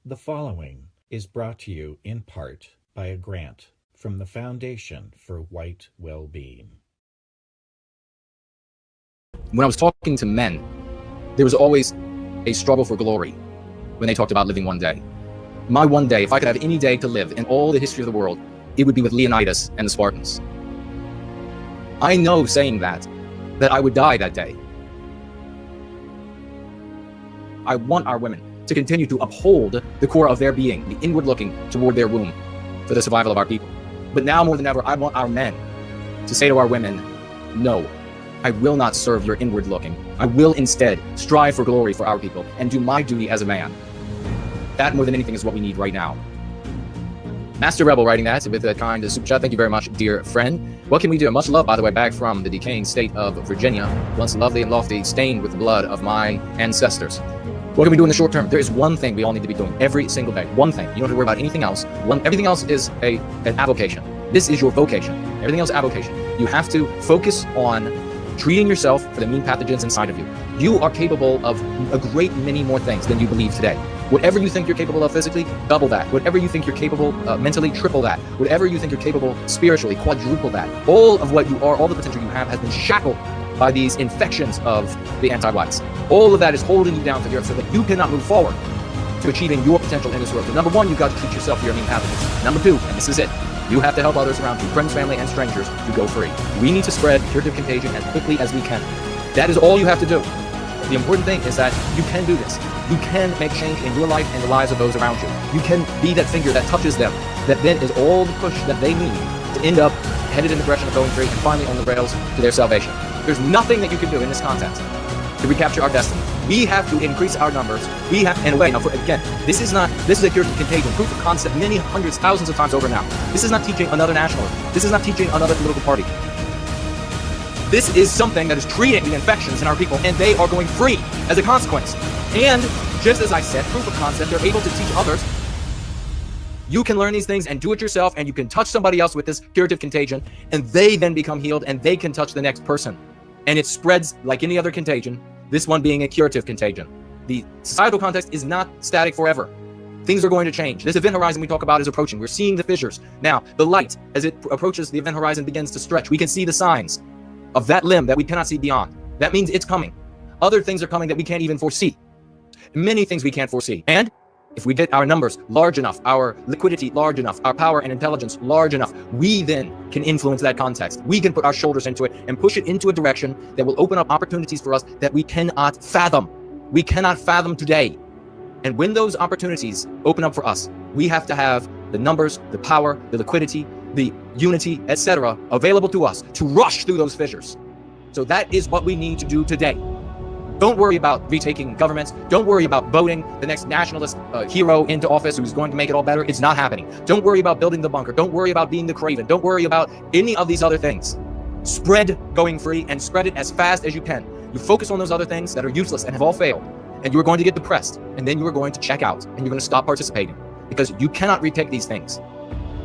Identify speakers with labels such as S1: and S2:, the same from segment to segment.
S1: The following is brought to you in part by a grant from the Foundation for White Wellbeing.
S2: When I was talking to men, there was always a struggle for glory when they talked about living one day. My one day, if I could have any day to live in all the history of the world, it would be with Leonidas and the Spartans. I know saying that I would die that day. I want our women to continue to uphold the core of their being, the inward looking toward their womb for the survival of our people. But now more than ever, I want our men to say to our women, no, I will not serve your inward looking. I will instead strive for glory for our people and do my duty as a man. That more than anything is what we need right now. Master Rebel writing that with a kind super chat. Thank you very much, dear friend. What can we do? Much love, by the way, back from the decaying state of Virginia, once lovely and lofty, stained with the blood of my ancestors. What can we do in the short term? There is one thing we all need to be doing every single day. One thing. You don't have to worry about anything else. Everything else is an avocation. This is your vocation. Everything else is avocation. You have to focus on treating yourself for the mean pathogens inside of you. You are capable of a great many more things than you believe today. Whatever you think you're capable of physically, double that. Whatever you think you're capable mentally, triple that. Whatever you think you're capable spiritually, quadruple that. All of what you are, all the potential you have has been shackled by these infections of the anti-whites. All of that is holding you down to the earth so that you cannot move forward to achieving your potential in this world. So number one, you've got to treat yourself for your mean pathogens. Number two, and this is it, you have to help others around you, friends, family, and strangers, to go free. We need to spread curative contagion as quickly as we can. That is all you have to do. The important thing is that you can do this. You can make change in your life and the lives of those around you. You can be that finger that touches them, that then is all the push that they need to end up headed in the direction of going free and finally on the rails to their salvation. There's nothing that you can do in this context to recapture our destiny. We have to increase our numbers. We have, in a way, now again, this is a curative contagion, proof of concept many hundreds, thousands of times over now. This is not teaching another nationalism. This is not teaching another political party. This is something that is treating the infections in our people, and they are going free as a consequence. And just as I said, proof of concept, they're able to teach others. You can learn these things and do it yourself, and you can touch somebody else with this curative contagion, and they then become healed, and they can touch the next person. And it spreads like any other contagion, this one being a curative contagion. The societal context is not static forever. Things are going to change. This event horizon we talk about is approaching. We're seeing the fissures. Now, the light, as it approaches the event horizon, begins to stretch. We can see the signs of that limb that we cannot see beyond. That means it's coming. Other things are coming that we can't even foresee. Many things we can't foresee. And if we get our numbers large enough, our liquidity large enough, our power and intelligence large enough, we then can influence that context. We can put our shoulders into it and push it into a direction that will open up opportunities for us that we cannot fathom. We cannot fathom today. And when those opportunities open up for us, we have to have the numbers, the power, the liquidity, the unity, etc. available to us to rush through those fissures. So that is what we need to do today. Don't worry about retaking governments. Don't worry about voting the next nationalist hero into office who's going to make it all better. It's not happening. Don't worry about building the bunker. Don't worry about being the craven. Don't worry about any of these other things. Spread going free and spread it as fast as you can. You focus on those other things that are useless and have all failed, and you're going to get depressed, and then you are going to check out, and you're going to stop participating because you cannot retake these things.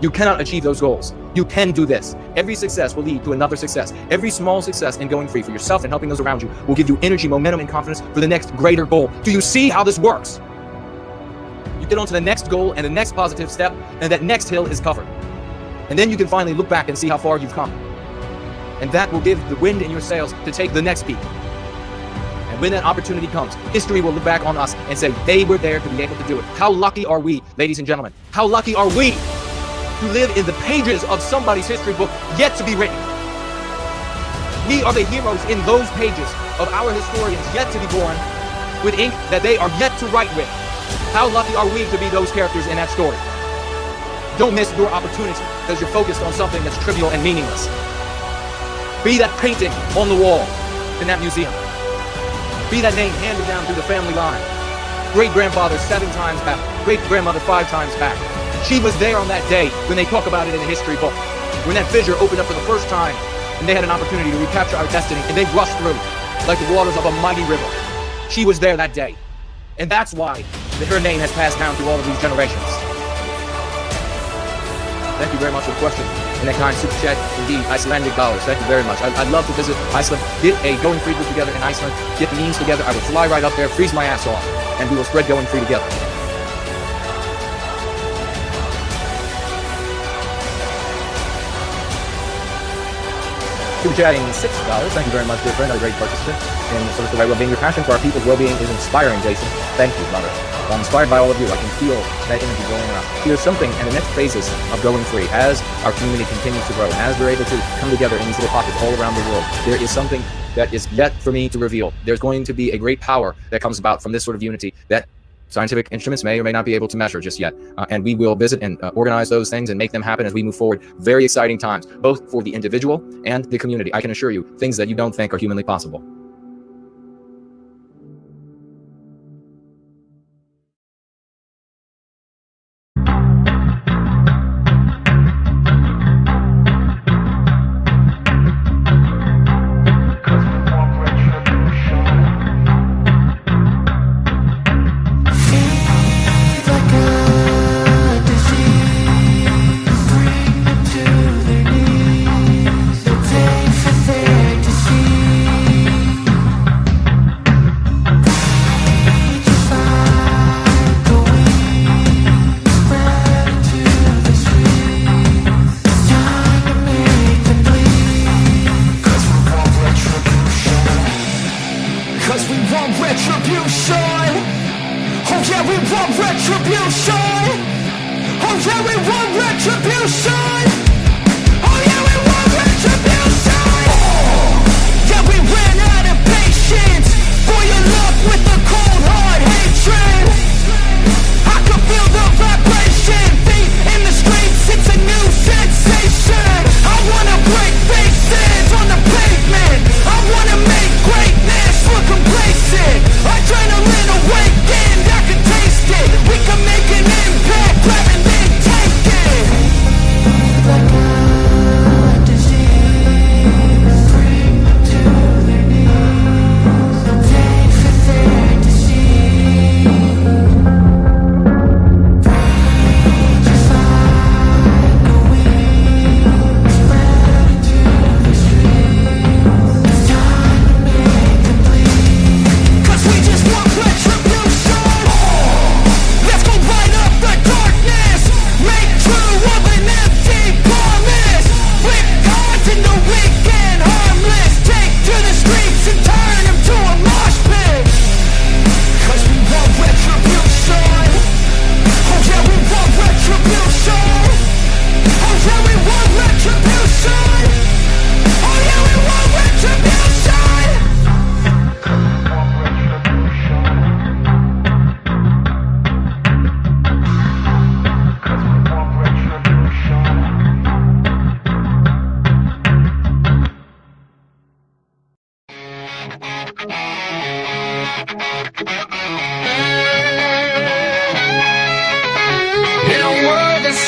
S2: You cannot achieve those goals. You can do this. Every success will lead to another success. Every small success in going free for yourself and helping those around you will give you energy, momentum, and confidence for the next greater goal. Do you see how this works? You get on to the next goal and the next positive step, and that next hill is covered. And then you can finally look back and see how far you've come. And that will give the wind in your sails to take the next peak. And when that opportunity comes, history will look back on us and say, they were there to be able to do it. How lucky are we, ladies and gentlemen? How lucky are we to live in the pages of somebody's history book yet to be written? We are the heroes in those pages of our historians yet to be born, with ink that they are yet to write with. How lucky are we to be those characters in that story? Don't miss your opportunity because you're focused on something that's trivial and meaningless. Be that painting on the wall in that museum. Be that name handed down through the family line. Great-grandfather 7 times back, great-grandmother 5 times back. She was there on that day when they talk about it in the history book, when that fissure opened up for the first time and they had an opportunity to recapture our destiny, and they rushed through like the waters of a mighty river. She was there that day. And that's why her name has passed down through all of these generations. Thank you very much for the question. And that kind super chat, indeed, Icelandic dollars. Thank you very much. I'd love to visit Iceland, get a Going Free group together in Iceland, get means together. I will fly right up there, freeze my ass off, and we will spread Going Free together. Super chatting $6. Thank you very much, dear friend. A great participant in Social Wellbeing. Your passion for our people's well-being is inspiring, Jason. Thank you, brother. I'm inspired by all of you. I can feel that energy going around. There's something in the next phases of going free, as our community continues to grow, as we're able to come together in these little pockets all around the world. There is something that is yet for me to reveal. There's going to be a great power that comes about from this sort of unity that scientific instruments may or may not be able to measure just yet. And we will visit and organize those things and make them happen as we move forward. Very exciting times, both for the individual and the community. I can assure you, things that you don't think are humanly possible.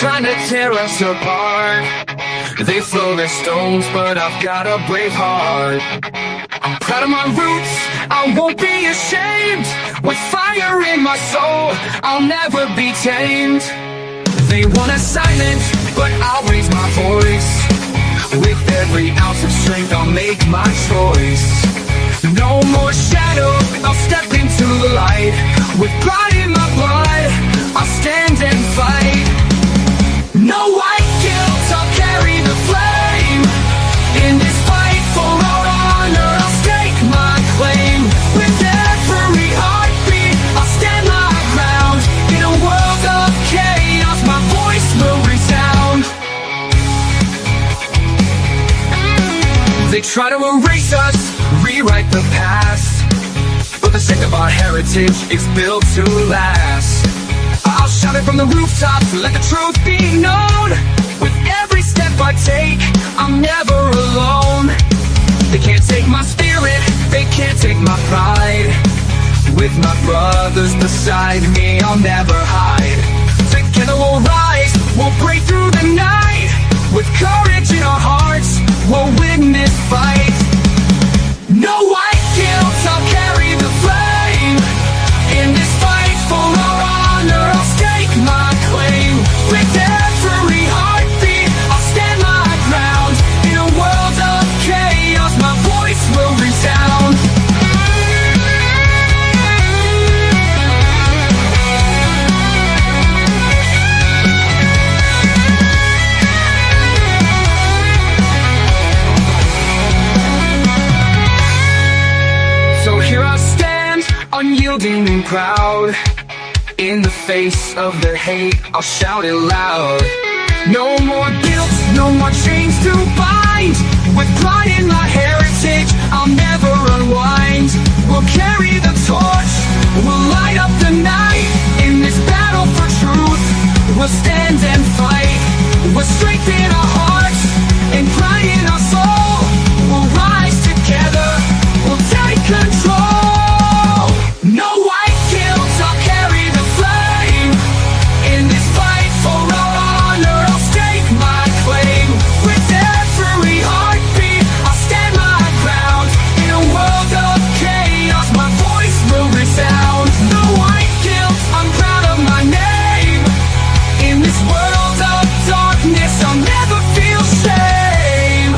S3: trying to tear us apart. They throw their stones, but I've got a brave heart. I'm proud of my roots, I won't be ashamed. With fire in my soul, I'll never be tamed. They want us silent, but I'll raise my voice. With every ounce of strength, I'll make my choice. No more shadow, I'll step into the light. With pride in my blood, I'll stand and fight. No white guilt, I'll carry the flame. In this fight for our honor, I'll stake my claim. With every heartbeat, I'll stand my ground. In a world of chaos, my voice will resound. They try to erase us, rewrite the past, but the strength of our heritage is built to last. I'll shout it from the rooftops, let the truth be known. With every step I take, I'm never alone. They can't take my spirit, they can't take my pride. With my brothers beside me, I'll never hide. Together we'll rise, we'll break through the night. With courage in our hearts, we'll win this fight. No white guilt, I'll carry the flame. In this fight for our honor, I'll stake my claim. With every heartbeat, I'll stand my ground. In a world of chaos, my voice will resound. unyielding and proud. In the face of their hate, I'll shout it loud. No more guilt, no more chains to bind. With pride in my heritage, I'll never unwind. We'll carry the torch, we'll light up the night. In this battle for truth, we'll stand and fight. With strength in our hearts and pride in our soul, we'll rise together, we'll take control. No white guilt, I'll carry the flame. In this fight for our honor, I'll stake my claim. With every heartbeat, I'll stand my ground. In a world of chaos, my voice will resound. No white guilt, I'm proud of my name. In this world of darkness, I'll never feel shame.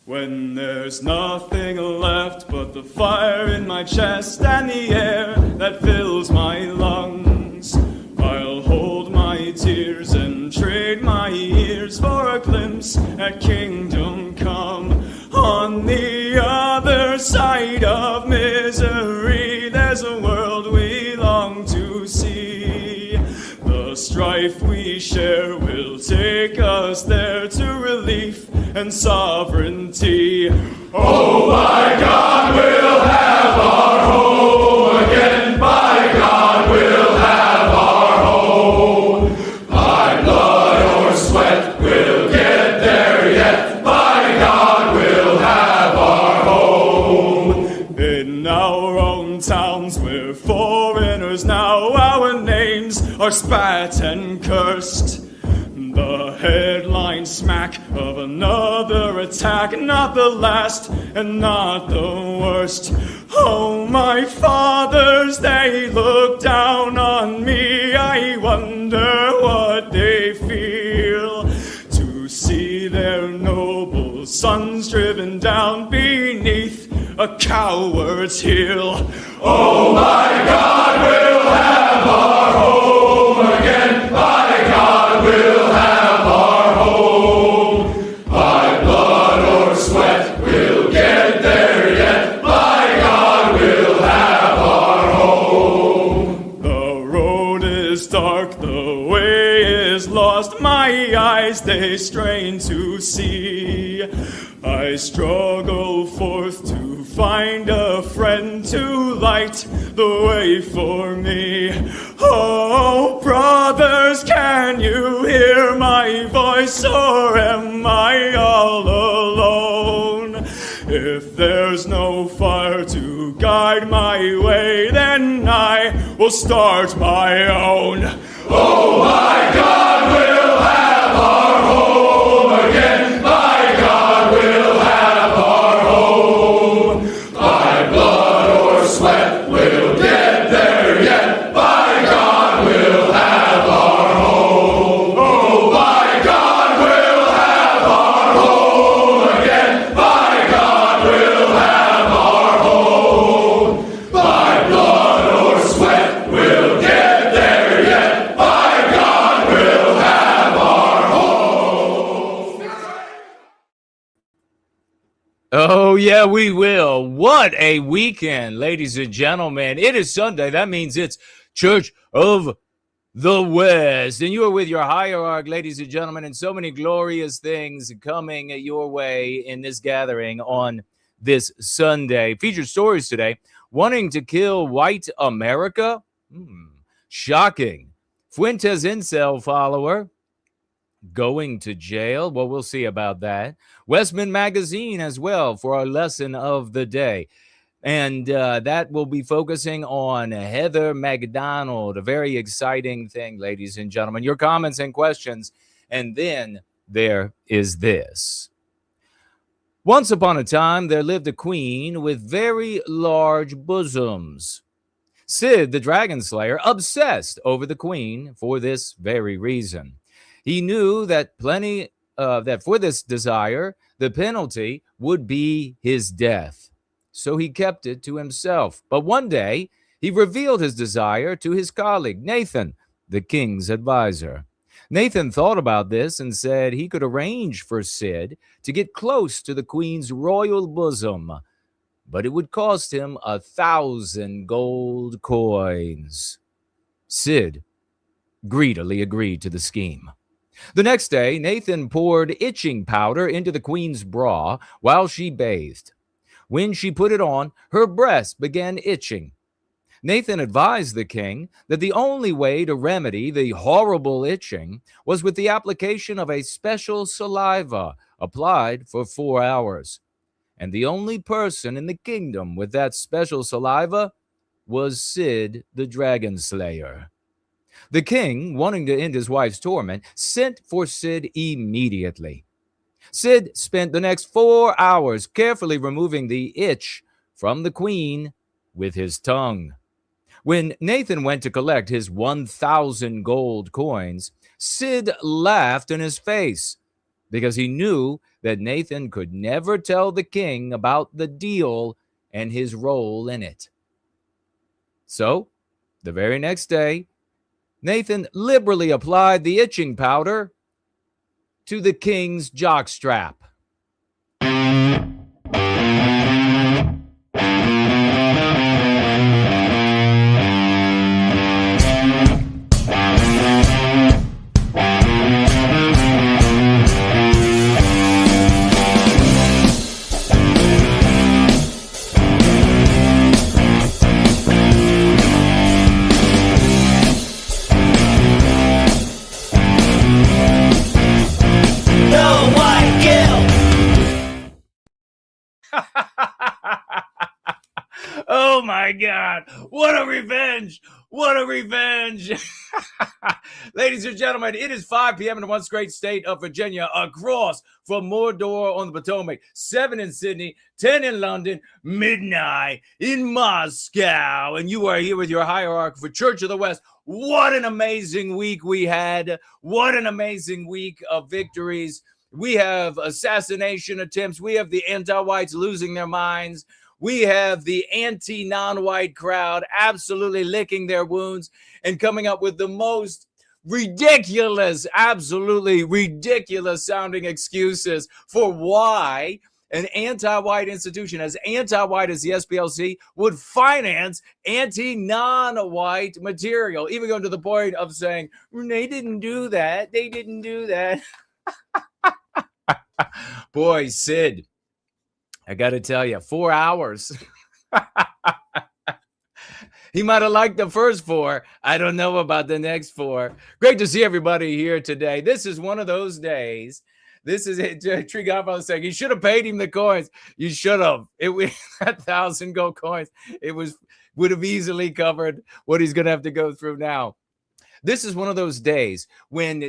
S4: When there's nothing left but the fire in my chest and the air that fills my lungs, I'll hold my tears and trade my ears for a glimpse at kingdom come. On the other side of misery, there's a world we long to see. The strife we share will take us there to relief and sovereignty. Oh my God, we'll have our home again. By God, we'll have our home. By blood or sweat, we'll get there yet. By God, we'll have our home. In our own towns, we're foreigners now. Our names are spat and cursed. The headline smack of another attack, not the last and not the worst. Oh, my fathers, they look down on me. I wonder what they feel to see their noble sons driven down beneath a coward's heel. Oh, my God, we'll have our home again. By God, we'll have our home. By blood or sweat, we'll get there yet. By God, we'll have our home. The road is dark, the way is lost. My eyes, they strain to see. I struggle forth to find a friend to light the way for me. Oh, brothers, can you hear my voice, or am I all alone? If there's no fire to guide my way, then I will start my own. Oh my God, we'll have our home again. By God, we'll have our home. By blood or sweat, we'll get there yet. By God, we'll have our home. Oh, by God, we'll have our home again. By God, we'll have our home. By blood or sweat, we'll get there yet. By God, we'll have our home.
S5: Oh, yeah, we will. What a weekend, ladies and gentlemen. It is Sunday. That means it's Church of the West. And you are with your hierarch, ladies and gentlemen, and so many glorious things coming your way in this gathering on this Sunday. Featured stories today. Wanting to kill white America? Shocking. Fuentes Incel follower going to jail. Well, we'll see about that. Westman magazine as well for our lesson of the day. And that will be focusing on Heather McDonald. A very exciting thing, ladies and gentlemen. Your comments and questions. And then there is this. Once upon a time, there lived a queen with very large bosoms. Sid, the dragon slayer, obsessed over the queen for this very reason. He knew that that for this desire, the penalty would be his death. So he kept it to himself. But one day, he revealed his desire to his colleague, Nathan, the king's advisor. Nathan thought about this and said he could arrange for Sid to get close to the queen's royal bosom, but it would cost him 1,000 gold coins. Sid greedily agreed to the scheme. The next day, Nathan poured itching powder into the queen's bra while she bathed. When she put it on, her breast began itching. Nathan advised the king that the only way to remedy the horrible itching was with the application of a special saliva applied for 4 hours. And the only person in the kingdom with that special saliva was Sid, the dragon slayer. The king, wanting to end his wife's torment, sent for Sid immediately. Sid spent the next 4 hours carefully removing the itch from the queen with his tongue. When Nathan went to collect his 1,000 gold coins, Sid laughed in his face because he knew that Nathan could never tell the king about the deal and his role in it. So, the very next day, Nathan liberally applied the itching powder to the king's jockstrap. Oh my God, what a revenge! What a revenge! Ladies and gentlemen, it is 5 p.m. in the once great state of Virginia, across from Mordor on the Potomac, 7 in Sydney, 10 in London, midnight in Moscow, and you are here with your hierarch for Church of the West. What an amazing week we had. What an amazing week of victories. We have assassination attempts. We have the anti-whites losing their minds. We have the anti-non-white crowd absolutely licking their wounds and coming up with the most ridiculous, absolutely ridiculous sounding excuses for why an anti-white institution as anti-white as the SPLC would finance anti-non-white material, even going to the point of saying, they didn't do that. They didn't do that. Boy, Sid, I got to tell you, 4 hours. He might have liked the first 4. I don't know about the next 4. Great to see everybody here today. This is one of those days. This is it. Tree Godfather saying you should have paid him the coins. You should have. It 1,000 gold coins. It would have easily covered what he's going to have to go through now. This is one of those days when,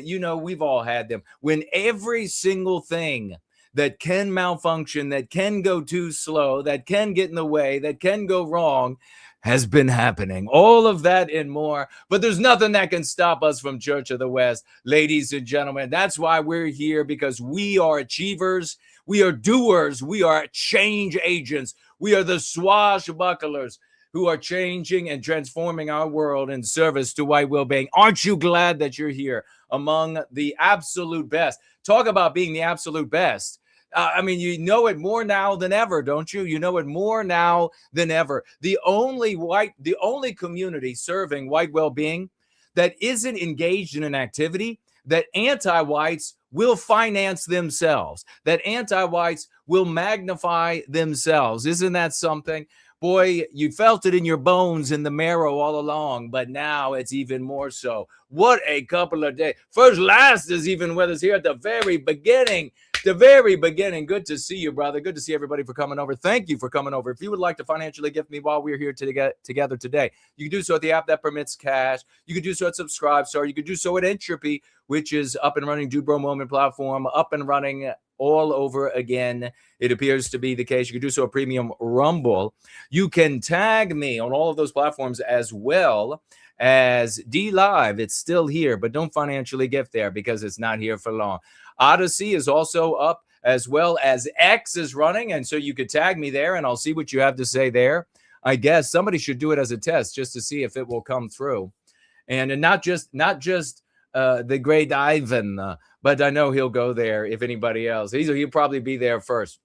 S5: we've all had them, when every single thing that can malfunction, that can go too slow, that can get in the way, that can go wrong, has been happening. All of that and more. But there's nothing that can stop us from Church of the West, ladies and gentlemen. That's why we're here, because we are achievers. We are doers. We are change agents. We are the swashbucklers who are changing and transforming our world in service to white well-being. Aren't you glad that you're here among the absolute best? Talk about being the absolute best. You know it more now than ever, don't you? You know it more now than ever. The only community serving white well-being that isn't engaged in an activity that anti-whites will finance themselves, that anti-whites will magnify themselves. Isn't that something? Boy, you felt it in your bones, in the marrow all along, but now it's even more so. What a couple of days. First Last is even with us here at the very beginning. the very beginning. Good to see you, brother. Good to see everybody for coming over. Thank you for coming over. If you would like to financially gift me while we're here together today, you can do so at the app that permits cash. You can do so at Subscribestar. You can do so at Entropy, which is up and running, Dude Bro Moment platform, up and running all over again. It appears to be the case. You can do so at Premium Rumble. You can tag me on all of those platforms as well as D Live. It's still here, but don't financially gift there because it's not here for long. Odyssey is also up, as well as X is running, and so you could tag me there and I'll see what you have to say there. I guess somebody should do it as a test just to see if it will come through. And not just the great Ivan, but I know he'll go there if anybody else. He'll probably be there first.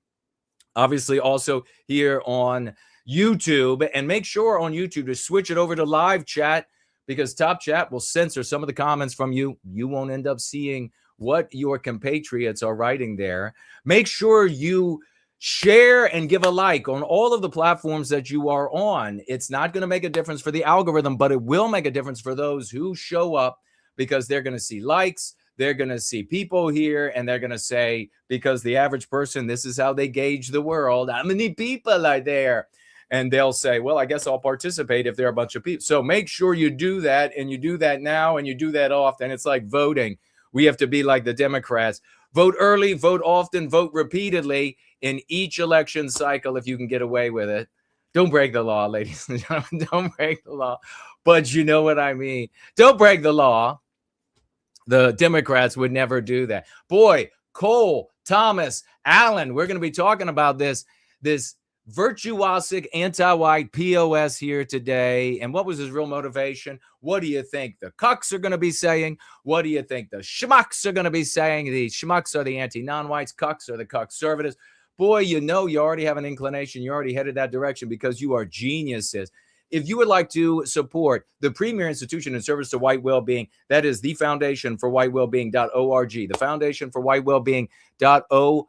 S5: Obviously, also here on YouTube, and make sure on YouTube to switch it over to live chat, because Top Chat will censor some of the comments from you. You won't end up seeing what your compatriots are writing there. Make sure you share and give a like on all of the platforms that you are on. It's not going to make a difference for the algorithm, but it will make a difference for those who show up, because they're going to see likes, they're going to see people here, and they're going to say, because the average person, this is how they gauge the world. How many people are there? And they'll say, well, I guess I'll participate if there are a bunch of people. So make sure you do that, and you do that now, and you do that often. It's like voting. We have to be like the Democrats. Vote early, vote often, vote repeatedly in each election cycle if you can get away with it. Don't break the law, ladies and gentlemen. Don't break the law. But you know what I mean. Don't break the law. The Democrats would never do that. Boy, Cole, Thomas, Allen, we're going to be talking about this virtuosic anti-white POS here today. And what was his real motivation? What do you think the cucks are going to be saying? What do you think the schmucks are going to be saying? The schmucks are the anti-non-whites. Cucks are the cuck-servatives. Boy, you know you already have an inclination. You're already headed that direction because you are geniuses. If you would like to support the premier institution in service to white well-being, that is the Foundation for White Wellbeing.org. The Foundation for White Wellbeing.org.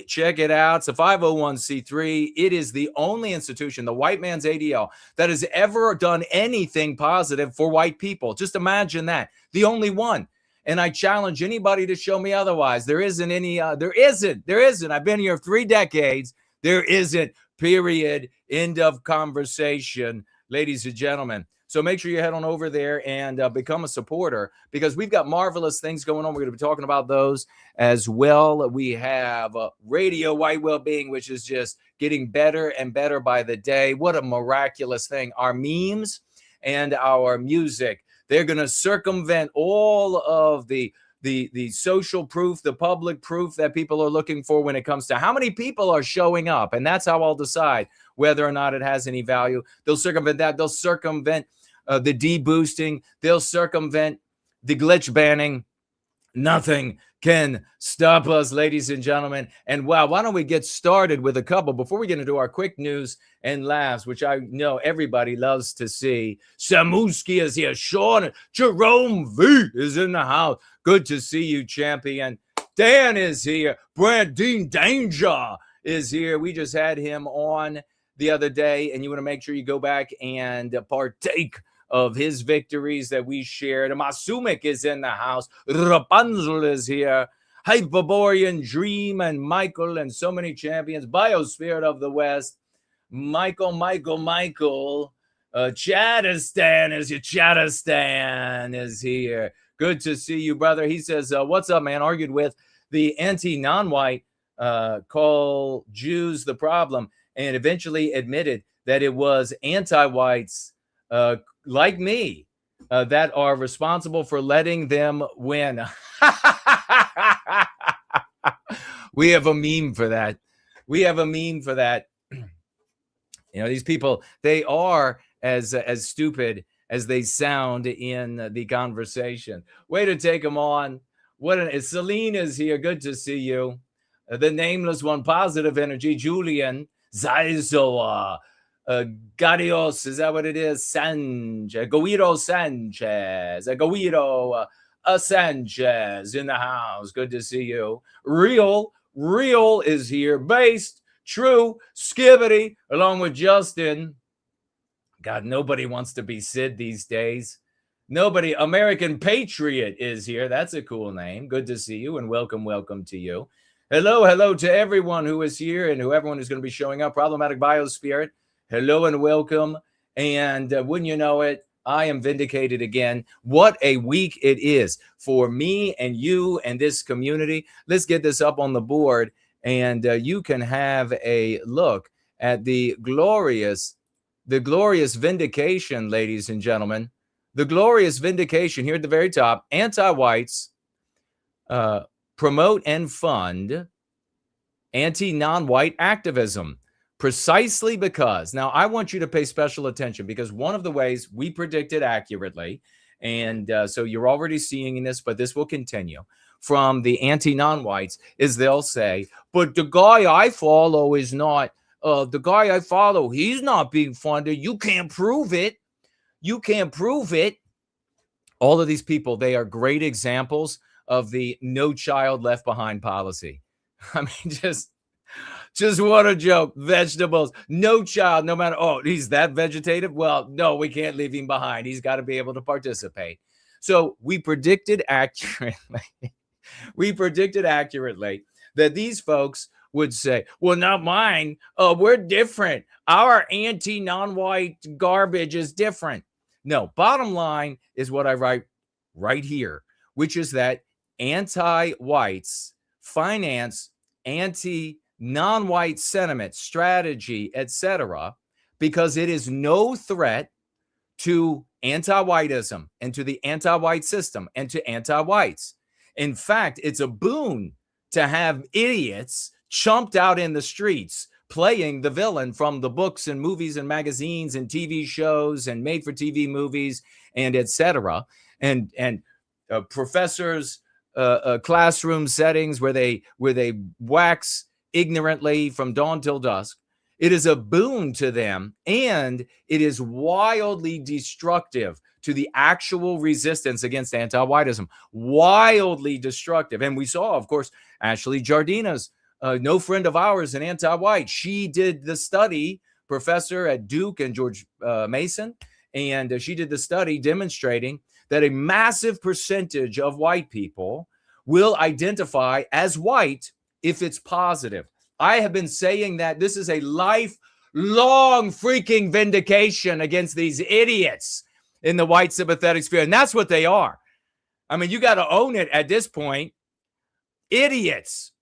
S5: Check it out. It's a 501c3. It is the only institution, the white man's ADL, that has ever done anything positive for white people. Just imagine that. The only one. And I challenge anybody to show me otherwise. There isn't any, there isn't. I've been here 3 decades. There isn't, period. End of conversation, ladies and gentlemen. So make sure you head on over there and become a supporter, because we've got marvelous things going on. We're going to be talking about those as well. We have Radio White Wellbeing, which is just getting better and better by the day. What a miraculous thing. Our memes and our music, they're going to circumvent all of the social proof, the public proof that people are looking for when it comes to how many people are showing up. And that's how I'll decide whether or not it has any value. They'll circumvent that. They'll circumvent the deboosting. They'll circumvent the glitch banning. Nothing can stop us, ladies and gentlemen. And wow, why don't we get started with a couple before we get into our quick news and laughs, which I know everybody loves to see. Samuski is here. Sean Jerome V is in the house. Good to see you, champion. Dan is here. Brandine Danger is here. We just had him on the other day, and you want to make sure you go back and partake of his victories that we shared. Masumik is in the house. Rapunzel is here. Hyperborean Dream and Michael and so many champions. Biospirit of the West. Michael. Chatterstan is here. Chatterstan is here. Good to see you, brother. He says, what's up, man? Argued with the anti-non-white, call Jews the problem, and eventually admitted that it was anti-whites like me that are responsible for letting them win. We have a meme for that. You know, these people, they are as stupid as they sound in the conversation. Way to take them on. Celine is here. Good to see you. The nameless one, positive energy. Julian Zaizoa. Garios, is that what it is? Guido Sanchez. Guido Sanchez in the house. Good to see you. Real is here. Based, true, Skibbity, along with Justin. God, nobody wants to be Sid these days. Nobody, American Patriot is here. That's a cool name. Good to see you and welcome to you. Hello to everyone who is here and who everyone who's going to be showing up. Problematic Biospirit, hello and welcome. And wouldn't you know it, I am vindicated again. What a week it is for me and you and this community. Let's get this up on the board and you can have a look at the glorious vindication, ladies and gentlemen. The glorious vindication here at the very top. Anti-whites promote and fund anti-non-white activism precisely because, now I want you to pay special attention because one of the ways we predicted accurately, and so you're already seeing this, but this will continue from the anti-non-whites, is they'll say, but the guy I follow is not, he's not being funded. You can't prove it. You can't prove it. All of these people, they are great examples of the no child left behind policy. I mean, just what a joke. Vegetables, no child, no matter, oh, he's that vegetative? Well, no, we can't leave him behind. He's got to be able to participate. So we predicted accurately. That these folks would say, well, not mine. We're different. Our anti-non-white garbage is different. No, bottom line is what I write right here, which is that anti-whites finance anti-non-white sentiment, strategy, etc., because it is no threat to anti-whiteism and to the anti-white system and to anti-whites. In fact, it's a boon to have idiots chumped out in the streets playing the villain from the books and movies and magazines and TV shows and made-for-TV movies and etc. And professors' classroom settings where they wax ignorantly from dawn till dusk. It is a boon to them, and it is wildly destructive to the actual resistance against anti-whiteism. Wildly destructive. And we saw, of course, Ashley Jardina's no friend of ours, an anti-white. She did the study, professor at Duke and George Mason, and she did the study demonstrating that a massive percentage of white people will identify as white if it's positive. I have been saying that this is a lifelong freaking vindication against these idiots in the white sympathetic sphere, and that's what they are. I mean, you got to own it at this point. Idiots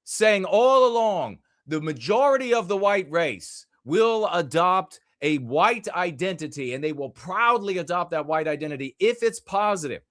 S5: saying all along the majority of the white race will adopt a white identity, and they will proudly adopt that white identity if it's positive.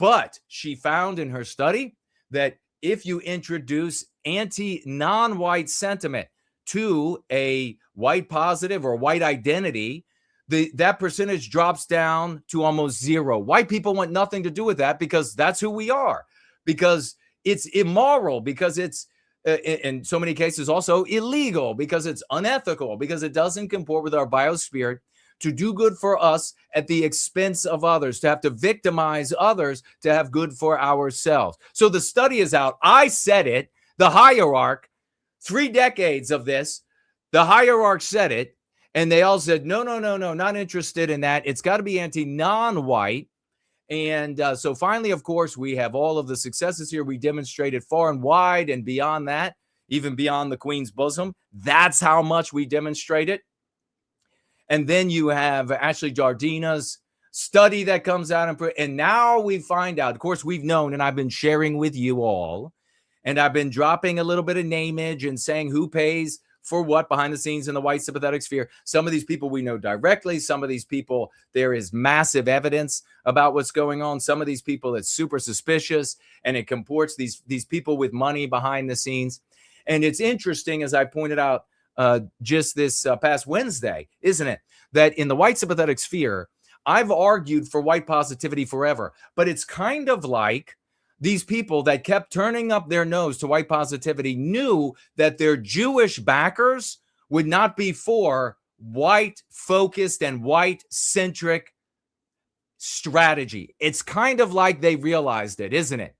S5: But she found in her study that if you introduce anti-non-white sentiment to a white positive or white identity, that percentage drops down to almost zero. White people want nothing to do with that because that's who we are, because it's immoral, because it's in so many cases also illegal, because it's unethical, because it doesn't comport with our biospirit to do good for us at the expense of others, to have to victimize others to have good for ourselves. So the study is out. I said it. The hierarch, 3 decades of this, the hierarch said it, and they all said, no, not interested in that. It's got to be anti-non-white. And so finally, of course, we have all of the successes here. We demonstrated far and wide and beyond that, even beyond the Queen's bosom. That's how much we demonstrated. And then you have Ashley Jardina's study that comes out. And now we find out, of course, we've known, and I've been sharing with you all, and I've been dropping a little bit of nameage and saying who pays for what behind the scenes in the white sympathetic sphere. Some of these people we know directly. Some of these people, there is massive evidence about what's going on. Some of these people, it's super suspicious, and it comports these people with money behind the scenes. And it's interesting, as I pointed out just this past Wednesday, isn't it, that in the white sympathetic sphere, I've argued for white positivity forever, but it's kind of like these people that kept turning up their nose to white positivity knew that their Jewish backers would not be for white-focused and white-centric strategy. It's kind of like they realized it, isn't it?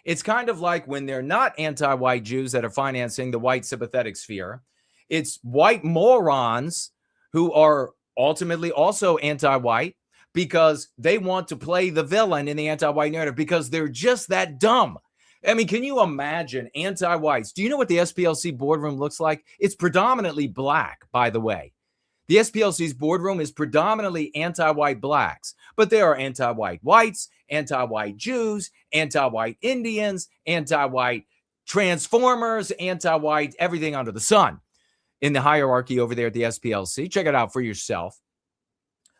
S5: It's kind of like when they're not anti-white Jews that are financing the white sympathetic sphere. It's white morons who are ultimately also anti-white, because they want to play the villain in the anti-white narrative because they're just that dumb. I mean, can you imagine anti-whites? Do you know what the SPLC boardroom looks like? It's predominantly black, by the way. The SPLC's boardroom is predominantly anti-white blacks, but there are anti-white whites, anti-white Jews, anti-white Indians, anti-white transformers, anti-white everything under the sun in the hierarchy over there at the SPLC. Check it out for yourself.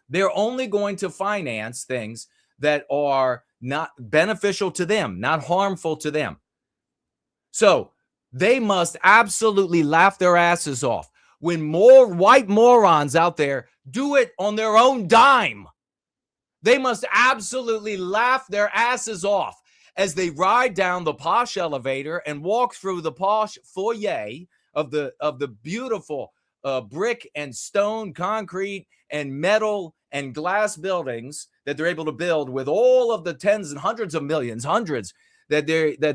S5: They're only going to finance things that are not beneficial to them, not harmful to them. So they must absolutely laugh their asses off when more white morons out there do it on their own dime. They must absolutely laugh their asses off as they ride down the posh elevator and walk through the posh foyer of the beautiful brick and stone, concrete and metal and glass buildings that they're able to build with all of the tens and hundreds of millions, hundreds that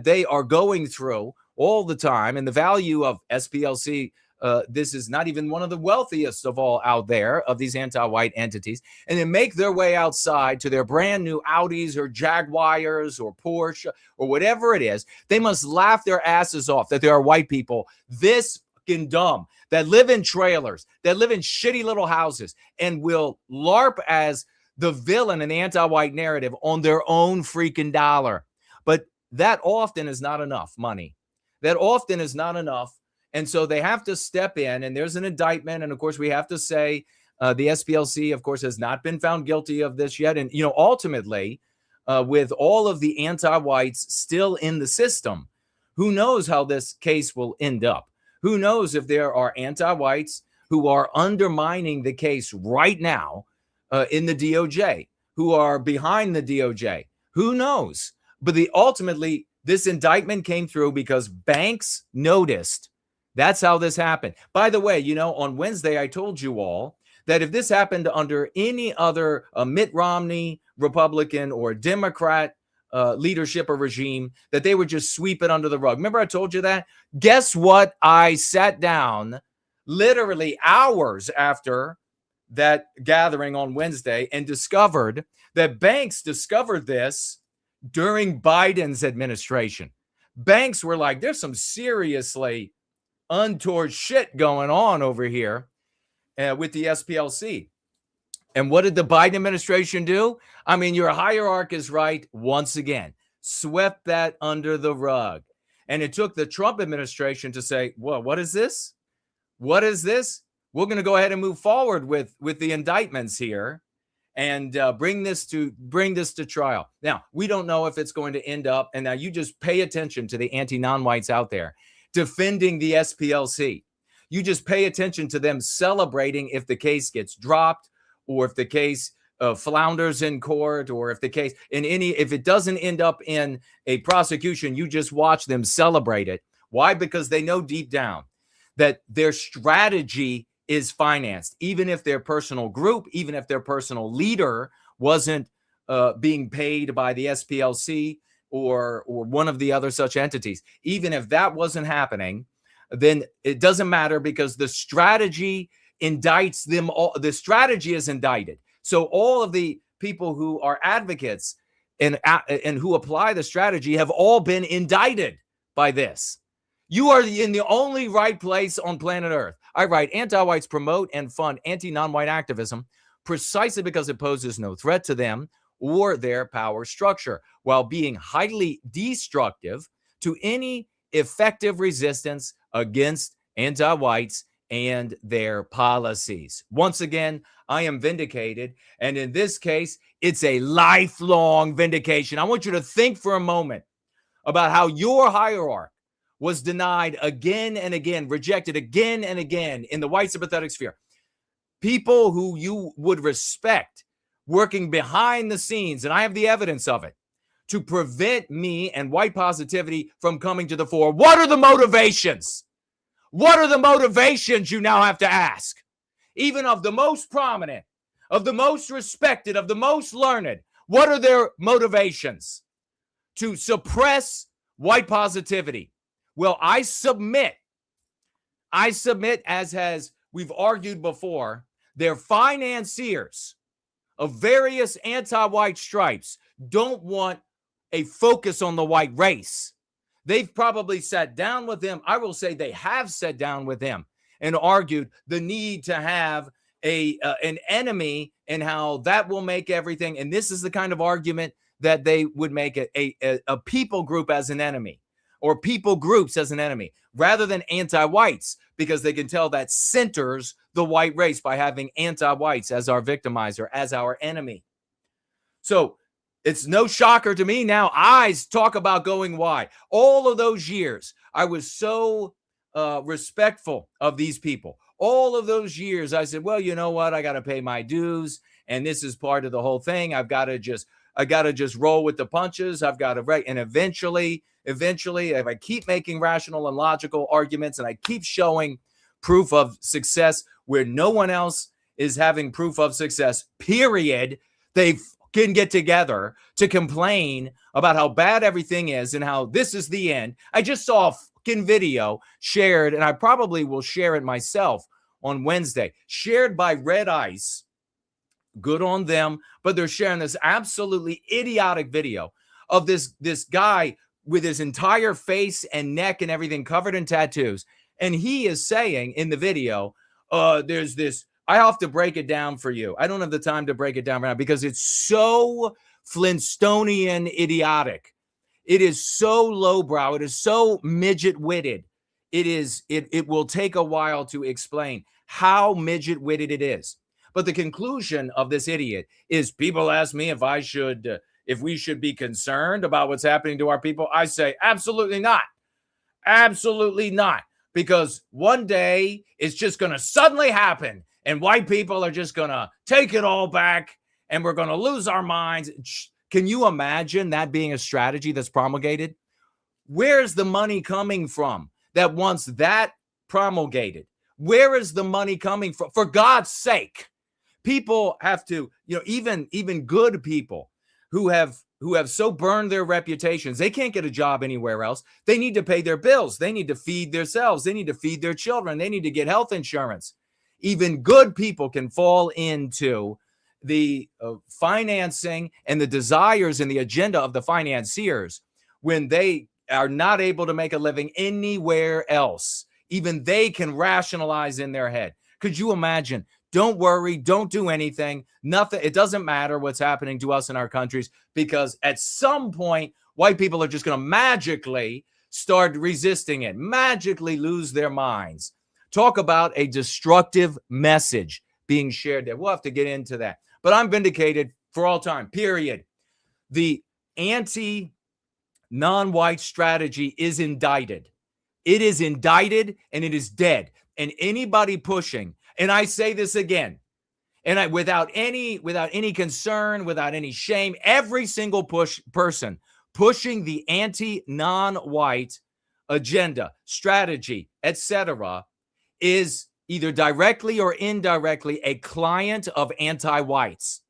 S5: they are going through all the time. And the value of SPLC, this is not even one of the wealthiest of all out there of these anti-white entities, and then make their way outside to their brand new Audis or Jaguars or Porsche or whatever it is. They must laugh their asses off that there are white people this fucking dumb that live in trailers, that live in shitty little houses, and will LARP as the villain in the anti-white narrative on their own freaking dollar. But that often is not enough money. That often is not enough. And so they have to step in, and there's an indictment. And of course, we have to say the SPLC, of course, has not been found guilty of this yet. And, ultimately, with all of the anti-whites still in the system, who knows how this case will end up? Who knows if there are anti-whites who are undermining the case right now in the DOJ, who are behind the DOJ? Who knows? But ultimately, this indictment came through because banks noticed. That's how this happened. By the way, on Wednesday, I told you all that if this happened under any other Mitt Romney, Republican, or Democrat leadership or regime, that they would just sweep it under the rug. Remember I told you that? Guess what? I sat down literally hours after that gathering on Wednesday and discovered that banks discovered this during Biden's administration. Banks were like, there's some seriously untoward shit going on over here with the SPLC. And what did the Biden administration do? I mean, your hierarchy is right once again. Swept that under the rug. And it took the Trump administration to say, well, what is this? What is this? We're going to go ahead and move forward with the indictments here and bring this to trial. Now, we don't know if it's going to end up. And now you just pay attention to the anti-non-whites out there defending the SPLC. You just pay attention to them celebrating if the case gets dropped, or if the case flounders in court, or if the case if it doesn't end up in a prosecution, you just watch them celebrate it. Why? Because they know deep down that their strategy is financed, even if their personal group, even if their personal leader wasn't being paid by the SPLC or one of the other such entities. Even if that wasn't happening, then it doesn't matter, because the strategy indicts them all. The strategy is indicted. So all of the people who are advocates and who apply the strategy have all been indicted by this. You are in the only right place on planet Earth. I write, anti-whites promote and fund anti-non-white activism precisely because it poses no threat to them or their power structure, while being highly destructive to any effective resistance against anti-whites and their policies. Once again, I am vindicated. And in this case, it's a lifelong vindication. I want you to think for a moment about how your hierarchy was denied again and again, rejected again and again in the white sympathetic sphere. People who you would respect working behind the scenes, and I have the evidence of it, to prevent me and white positivity from coming to the fore. What are the motivations? What are the motivations, you now have to ask? Even of the most prominent, of the most respected, of the most learned, what are their motivations? To suppress white positivity. Well, I submit, as we've argued before, their financiers of various anti-white stripes don't want a focus on the white race. They've probably sat down with him. I will say they have sat down with him and argued the need to have an enemy and how that will make everything. And this is the kind of argument that they would make a people group as an enemy, or people groups as an enemy, rather than anti-whites, because they can tell that centers the white race by having anti-whites as our victimizer, as our enemy. So it's no shocker to me now. I talk about going wide. All of those years, I was so respectful of these people. All of those years, I said, well, you know what? I got to pay my dues, and this is part of the whole thing. I got to just roll with the punches. I've got to write. And eventually, if I keep making rational and logical arguments and I keep showing proof of success where no one else is having proof of success, period, they can get together to complain about how bad everything is and how this is the end. I just saw a fucking video shared, and I probably will share it myself on Wednesday, shared by Red Ice. Good on them, but they're sharing this absolutely idiotic video of this guy with his entire face and neck and everything covered in tattoos. And he is saying in the video, there's this, I have to break it down for you. I don't have the time to break it down right now because it's so Flintstonian idiotic. It is so lowbrow. It is so midget-witted. It will take a while to explain how midget-witted it is. But the conclusion of this idiot is, people ask me if we should be concerned about what's happening to our people. I say, absolutely not. Absolutely not. Because one day it's just going to suddenly happen and white people are just going to take it all back and we're going to lose our minds. Can you imagine that being a strategy that's promulgated? Where's the money coming from that wants that promulgated? Where is the money coming from? For God's sake. People have to, even good people who have so burned their reputations, they can't get a job anywhere else. They need to pay their bills. They need to feed themselves. They need to feed their children. They need to get health insurance. Even good people can fall into the financing and the desires and the agenda of the financiers when they are not able to make a living anywhere else. Even they can rationalize in their head. Could you imagine? Don't worry. Don't do anything. Nothing. It doesn't matter what's happening to us in our countries, because at some point, white people are just going to magically start resisting it, magically lose their minds. Talk about a destructive message being shared there. We'll have to get into that. But I'm vindicated for all time, period. The anti-non-white strategy is indicted. It is indicted and it is dead. And anybody pushing, and I say this again, and without any concern, without any shame, every single person pushing the anti-non-white agenda, strategy, etc., is either directly or indirectly a client of anti-whites.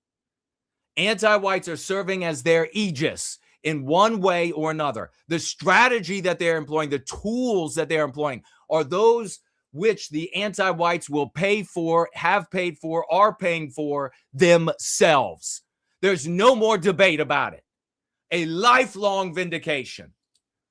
S5: Anti-whites are serving as their aegis in one way or another. The strategy that they're employing, the tools that they're employing, are those which the anti-whites will pay for, have paid for, are paying for themselves. There's no more debate about it. A lifelong vindication.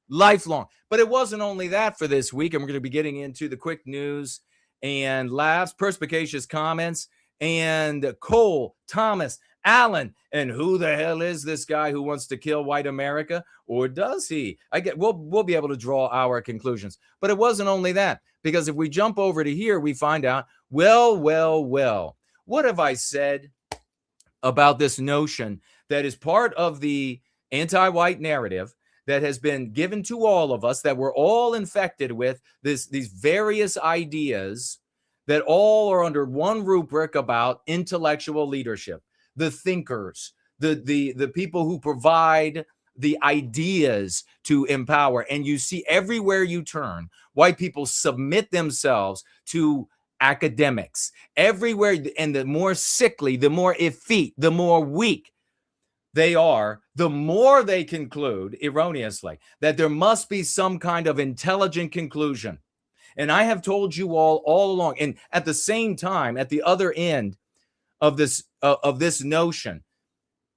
S5: Lifelong. But it wasn't only that for this week, and we're going to be getting into the quick news and laughs, perspicacious comments, and Cole, Thomas, Allen, and who the hell is this guy who wants to kill white America? Or does he? We'll be able to draw our conclusions. But it wasn't only that, because if we jump over to here, we find out, well, what have I said about this notion that is part of the anti-white narrative that has been given to all of us, that we're all infected with these various ideas that all are under one rubric about intellectual leadership, the thinkers, the people who provide the ideas to empower. And you see everywhere you turn, white people submit themselves to academics everywhere. And the more sickly, the more effete, the more weak they are, the more they conclude erroneously that there must be some kind of intelligent conclusion. And I have told you all along, and at the same time, at the other end of this notion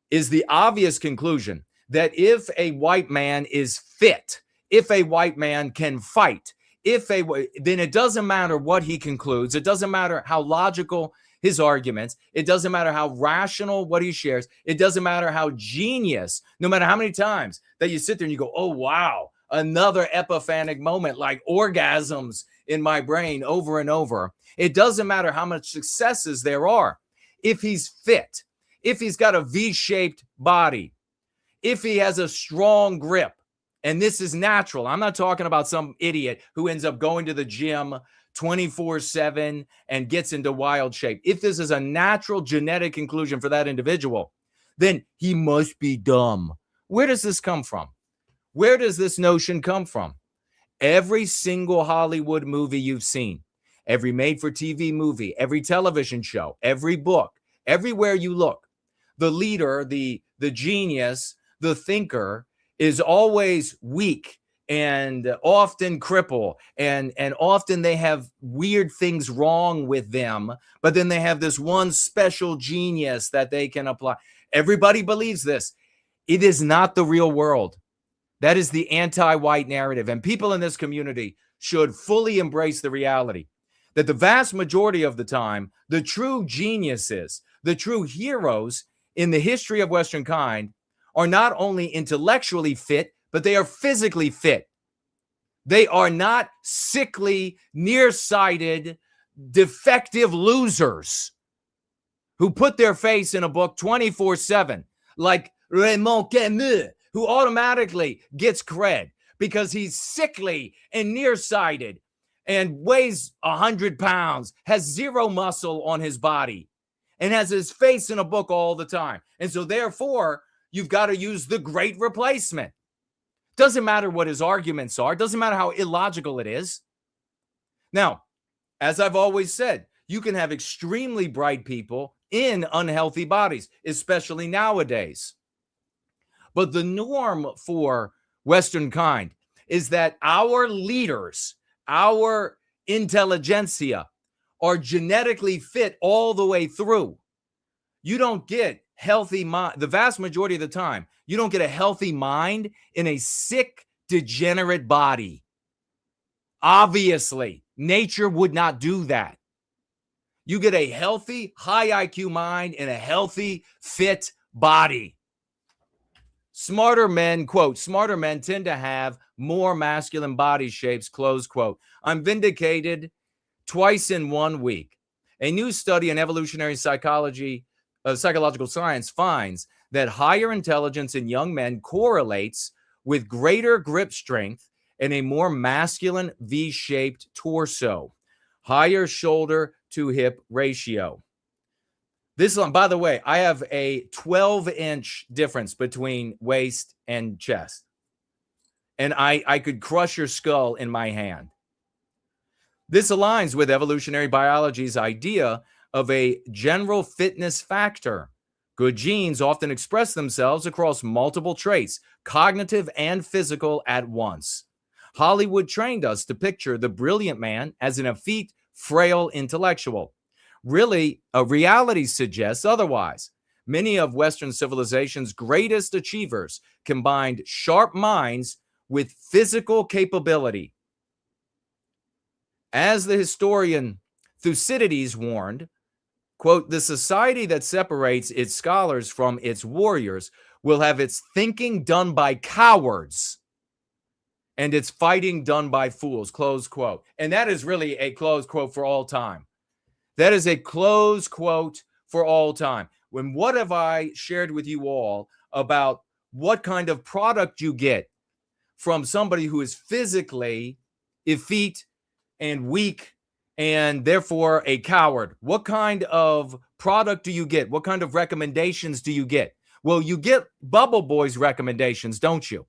S5: is the obvious conclusion that if a white man is fit, if a white man can fight, then it doesn't matter what he concludes. It doesn't matter how logical his arguments. It doesn't matter how rational what he shares. It doesn't matter how genius, no matter how many times that you sit there and you go, oh, wow, another epiphanic moment, like orgasms in my brain over and over. It doesn't matter how much successes there are. If he's fit, if he's got a V-shaped body, if he has a strong grip, and this is natural. I'm not talking about some idiot who ends up going to the gym 24/7 and gets into wild shape. If this is a natural genetic conclusion for that individual, then he must be dumb. Where does this come from? Where does this notion come from? Every single Hollywood movie you've seen, every made-for-TV movie, every television show, every book, everywhere you look, the leader, the genius, the thinker is always weak and often cripple, and often they have weird things wrong with them, but then they have this one special genius that they can apply. Everybody believes this. It is not the real world. That is the anti-white narrative, and people in this community should fully embrace the reality that the vast majority of the time, the true geniuses, the true heroes in the history of Western kind are not only intellectually fit, but they are physically fit. They are not sickly, nearsighted, defective losers who put their face in a book 24/7, like Raymond Camus, who automatically gets cred because he's sickly and nearsighted and weighs 100 pounds, has zero muscle on his body, and has his face in a book all the time. And so therefore, you've got to use the great replacement. Doesn't matter what his arguments are. Doesn't matter how illogical it is. Now, as I've always said, you can have extremely bright people in unhealthy bodies, especially nowadays. But the norm for Western kind is that our leaders, our intelligentsia, are genetically fit all the way through. You don't get healthy mind. The vast majority of the time, you don't get a healthy mind in a sick, degenerate body. Obviously, nature would not do that. You get a healthy, high IQ mind in a healthy, fit body. Smarter men, quote, smarter men tend to have more masculine body shapes, close quote. I'm vindicated twice in 1 week. A new study in evolutionary psychological science finds that higher intelligence in young men correlates with greater grip strength and a more masculine V-shaped torso, higher shoulder to hip ratio. This one, by the way, I have a 12-inch difference between waist and chest. And I could crush your skull in my hand. This aligns with evolutionary biology's idea of a general fitness factor. Good genes often express themselves across multiple traits, cognitive and physical at once. Hollywood trained us to picture the brilliant man as an effete, frail intellectual. Really, reality suggests otherwise. Many of Western civilization's greatest achievers combined sharp minds with physical capability. As the historian Thucydides warned, quote, the society that separates its scholars from its warriors will have its thinking done by cowards and its fighting done by fools, close quote. And that is really a close quote for all time. That is a close quote for all time. When what have I shared with you all about what kind of product you get from somebody who is physically effete and weak and therefore a coward? What kind of product do you get? What kind of recommendations do you get? Well, you get Bubble Boy's recommendations, don't you?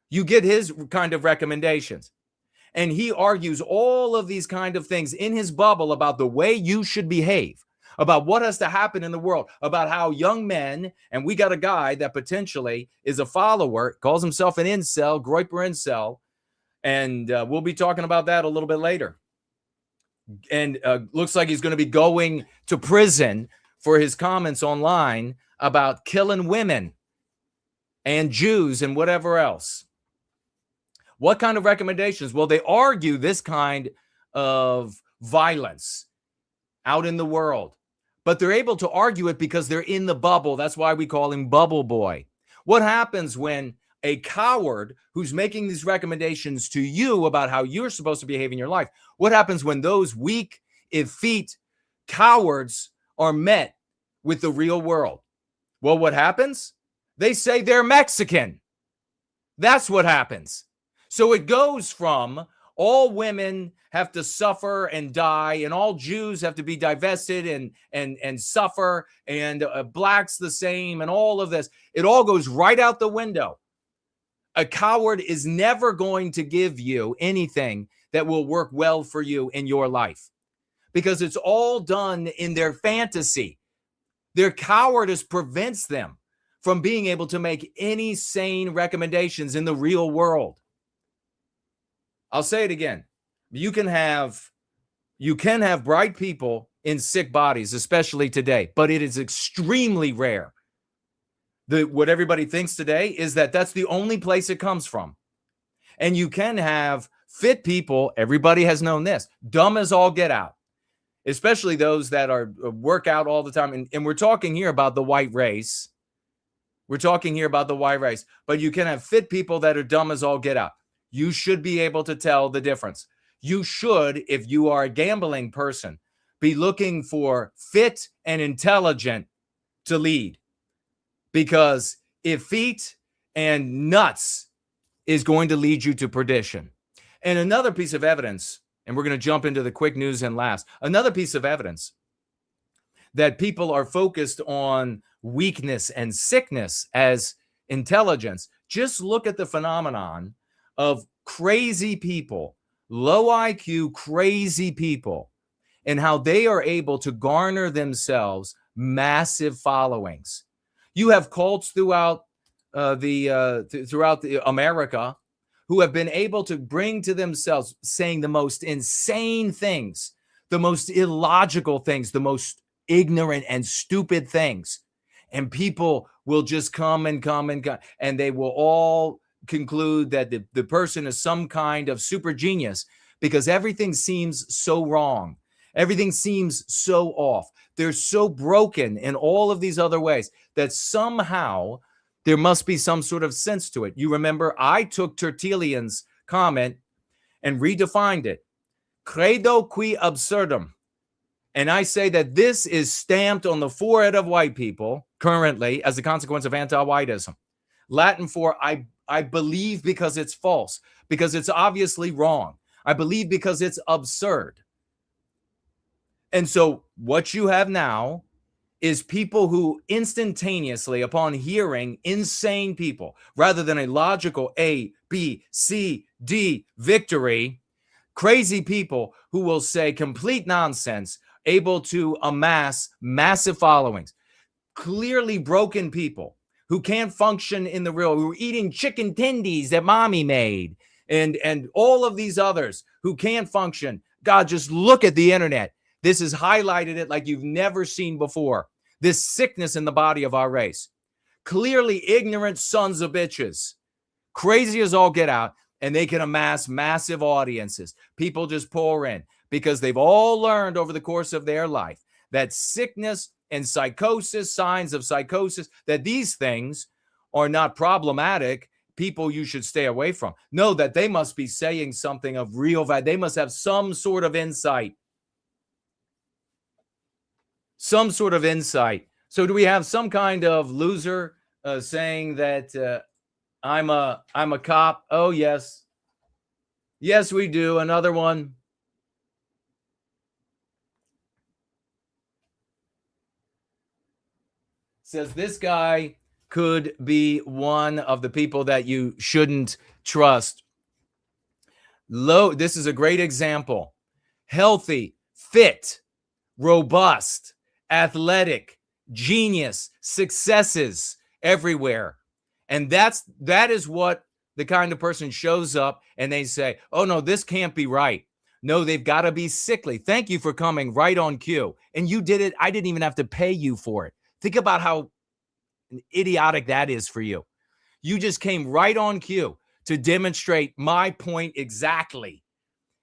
S5: You get his kind of recommendations. And he argues all of these kind of things in his bubble about the way you should behave, about what has to happen in the world, about how young men, and we got a guy that potentially is a follower, calls himself an incel, Groiper incel, and we'll be talking about that a little bit later. and looks like he's going to be going to prison for his comments online about killing women and Jews and whatever else. What kind of recommendations? Well, they argue this kind of violence out in the world, but they're able to argue it because they're in the bubble. That's why we call him Bubble Boy. What happens when a coward who's making these recommendations to you about how you're supposed to behave in your life, what happens when those weak, effete cowards are met with the real world? Well, what happens? They say they're Mexican. That's what happens. So it goes from all women have to suffer and die, and all Jews have to be divested and suffer, and blacks the same, and all of this. It all goes right out the window. A coward is never going to give you anything that will work well for you in your life, because it's all done in their fantasy. Their cowardice prevents them from being able to make any sane recommendations in the real world. I'll say it again. You can have bright people in sick bodies, especially today, but it is extremely rare. What everybody thinks today is that that's the only place it comes from. And you can have fit people. Everybody has known this. Dumb as all get out, especially those that are work out all the time. And we're talking here about the white race. We're talking here about the white race, but you can have fit people that are dumb as all get out. You should be able to tell the difference. You should, if you are a gambling person, be looking for fit and intelligent to lead. Because effete and nuts is going to lead you to perdition. And another piece of evidence, and we're going to jump into the quick news and last, another piece of evidence that people are focused on weakness and sickness as intelligence. Just look at the phenomenon of crazy people, low IQ, crazy people, and how they are able to garner themselves massive followings. You have cults throughout America who have been able to bring to themselves saying the most insane things, the most illogical things, the most ignorant and stupid things. And people will just come, and they will all conclude that the person is some kind of super genius because everything seems so wrong. Everything seems so off. They're so broken in all of these other ways that somehow there must be some sort of sense to it. You remember, I took Tertullian's comment and redefined it. Credo qui absurdum. And I say that this is stamped on the forehead of white people currently as a consequence of anti-whiteism. Latin for I believe because it's false, because it's obviously wrong. I believe because it's absurd. And so what you have now is people who instantaneously, upon hearing insane people, rather than a logical A, B, C, D victory, crazy people who will say complete nonsense, able to amass massive followings, clearly broken people who can't function in the real, who are eating chicken tendies that mommy made, and all of these others who can't function. God, just look at the internet. This has highlighted it like you've never seen before. This sickness in the body of our race. Clearly ignorant sons of bitches. Crazy as all get out, and they can amass massive audiences. People just pour in because they've all learned over the course of their life that sickness and psychosis, signs of psychosis, that these things are not problematic, people you should stay away from. No, that they must be saying something of real value. They must have some sort of insight. Some sort of insight. So do we have some kind of loser saying that I'm a cop? Oh, yes. Yes, we do. Another one. Says this guy could be one of the people that you shouldn't trust. This is a great example. Healthy, fit, robust, athletic, genius, successes everywhere. And that is what the kind of person shows up and they say, oh no, this can't be right. No, they've got to be sickly. Thank you for coming right on cue. And you did it. I didn't even have to pay you for it. Think about how idiotic that is for you. You just came right on cue to demonstrate my point exactly.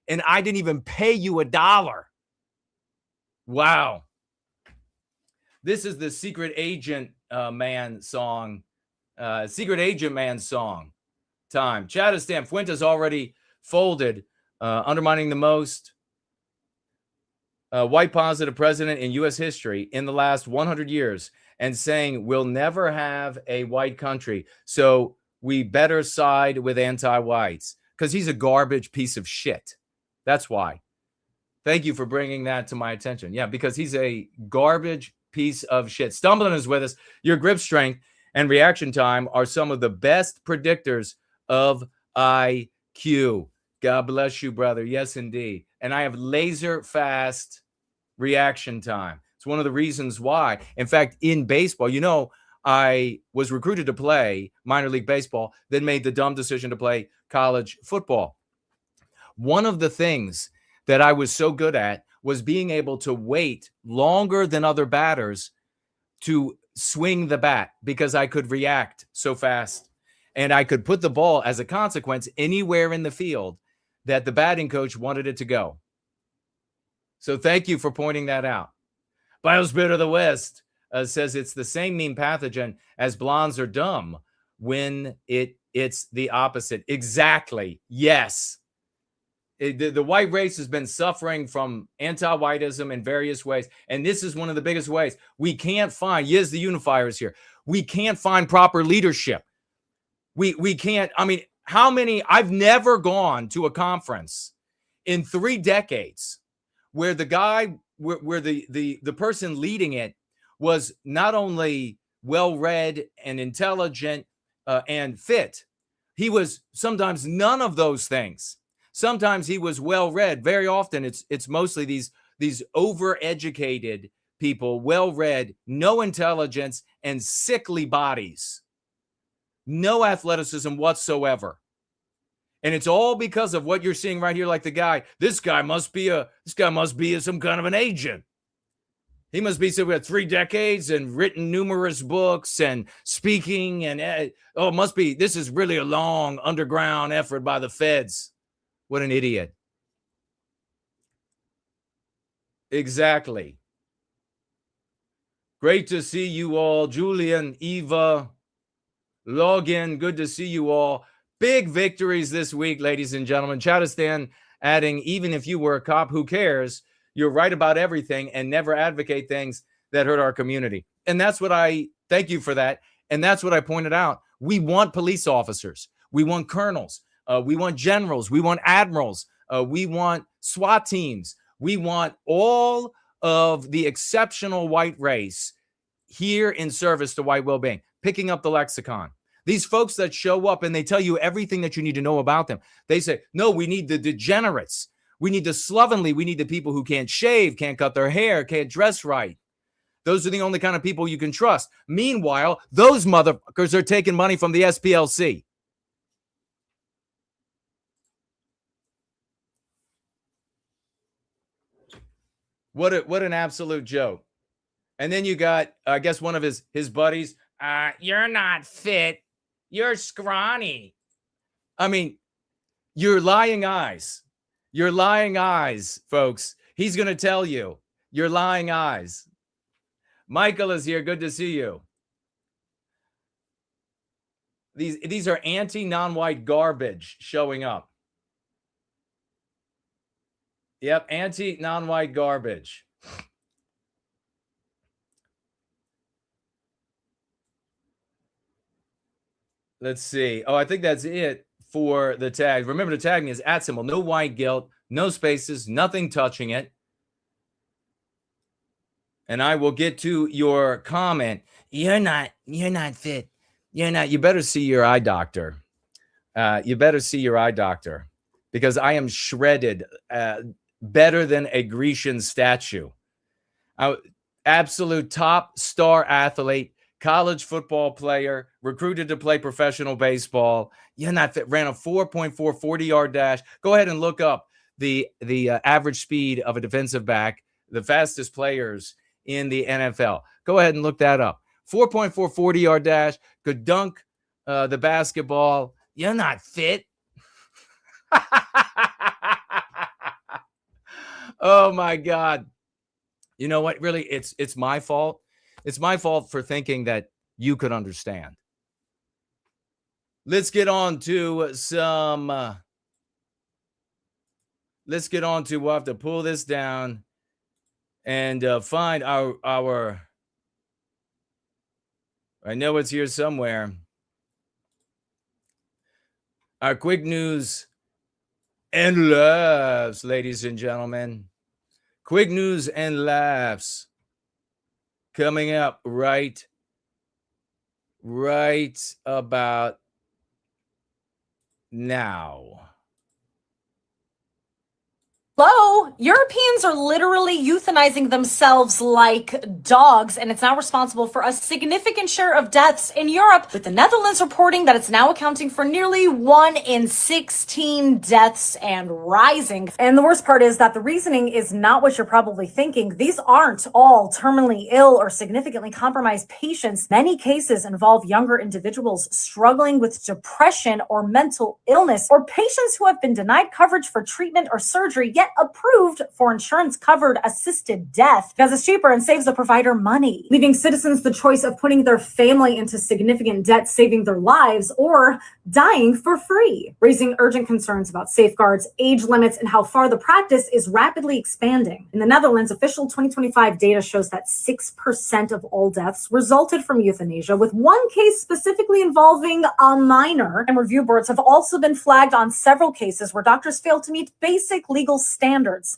S5: And I didn't even pay you $1. Wow. This is the Secret Agent Man song. Secret Agent Man song time. Chattistan Fuentes already folded, undermining the most white positive president in U.S. history in the last 100 years and saying we'll never have a white country. So we better side with anti-whites because he's a garbage piece of shit. That's why. Thank you for bringing that to my attention. Yeah, because he's a garbage piece of shit. Stumbling is with us. Your grip strength and reaction time are some of the best predictors of IQ. God bless you, brother. Yes, indeed. And I have laser fast reaction time. It's one of the reasons why. In fact, in baseball, you know, I was recruited to play minor league baseball, then made the dumb decision to play college football. One of the things that I was so good at was being able to wait longer than other batters to swing the bat because I could react so fast. And I could put the ball, as a consequence, anywhere in the field that the batting coach wanted it to go. So thank you for pointing that out. Biospirit of the West says it's the same mean pathogen as blondes are dumb when it's the opposite. Exactly. Yes. The white race has been suffering from anti-whiteism in various ways. And this is one of the biggest ways. We can't find, yes, the unifier is here. We can't find proper leadership. We can't, I mean, how many, I've never gone to a conference in 3 decades where the guy, where the person leading it was not only well-read and intelligent and fit, he was sometimes none of those things. Sometimes he was well-read. Very often it's mostly these over-educated people, well-read, no intelligence, and sickly bodies. No athleticism whatsoever. And it's all because of what you're seeing right here, like the guy. This guy must be some kind of an agent. He must be somewhere 3 decades and written numerous books and speaking and it must be, this is really a long underground effort by the feds. What an idiot. Exactly. Great to see you all. Julian, Eva, Logan, good to see you all. Big victories this week, ladies and gentlemen. Chattistan adding, even if you were a cop, who cares? You're right about everything and never advocate things that hurt our community. And that's what I thank you for that. And that's what I pointed out. We want police officers. We want colonels. We want generals. We want admirals. We want SWAT teams. We want all of the exceptional white race here in service to white well-being, picking up the lexicon. These folks that show up and they tell you everything that you need to know about them. They say, no, we need the degenerates. We need the slovenly. We need the people who can't shave, can't cut their hair, can't dress right. Those are the only kind of people you can trust. Meanwhile, those motherfuckers are taking money from the SPLC. What an absolute joke. And then you got, I guess, one of his buddies. You're not fit. You're scrawny. I mean, you're lying eyes. You're lying eyes, folks. He's going to tell you. You're lying eyes. Michael is here. Good to see you. These are anti-non-white garbage showing up. Yep, anti-non-white garbage. Let's see. Oh, I think that's it for the tag. Remember, the tagging is @ symbol. No white guilt, no spaces, nothing touching it. And I will get to your comment. You're not fit. You're not. You better see your eye doctor. You better see your eye doctor because I am shredded. Better than a Grecian statue. Absolute top star athlete, college football player, recruited to play professional baseball. You're not fit. Ran a 4.4 40-yard dash. Go ahead and look up the average speed of a defensive back, the fastest players in the NFL. Go ahead and look that up. 4.4 40-yard dash, could dunk the basketball. You're not fit. Oh my God. You know what? Really, it's my fault. It's my fault for thinking that you could understand. Let's get on to we'll have to pull this down and find our I know it's here somewhere. Our quick news and laughs, ladies and gentlemen. Quick news and laughs coming up right about now.
S6: Hello, Europeans are literally euthanizing themselves like dogs, and it's now responsible for a significant share of deaths in Europe, with the Netherlands reporting that it's now accounting for nearly 1 in 16 deaths and rising. And the worst part is that the reasoning is not what you're probably thinking. These aren't all terminally ill or significantly compromised patients. Many cases involve younger individuals struggling with depression or mental illness, or patients who have been denied coverage for treatment or surgery, yet approved for insurance-covered assisted death because it's cheaper and saves the provider money, leaving citizens the choice of putting their family into significant debt, saving their lives, or dying for free, raising urgent concerns about safeguards, age limits, and how far the practice is rapidly expanding. In the Netherlands, official 2025 data shows that 6% of all deaths resulted from euthanasia, with one case specifically involving a minor, and review boards have also been flagged on several cases where doctors failed to meet basic legal standards.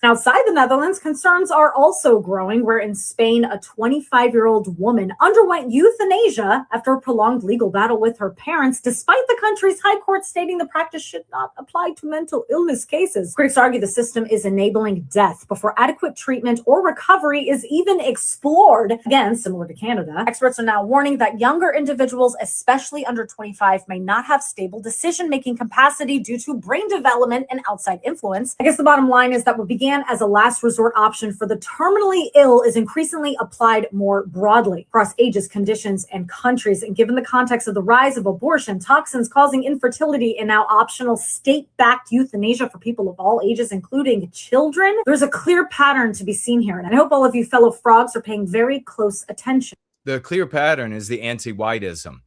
S6: Outside the Netherlands, concerns are also growing, where in Spain, a 25-year-old woman underwent euthanasia after a prolonged legal battle with her parents, despite the country's high court stating the practice should not apply to mental illness cases. Critics argue the system is enabling death before adequate treatment or recovery is even explored. Again, similar to Canada, experts are now warning that younger individuals, especially under 25, may not have stable decision-making capacity due to brain development and outside influence. I guess the bottom line is that what began as a last resort option for the terminally ill is increasingly applied more broadly across ages, conditions, and countries. And given the context of the rise of abortion, toxins causing infertility, and now optional state-backed euthanasia for people of all ages, including children, there's a clear pattern to be seen here. And I hope all of you fellow frogs are paying very close attention.
S5: The clear pattern is the anti-whiteism.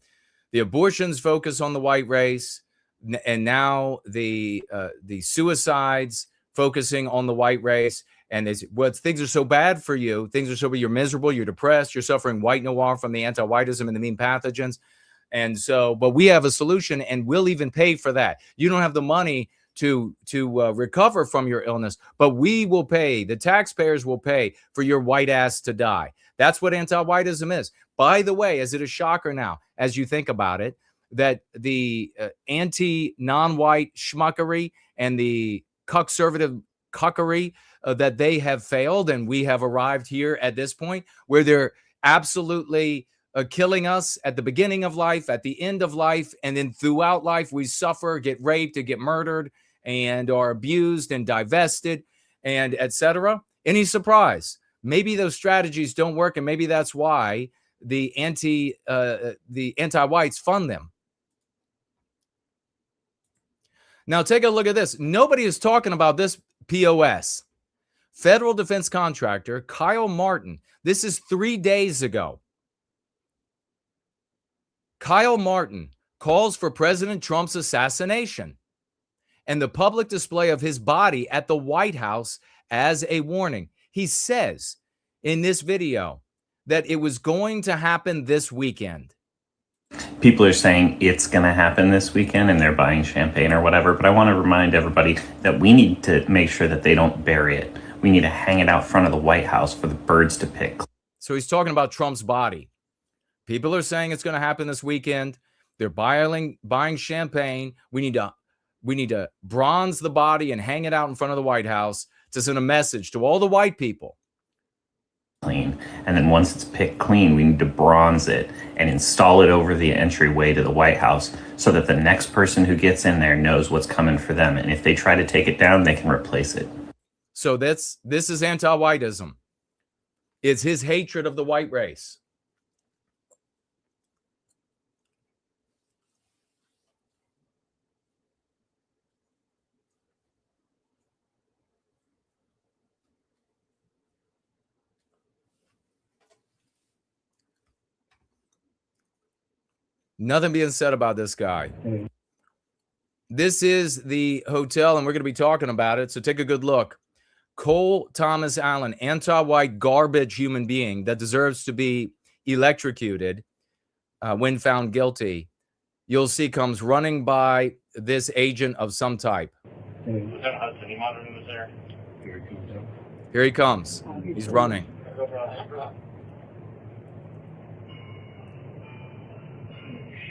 S5: The abortions focus on the white race, and now the suicides focusing on the white race. And things are so bad for you. Things are so bad. You're miserable. You're depressed. You're suffering white noir from the anti-whiteism and the mean pathogens. And so, but we have a solution, and we'll even pay for that. You don't have the money to recover from your illness, but we will pay. The taxpayers will pay for your white ass to die. That's what anti-whiteism is. By the way, is it a shocker now, as you think about it, that the anti-non-white schmuckery and the conservative cuckery that they have failed, and we have arrived here at this point where they're absolutely killing us at the beginning of life, at the end of life, and then throughout life we suffer, get raped, and get murdered, and are abused and divested, and etc. Any surprise? Maybe those strategies don't work, and maybe that's why the anti-whites fund them. Now take a look at this. Nobody is talking about this POS. Federal defense contractor Kyle Martin. This is 3 days ago. Kyle Martin calls for President Trump's assassination and the public display of his body at the White House as a warning. He says in this video that it was going to happen this weekend.
S7: People are saying it's going to happen this weekend and they're buying champagne or whatever, but I want to remind everybody that we need to make sure that they don't bury it. We need to hang it out front of the White House for the birds to pick.
S5: So he's talking about Trump's body. People are saying it's going to happen this weekend. They're buying champagne. We need to bronze the body and hang it out in front of the White House to send a message to all the white people
S7: clean. And then once it's picked clean, we need to bronze it and install it over the entryway to the White House so that the next person who gets in there knows what's coming for them. And if they try to take it down, they can replace it.
S5: So this is anti-whiteism. It's his hatred of the white race. Nothing being said about this guy. This is the hotel, and we're going to be talking about it, so take a good look. Cole Thomas Allen, anti-white garbage human being that deserves to be electrocuted when found guilty. You'll see comes running by this agent of some type. Here he comes. He's running.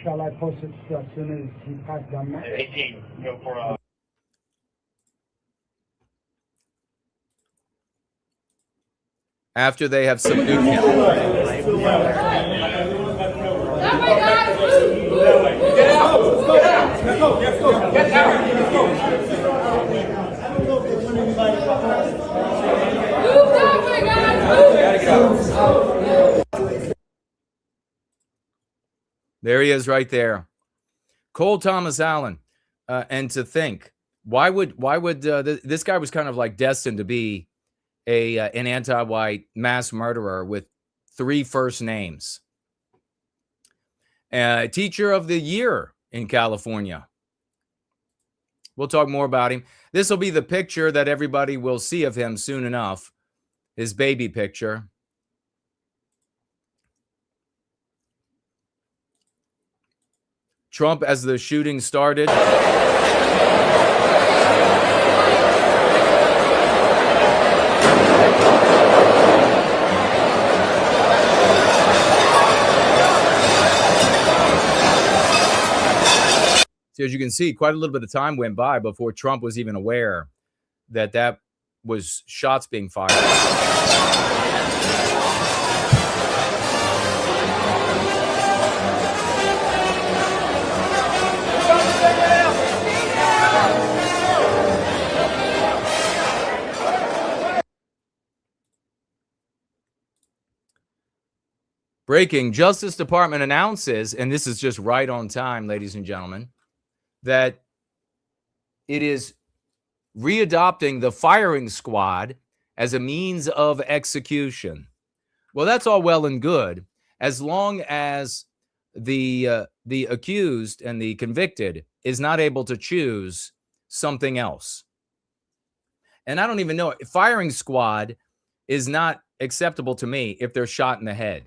S8: Shall I post it as soon as he passed down there?
S9: 18, go for
S5: After they have subdued him. There he is right there. Cole Thomas Allen. And to think, why would this guy was kind of like destined to be an anti-white mass murderer with 3 first names. Teacher of the year in California. We'll talk more about him. This will be the picture that everybody will see of him soon enough. His baby picture. Trump as the shooting started. So as you can see, quite a little bit of time went by before Trump was even aware that that was shots being fired. Breaking, Justice Department announces, and this is just right on time, ladies and gentlemen, that it is readopting the firing squad as a means of execution. Well, that's all well and good, as long as the accused and the convicted is not able to choose something else. And I don't even know, firing squad is not acceptable to me if they're shot in the head.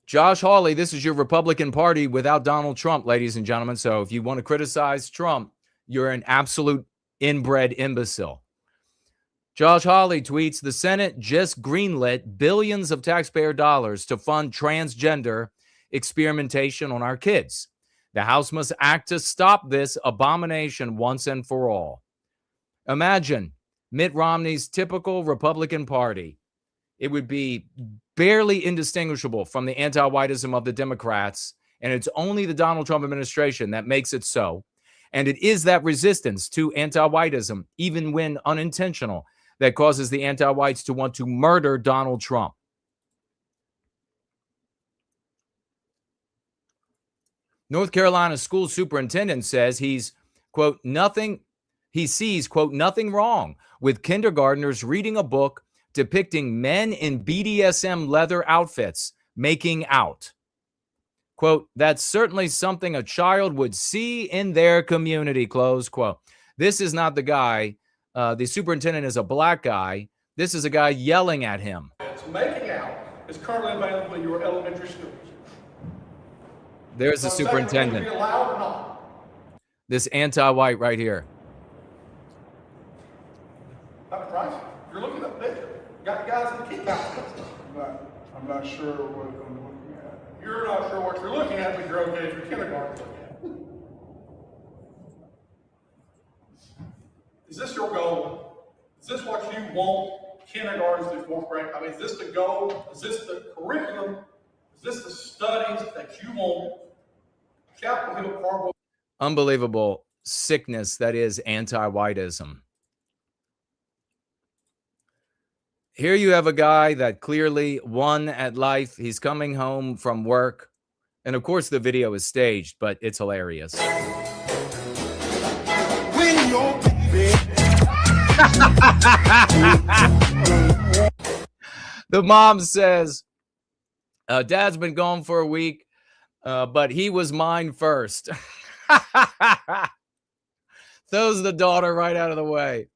S5: Josh Hawley, this is your Republican Party without Donald Trump, ladies and gentlemen. So if you want to criticize Trump, you're an absolute inbred imbecile. Josh Hawley tweets, the Senate just greenlit billions of taxpayer dollars to fund transgender experimentation on our kids. The House must act to stop this abomination once and for all. Imagine Mitt Romney's typical Republican Party. It would be barely indistinguishable from the anti-whiteism of the Democrats, and it's only the Donald Trump administration that makes it so. And it is that resistance to anti-whiteism, even when unintentional, that causes the anti-whites to want to murder Donald Trump. North Carolina school superintendent says he's, quote, he sees, quote, nothing wrong with kindergartners reading a book depicting men in BDSM leather outfits making out. Quote, that's certainly something a child would see in their community, close quote. This is not the guy. The superintendent is a black guy. This is a guy yelling at him.
S10: Making out is currently available in your elementary schools.
S5: There's the superintendent.
S10: Be allowed or not?
S5: This anti-white right here.
S10: Dr. Price, you're looking at the picture. Got guys in the kick out.
S8: I'm not sure what I'm looking at.
S10: You're not sure what you're looking at, but you're okay if you're kindergarten looking at. Is this your goal? Is this what you want kindergartens through fourth grade? I mean, is this the goal? Is this the curriculum? Is this the studies that you want? Chapel Hill Cardboard.
S5: Unbelievable sickness that is anti-whiteism. Here you have a guy that clearly won at life. He's coming home from work. And of course, the video is staged, but it's hilarious. The mom says, Dad's been gone for a week, but he was mine first. Throws the daughter right out of the way.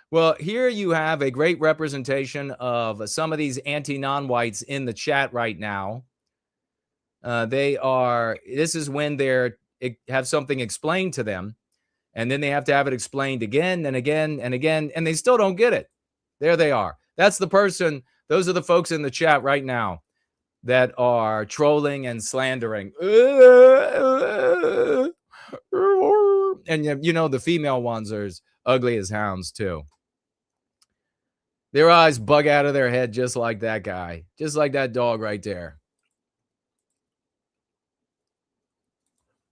S5: Well, here you have a great representation of some of these anti-non-whites in the chat right now. This is when they have something explained to them, and then they have to have it explained again and again and again, and they still don't get it. There they are. That's the person. Those are the folks in the chat right now that are trolling and slandering. And you know, the female ones are as ugly as hounds too. Their eyes bug out of their head just like that guy, just like that dog right there.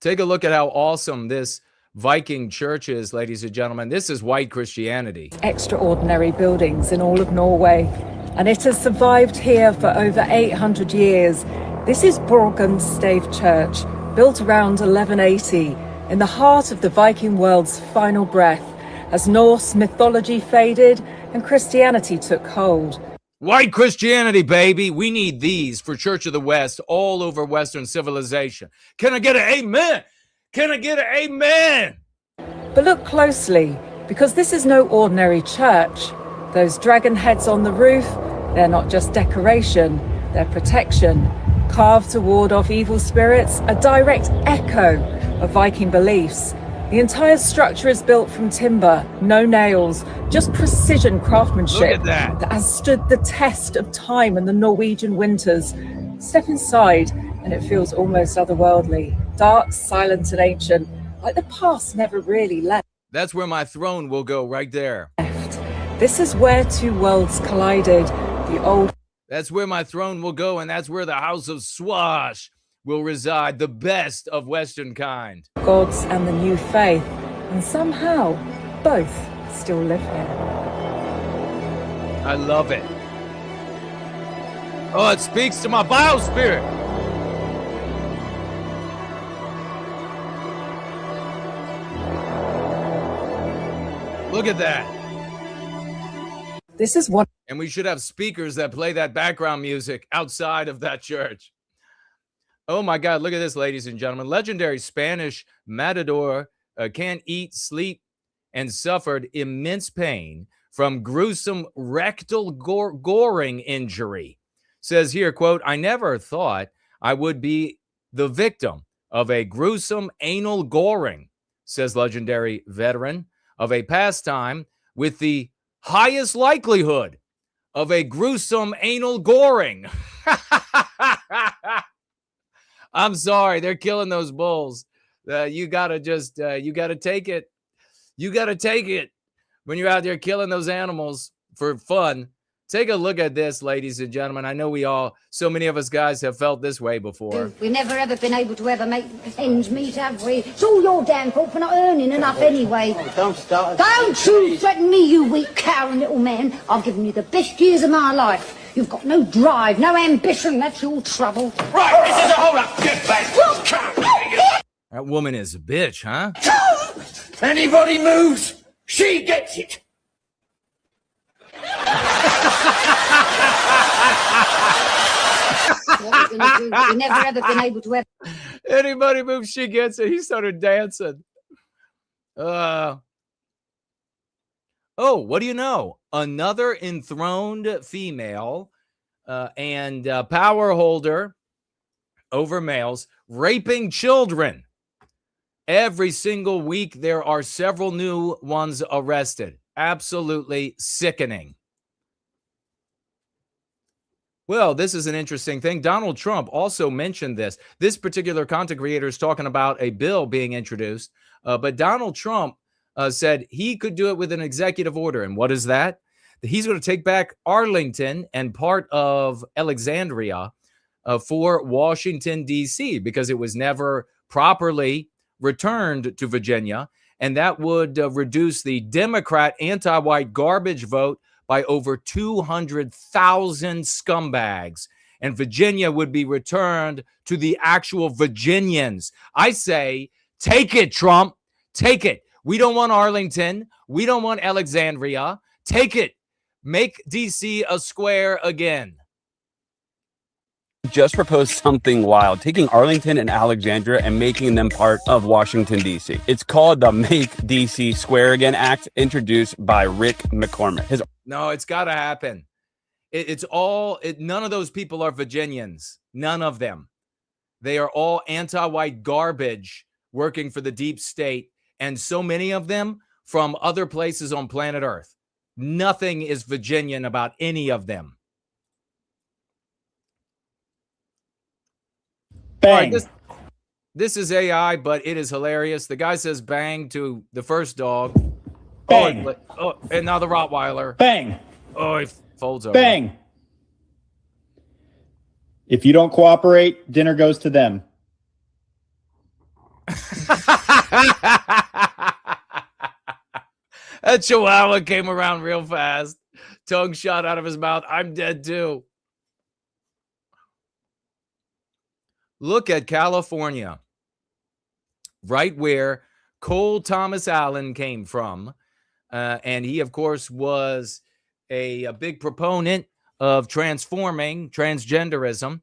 S5: Take a look at how awesome this Viking church is, ladies and gentlemen. This is white Christianity.
S9: Extraordinary buildings in all of Norway, and it has survived here for over 800 years. This is Borgenstave Church, built around 1180, in the heart of the Viking world's final breath, as Norse mythology faded and Christianity took hold.
S5: White Christianity, baby. We need these for Church of the West all over Western civilization. Can I get an amen? Can I get an amen?
S9: But look closely, because this is no ordinary church. Those dragon heads on the roof, they're not just decoration, they're protection. Carved to ward off evil spirits, a direct echo of Viking beliefs. The entire structure is built from timber, no nails, just precision craftsmanship.
S5: Look at that.
S9: That has stood the test of time and the Norwegian winters. Step inside and it feels almost otherworldly. Dark, silent and ancient, like the past never really left.
S5: That's where my throne will go, right there.
S9: This is where two worlds collided. The old...
S5: That's where my throne will go, and that's where the House of Swash will reside, the best of Western kind.
S9: Gods and the new faith, and somehow both still live here.
S5: I love it. Oh, it speaks to my biospirit. Look at that.
S9: This is what...
S5: And we should have speakers that play that background music outside of that church. Oh my God, look at this, ladies and gentlemen. Legendary Spanish matador can't eat, sleep, and suffered immense pain from gruesome rectal goring injury. Says here, quote, I never thought I would be the victim of a gruesome anal goring, says legendary veteran of a pastime with the highest likelihood of a gruesome anal goring. I'm sorry, they're killing those bulls. You gotta just, you gotta take it. You gotta take it when you're out there killing those animals for fun. Take a look at this, ladies and gentlemen. I know so many of us guys have felt this way before.
S11: We've never ever been able to ever make ends meet, have we? It's all your damn fault for not earning enough anyway.
S8: Oh, don't start.
S11: Don't you threaten me, you weak, cowering little man. I've given you the best years of my life. You've got no drive, no ambition. That's your trouble.
S3: Right, this is a hold-up. Get back.
S5: That woman is a bitch, huh?
S3: Anybody moves, she gets it.
S11: We've never ever been able to ever...
S5: Anybody move, she gets it. He started dancing. Oh, what do you know? Another enthroned female and power holder over males raping children. Every single week, there are several new ones arrested. Absolutely sickening. Well, this is an interesting thing. Donald Trump also mentioned this. This particular content creator is talking about a bill being introduced, but Donald Trump said he could do it with an executive order. And what is that? He's going to take back Arlington and part of Alexandria for Washington, D.C., because it was never properly returned to Virginia. And that would reduce the Democrat anti-white garbage vote by over 200,000 scumbags. And Virginia would be returned to the actual Virginians. I say, take it, Trump. Take it. We don't want Arlington. We don't want Alexandria. Take it. Make D.C. a square again.
S12: Just proposed something wild, taking Arlington and Alexandria and making them part of Washington, D.C. It's called the Make D.C. Square Again Act, introduced by Rick McCormick.
S5: No, it's got to happen. None of those people are Virginians. None of them. They are all anti-white garbage working for the deep state, and so many of them from other places on planet Earth. Nothing is Virginian about any of them.
S13: Bang.
S5: All right, this is AI, but it is hilarious. The guy says bang to the first dog.
S13: Bang.
S5: And now the Rottweiler.
S13: Bang.
S5: Oh, he folds over.
S13: Bang. If you don't cooperate, dinner goes to them.
S5: That Chihuahua came around real fast. Tongue shot out of his mouth. I'm dead too. Look at California, right where Cole Thomas Allen came from. And he, of course, was a big proponent of transforming transgenderism.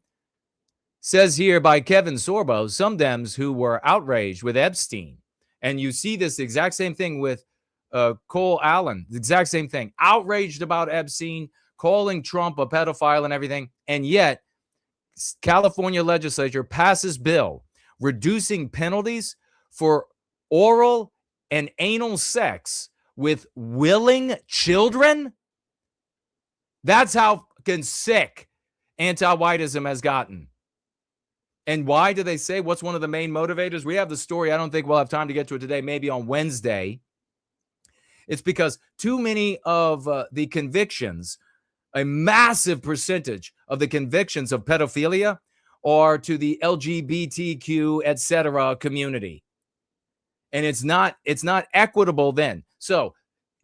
S5: Says here by Kevin Sorbo, some Dems who were outraged with Epstein. And you see this exact same thing with Cole Allen, the exact same thing. Outraged about Epstein, calling Trump a pedophile and everything. And yet, California legislature passes bill reducing penalties for oral and anal sex with willing children. That's how fucking sick anti-whiteism has gotten. And why do they say what's one of the main motivators? We have the story. I don't think we'll have time to get to it today, maybe on Wednesday. It's because too many of the convictions, a massive percentage of the convictions of pedophilia are to the LGBTQ, etc. community. And it's not equitable then. So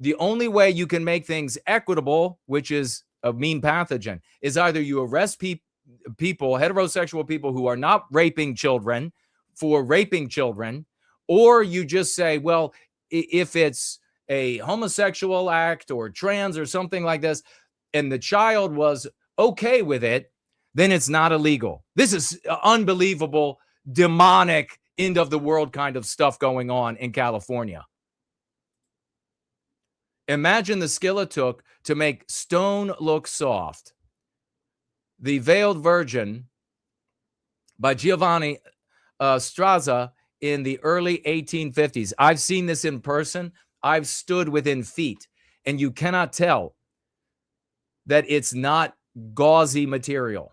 S5: the only way you can make things equitable, which is a mean pathogen, is either you arrest people, heterosexual people who are not raping children for raping children, or you just say, well, if it's a homosexual act or trans or something like this, and the child was okay with it, then it's not illegal. This is unbelievable, demonic, end of the world kind of stuff going on in California. Imagine the skill it took to make stone look soft. The Veiled Virgin by Giovanni Strazza in the early 1850s. I've seen this in person. I've stood within feet, and you cannot tell that it's not gauzy material.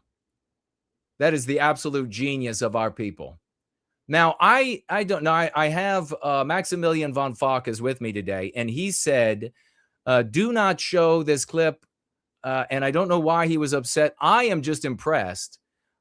S5: That is the absolute genius of our people. Now, I don't know. I have Maximilian von Fock is with me today, and he said, do not show this clip. And I don't know why he was upset. I am just impressed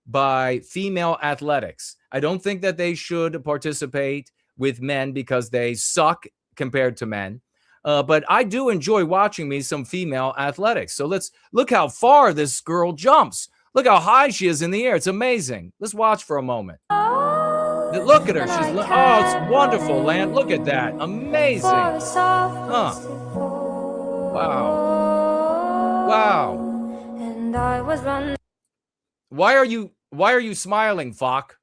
S5: by female athletics. I don't think that they should participate with men because they suck compared to men. But I do enjoy watching me some female athletics. So let's look how far this girl jumps. Look how high she is in the air. It's amazing. Let's watch for a moment. Look at her. It's wonderful, Land. Look at that. Amazing. Huh. Wow. And I was running. Why are you smiling, Fock?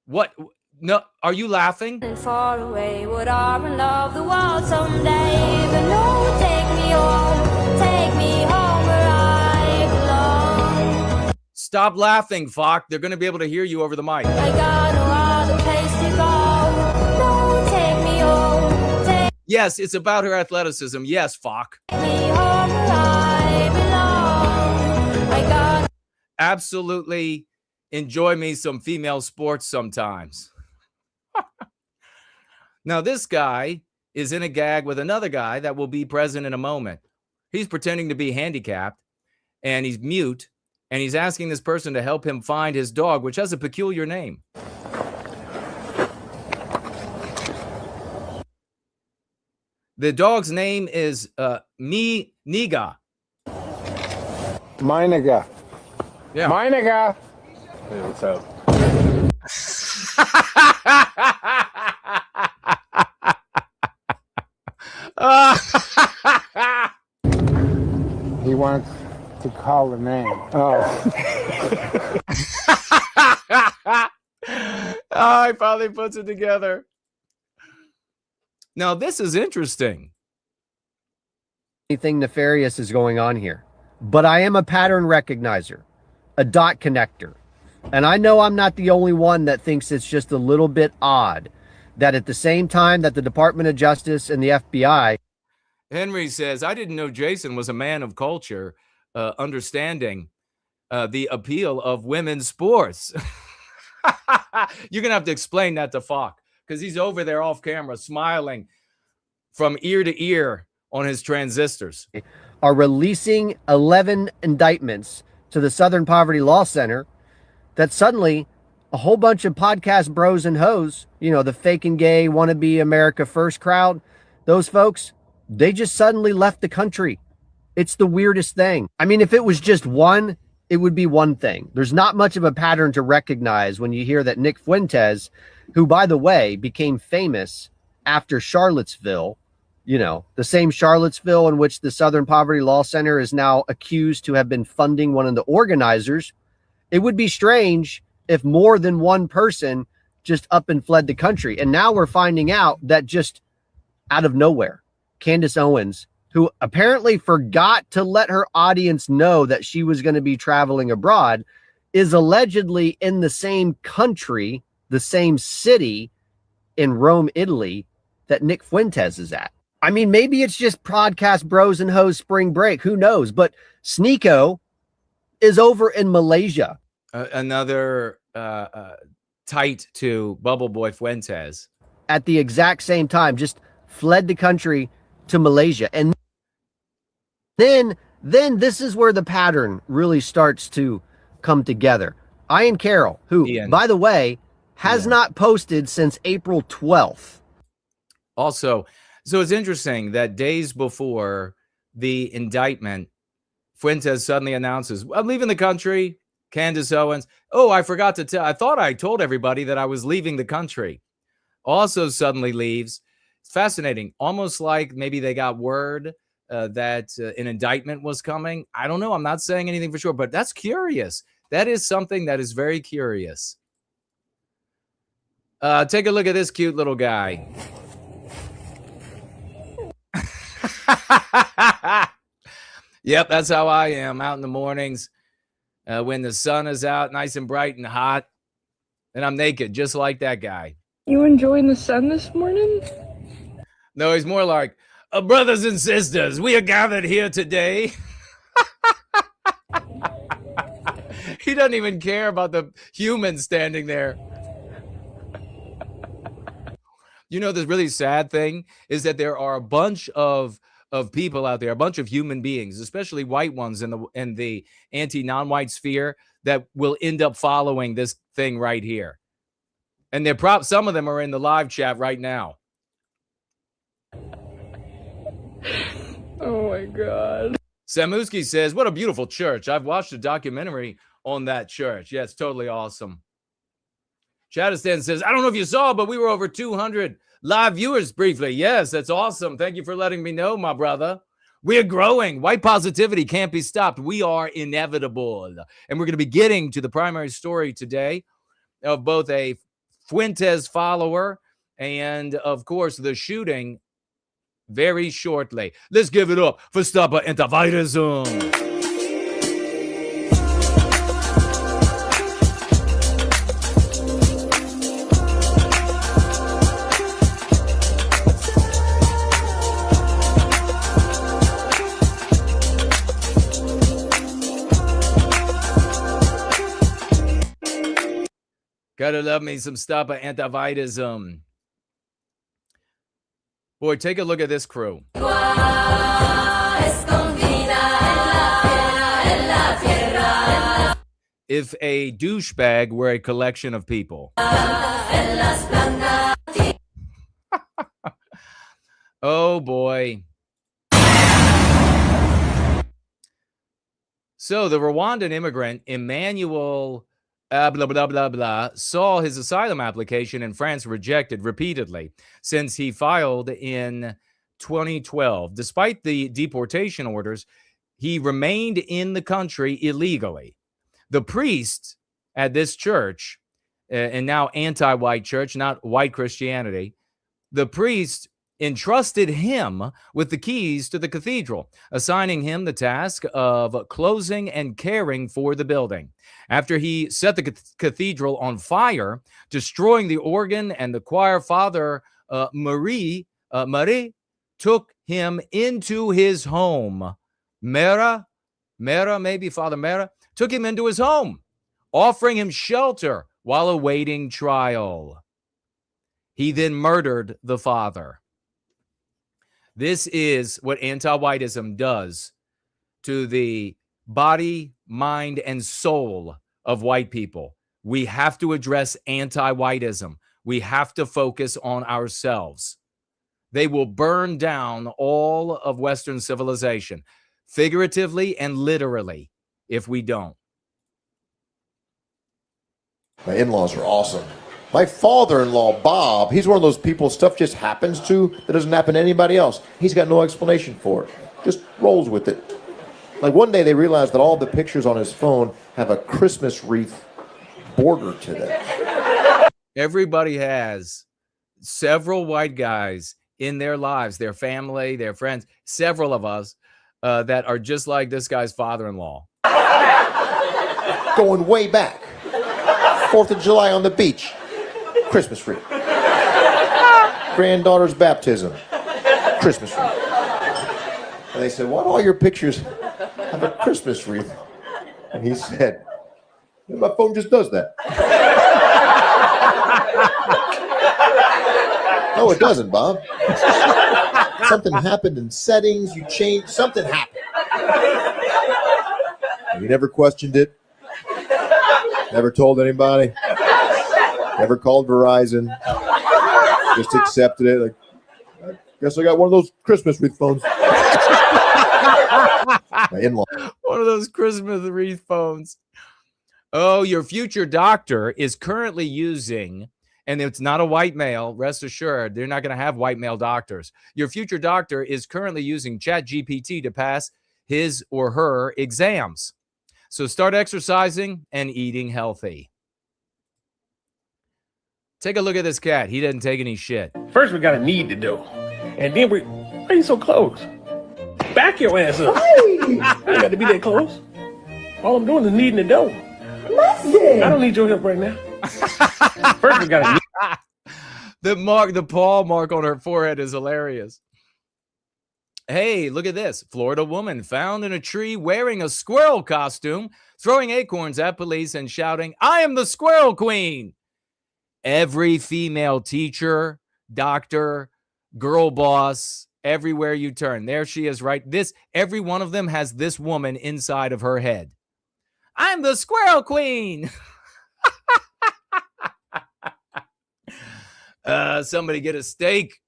S5: What? No, are you laughing?
S14: Far away, would I run love the world someday? But no, take me home where I belong.
S5: Stop laughing, Fock. They're going to be able to hear you over the mic.
S14: I got no other place to go. No, take me home.
S5: Yes, it's about her athleticism. Yes, Fock.
S14: Take me home where I belong.
S5: absolutely enjoy me some female sports sometimes. Now, this guy is in a gag with another guy that will be present in a moment. He's pretending to be handicapped, and he's mute, and he's asking this person to help him find his dog, which has a peculiar name. The dog's name is Niga.
S15: My nigga.
S5: Yeah.
S15: My nigga. Hey, what's up?
S8: He wants to call the name. Oh.
S5: He finally puts it together. Now, this is interesting.
S16: Anything nefarious is going on here, but I am a pattern recognizer, a dot connector. And I know I'm not the only one that thinks it's just a little bit odd that at the same time that the Department of Justice and the FBI.
S5: Henry says, I didn't know Jason was a man of culture, understanding the appeal of women's sports. You're going to have to explain that to Falk, because he's over there off camera smiling from ear to ear on his transistors.
S16: Are releasing 11 indictments to the Southern Poverty Law Center that suddenly a whole bunch of podcast bros and hoes, you know, the fake and gay wannabe America First crowd, those folks, they just suddenly left the country. It's the weirdest thing. I mean, if it was just one, it would be one thing. There's not much of a pattern to recognize when you hear that Nick Fuentes, who, by the way, became famous after Charlottesville, you know, the same Charlottesville in which the Southern Poverty Law Center is now accused to have been funding one of the organizers. It would be strange if more than one person just up and fled the country. And now we're finding out that just out of nowhere, Candace Owens, who apparently forgot to let her audience know that she was going to be traveling abroad, is allegedly in the same country, the same city in Rome, Italy, that Nick Fuentes is at. I mean, maybe it's just podcast bros and hoes spring break. Who knows? But Sneeko is over in Malaysia.
S5: Another tight to Bubble Boy Fuentes.
S16: At the exact same time, just fled the country to Malaysia. And then this is where the pattern really starts to come together. Ian Carroll, who, by the way, has not posted since April 12th.
S5: Also, so it's interesting that days before the indictment, Fuentes suddenly announces, I'm leaving the country. Candace Owens, oh, I forgot to tell. I thought I told everybody that I was leaving the country. Also suddenly leaves. It's fascinating. Almost like maybe they got word that an indictment was coming. I don't know. I'm not saying anything for sure, but that's curious. That is something that is very curious. Take a look at this cute little guy. Yep, that's how I am out in the mornings when the sun is out nice and bright and hot, and I'm naked just like that guy.
S17: You enjoying the sun this morning?
S5: No, he's more like, brothers and sisters, we are gathered here today. He doesn't even care about the humans standing there. You know, the really sad thing is that there are a bunch of people out there, a bunch of human beings, especially white ones in the anti-non-white sphere, that will end up following this thing right here. And some of them are in the live chat right now.
S17: Oh my God.
S5: Samuski says, what a beautiful church. I've watched a documentary on that church. Yeah, it's totally awesome. Chattistan says, I don't know if you saw, but we were over 200 live viewers briefly. Yes, that's awesome. Thank you for letting me know, my brother. We're growing. White positivity can't be stopped. We are inevitable. And we're going to be getting to the primary story today of both a Fuentes follower and, of course, the shooting very shortly. Let's give it up for Stopper Antivirism. Gotta love me some stop antivitism. Boy, take a look at this crew. If a douchebag were a collection of people. Oh boy. So the Rwandan immigrant Emmanuel blah, blah, blah, blah, saw his asylum application in France rejected repeatedly since he filed in 2012. Despite the deportation orders, he remained in the country illegally. The priest at this church, and now anti-white church, not white Christianity, the priest entrusted him with the keys to the cathedral, assigning him the task of closing and caring for the building. After he set the cathedral on fire, destroying the organ and the choir, Father Marie took him into his home. Mera, maybe Father Mera, took him into his home, offering him shelter while awaiting trial. He then murdered the father. This is what anti-whiteism does to the body, mind, and soul of white people. We have to address anti-whiteism. We have to focus on ourselves. They will burn down all of Western civilization, figuratively and literally, if we don't.
S18: My in-laws are awesome. My father-in-law, Bob, he's one of those people stuff just happens to that doesn't happen to anybody else. He's got no explanation for it. Just rolls with it. Like one day they realized that all the pictures on his phone have a Christmas wreath border to them.
S5: Everybody has several white guys in their lives, their family, their friends, several of us that are just like this guy's father-in-law.
S18: Going way back. 4th of July on the beach. Christmas wreath. Granddaughter's baptism. Christmas wreath. And they said, why do all your pictures have a Christmas wreath? And he said, my phone just does that. No, it doesn't, Bob. Something happened in settings, you changed, something happened. You never questioned it. Never told anybody. Never called Verizon. Just accepted it. Like, I guess I got one of those Christmas wreath phones. My in-law.
S5: One of those Christmas wreath phones. Oh, your future doctor is currently using, and it's not a white male, rest assured, they're not going to have white male doctors. Your future doctor is currently using ChatGPT to pass his or her exams. So start exercising and eating healthy. Take a look at this cat. He doesn't take any shit.
S19: First, we got a need to do. And then why are you so close? Back your ass up. I ain't got to be that close. All I'm doing is needing the dough. Listen. I don't need your help right now. First, we got a need.
S5: The paw mark on her forehead is hilarious. Hey, look at this. Florida woman found in a tree wearing a squirrel costume, throwing acorns at police and shouting, I am the squirrel queen. Every female teacher, doctor, girl boss, everywhere you turn, there she is, right? Every one of them has this woman inside of her head. I'm the squirrel queen. Somebody get a steak.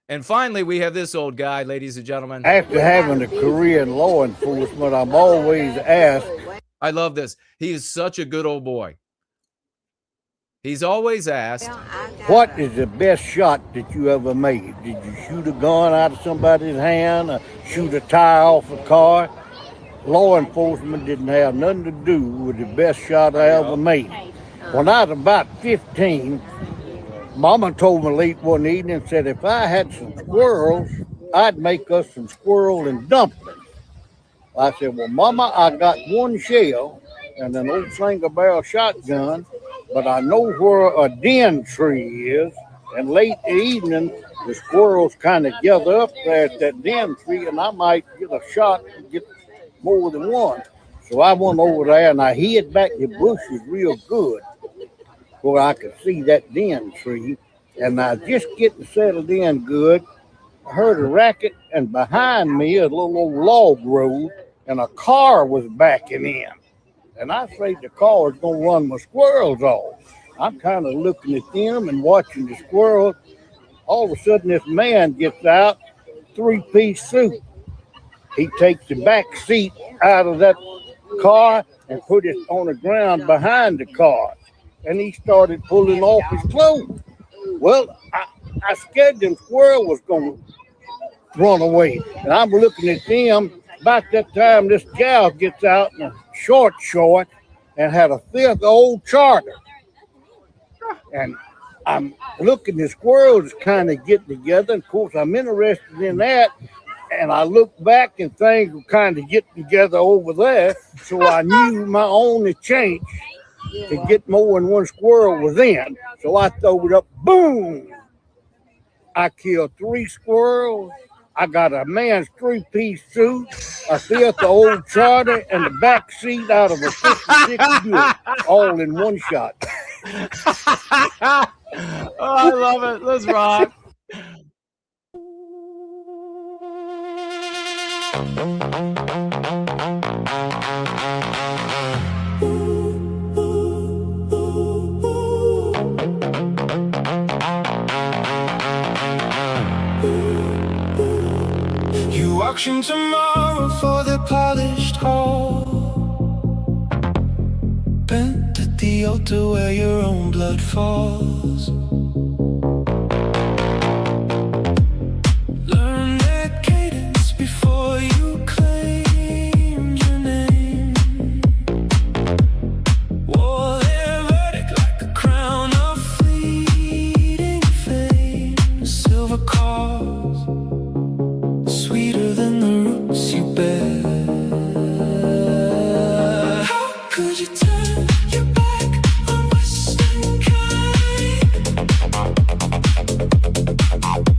S5: And finally, we have this old guy, ladies and gentlemen.
S20: After having a career in law enforcement, I'm always asked.
S5: I love this. He is such a good old boy. He's always asked,
S20: what is the best shot that you ever made? Did you shoot a gun out of somebody's hand or shoot a tire off a car? Law enforcement didn't have nothing to do with the best shot I ever made. When I was about 15, Mama told me late one evening and said, if I had some squirrels, I'd make us some squirrel and dumplings. I said, well, Mama, I got one shell and an old single barrel shotgun, but I know where a den tree is. And late in the evening, the squirrels kind of gather up there at that den tree, and I might get a shot and get more than one. So I went over there and I hid back the bushes real good where I could see that den tree. And I just getting settled in good. I heard a racket, and behind me, a little old log road, and a car was backing in. And I afraid the car was going to run my squirrels off. I'm kind of looking at them and watching the squirrels. All of a sudden, this man gets out, three-piece suit. He takes the back seat out of that car and put it on the ground behind the car. And he started pulling off his clothes. Well, I scared them squirrel was going to run away. And I'm looking at them. About that time, this gal gets out in a short and had a fifth old charter. And I'm looking, the squirrels kind of getting together. Of course, I'm interested in that. And I look back and things were kind of getting together over there. So I knew my only chance to get more than one squirrel was in. So I threw it up, boom. I killed 3 squirrels. I got a man's three-piece suit, a fifth old charter, and the back seat out of a 56 Buick, all in one shot.
S5: Oh, I love it. Let's rock.
S3: You auction tomorrow for the polished hall, bent at the altar where your own blood falls. Learn that cadence before you claim your name. Wore their verdict like a crown of fleeting fame. Silver cause, sweeter than the roots you bear. How could you turn your back on Western kind?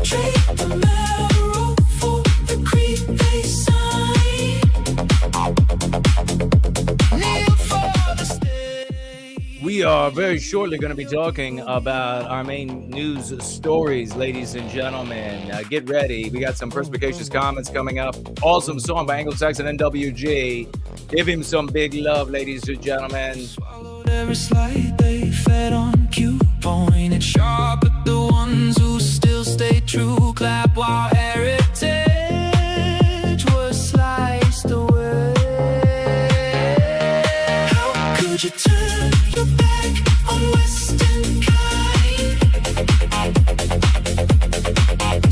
S3: Trade the marrow for the creed they sign. Kneel for the state.
S5: We are very shortly going to be talking about our main news stories, ladies and gentlemen. Get ready. We got some Perspicacious Comments coming up. Awesome song by Anglo-Saxon NWG. Give him some big love, ladies and gentlemen.
S3: Swallowed every slide they fed on cue. Pointed sharp at the ones who still stay true. Clap while heritage was sliced away. How could you turn your back on Western kind?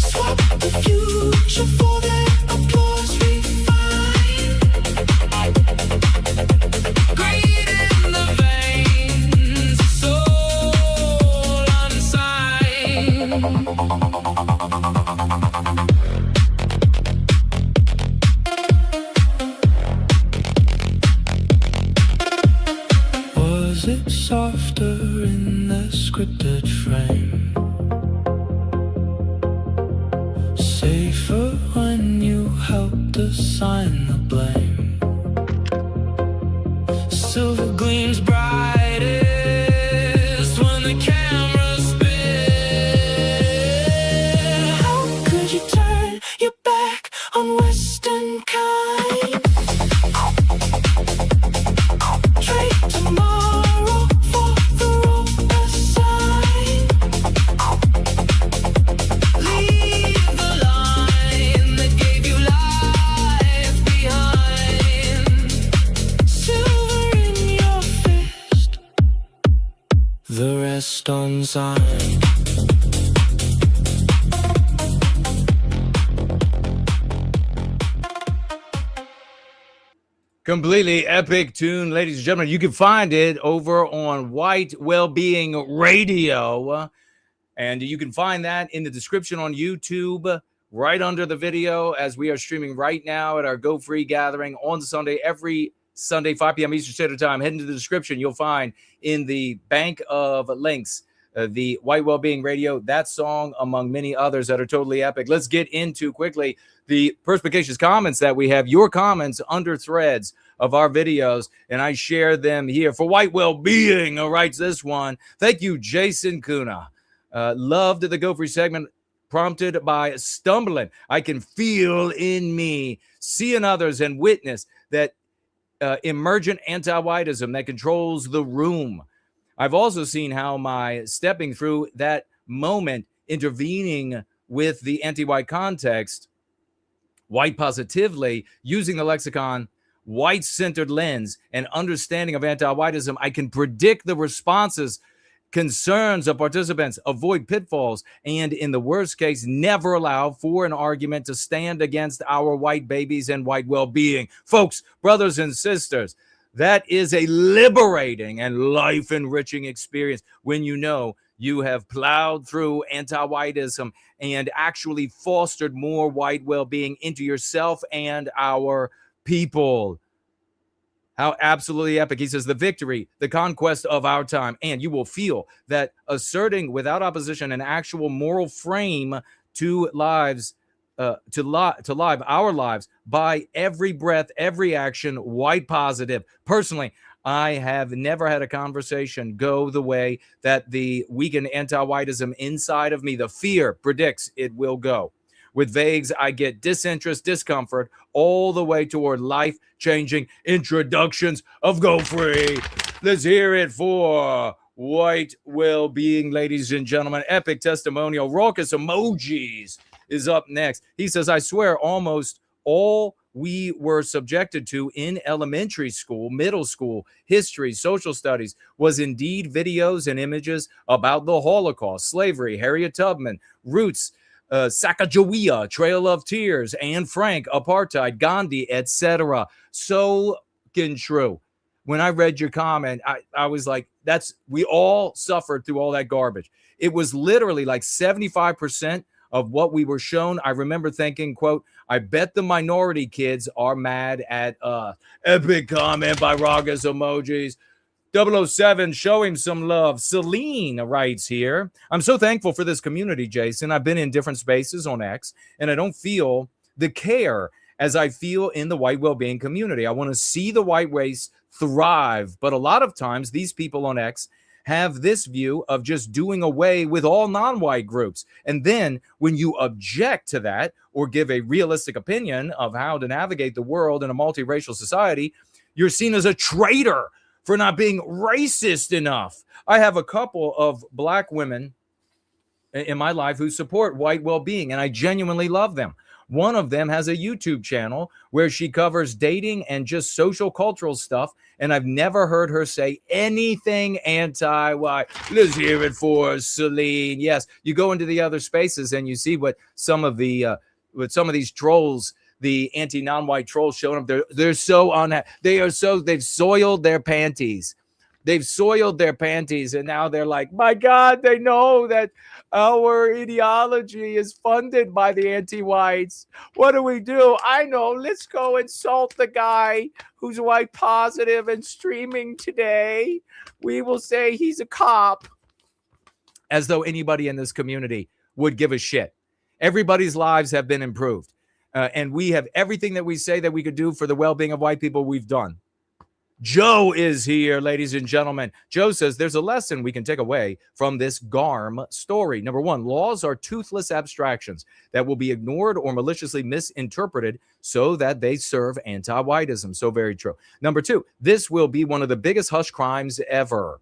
S3: Swap the future for their applause refined. Greed in the veins, soul unsigned. Was it softer in the scripted frame? Safer when you helped assign the blame. Silver gleams brightest when the camera spins. How could you turn your back on Western kind? Trade tomorrow for the road assigned. Leave the line that gave you life behind. Silver in your fist, the rest unsigned.
S5: Completely epic tune, ladies and gentlemen. You can find it over on White Wellbeing Radio. And you can find that in the description on YouTube, right under the video, as we are streaming right now at our Go Free gathering on Sunday, every Sunday, 5 p.m. Eastern Standard Time. Head into the description. You'll find in the bank of links the White Wellbeing Radio, that song, among many others that are totally epic. Let's get into quickly the Perspicacious Comments that we have. Your comments under threads of our videos, and I share them here. For White Wellbeing writes this one. Thank you, Jason Kuna. Loved the Go Free segment prompted by stumbling. I can feel in me, seeing others, and witness that emergent anti-whiteism that controls the room. I've also seen how my stepping through that moment, intervening with the anti-white context, white positively, using the lexicon, white-centered lens, and understanding of anti-whiteism, I can predict the responses, concerns of participants, avoid pitfalls, and in the worst case, never allow for an argument to stand against our white babies and white well-being. Folks, brothers and sisters, that is a liberating and life-enriching experience when you know you have plowed through anti-whiteism and actually fostered more white well-being into yourself and our people. How absolutely epic. He says, the victory, the conquest of our time. And you will feel that asserting without opposition an actual moral frame to lives, to live our lives by every breath, every action, white positive. Personally, I have never had a conversation go the way that the weakened anti-whiteism inside of me, the fear, predicts it will go. With vagues, I get disinterest, discomfort, all the way toward life-changing introductions of Go Free. Let's hear it for White Well-Being, ladies and gentlemen. Epic testimonial, raucous emojis is up next. He says, I swear almost all we were subjected to in elementary school, middle school, history, social studies was indeed videos and images about the Holocaust, slavery, Harriet Tubman, Roots, Sacagawea, Trail of Tears, Anne Frank, apartheid, Gandhi, etc. So true. When I read your comment, I was like, we all suffered through all that garbage. It was literally like 75% of what we were shown. I remember thinking, quote, I bet the minority kids are mad at us. Epic comment by Ragas emojis. 007, show him some love. Celine writes here, I'm so thankful for this community, Jason. I've been in different spaces on X, and I don't feel the care as I feel in the white well-being community. I want to see the white race thrive, but a lot of times these people on X have this view of just doing away with all non-white groups. And then when you object to that or give a realistic opinion of how to navigate the world in a multiracial society, you're seen as a traitor for not being racist enough. I have a couple of black women in my life who support white well-being, and I genuinely love them. One of them has a YouTube channel where she covers dating and just social cultural stuff, and I've never heard her say anything anti-white. Let's hear it for Celine. Yes, you go into the other spaces and you see what some of these trolls, the anti-non-white trolls showing up. They're so they've soiled their panties. They've soiled their panties, and now they're like, my God, they know that our ideology is funded by the anti-whites. What do we do? I know. Let's go insult the guy who's white positive and streaming today. We will say he's a cop. As though anybody in this community would give a shit. Everybody's lives have been improved. And we have everything that we say that we could do for the well-being of white people, we've done. Joe is here, ladies and gentlemen. Joe says there's a lesson we can take away from this GARM story. Number one, laws are toothless abstractions that will be ignored or maliciously misinterpreted so that they serve anti-whiteism. So very true. Number two, this will be one of the biggest hush crimes ever.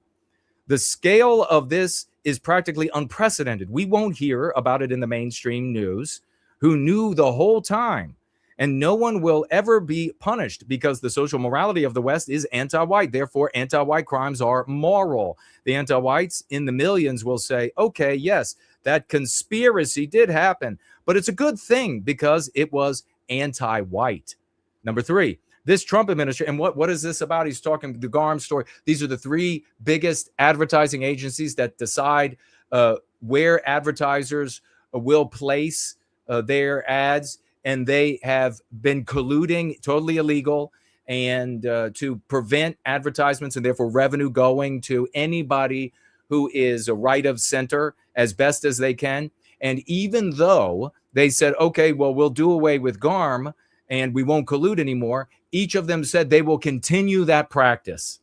S5: The scale of this is practically unprecedented. We won't hear about it in the mainstream news, who knew the whole time. And no one will ever be punished because the social morality of the West is anti-white. Therefore, anti-white crimes are moral. The anti-whites in the millions will say, okay, yes, that conspiracy did happen, but it's a good thing because it was anti-white. Number three, this Trump administration, and what is this about? He's talking the GARM story. These are the three biggest advertising agencies that decide where advertisers will place their ads. And they have been colluding, totally illegal, and to prevent advertisements and therefore revenue going to anybody who is a right of center as best as they can. And even though they said, okay, well, we'll do away with GARM and we won't collude anymore. Each of them said they will continue that practice.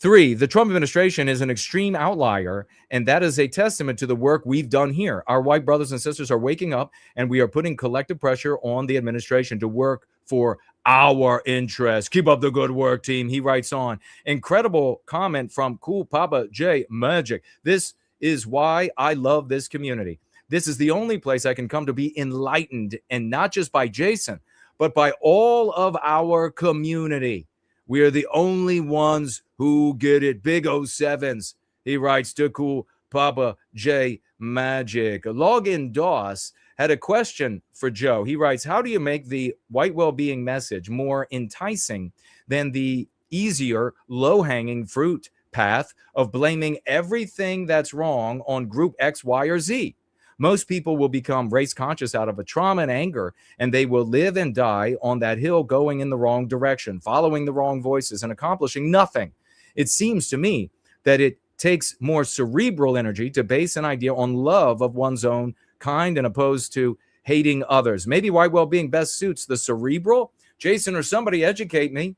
S5: 3, the Trump administration is an extreme outlier, and that is a testament to the work we've done here. Our white brothers and sisters are waking up, and we are putting collective pressure on the administration to work for our interests. Keep up the good work, team. He writes on. Incredible comment from Cool Papa J Magic. This is why I love this community. This is the only place I can come to be enlightened, and not just by Jason, but by all of our community. We are the only ones who get it. Big 07s. He writes to Cool Papa J Magic. Login DOS had a question for Joe. He writes, how do you make the white well-being message more enticing than the easier, low-hanging fruit path of blaming everything that's wrong on group X, Y, or Z? Most people will become race conscious out of a trauma and anger, and they will live and die on that hill going in the wrong direction, following the wrong voices and accomplishing nothing. It seems to me that it takes more cerebral energy to base an idea on love of one's own kind and opposed to hating others. Maybe white well-being best suits the cerebral. Jason or somebody educate me.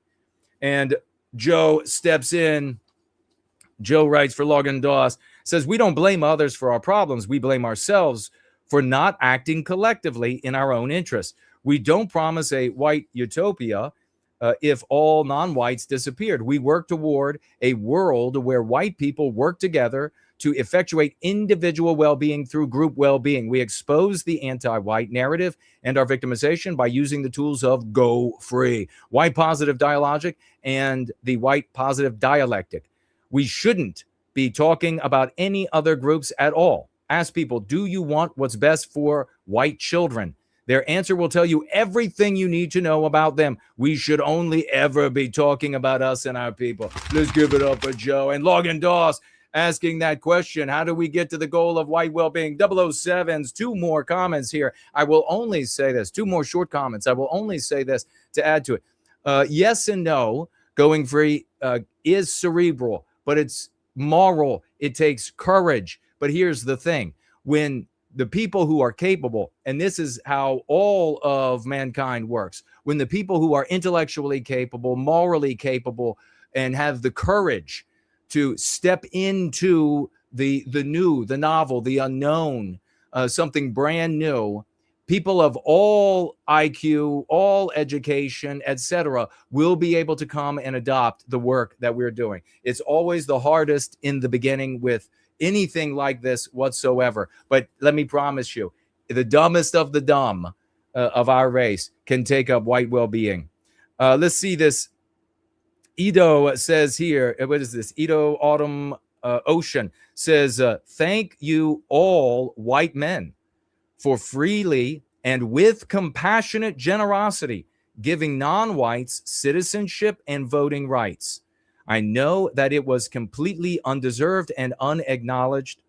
S5: And Joe steps in. Joe writes for Login DOS, says, we don't blame others for our problems. We blame ourselves for not acting collectively in our own interest. We don't promise a white utopia if all non-whites disappeared. We work toward a world where white people work together to effectuate individual well-being through group well-being. We expose the anti-white narrative and our victimization by using the tools of Go Free, white positive dialogic, and the white positive dialectic. We shouldn't be talking about any other groups at all. Ask people, do you want what's best for white children? Their answer will tell you everything you need to know about them. We should only ever be talking about us and our people. Let's give it up for Joe. And Login DOS asking that question, how do we get to the goal of white well-being? 007s, 2 more comments here. I will only say this, 2 more short comments. I will only say this to add to it. Yes and no, going free is cerebral, but it's moral. It takes courage. But here's the thing. When the people who are capable, and this is how all of mankind works, when the people who are intellectually capable, morally capable, and have the courage to step into the new, the novel, the unknown, something brand new, people of all IQ, all education, etc., will be able to come and adopt the work that we're doing. It's always the hardest in the beginning with anything like this whatsoever. But let me promise you, the dumbest of the dumb of our race can take up white well-being. Let's see this. Edo says here, what is this? Edo Autumn Ocean says, thank you all white men for freely and with compassionate generosity giving non-whites citizenship and voting rights. I know that it was completely undeserved and unacknowledged.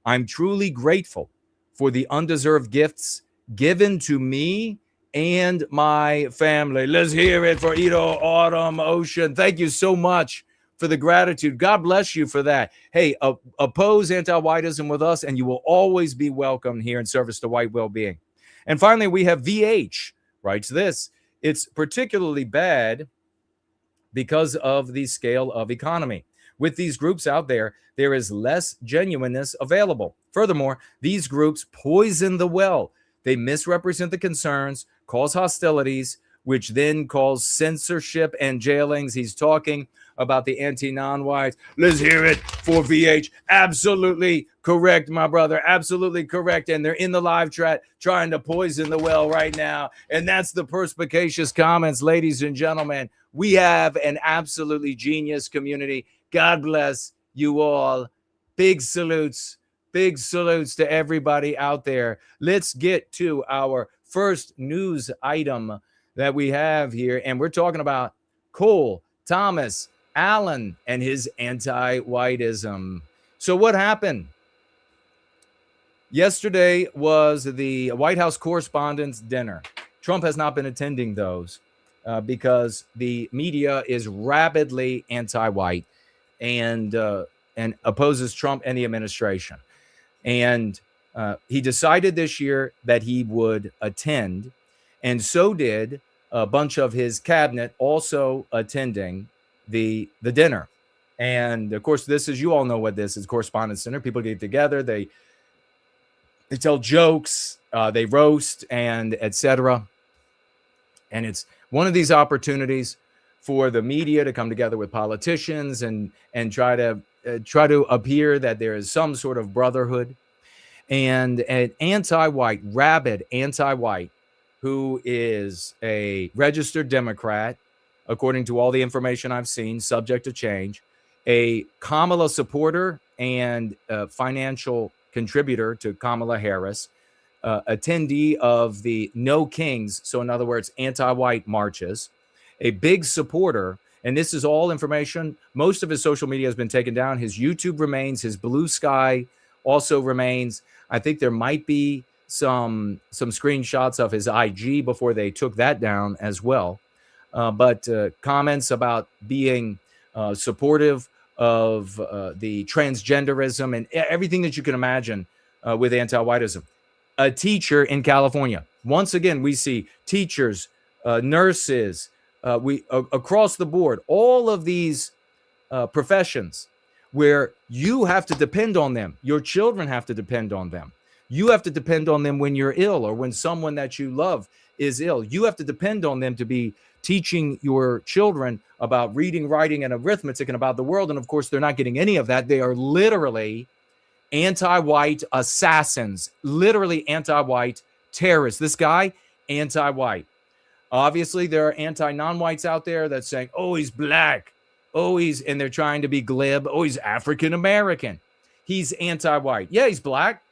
S5: I'm truly grateful for the undeserved gifts given to me and my family. Let's hear it for Edo Autumn Ocean. Thank you so much for the gratitude. God bless you for that. Hey, oppose anti-whiteism with us, and you will always be welcome here in service to white well-being. And finally, we have VH writes this. It's particularly bad because of the scale of economy. With these groups out there, there is less genuineness available. Furthermore, these groups poison the well. They misrepresent the concerns, cause hostilities, which then cause censorship and jailings. He's talking about the anti-non-whites. Let's hear it for VH. Absolutely correct, my brother. Absolutely correct. And they're in the live chat trying to poison the well right now. And that's the Perspicacious Comments, ladies and gentlemen. We have an absolutely genius community. God bless you all. Big salutes. Big salutes to everybody out there. Let's get to our first news item that we have here. And we're talking about Cole Thomas Allen and his anti-whiteism. So what happened? Yesterday was the White House Correspondents' Dinner. Trump has not been attending those because the media is rabidly anti-white and opposes Trump and the administration. And he decided this year that he would attend. And so did a bunch of his cabinet also attending the dinner. And of course, this is, you all know what this is, Correspondence Center. People get together, they tell jokes, they roast, and etc. And it's one of these opportunities for the media to come together with politicians and try to appear that there is some sort of brotherhood. And an anti-white, rabid anti-white, who is a registered Democrat, according to all the information I've seen, subject to change, a Kamala supporter and financial contributor to Kamala Harris, attendee of the No Kings, so in other words, anti-white marches, a big supporter, and this is all information. Most of his social media has been taken down. His YouTube remains, his Blue Sky also remains. I think there might be some screenshots of his IG before they took that down as well. But comments about being supportive of the transgenderism and everything that you can imagine with anti-whiteism. A teacher in California. Once again, we see teachers, nurses, across the board, all of these professions where you have to depend on them. Your children have to depend on them. You have to depend on them when you're ill or when someone that you love is ill. You have to depend on them to be teaching your children about reading, writing, and arithmetic and about the world. And of course, they're not getting any of that. They are literally anti-white assassins, literally anti-white terrorists. This guy, anti-white. Obviously, there are anti-non-whites out there that's saying, oh, he's black. Oh, and they're trying to be glib. Oh, he's African-American. He's anti-white. Yeah, he's black,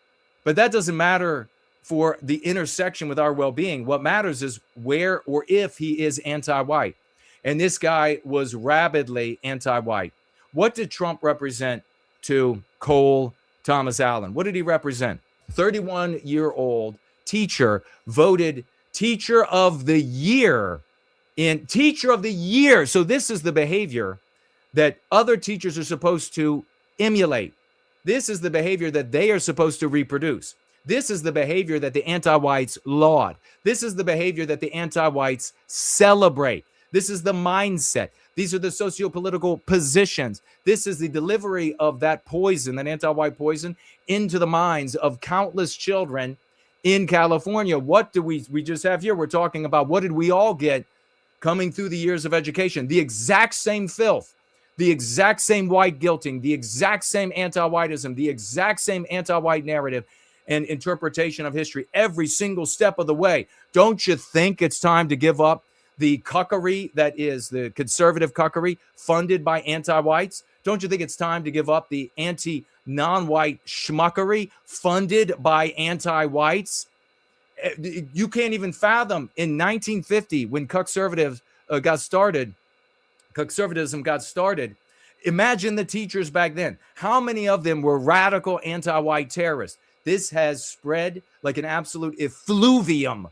S5: but that doesn't matter for the intersection with our well-being. What matters is where or if he is anti-white. And this guy was rabidly anti-white. What did Trump represent to Cole Thomas Allen? What did he represent? 31-year-old teacher voted Teacher of the Year in Teacher of the Year. So this is the behavior that other teachers are supposed to emulate. This is the behavior that they are supposed to reproduce. This is the behavior that the anti-whites laud. This is the behavior that the anti-whites celebrate. This is the mindset. These are the socio-political positions. This is the delivery of that poison, that anti-white poison, into the minds of countless children in California. What do we just have here? We're talking about what did we all get coming through the years of education? The exact same filth, the exact same white guilting, the exact same anti-whiteism, the exact same anti-white narrative and interpretation of history every single step of the way. Don't you think it's time to give up the cuckery that is the conservative cuckery funded by anti-whites? Don't you think it's time to give up the anti-non-white schmuckery funded by anti-whites? You can't even fathom in 1950 when conservatism got started. Imagine the teachers back then. How many of them were radical anti-white terrorists? This has spread like an absolute effluvium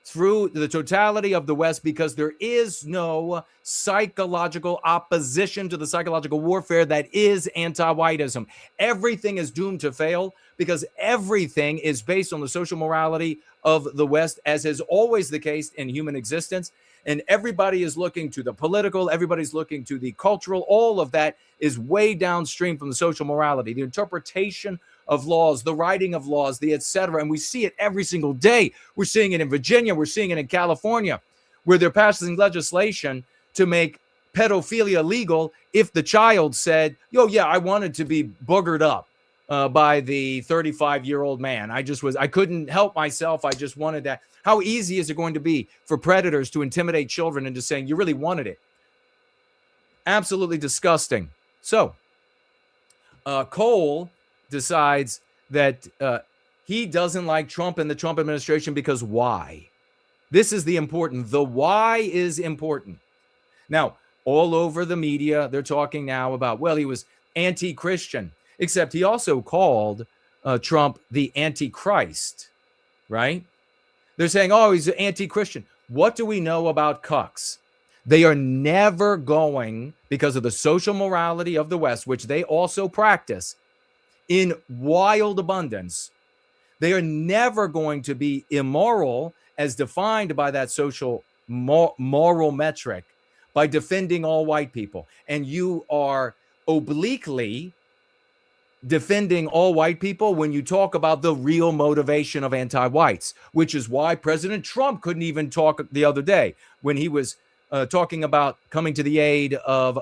S5: through the totality of the West because there is no psychological opposition to the psychological warfare that is anti-whiteism. Everything is doomed to fail because everything is based on the social morality of the West, as is always the case in human existence. And everybody is looking to the political, everybody's looking to the cultural. All of that is way downstream from the social morality, the interpretation of laws, the writing of laws, the etc. And we see it every single day. We're seeing it in Virginia. We're seeing it in California, where they're passing legislation to make pedophilia legal if the child said, "Yo, yeah, I wanted to be boogered up by the 35-year-old man. I couldn't help myself. I just wanted that." How easy is it going to be for predators to intimidate children into saying you really wanted it? Absolutely disgusting. So Cole decides that he doesn't like Trump and the Trump administration because why? This is the important. The why is important. Now, all over the media, they're talking now about, well, he was anti-Christian, except he also called Trump the Antichrist, right? They're saying, oh, he's an anti-Christian. What do we know about cucks? They are never going, because of the social morality of the West, which they also practice in wild abundance, they are never going to be immoral as defined by that social moral metric, by defending all white people. And you are obliquely defending all white people when you talk about the real motivation of anti-whites, which is why President Trump couldn't even talk the other day when he was talking about coming to the aid of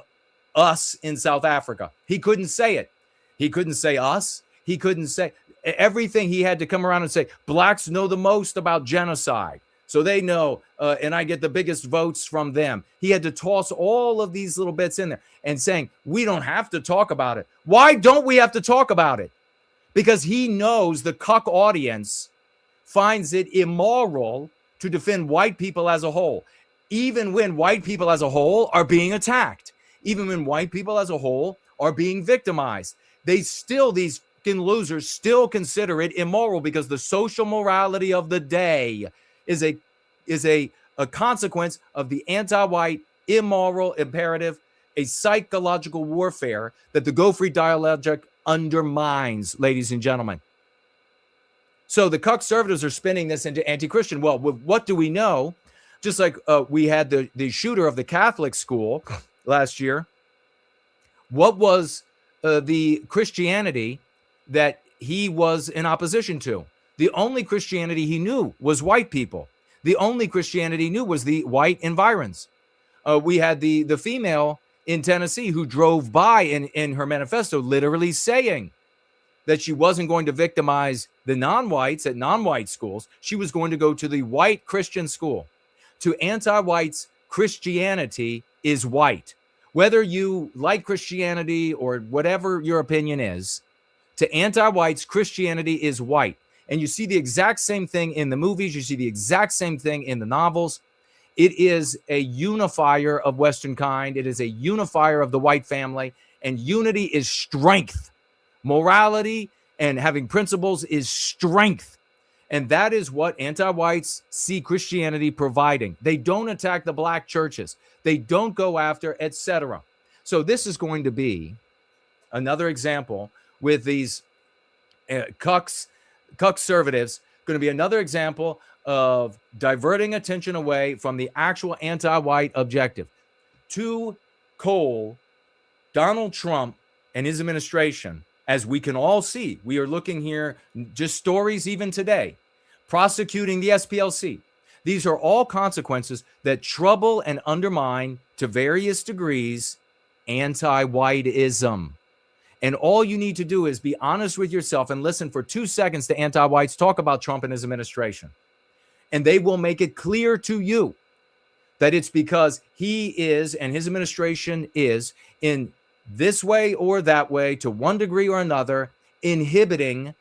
S5: us in South Africa. He couldn't say it. He couldn't say us. He couldn't say everything. He had to come around and say, blacks know the most about genocide. So they know, and I get the biggest votes from them. He had to toss all of these little bits in there and saying, we don't have to talk about it. Why don't we have to talk about it? Because he knows the cuck audience finds it immoral to defend white people as a whole, even when white people as a whole are being attacked, even when white people as a whole are being victimized. They still, these losers still consider it immoral because the social morality of the day is a consequence of the anti-white immoral imperative, a psychological warfare that the Go Free dialogic undermines, ladies and gentlemen. So the conservatives are spinning this into anti-Christian. Well, what do we know? Just like we had the shooter of the Catholic school last year. What was the Christianity that he was in opposition to? The only Christianity he knew was white people. The only Christianity he knew was the white environs. We had the female in Tennessee who drove by in her manifesto literally saying that she wasn't going to victimize the non-whites at non-white schools. She was going to go to the white Christian school. To anti-whites, Christianity is white. Whether you like Christianity or whatever your opinion is, to anti-whites, Christianity is white. And you see the exact same thing in the movies. You see the exact same thing in the novels. It is a unifier of Western kind. It is a unifier of the white family. And unity is strength. Morality and having principles is strength. And that is what anti-whites see Christianity providing. They don't attack the black churches. They don't go after, etc. So this is going to be another example with these conservatives, going to be another example of diverting attention away from the actual anti-white objective. To Cole, Donald Trump and his administration, as we can all see, we are looking here, just stories even today, prosecuting the SPLC. These are all consequences that trouble and undermine, to various degrees, anti-whiteism. And all you need to do is be honest with yourself and listen for 2 seconds to anti-whites talk about Trump and his administration. And they will make it clear to you that it's because he is, and his administration is, in this way or that way, to one degree or another, inhibiting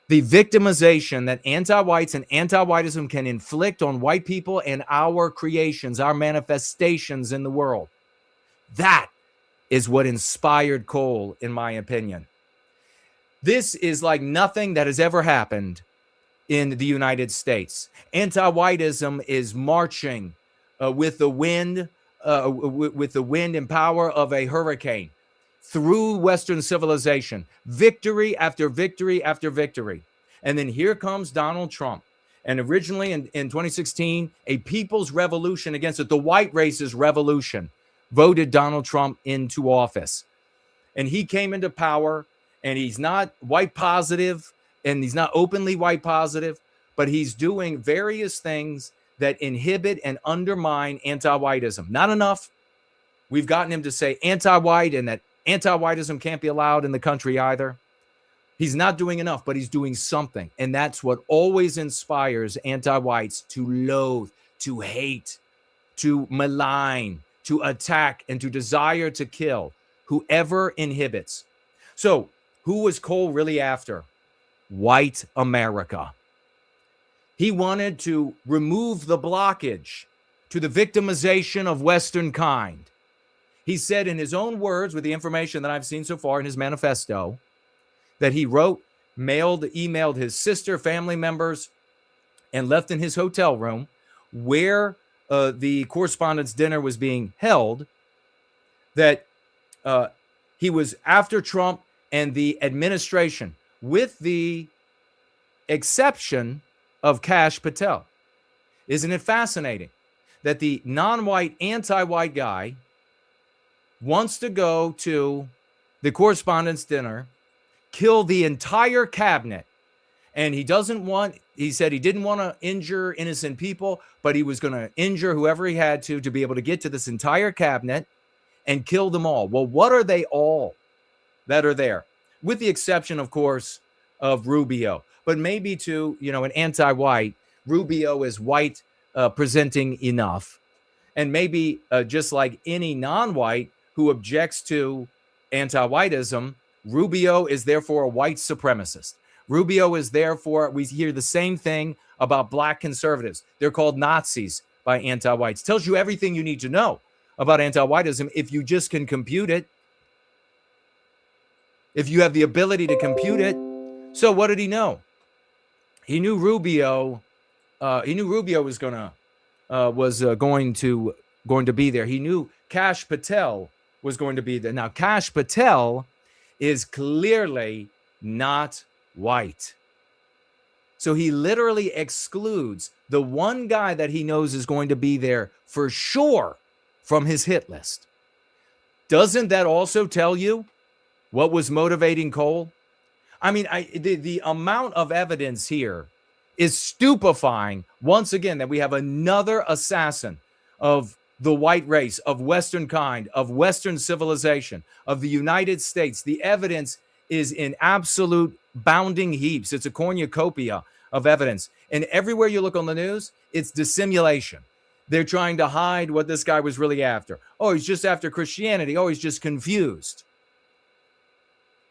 S5: the victimization that anti-whites and anti-whiteism can inflict on white people and our creations, our manifestations in the world. That is what inspired Cole, in my opinion. This is like nothing that has ever happened in the United States. Anti-whiteism is marching with the wind and power of a hurricane through Western civilization, victory after victory after victory. And then here comes Donald Trump. And originally in 2016, a people's revolution against it, the white race's revolution, voted Donald Trump into office. And he came into power, and he's not white positive, and he's not openly white positive, but he's doing various things that inhibit and undermine anti-whiteism. Not enough. We've gotten him to say anti-white and that anti-whiteism can't be allowed in the country either. He's not doing enough, but he's doing something. And that's what always inspires anti-whites to loathe, to hate, to malign, to attack, and to desire to kill whoever inhibits. So who was Cole really after? White America. He wanted to remove the blockage to the victimization of Western kind. He said in his own words, with the information that I've seen so far in his manifesto, that he wrote, emailed his sister, family members, and left in his hotel room where the correspondence dinner was being held, that he was after Trump and the administration, with the exception of Kash Patel. Isn't it fascinating that the non-white, anti-white guy wants to go to the correspondence dinner, kill the entire cabinet, and he said he didn't want to injure innocent people, but he was going to injure whoever he had to be able to get to this entire cabinet and kill them all. Well, what are they all that are there? With the exception, of course, of Rubio. But maybe to, an anti-white, Rubio is white presenting enough. And maybe just like any non-white who objects to anti-whiteism, Rubio is therefore a white supremacist. Rubio is therefore, we hear the same thing about black conservatives. They're called Nazis by anti-whites. Tells you everything you need to know about anti-whiteism if you just can compute it. If you have the ability to compute it. So what did he know? He knew Rubio. Was going to be there. He knew Kash Patel was going to be there. Now, Kash Patel is clearly not white. So he literally excludes the one guy that he knows is going to be there for sure from his hit list. Doesn't that also tell you what was motivating Cole? I mean, the amount of evidence here is stupefying. Once again, that we have another assassin of the white race, of Western kind, of Western civilization, of the United States. The evidence is in absolute bounding heaps. It's a cornucopia of evidence. And everywhere you look on the news, it's dissimulation. They're trying to hide what this guy was really after. Oh, he's just after Christianity. Oh, he's just confused.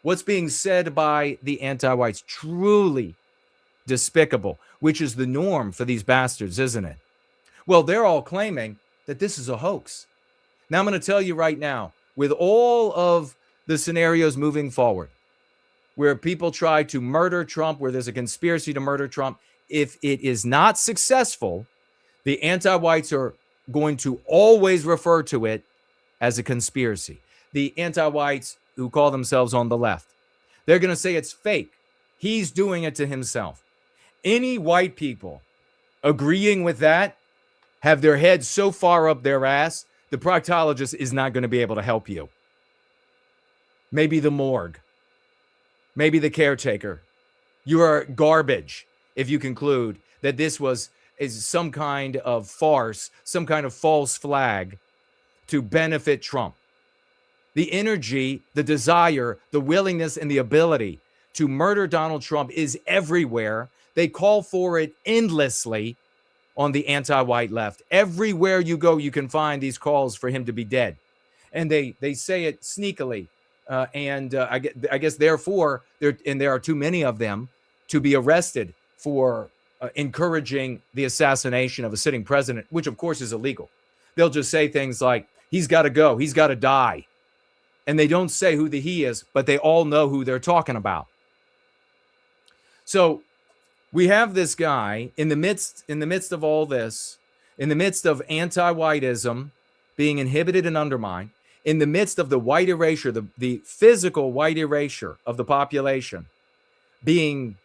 S5: What's being said by the anti-whites, truly despicable, which is the norm for these bastards, isn't it? Well, they're all claiming that this is a hoax. Now, I'm going to tell you right now, with all of the scenarios moving forward, where people try to murder Trump, where there's a conspiracy to murder Trump, if it is not successful, the anti-whites are going to always refer to it as a conspiracy. The anti-whites who call themselves on the left, they're going to say it's fake. He's doing it to himself. Any white people agreeing with that have their heads so far up their ass, the proctologist is not going to be able to help you. Maybe the morgue. Maybe the caretaker. You are garbage if you conclude that this is some kind of farce, some kind of false flag to benefit Trump. The energy, the desire, the willingness, and the ability to murder Donald Trump is everywhere. They call for it endlessly on the anti-white left. Everywhere you go, you can find these calls for him to be dead. And they say it sneakily. I guess, therefore, there are too many of them to be arrested for encouraging the assassination of a sitting president, which, of course, is illegal. They'll just say things like, he's got to go, he's got to die. And they don't say who the he is, but they all know who they're talking about. So we have this guy in the midst of all this, in the midst of anti-whiteism being inhibited and undermined, in the midst of the white erasure, the physical white erasure of the population being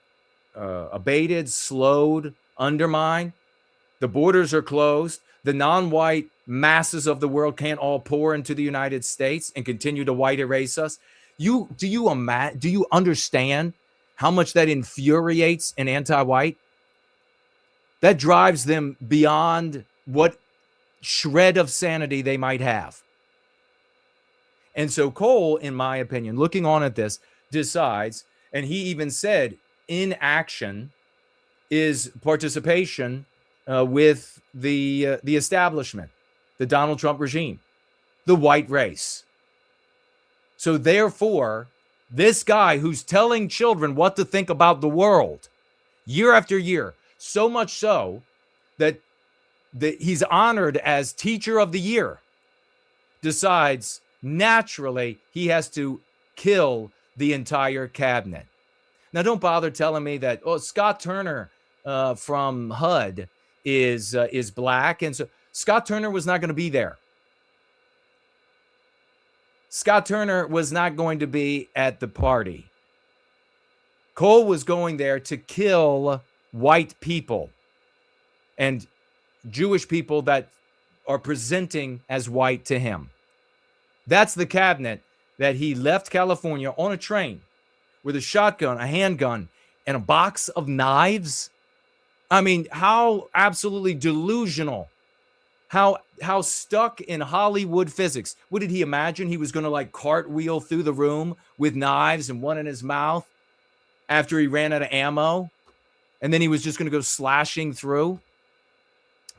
S5: abated, slowed, undermined. The borders are closed. The non-white masses of the world can't all pour into the United States and continue to white erase us. Do you understand how much that infuriates an anti-white? That drives them beyond what shred of sanity they might have. And so Cole, in my opinion, looking on at this, decides, and he even said, inaction is participation with the establishment, the Donald Trump regime, the white race. So therefore, this guy who's telling children what to think about the world year after year, so much so that he's honored as Teacher of the Year, decides naturally he has to kill the entire cabinet. Now, don't bother telling me that, Scott Turner from HUD is black. And so Scott Turner was not going to be there. Scott Turner was not going to be at the party. Cole was going there to kill white people. And Jewish people that are presenting as white to him. That's the cabinet that he left California on a train with a shotgun, a handgun, and a box of knives. I mean, how absolutely delusional. How stuck in Hollywood physics. What did he imagine? He was going to like cartwheel through the room with knives and one in his mouth after he ran out of ammo, and then he was just going to go slashing through?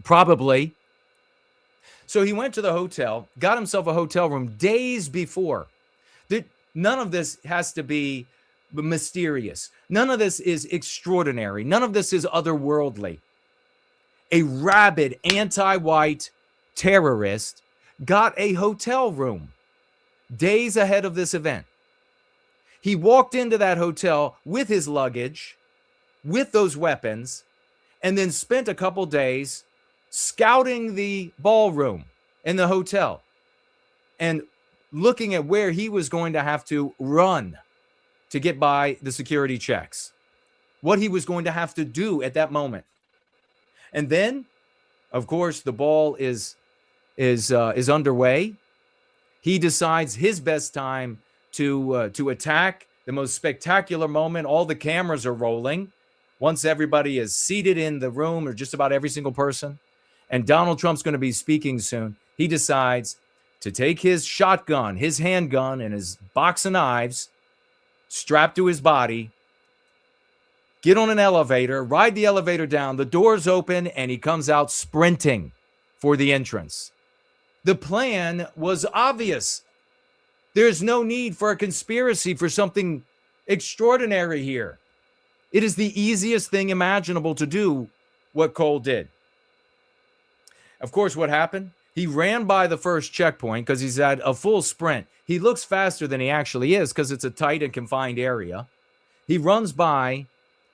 S5: Probably. So he went to the hotel, got himself a hotel room days before. None of this has to be mysterious. None of this is extraordinary. None of this is otherworldly. A rabid anti-white terrorist got a hotel room days ahead of this event. He walked into that hotel with his luggage, with those weapons, and then spent a couple days scouting the ballroom in the hotel and looking at where he was going to have to run to get by the security checks, what he was going to have to do at that moment. And then, of course, the ball is underway. He decides his best time to attack, the most spectacular moment. All the cameras are rolling. Once everybody is seated in the room, or just about every single person, and Donald Trump's going to be speaking soon, he decides to take his shotgun, his handgun, and his box of knives strapped to his body, get on an elevator, ride the elevator down, the doors open, and he comes out sprinting for the entrance. The plan was obvious. There's no need for a conspiracy, for something extraordinary here. It is the easiest thing imaginable to do what Cole did. Of course, what happened? He ran by the first checkpoint because he's at a full sprint. He looks faster than he actually is because it's a tight and confined area. He runs by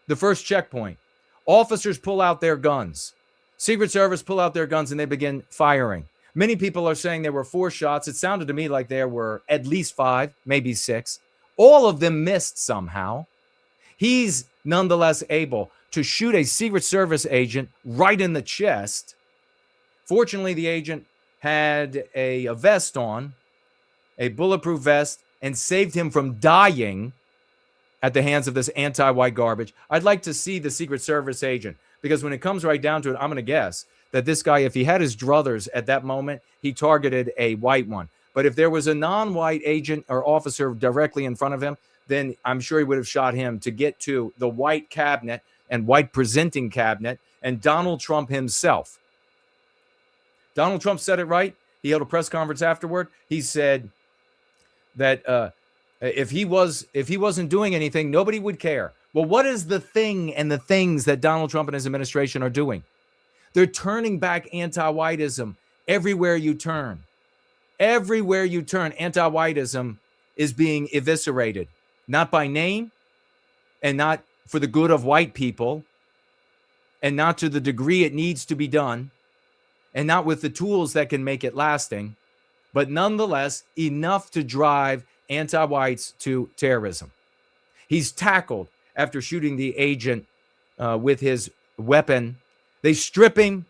S5: the first checkpoint. Officers pull out their guns. Secret Service pull out their guns and they begin firing. Many people are saying there were 4 shots. It sounded to me like there were at least 5, maybe 6. All of them missed somehow. He's nonetheless able to shoot a Secret Service agent right in the chest. Fortunately, the agent had a vest on, a bulletproof vest, and saved him from dying at the hands of this anti-white garbage. I'd like to see the Secret Service agent, because when it comes right down to it, I'm going to guess that this guy, if he had his druthers at that moment, he targeted a white one. But if there was a non-white agent or officer directly in front of him, then I'm sure he would have shot him to get to the white cabinet and white presenting cabinet and Donald Trump himself. Donald Trump said it right. He held a press conference afterward. He said that if he wasn't doing anything, nobody would care. Well, what is the thing and the things that Donald Trump and his administration are doing? They're turning back anti-whiteism everywhere you turn. Everywhere you turn, anti-whiteism is being eviscerated, not by name and not for the good of white people and not to the degree it needs to be done and not with the tools that can make it lasting, but nonetheless enough to drive anti-whites to terrorism. He's tackled after shooting the agent with his weapon. They strip him.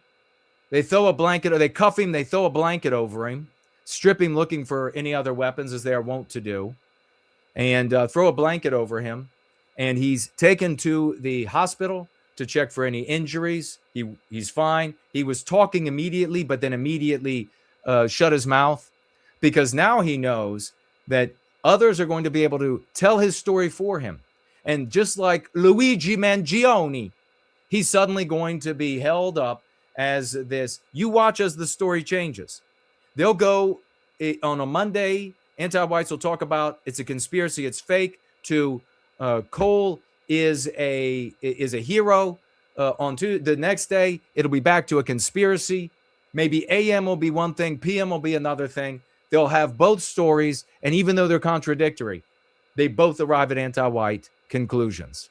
S5: They throw a blanket, or they cuff him. They throw a blanket over him, strip him looking for any other weapons, as they are wont to do, and throw a blanket over him. And he's taken to the hospital to check for any injuries. He's fine. He was talking immediately, but then immediately shut his mouth, because now he knows that others are going to be able to tell his story for him. And just like Luigi Mangione, he's suddenly going to be held up as this. You watch as the story changes. They'll go on a Monday, anti-whites will talk about it's a conspiracy, it's fake, to Cole is a hero. On the next day, it'll be back to a conspiracy. Maybe AM will be one thing, PM will be another thing. They'll have both stories, and even though they're contradictory, they both arrive at anti-white conclusions.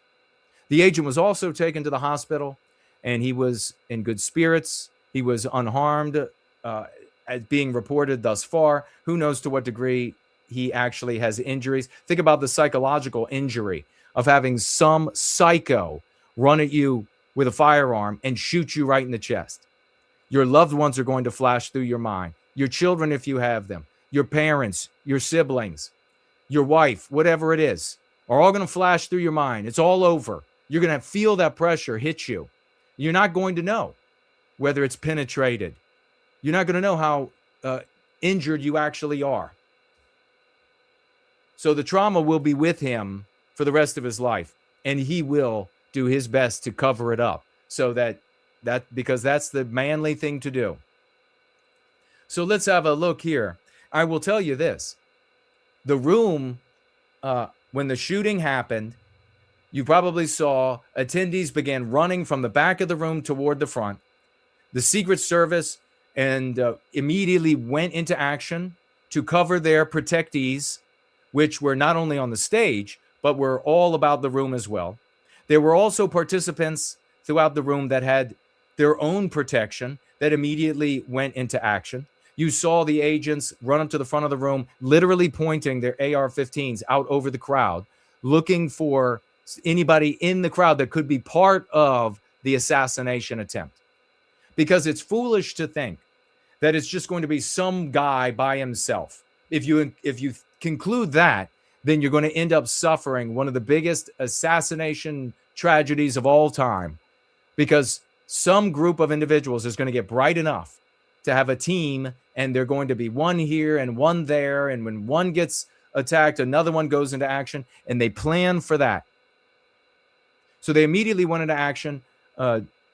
S5: The agent was also taken to the hospital, and he was in good spirits. He was unharmed, as being reported thus far. Who knows to what degree he actually has injuries. Think about the psychological injury of having some psycho run at you with a firearm and shoot you right in the chest. Your loved ones are going to flash through your mind. Your children, if you have them, your parents, your siblings, your wife, whatever it is, are all going to flash through your mind. It's all over. You're going to feel that pressure hit you. You're not going to know whether it's penetrated. You're not going to know how injured you actually are. So the trauma will be with him for the rest of his life, and he will do his best to cover it up so that because that's the manly thing to do. So let's have a look here. I will tell you this. The room, when the shooting happened, you probably saw attendees began running from the back of the room toward the front. The Secret Service immediately went into action to cover their protectees, which were not only on the stage, but were all about the room as well. There were also participants throughout the room that had their own protection that immediately went into action. You saw the agents run up to the front of the room, literally pointing their AR-15s out over the crowd, looking for anybody in the crowd that could be part of the assassination attempt. Because it's foolish to think that it's just going to be some guy by himself. If you conclude that, then you're going to end up suffering one of the biggest assassination tragedies of all time, because some group of individuals is going to get bright enough to have a team, and they're going to be one here and one there, and when one gets attacked, another one goes into action, and they plan for that. So they immediately went into action.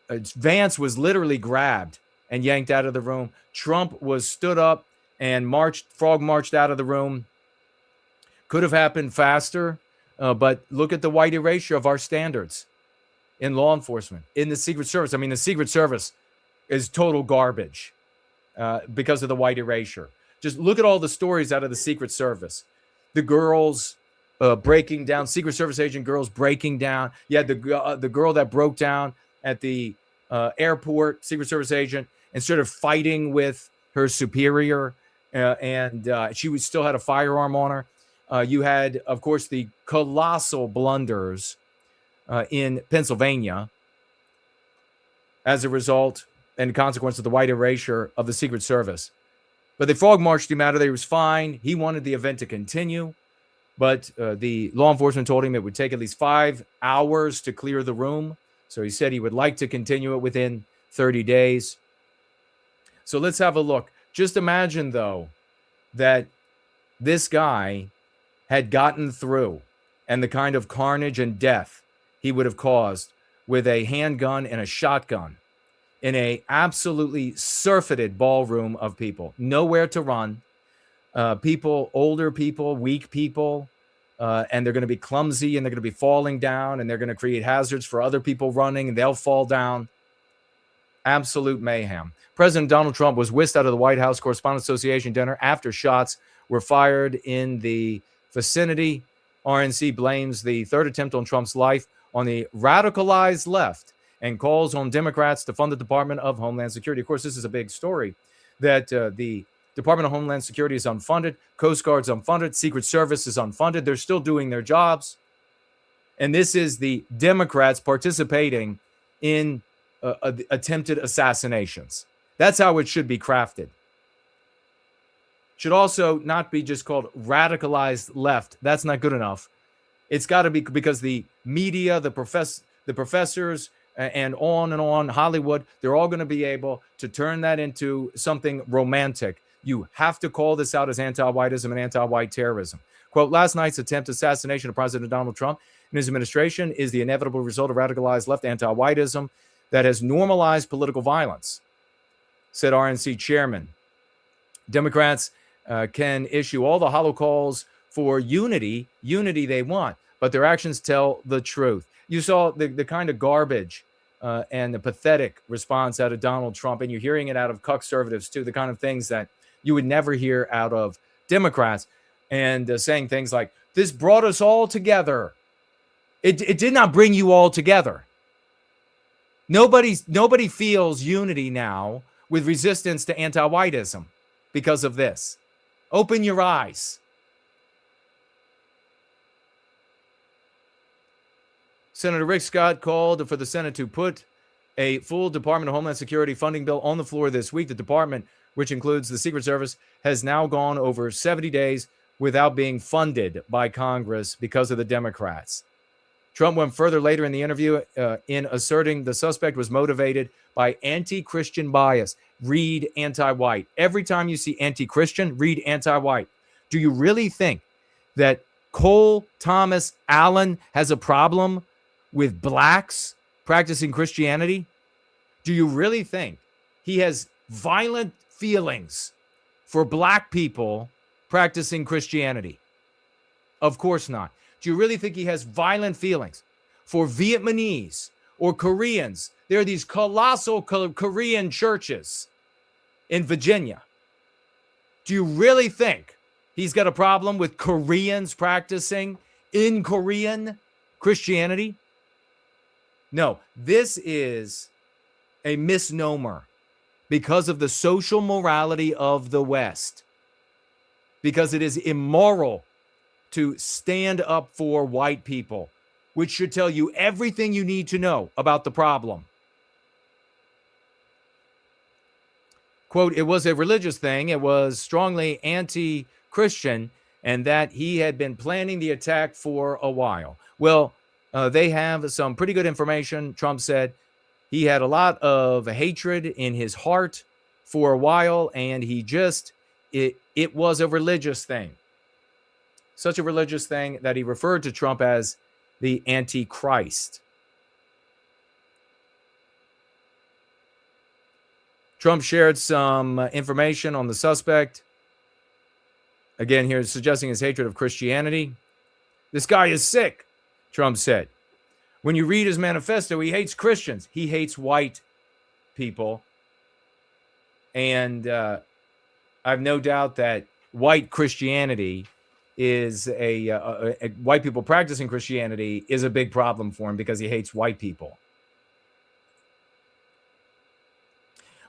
S5: Vance was literally grabbed and yanked out of the room. Trump was stood up and frog marched out of the room. Could have happened faster, but look at the white erasure of our standards in law enforcement, in the Secret Service. I mean, the Secret Service is total garbage because of the white erasure. Just look at all the stories out of the Secret Service. The girls breaking down, Secret Service agent girls breaking down. You had the girl that broke down at the airport, Secret Service agent, instead of fighting with her superior, and she still had a firearm on her. You had, of course, the colossal blunders in Pennsylvania as a result and consequence of the white erasure of the Secret Service. But they frog marched him out of there. He was fine. He wanted the event to continue, but the law enforcement told him it would take at least 5 hours to clear the room. So he said he would like to continue it within 30 days. So let's have a look. Just imagine, though, that this guy had gotten through and the kind of carnage and death he would have caused with a handgun and a shotgun in a absolutely surfeited ballroom of people. Nowhere to run. People, older people, weak people, and they're going to be clumsy and they're going to be falling down and they're going to create hazards for other people running and they'll fall down. Absolute mayhem. President Donald Trump was whisked out of the White House Correspondents Association dinner after shots were fired in the vicinity. RNC blames the third attempt on Trump's life on the radicalized left and calls on Democrats to fund the Department of Homeland Security. Of course, this is a big story that the Department of Homeland Security is unfunded, Coast Guard's unfunded, Secret Service is unfunded. They're still doing their jobs. And this is the Democrats participating in attempted assassinations. That's how it should be crafted. Should also not be just called radicalized left. That's not good enough. It's got to be because the media, the professors, and on, Hollywood, they're all going to be able to turn that into something romantic. You have to call this out as anti-whiteism and anti-white terrorism. Quote, last night's attempted assassination of President Donald Trump and his administration is the inevitable result of radicalized left anti-whiteism that has normalized political violence, said RNC chairman. Democrats can issue all the hollow calls for unity they want, but their actions tell the truth. You saw the kind of garbage and the pathetic response out of Donald Trump, and you're hearing it out of conservatives too, the kind of things that you would never hear out of Democrats, and saying things like, this brought us all together. It did not bring you all together. Nobody feels unity now with resistance to anti-whiteism because of this. Open your eyes. Senator Rick Scott called for the Senate to put a full Department of Homeland Security funding bill on the floor this week. The department, which includes the Secret Service, has now gone over 70 days without being funded by Congress because of the Democrats. Trump went further later in the interview in asserting the suspect was motivated by anti-Christian bias. Read anti-white. Every time you see anti-Christian, read anti-white. Do you really think that Cole Thomas Allen has a problem with blacks practicing Christianity? Do you really think he has violent feelings for black people practicing Christianity? Of course not. Do you really think he has violent feelings for Vietnamese or Koreans? There are these colossal Korean churches in Virginia. Do you really think he's got a problem with Koreans practicing in Korean Christianity? No, this is a misnomer because of the social morality of the West, because it is immoral to stand up for white people, which should tell you everything you need to know about the problem. Quote, it was a religious thing. It was strongly anti-Christian, and that he had been planning the attack for a while. Well, they have some pretty good information. Trump said he had a lot of hatred in his heart for a while, and it was a religious thing. Such a religious thing that he referred to Trump as the Antichrist. Trump shared some information on the suspect. Again, here suggesting his hatred of Christianity. This guy is sick, Trump said. When you read his manifesto, he hates Christians. He hates white people. And I have no doubt that white Christianity is white people practicing Christianity is a big problem for him because he hates white people.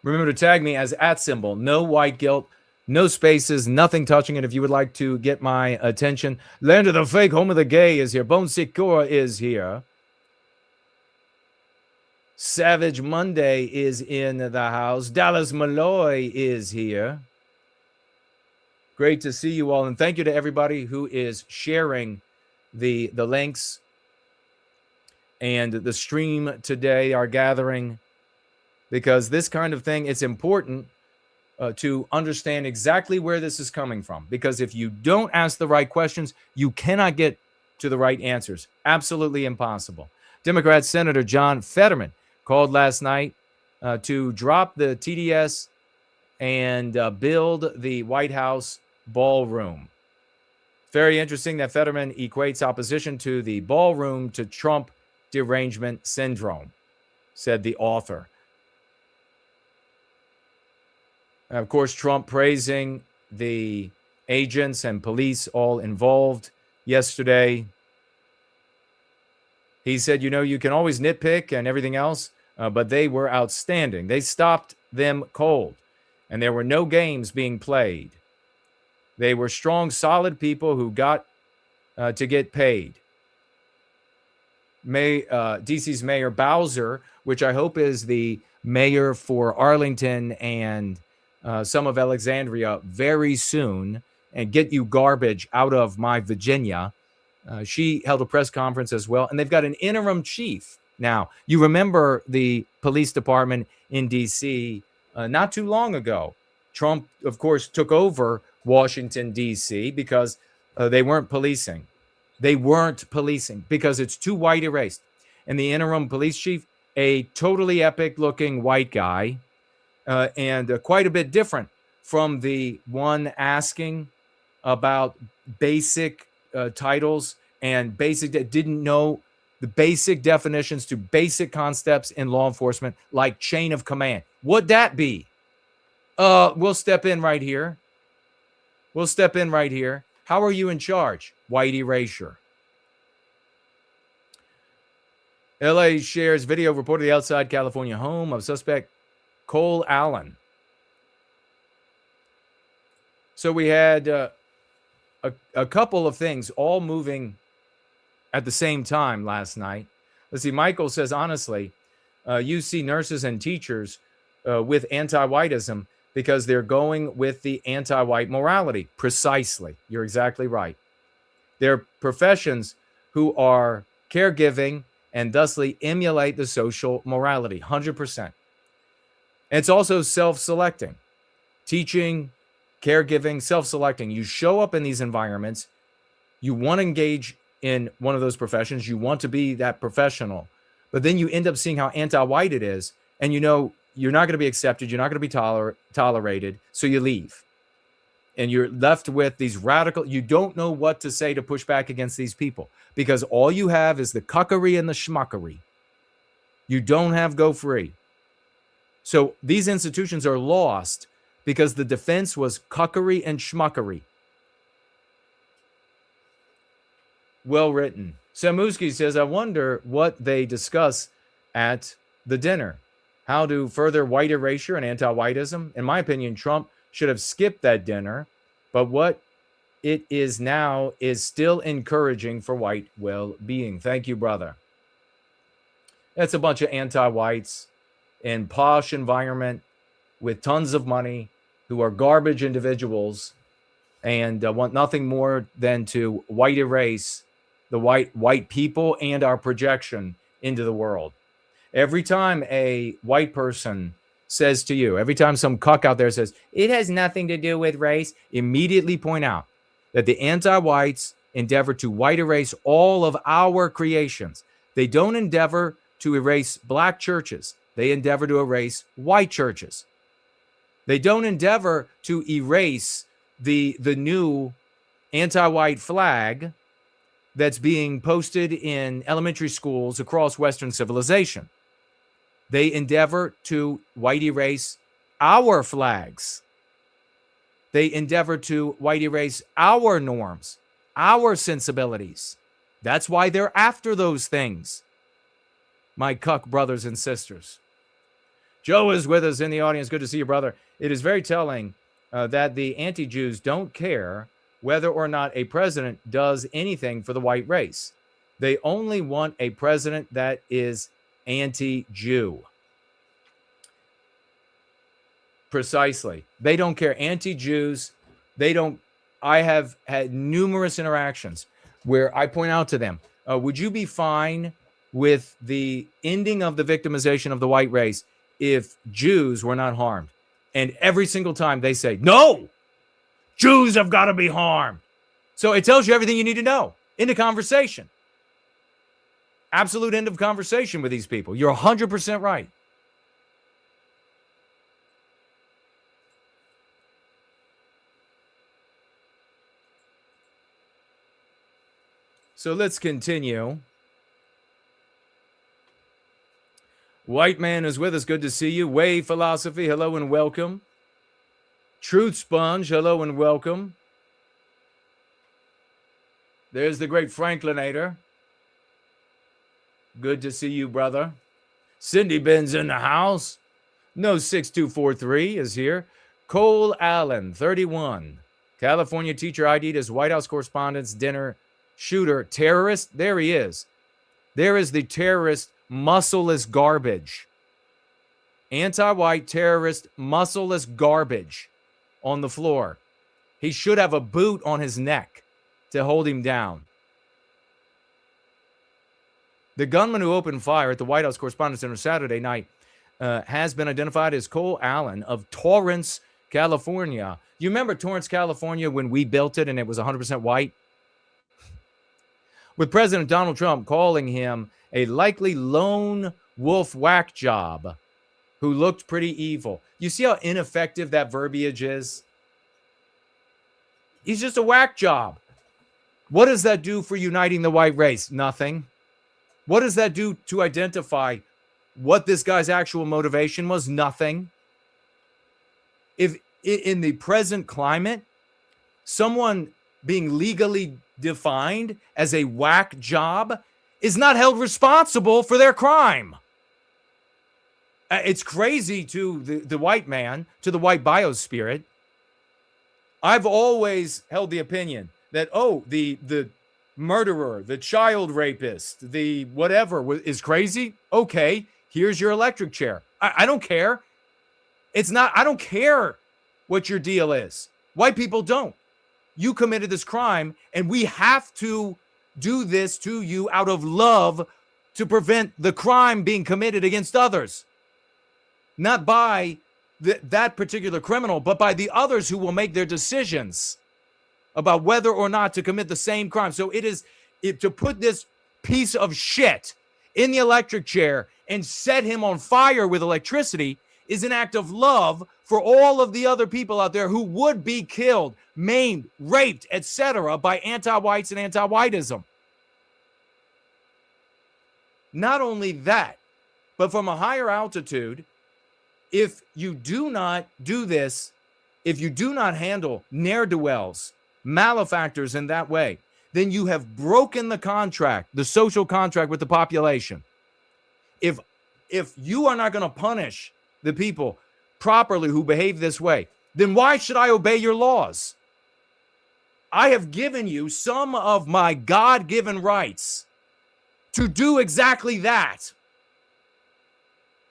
S5: Remember to tag me as @symbol. No white guilt, no spaces, nothing touching it. If you would like to get my attention, Land of the Fake, Home of the Gay is here. Bone Sikora is here. Savage Monday is in the house. Dallas Malloy is here. Great to see you all. And thank you to everybody who is sharing the links and the stream today, our gathering, because this kind of thing, it's important to understand exactly where this is coming from. Because if you don't ask the right questions, you cannot get to the right answers. Absolutely impossible. Democrat Senator John Fetterman called last night to drop the TDS and build the White House ballroom. Very interesting that Fetterman equates opposition to the ballroom to Trump derangement syndrome, said the author. Of course, Trump praising the agents and police all involved yesterday. He said, you know, you can always nitpick and everything else, but they were outstanding. They stopped them cold, and there were no games being played. They were strong, solid people who got to get paid. DC's Mayor Bowser, which I hope is the mayor for Arlington and some of Alexandria very soon, and get you garbage out of my Virginia. She held a press conference as well, and they've got an interim chief. Now, you remember the police department in D.C. Not too long ago. Trump, of course, took over Washington, D.C. because they weren't policing. They weren't policing because it's too white erased. And the interim police chief, a totally epic-looking white guy, and quite a bit different from the one asking about basic titles and didn't know the basic definitions to basic concepts in law enforcement, like chain of command. Would that be? We'll step in right here. How are you in charge? White erasure. LA shares video reported the outside California home of suspect Cole Allen. So we had a couple of things all moving at the same time last night. Let's see. Michael says, honestly, You see nurses and teachers with anti-whiteism because they're going with the anti-white morality. Precisely. You're exactly right. They're professions who are caregiving and thusly emulate the social morality, 100%. And it's also self-selecting. Teaching, caregiving, self-selecting. You show up in these environments. You want to engage in one of those professions. You want to be that professional. But then you end up seeing how anti-white it is. And you know you're not going to be accepted. You're not going to be tolerated. So you leave. And you're left with these radical, you don't know what to say to push back against these people because all you have is the cuckery and the schmuckery. You don't have go free. So these institutions are lost because the defense was cuckery and schmuckery. Well written. Samuski says, I wonder what they discuss at the dinner. How to further white erasure and anti-whiteism. In my opinion, Trump should have skipped that dinner, but what it is now is still encouraging for white well-being. Thank you, brother. That's a bunch of anti-whites in posh environment with tons of money who are garbage individuals and want nothing more than to white erase the white people and our projection into the world. Every time a white person says to you, every time some cuck out there says, it has nothing to do with race, immediately point out that the anti-whites endeavor to white erase all of our creations. They don't endeavor to erase black churches. They endeavor to erase white churches. They don't endeavor to erase the new anti-white flag that's being posted in elementary schools across Western civilization. They endeavor to white erase our flags. They endeavor to white erase our norms, our sensibilities. That's why they're after those things, my cuck brothers and sisters. Joe is with us in the audience. Good to see you, brother. It is very telling that the anti-Jews don't care whether or not a president does anything for the white race. They only want a president that is anti-Jew. Precisely. They don't care. Anti-Jews, they don't. I have had numerous interactions where I point out to them, would you be fine with the ending of the victimization of the white race if Jews were not harmed? And every single time they say, no, Jews have got to be harmed. So it tells you everything you need to know. End of conversation. Absolute end of conversation with these people. You're 100% right. So let's continue. White man is with us. Good to see you. Way Philosophy, hello and welcome. Truth Sponge, hello and welcome. There's the great Franklinator. Good to see you, brother. Cindy Ben's in the house. No 6243 is here. Cole Allen, 31. California teacher ID'd as White House Correspondents' Dinner shooter. Terrorist? There he is. There is the terrorist, muscleless garbage. Anti-white terrorist, muscleless garbage on the floor. He should have a boot on his neck to hold him down. The gunman who opened fire at the White House Correspondents' Dinner Saturday night has been identified as Cole Allen of Torrance, California. You remember Torrance, California, when we built it and it was 100% white? With President Donald Trump calling him a likely lone wolf whack job who looked pretty evil. You see how ineffective that verbiage is? He's just a whack job. What does that do for uniting the white race? Nothing. What does that do to identify what this guy's actual motivation was? Nothing. If in the present climate, someone being legally defined as a whack job is not held responsible for their crime. It's crazy to the white man, to the white biospirit. I've always held the opinion that, the murderer, the child rapist, the whatever is crazy. Okay, Here's your electric chair. I don't care. I don't care what your deal is. White people don't. You committed this crime, and we have to do this to you out of love to prevent the crime being committed against others. Not by that particular criminal, but by the others who will make their decisions about whether or not to commit the same crime. So to put this piece of shit in the electric chair and set him on fire with electricity is an act of love for all of the other people out there who would be killed, maimed, raped, etc. by anti-whites and anti-whiteism. Not only that, but from a higher altitude, if you do not do this, if you do not handle ne'er-do-wells, malefactors in that way, then you have broken the contract, the social contract with the population. If you are not going to punish the people properly who behave this way, then why should I obey your laws? I have given you some of my God-given rights to do exactly that.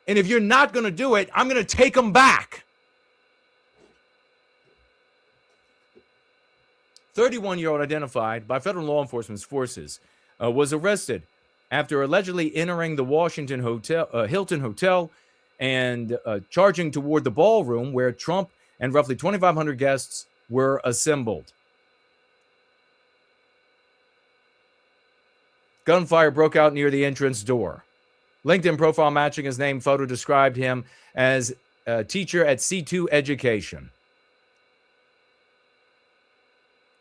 S5: And if you're not going to do it, I'm going to take them back. 31-year-old identified by federal law enforcement forces was arrested after allegedly entering the Washington Hilton Hotel and charging toward the ballroom where Trump and roughly 2,500 guests were assembled. Gunfire broke out near the entrance door. LinkedIn profile matching his name photo described him as a teacher at C2 Education.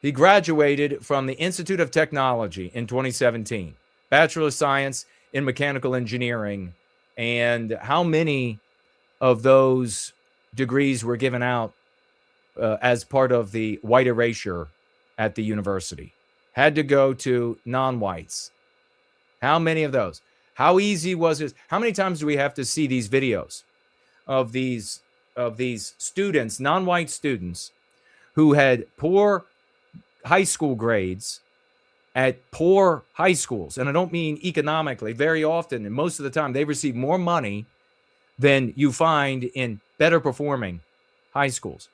S5: He graduated from the Institute of Technology in 2017, Bachelor of Science in Mechanical Engineering. And how many of those degrees were given out as part of the white erasure at the university? Had to go to non-whites. How many of those? How easy was it? How many times do we have to see these videos of these students, non-white students, who had poor high school grades at poor high schools? And I don't mean economically. Very often, and most of the time, they receive more money than you find in better performing high schools.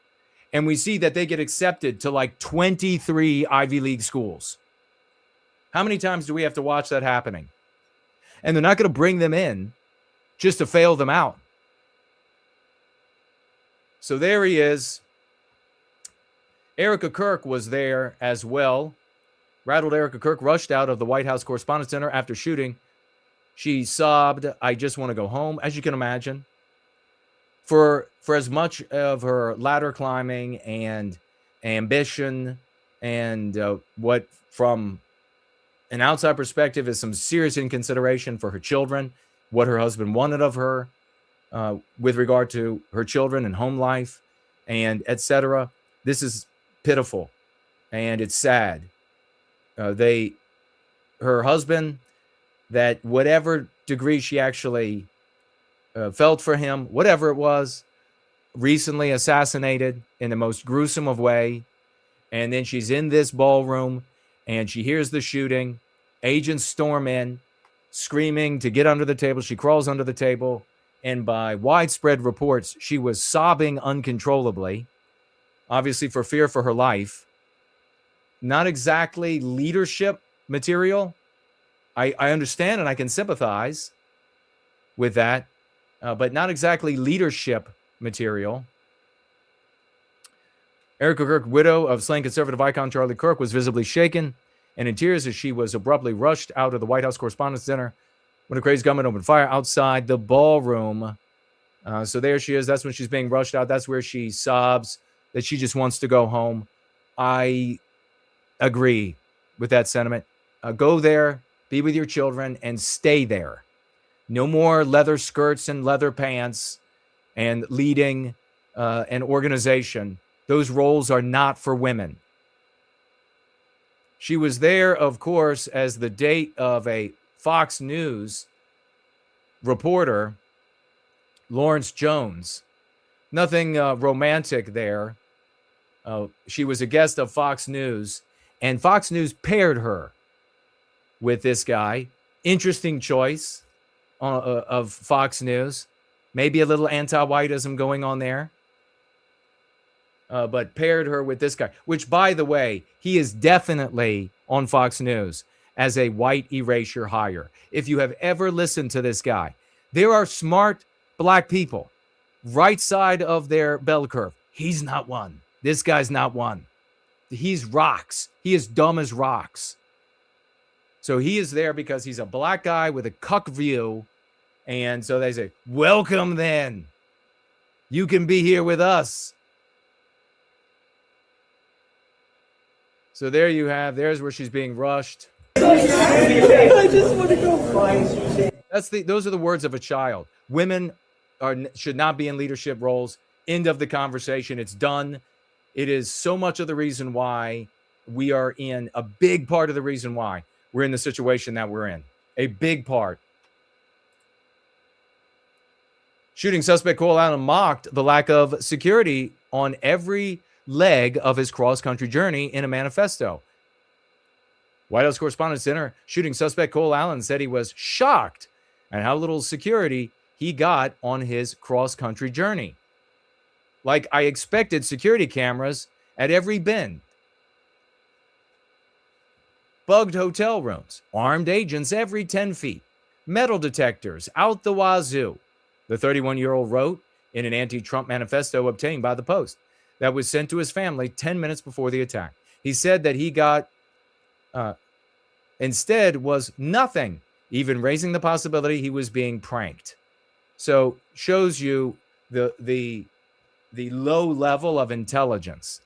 S5: And we see that they get accepted to like 23 Ivy League schools. How many times do we have to watch that happening? And they're not going to bring them in just to fail them out. So there he is. Erica Kirk was there as well. Rattled Erica Kirk rushed out of the White House Correspondents' Center after shooting. She sobbed, "I just want to go home," as you can imagine. For as much of her ladder climbing and ambition and what from an outside perspective is some serious inconsideration for her children, what her husband wanted of her with regard to her children and home life and etc. This is pitiful and it's sad. Her husband, that whatever degree she actually felt for him, whatever it was, recently assassinated in the most gruesome of way. And then she's in this ballroom and she hears the shooting. Agents storm in, screaming to get under the table. She crawls under the table. And by widespread reports, she was sobbing uncontrollably, obviously for fear for her life. Not exactly leadership material. I understand and I can sympathize with that, but not exactly leadership material. Erica Kirk, widow of slain conservative icon Charlie Kirk, was visibly shaken and in tears as she was abruptly rushed out of the White House Correspondents' Center when a crazed gunman opened fire outside the ballroom. So there she is. That's when she's being rushed out. That's where she sobs that she just wants to go home. I agree with that sentiment. Go there, be with your children, and stay there. No more leather skirts and leather pants and leading an organization. Those roles are not for women. She was there, of course, as the date of a Fox News reporter, Lawrence Jones. Nothing romantic there. She was a guest of Fox News, and Fox News paired her with this guy. Interesting choice of Fox News. Maybe a little anti-whiteism going on there. But paired her with this guy, which, by the way, he is definitely on Fox News as a white erasure hire. If you have ever listened to this guy, there are smart black people right side of their bell curve. He's not one. This guy's not one. He's rocks. He is dumb as rocks. So he is there because he's a black guy with a cuck view. And so they say, welcome then. You can be here with us. So there you have, there's where she's being rushed.
S19: I just want to go find.
S5: Those are the words of a child. Women should not be in leadership roles. End of the conversation. It's done. It is so much of the reason why we are in, a big part of the reason why we're in the situation that we're in. A big part. Shooting suspect Cole Allen mocked the lack of security on every leg of his cross-country journey in a manifesto. White House Correspondents' Dinner, shooting suspect Cole Allen said he was shocked at how little security he got on his cross-country journey. Like, I expected security cameras at every bend. Bugged hotel rooms, armed agents every 10 feet, metal detectors out the wazoo, the 31-year-old wrote in an anti-Trump manifesto obtained by the Post that was sent to his family 10 minutes before the attack. He said that he got, instead was nothing, even raising the possibility he was being pranked. So shows you the low level of intelligence.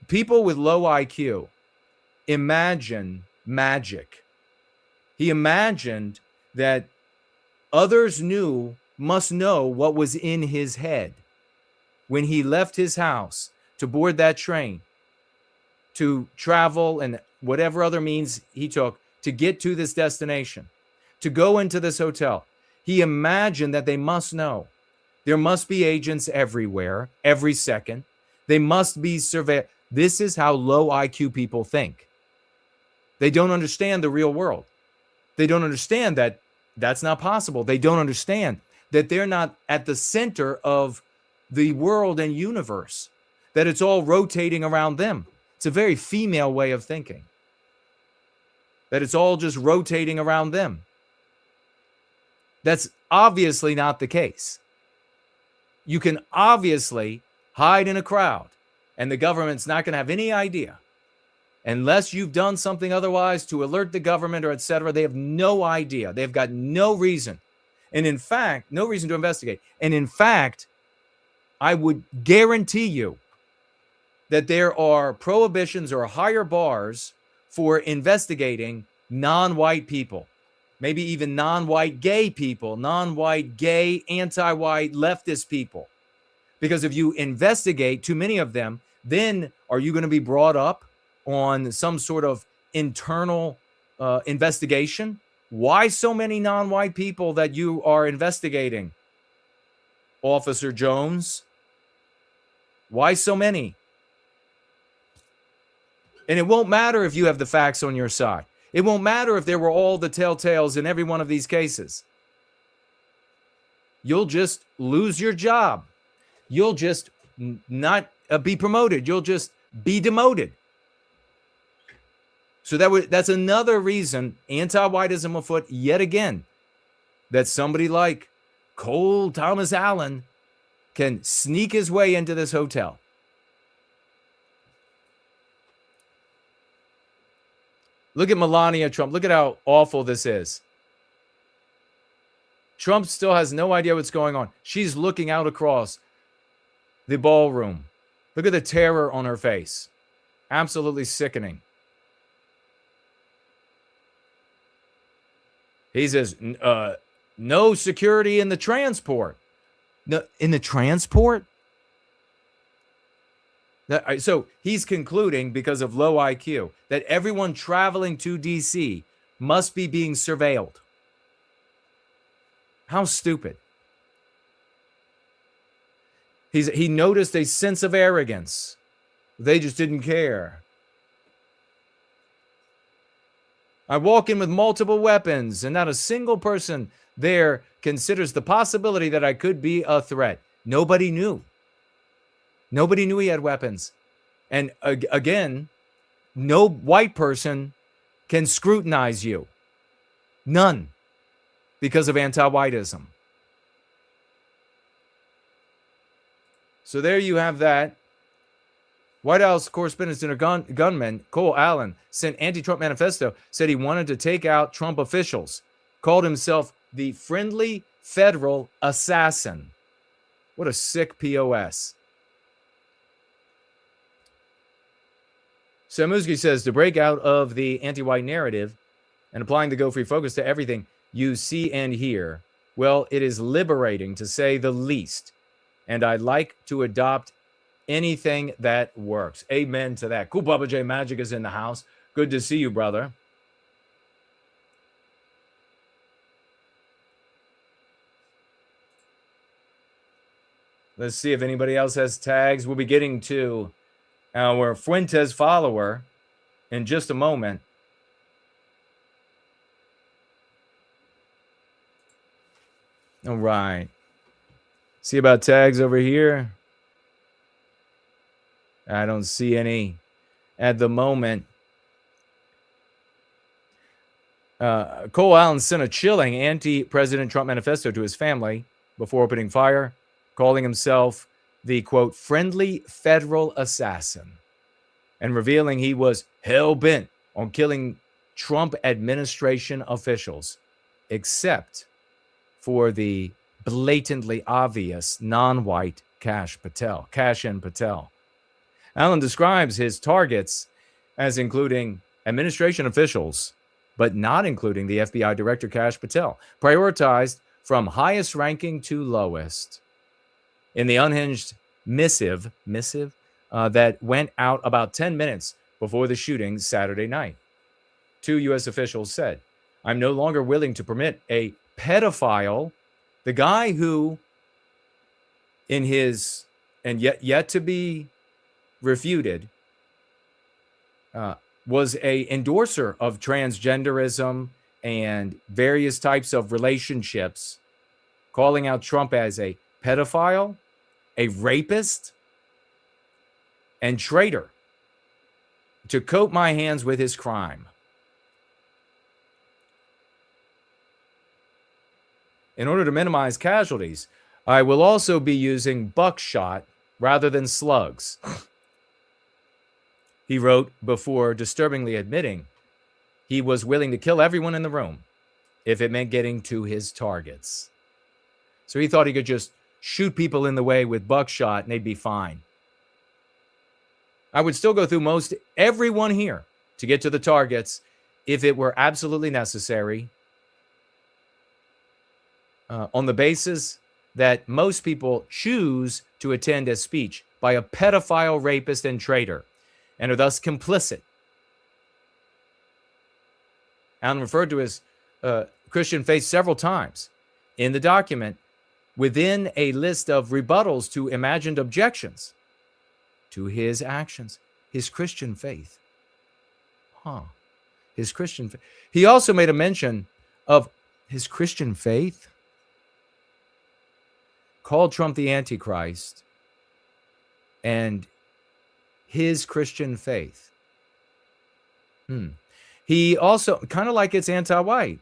S5: People with low IQ imagine magic. He imagined that others must know what was in his head when he left his house to board that train, to travel and whatever other means he took to get to this destination, to go into this hotel. He imagined that they must know. There must be agents everywhere, every second. They must be surveyed. This is how low IQ people think. They don't understand the real world. They don't understand that that's not possible. They don't understand that they're not at the center of the world and universe, that it's all rotating around them. It's a very female way of thinking, that it's all just rotating around them. That's obviously not the case. You can obviously hide in a crowd and the government's not going to have any idea unless you've done something otherwise to alert the government or etc. They have no idea. They've got no reason. And in fact, no reason to investigate. And in fact, I would guarantee you that there are prohibitions or higher bars for investigating non-white people, maybe even non-white gay people, non-white gay, anti-white leftist people. Because if you investigate too many of them, then are you going to be brought up on some sort of internal investigation? Why so many non-white people that you are investigating, Officer Jones? Why so many? And it won't matter if you have the facts on your side. It won't matter if there were all the telltales in every one of these cases. You'll just lose your job. You'll just not be promoted. You'll just be demoted. So that's another reason, anti-whiteism afoot yet again, that somebody like Cole Thomas Allen can sneak his way into this hotel. Look at Melania Trump. Look at how awful this is. Trump still has no idea what's going on. She's looking out across the ballroom. Look at the terror on her face. Absolutely sickening. He says, no security in the transport. No, in the transport? So he's concluding, because of low IQ, that everyone traveling to D.C. must be being surveilled. How stupid. He noticed a sense of arrogance. They just didn't care. I walk in with multiple weapons, and not a single person there considers the possibility that I could be a threat. Nobody knew. Nobody knew he had weapons. And again, no white person can scrutinize you. None. Because of anti-whiteism. So there you have that. White House Correspondent Center gunman Cole Allen sent anti-Trump manifesto, said he wanted to take out Trump officials, called himself the friendly federal assassin. What a sick POS. Samuski says, to break out of the anti-white narrative and applying the Go Free focus to everything you see and hear, well, it is liberating to say the least. And I'd like to adopt anything that works. Amen to that. Cool Bubba J Magic is in the house. Good to see you, brother. Let's see if anybody else has tags. We'll be getting to our Fuentes follower in just a moment. All right. See about tags over here. I don't see any at the moment. Cole Allen sent a chilling anti-President Trump manifesto to his family before opening fire, calling himself the, quote, friendly federal assassin, and revealing he was hell-bent on killing Trump administration officials, except for the blatantly obvious non-white Cash-in Patel. Allen describes his targets as including administration officials, but not including the FBI Director Kash Patel, prioritized from highest ranking to lowest. In the unhinged missive that went out about 10 minutes before the shooting Saturday night, 2 U.S. officials said, I'm no longer willing to permit a pedophile, the guy who, in his, and yet to be refuted, was a endorser of transgenderism and various types of relationships, calling out Trump as a pedophile, a rapist, and traitor, to coat my hands with his crime. In order to minimize casualties, I will also be using buckshot rather than slugs. He wrote before disturbingly admitting he was willing to kill everyone in the room if it meant getting to his targets. So he thought he could just shoot people in the way with buckshot and they'd be fine. I would still go through most everyone here to get to the targets if it were absolutely necessary, on the basis that most people choose to attend a speech by a pedophile, rapist, and traitor, and are thus complicit. Allen referred to his Christian faith several times in the document within a list of rebuttals to imagined objections to his actions, his Christian faith. His Christian faith. He also made a mention of his Christian faith, called Trump the Antichrist, and his Christian faith. He also, kind of like it's anti-white.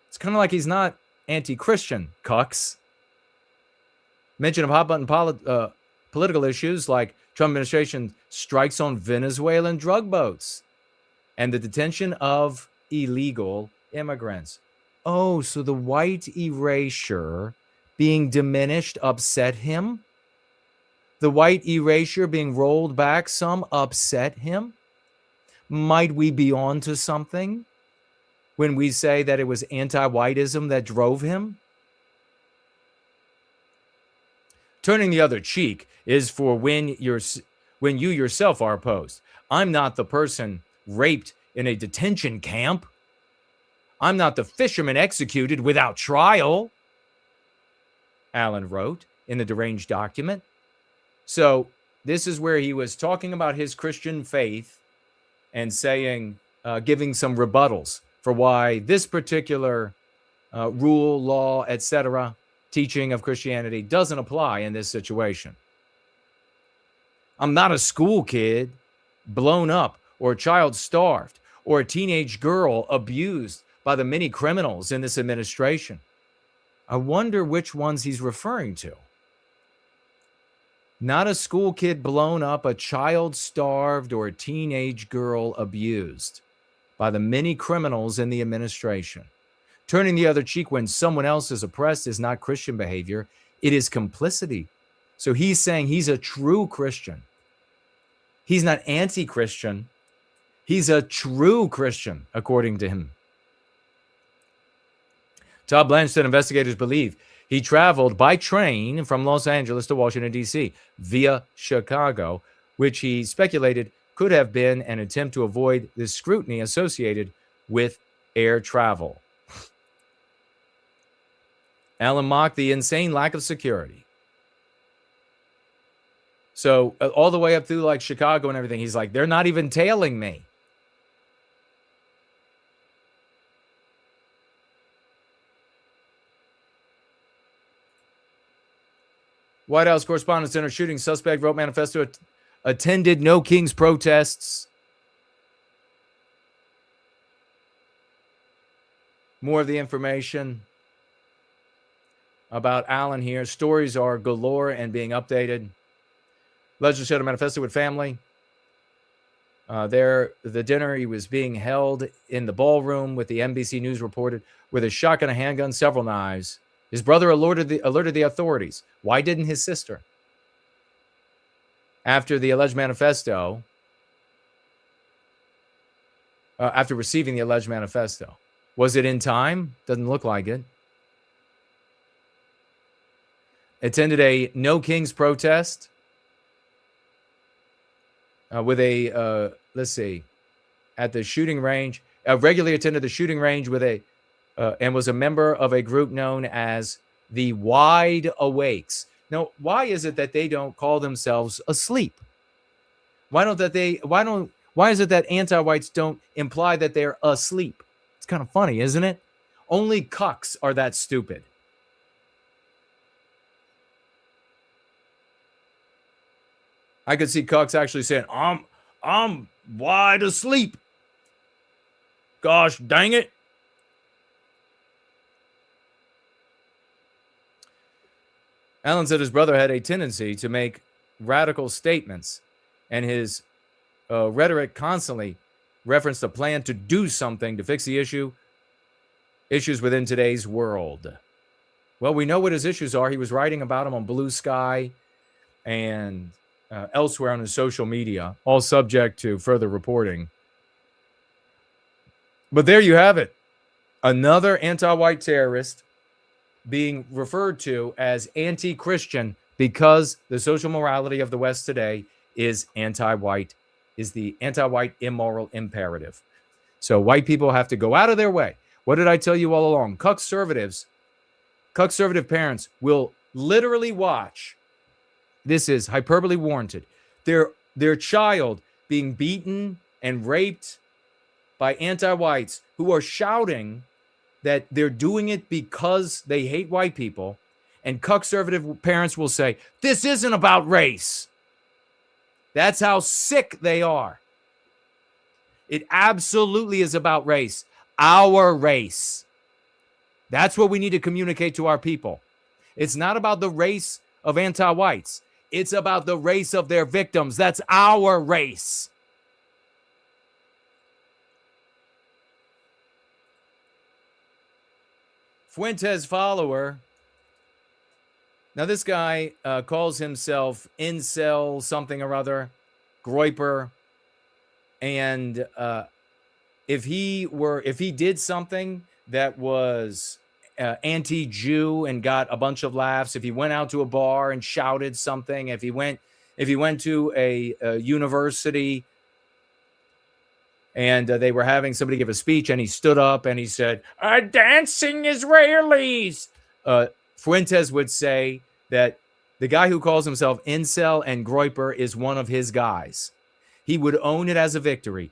S5: It's kind of like he's not anti-Christian, cucks. Mention of hot-button political issues like Trump administration strikes on Venezuelan drug boats and the detention of illegal immigrants. Oh, so the white erasure being diminished upset him? The white erasure being rolled back some upset him? Might we be on to something when we say that it was anti-whiteism that drove him? Turning the other cheek is for when you yourself are opposed. I'm not the person raped in a detention camp. I'm not the fisherman executed without trial, Allen wrote in the deranged document. So this is where he was talking about his Christian faith and saying giving some rebuttals for why this particular rule, law, etc., teaching of Christianity doesn't apply in this situation. I'm not a school kid blown up, or a child starved, or a teenage girl abused by the many criminals in this administration. I wonder which ones he's referring to. Not a school kid blown up, a child starved, or a teenage girl abused by the many criminals in the administration. Turning the other cheek when someone else is oppressed is not Christian behavior. It is complicity. So he's saying he's a true Christian. He's not anti-Christian. He's a true Christian, according to him. Todd Blanche said investigators believe he traveled by train from Los Angeles to Washington, D.C. via Chicago, which he speculated could have been an attempt to avoid the scrutiny associated with air travel. Allen mocked the insane lack of security. So all the way up through like Chicago and everything, he's like, they're not even tailing me. White House Correspondents' Center shooting suspect wrote manifesto, attended No Kings protests. More of the information about Allen here. Stories are galore and being updated. Legend showed a manifesto with family. The dinner, he was being held in the ballroom with the NBC News reported with a shotgun, a handgun, several knives. His brother alerted the authorities. Why didn't his sister? After the alleged manifesto, after receiving the alleged manifesto. Was it in time? Doesn't look like it. Attended a No Kings protest with a, let's see, at the shooting range. Regularly attended the shooting range with and was a member of a group known as the Wide Awakes. Now, why is it that they don't call themselves asleep? Why is it that anti-whites don't imply that they're asleep? It's kind of funny, isn't it? Only cucks are that stupid. I could see cucks actually saying, I'm wide asleep. Gosh dang it. Allen said his brother had a tendency to make radical statements, and his rhetoric constantly referenced a plan to do something to fix the issues within today's world. Well, we know what his issues are. He was writing about them on Blue Sky and elsewhere on his social media, all subject to further reporting. But there you have it. Another anti-white terrorist being referred to as anti-Christian because the social morality of the West today is anti-white, is the anti-white immoral imperative. So white people have to go out of their way. What did I tell you all along? Cuckservative parents will literally watch, this is hyperbole warranted, their child being beaten and raped by anti-whites who are shouting that they're doing it because they hate white people, and cuckservative parents will say, this isn't about race. That's how sick they are. It absolutely is about race. Our race. That's what we need to communicate to our people. It's not about the race of anti-whites. It's about the race of their victims. That's our race. Fuentes follower. Now this guy calls himself Incel something or other, Groiper. And if he did something that was anti-Jew and got a bunch of laughs, if he went out to a bar and shouted something, if he went to a university and they were having somebody give a speech and he stood up and he said, dancing Israelis. Fuentes would say that the guy who calls himself Incel and Groiper is one of his guys. He would own it as a victory.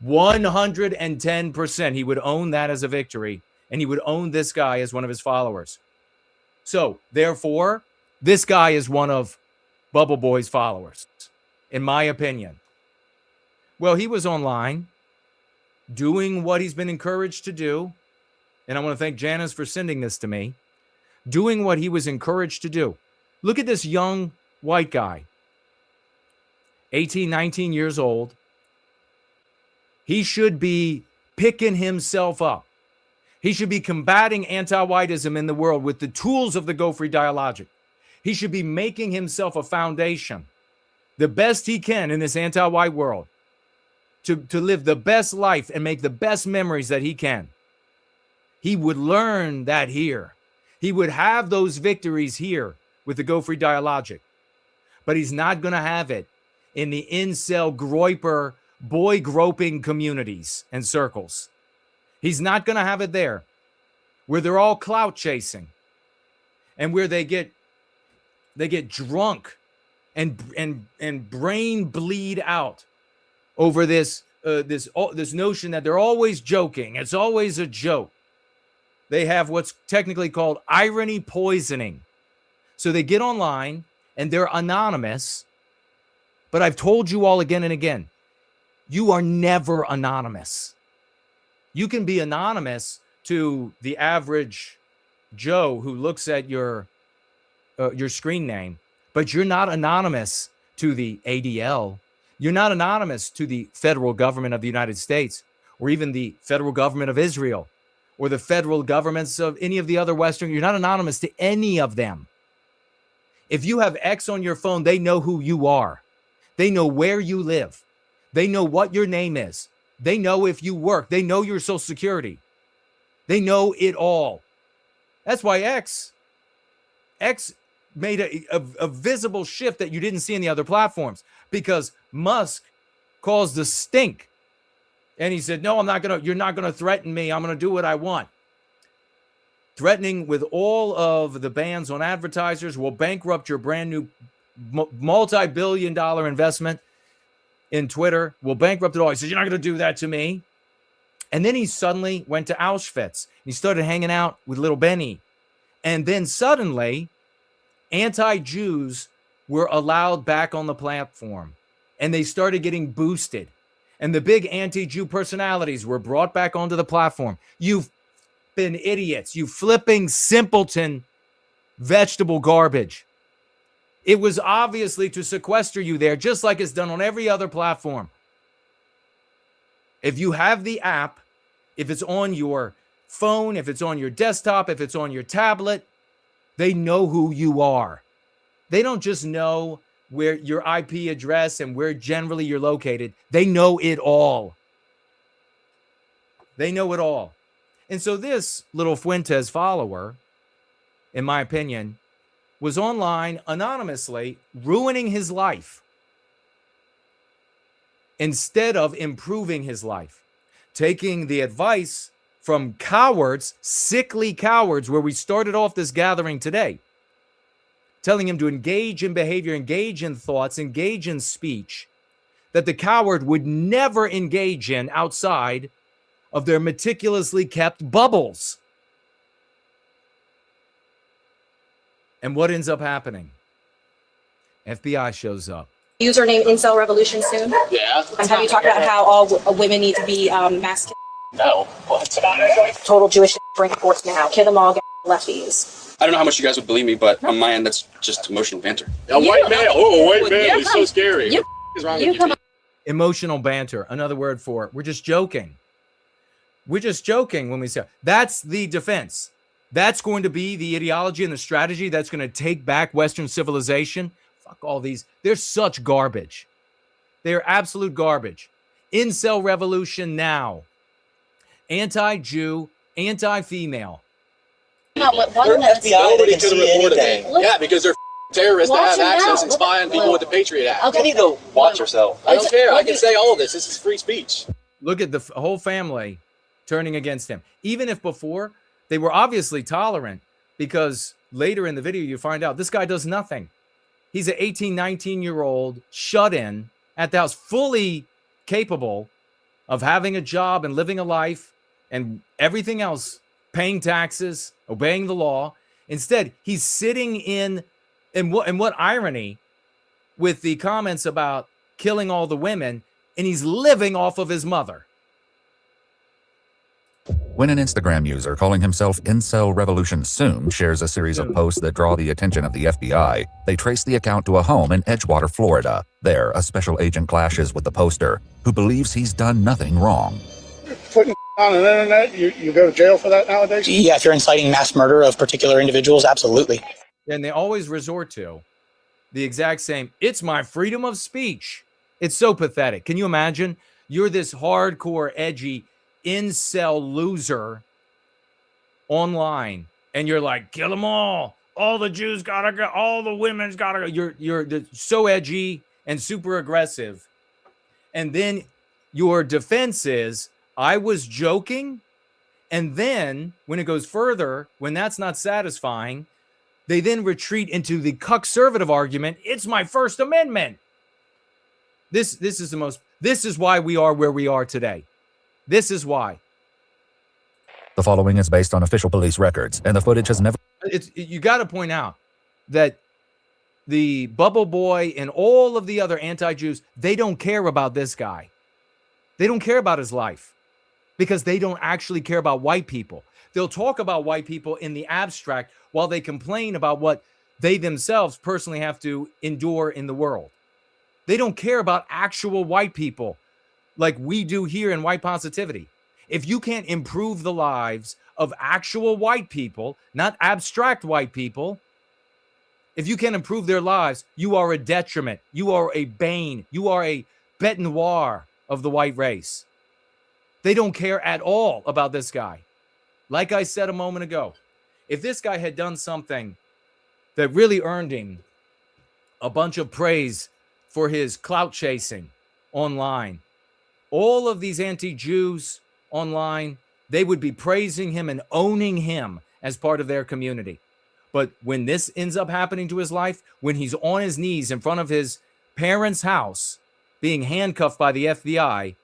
S5: 110%. He would own that as a victory, and he would own this guy as one of his followers. So, therefore, this guy is one of Bubble Boy's followers, in my opinion. Well, he was online doing what he's been encouraged to do. And I want to thank Janice for sending this to me. Doing what he was encouraged to do. Look at this young white guy, 18, 19 years old. He should be picking himself up. He should be combating anti-whiteism in the world with the tools of the Go Free dialogic. He should be making himself a foundation, the best he can in this anti-white world, to live the best life and make the best memories that he can. He would learn that here. He would have those victories here with the Go Free dialogic. But he's not going to have it in the incel, groiper, boy groping communities and circles. He's not going to have it there, where they're all clout chasing and where they get drunk and brain bleed out over this notion that they're always joking. It's always a joke. They have what's technically called irony poisoning. So they get online and they're anonymous. But I've told you all again and again, you are never anonymous. You can be anonymous to the average Joe who looks at your screen name, but you're not anonymous to the ADL. You're not anonymous to the federal government of the United States, or even the federal government of Israel, or the federal governments of any of the other Western. You're not anonymous to any of them. If you have X on your phone, they know who you are. They know where you live. They know what your name is. They know if you work. They know your social security. They know it all. That's why X made a visible shift that you didn't see in the other platforms, because Musk caused the stink. And he said, no, you're not going to threaten me. I'm going to do what I want. Threatening with all of the bans on advertisers will bankrupt your brand new multi-billion-dollar investment in Twitter, will bankrupt it all. He said, you're not going to do that to me. And then he suddenly went to Auschwitz. He started hanging out with little Benny. And then suddenly, anti-Jews were allowed back on the platform. And they started getting boosted. And the big anti-Jew personalities were brought back onto the platform. You've been idiots. You flipping simpleton vegetable garbage. It was obviously to sequester you there, just like it's done on every other platform. If you have the app, if it's on your phone, if it's on your desktop, if it's on your tablet, they know who you are. They don't just know where your IP address and where generally you're located. They know it all. They know it all. And so this little Fuentes follower, in my opinion, was online anonymously ruining his life instead of improving his life, taking the advice from cowards, sickly cowards, where we started off this gathering today, telling him to engage in behavior, engage in thoughts, engage in speech that the coward would never engage in outside of their meticulously kept bubbles. And what ends up happening? FBI shows up.
S21: Username Incel Revolution soon.
S22: Yeah.
S21: And have you talked about how all women need to be masculine?
S22: No. What?
S21: Total Jewish bring forth now. Kill them all, get lefties.
S22: I don't know how much you guys would believe me, but on my end, that's just emotional banter.
S15: A white man. Oh, a white man. He's so scary. What is wrong with you?
S5: Emotional banter. Another word for it. We're just joking. We're just joking when we say that's the defense. That's going to be the ideology and the strategy that's going to take back Western civilization. Fuck all these. They're such garbage. They're absolute garbage. Incel revolution now. Anti-Jew, anti-female.
S22: Nobody could have reported me. Yeah, because they're terrorists that have access and spy on people with the Patriot Act. Okay. You need to watch yourself. I don't care. I can say all of this. This is free speech.
S5: Look at the whole family turning against him. Even if before they were obviously tolerant, because later in the video you find out this guy does nothing. He's an 18, 19-year-old shut in at the house, fully capable of having a job and living a life and everything else, paying taxes, obeying the law. Instead, he's sitting in, and what irony with the comments about killing all the women, and he's living off of his mother.
S1: When an Instagram user calling himself Incel Revolution Soon shares a series of posts that draw the attention of the FBI, they trace the account to a home in Edgewater, Florida. There, a special agent clashes with the poster, who believes he's done nothing wrong.
S2: Putting on the internet, you go to jail for that nowadays?
S22: Yeah, if you're inciting mass murder of particular individuals, absolutely.
S5: And they always resort to the exact same, it's my freedom of speech. It's so pathetic. Can you imagine? You're this hardcore, edgy, incel loser online, and you're like, kill them all. All the Jews gotta go. All the women's gotta go. You're so edgy and super aggressive. And then your defense is, I was joking. And then when it goes further, when that's not satisfying, they then retreat into the conservative argument. It's my First Amendment. This is why we are where we are today. This is why.
S1: The following is based on official police records, and the footage has never...
S5: You got to point out that the Bubble Boy and all of the other anti-Jews, they don't care about this guy. They don't care about his life because they don't actually care about white people. They'll talk about white people in the abstract while they complain about what they themselves personally have to endure in the world. They don't care about actual white people like we do here in white positivity. If you can't improve the lives of actual white people, not abstract white people, if you can't improve their lives, you are a detriment. You are a bane. You are a bête noire of the white race. They don't care at all about this guy. Like I said a moment ago, if this guy had done something that really earned him a bunch of praise for his clout chasing online, all of these anti-Jews online, they would be praising him and owning him as part of their community. But when this ends up happening to his life, when he's on his knees in front of his parents' house being handcuffed by the FBI,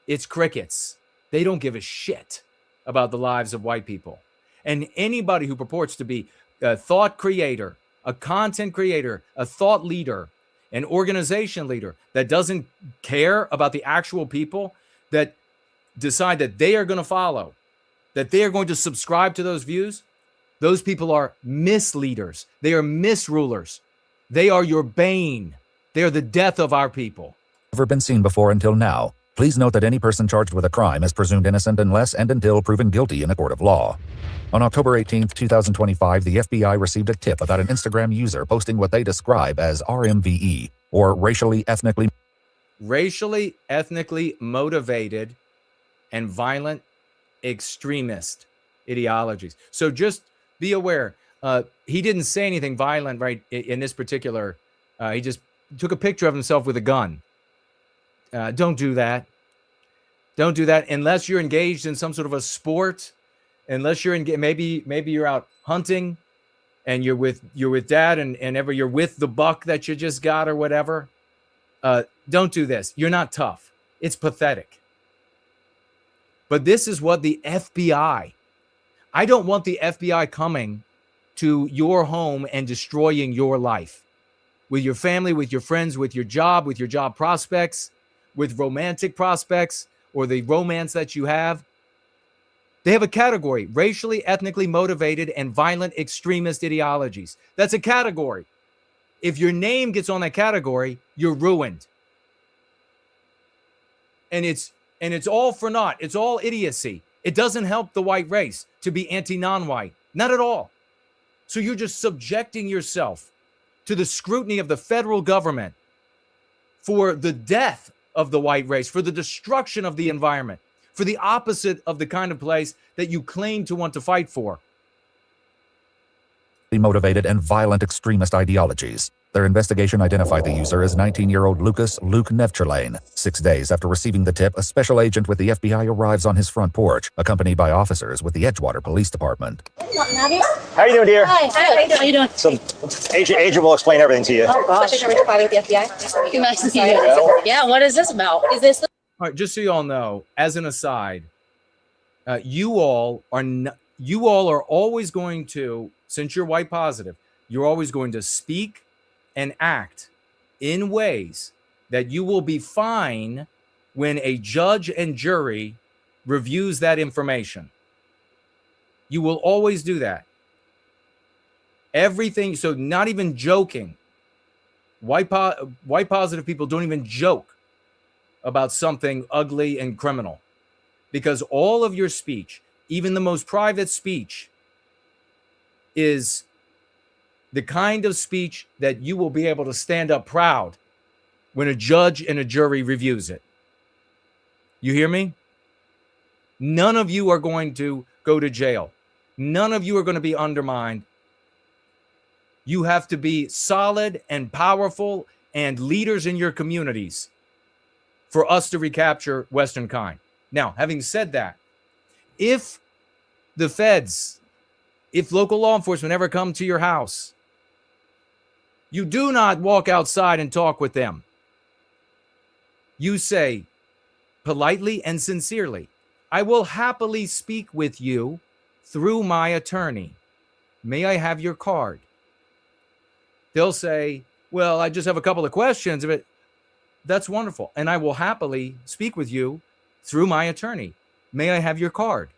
S5: it's crickets. They don't give a shit about the lives of white people. And anybody who purports to be a thought creator, a content creator, a thought leader, an organization leader that doesn't care about the actual people that decide that they are going to follow, that they are going to subscribe to those views, those people are misleaders. They are misrulers. They are your bane. They are the death of our people.
S1: Never been seen before until now. Please note that any person charged with a crime is presumed innocent unless and until proven guilty in a court of law. On October 18, 2025, the FBI received a tip about an Instagram user posting what they describe as RMVE, or racially ethnically
S5: motivated and violent extremist ideologies. So just be aware. He didn't say anything violent right in this particular. He just took a picture of himself with a gun. Don't do that. Don't do that unless you're engaged in some sort of a sport. Unless you're maybe you're out hunting, and you're with dad, and ever you're with the buck that you just got or whatever. Don't do this. You're not tough. It's pathetic. But this is what the FBI. I don't want the FBI coming to your home and destroying your life, with your family, with your friends, with your job prospects, with romantic prospects, or the romance that you have. They have a category: racially, ethnically motivated and violent extremist ideologies. That's a category. If your name gets on that category, you're ruined. And it's all for naught. It's all idiocy. It doesn't help the white race to be anti-non-white. Not at all. So you're just subjecting yourself to the scrutiny of the federal government for the death of the white race, for the destruction of the environment, for the opposite of the kind of place that you claim to want to fight for.
S1: Motivated and violent extremist ideologies. Their investigation identified the user as 19-year-old Luke Nevcherlane. 6 days after receiving the tip, a special agent with the FBI arrives on his front porch, accompanied by officers with the Edgewater Police Department.
S23: How you doing, dear?
S21: Hi. How you doing?
S23: So, Agent will explain everything to you.
S21: Oh, gosh. Richard Father with the FBI. Nice to meet you. Yeah, what is this about? Is this
S5: All right, just so you all know, as an aside, you all are always going to, since you're white positive, you're always going to speak and act in ways that you will be fine when a judge and jury reviews that information. You will always do that. Everything, so not even joking. White positive people don't even joke about something ugly and criminal, because all of your speech, even the most private speech, is the kind of speech that you will be able to stand up proud when a judge and a jury reviews it. You hear me? None of you are going to go to jail. None of you are going to be undermined. You have to be solid and powerful and leaders in your communities for us to recapture Western kind. Now, having said that, if the feds, if local law enforcement ever come to your house, you do not walk outside and talk with them. You say politely and sincerely, I will happily speak with you through my attorney. May I have your card? They'll say, well, I just have a couple of questions. But that's wonderful. And I will happily speak with you through my attorney. May I have your card?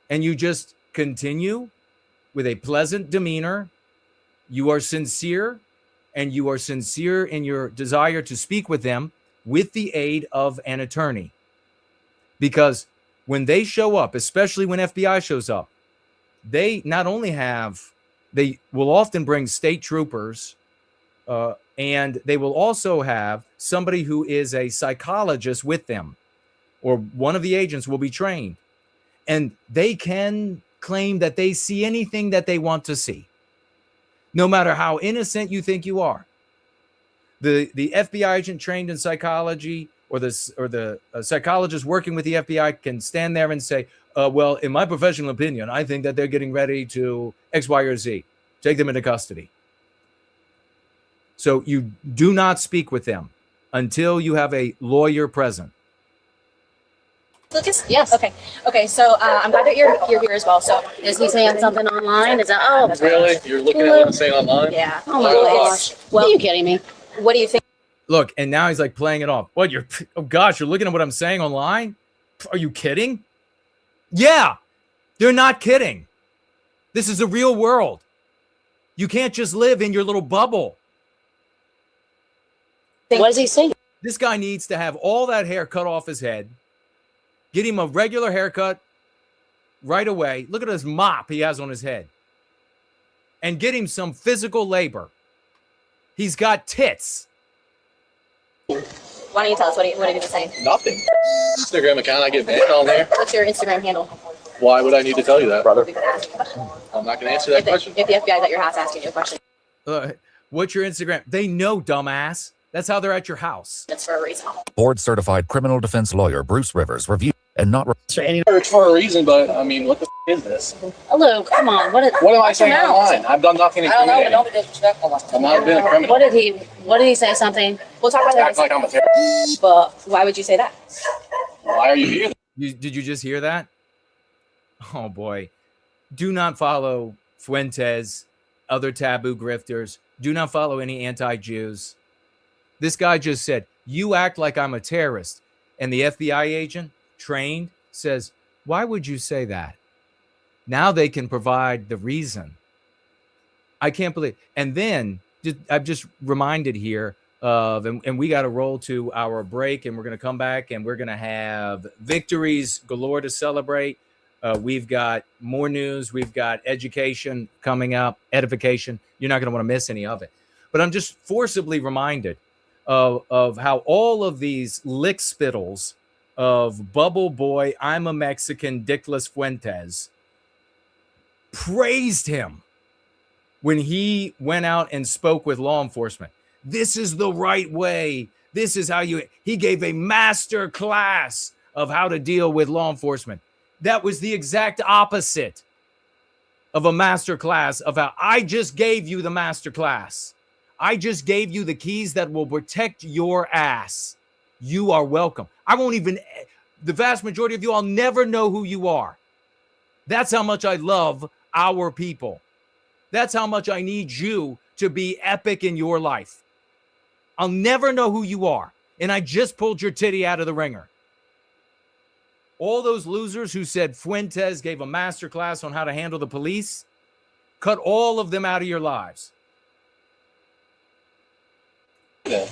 S5: And you just continue with a pleasant demeanor. You are sincere, and you are sincere in your desire to speak with them with the aid of an attorney. Because when they show up, especially when FBI shows up, they not only they will often bring state troopers, and they will also have somebody who is a psychologist with them, or one of the agents will be trained, and they can claim that they see anything that they want to see, no matter how innocent you think you are. The FBI agent trained in psychology, or the psychologist working with the FBI can stand there and say, well, in my professional opinion, I think that they're getting ready to X, Y, or Z. Take them into custody. So you do not speak with them until you have a lawyer present.
S21: Lucas? Yes. Okay. So I'm glad that you're here as well. So
S4: Is he saying something online? Is that
S22: Really? You're looking at what I'm saying online?
S21: yeah.
S4: Oh my gosh.
S21: Well,
S4: Are you kidding me?
S21: what do you think?
S5: Look, and now he's like playing it off. What, oh gosh, you're looking at what I'm saying online? Are you kidding? Yeah, they're not kidding. This is the real world. You can't just live in your little bubble.
S4: What is he saying?
S5: This guy needs to have all that hair cut off his head. Get him a regular haircut right away. Look at this mop he has on his head. And get him some physical labor. He's got tits.
S21: Why don't you tell us what did you say?
S22: Nothing. Instagram account, I get banned on there.
S21: What's your Instagram handle?
S22: Why would I need to tell you that, brother?
S21: We can ask you a question.
S22: I'm not going to answer that question.
S21: If the FBI is at your house asking you a question,
S5: What's your Instagram? They know, dumbass. That's how they're at your house.
S21: it's for a reason.
S1: Board-certified criminal defense lawyer Bruce Rivers reviewed and not...
S22: It's for a reason, but I mean, what the is this?
S4: Hello, come on. What
S22: What am I saying online? I've done nothing
S4: I don't know, but
S22: incriminating.
S4: don't be disrespectful.
S22: I've not been a criminal.
S4: What did he say something?
S21: We'll talk about
S22: Act
S21: that.
S22: like I'm a terrorist.
S21: But why would you say that?
S22: Why are you here?
S5: Did you just hear that? Oh boy. Do not follow Fuentes, other taboo grifters. Do not follow any anti-Jews. This guy just said, you act like I'm a terrorist. And the FBI agent, trained, says, why would you say that? Now they can provide the reason. I can't believe. And then I'm just reminded here of, and we got to roll to our break, and we're going to come back and we're going to have victories galore to celebrate. We've got more news. We've got education coming up, edification. You're not going to want to miss any of it. But I'm just forcibly reminded of how all of these lick spittles of Bubble Boy, I'm a Mexican, Dickless Fuentes, praised him when he went out and spoke with law enforcement. This is the right way. This is how he gave a master class of how to deal with law enforcement. That was the exact opposite of a master class of how I just gave you the master class. I just gave you the keys that will protect your ass. you are welcome. The vast majority of you, I'll never know who you are. That's how much I love our people. That's how much I need you to be epic in your life. I'll never know who you are. And I just pulled your titty out of the ringer. All those losers who said Fuentes gave a masterclass on how to handle the police, cut all of them out of your lives.
S21: Well,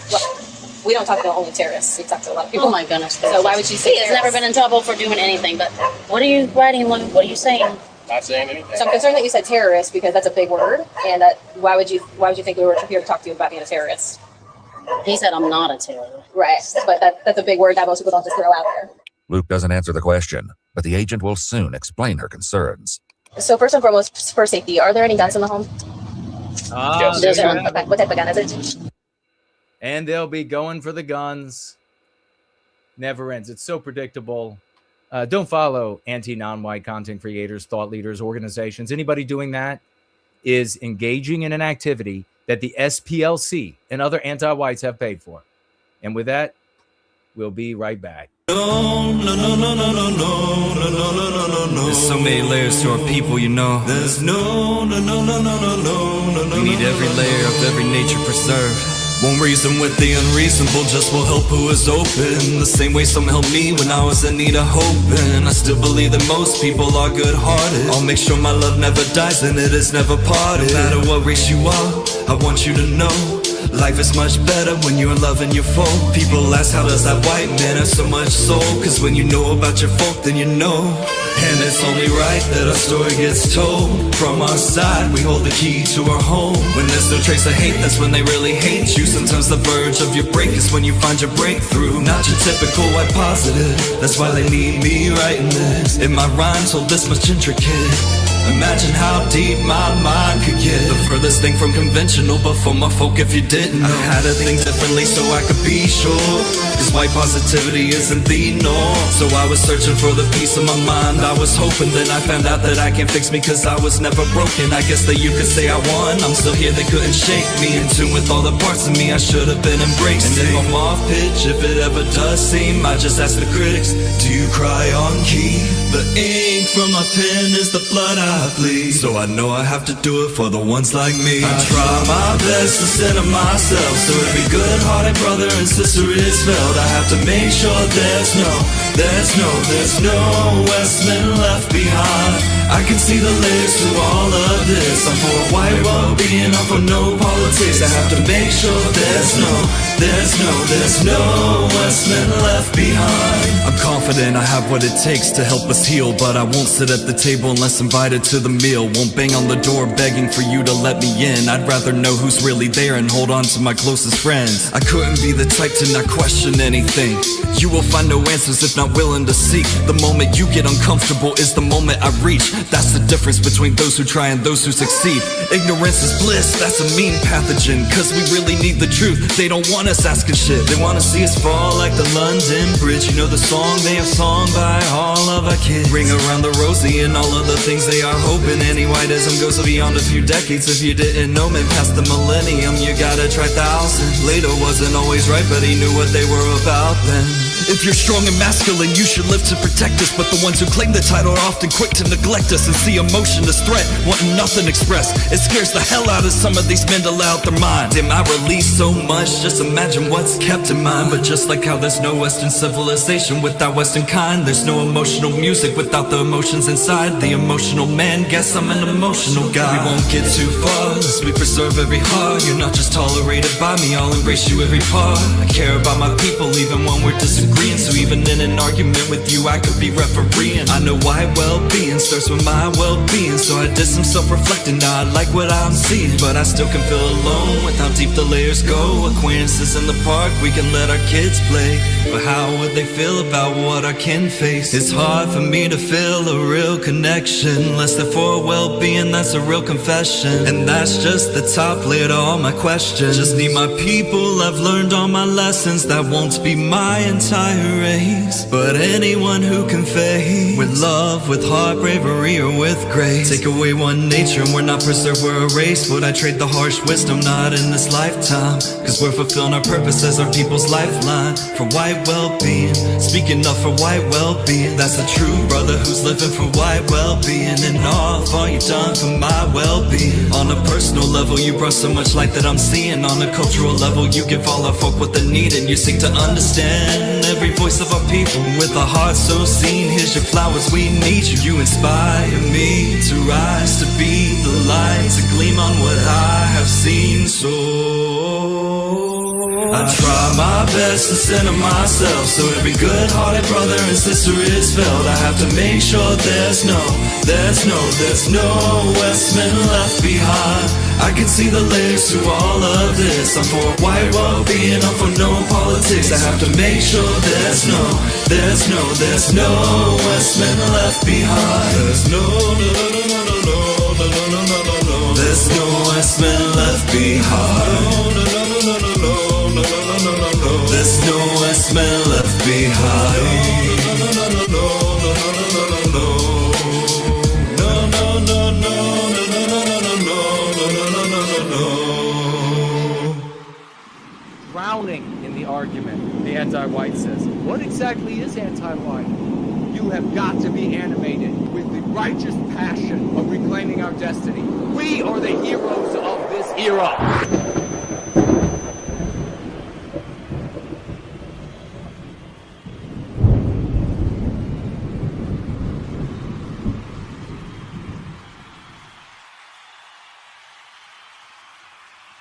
S21: we don't talk to only terrorists. We talk to a lot of people.
S4: Oh my goodness.
S21: So why would you say
S4: he has never been in trouble for doing anything, but what are you writing, Luke? What are you saying?
S15: Not saying anything.
S21: So I'm concerned that you said terrorist because that's a big word, and that why would you think we were here to talk to you about being a terrorist?
S4: He said I'm not a terrorist.
S21: Right, but that's a big word that most people don't just throw out there.
S1: Luke doesn't answer the question, but the agent will soon explain her concerns.
S21: So first and foremost, for safety, are there any guns in the home?
S5: Yes.
S21: There's one. Okay. What type of gun is it?
S5: And they'll be going for the guns. Never ends. It's so predictable. Don't follow anti-non-white content creators, thought leaders, organizations. Anybody doing that is engaging in an activity that the SPLC and other anti-whites have paid for. And with that, we'll be right back.
S3: No. There's so many layers to our people, you know. There's no. We need every layer of every nature preserved. Won't reason with the unreasonable, just will help who is open. The same way some helped me when I was in need of hope. And I still believe that most people are good-hearted. I'll make sure my love never dies and it is never parted. No matter what race you are, I want you to know life is much better when you're loving your folk. People ask, how does that white man have so much soul? Cause when you know about your folk, then you know. And it's only right that our story gets told. From our side, we hold the key to our home. When there's no trace of hate, that's when they really hate you. Sometimes the verge of your break is when you find your breakthrough. Not your typical white positive, that's why they need me writing this. In my rhymes hold this much intricate. Imagine how deep my mind could get. The furthest thing from conventional, but for my folk if you didn't know, I had to think differently so I could be sure. Cause white positivity isn't the norm. So I was searching for the peace of my mind. I was hoping, then I found out that I can't fix me cause I was never broken. I guess that you could say I won. I'm still here, they couldn't shake me. In tune with all the parts of me I should have been embracing. And if I'm off pitch, if it ever does seem, I just ask the critics, do you cry on key? The ink from my pen is the blood I bleed. So I know I have to do it for the ones like me. I try my best to center myself, so every good-hearted brother and sister is felt. I have to make sure there's no Westman left behind. I can see the layers to all of this. I'm for white well-being, I'm for no politics. I have to make sure there's no Westman left behind. I'm confident I have what it takes to help us heal, but I won't sit at the table unless invited to the meal. Won't bang on the door begging for you to let me in. I'd rather know who's really there and hold on to my closest friends. I couldn't be the type to not question anything. You will find no answers if not willing to seek. The moment you get uncomfortable is the moment I reach. That's the difference between those who try and those who succeed. Ignorance is bliss, that's a mean pathogen. Cause we really need the truth, they don't want us asking shit. They wanna see us fall like the London Bridge. You know the song, they have song by all of our kids. Ring around the rosy and all of the things they are hoping. Any whiteism goes beyond a few decades. If you didn't know, man, past the millennium, you gotta try thousands. Later wasn't always right, but he knew what they were about then. If you're strong and masculine, you should live to protect us. But the ones who claim the title are often quick to neglect us and see emotion as threat, wanting nothing expressed. It scares the hell out of some of these men to allow out their mind. Damn, I release so much, just imagine what's kept in mind. But just like how there's no Western civilization without Western kind, there's no emotional music without the emotions inside. The emotional man, guess I'm an emotional guy. We won't get too far unless we preserve every heart. You're not just tolerated by me, I'll embrace you every part. I care about my people even when we're disagreeing. So even in an argument with you, I could be refereeing. I know why well-being starts with my well-being. So I did some self-reflecting, now I like what I'm seeing. But I still can feel alone with how deep the layers go. Acquaintances in the park, we can let our kids play. But how would they feel about what our kin face? It's hard for me to feel a real connection. Less than for well-being, that's a real confession. And that's just the top layer to all my questions. Just need my people, I've learned all my lessons. That won't be my entire I erase, but anyone who can face with love, with heart, bravery, or with grace. Take away one nature and we're not preserved, we're erased. Would I trade the harsh wisdom? Not in this lifetime, cause we're fulfilling our purpose as our people's lifeline. For white well-being, speaking up for white well-being. That's a true brother who's living for white well-being. And all you've done for my well-being. On a personal level, you brought so much light that I'm seeing. On a cultural level, you give all our folk what they need, and you seek to understand every voice of our people. With a heart so seen, here's your flowers, we need you. You inspire me to rise, to be the light, to gleam on what I have seen. So I try my best to center myself, so every good-hearted brother and sister is felt. I have to make sure there's no Westman left behind. I can see the layers to all of this. I'm for white well-being, I'm for no politics. I have to make sure there's no Westman left behind. There's no Westman left behind. There's no Westman left behind.
S5: Drowning in the argument, the anti-white says, what exactly is anti-white? You have got to be animated with the righteous passion of reclaiming our destiny. We are the heroes of this era.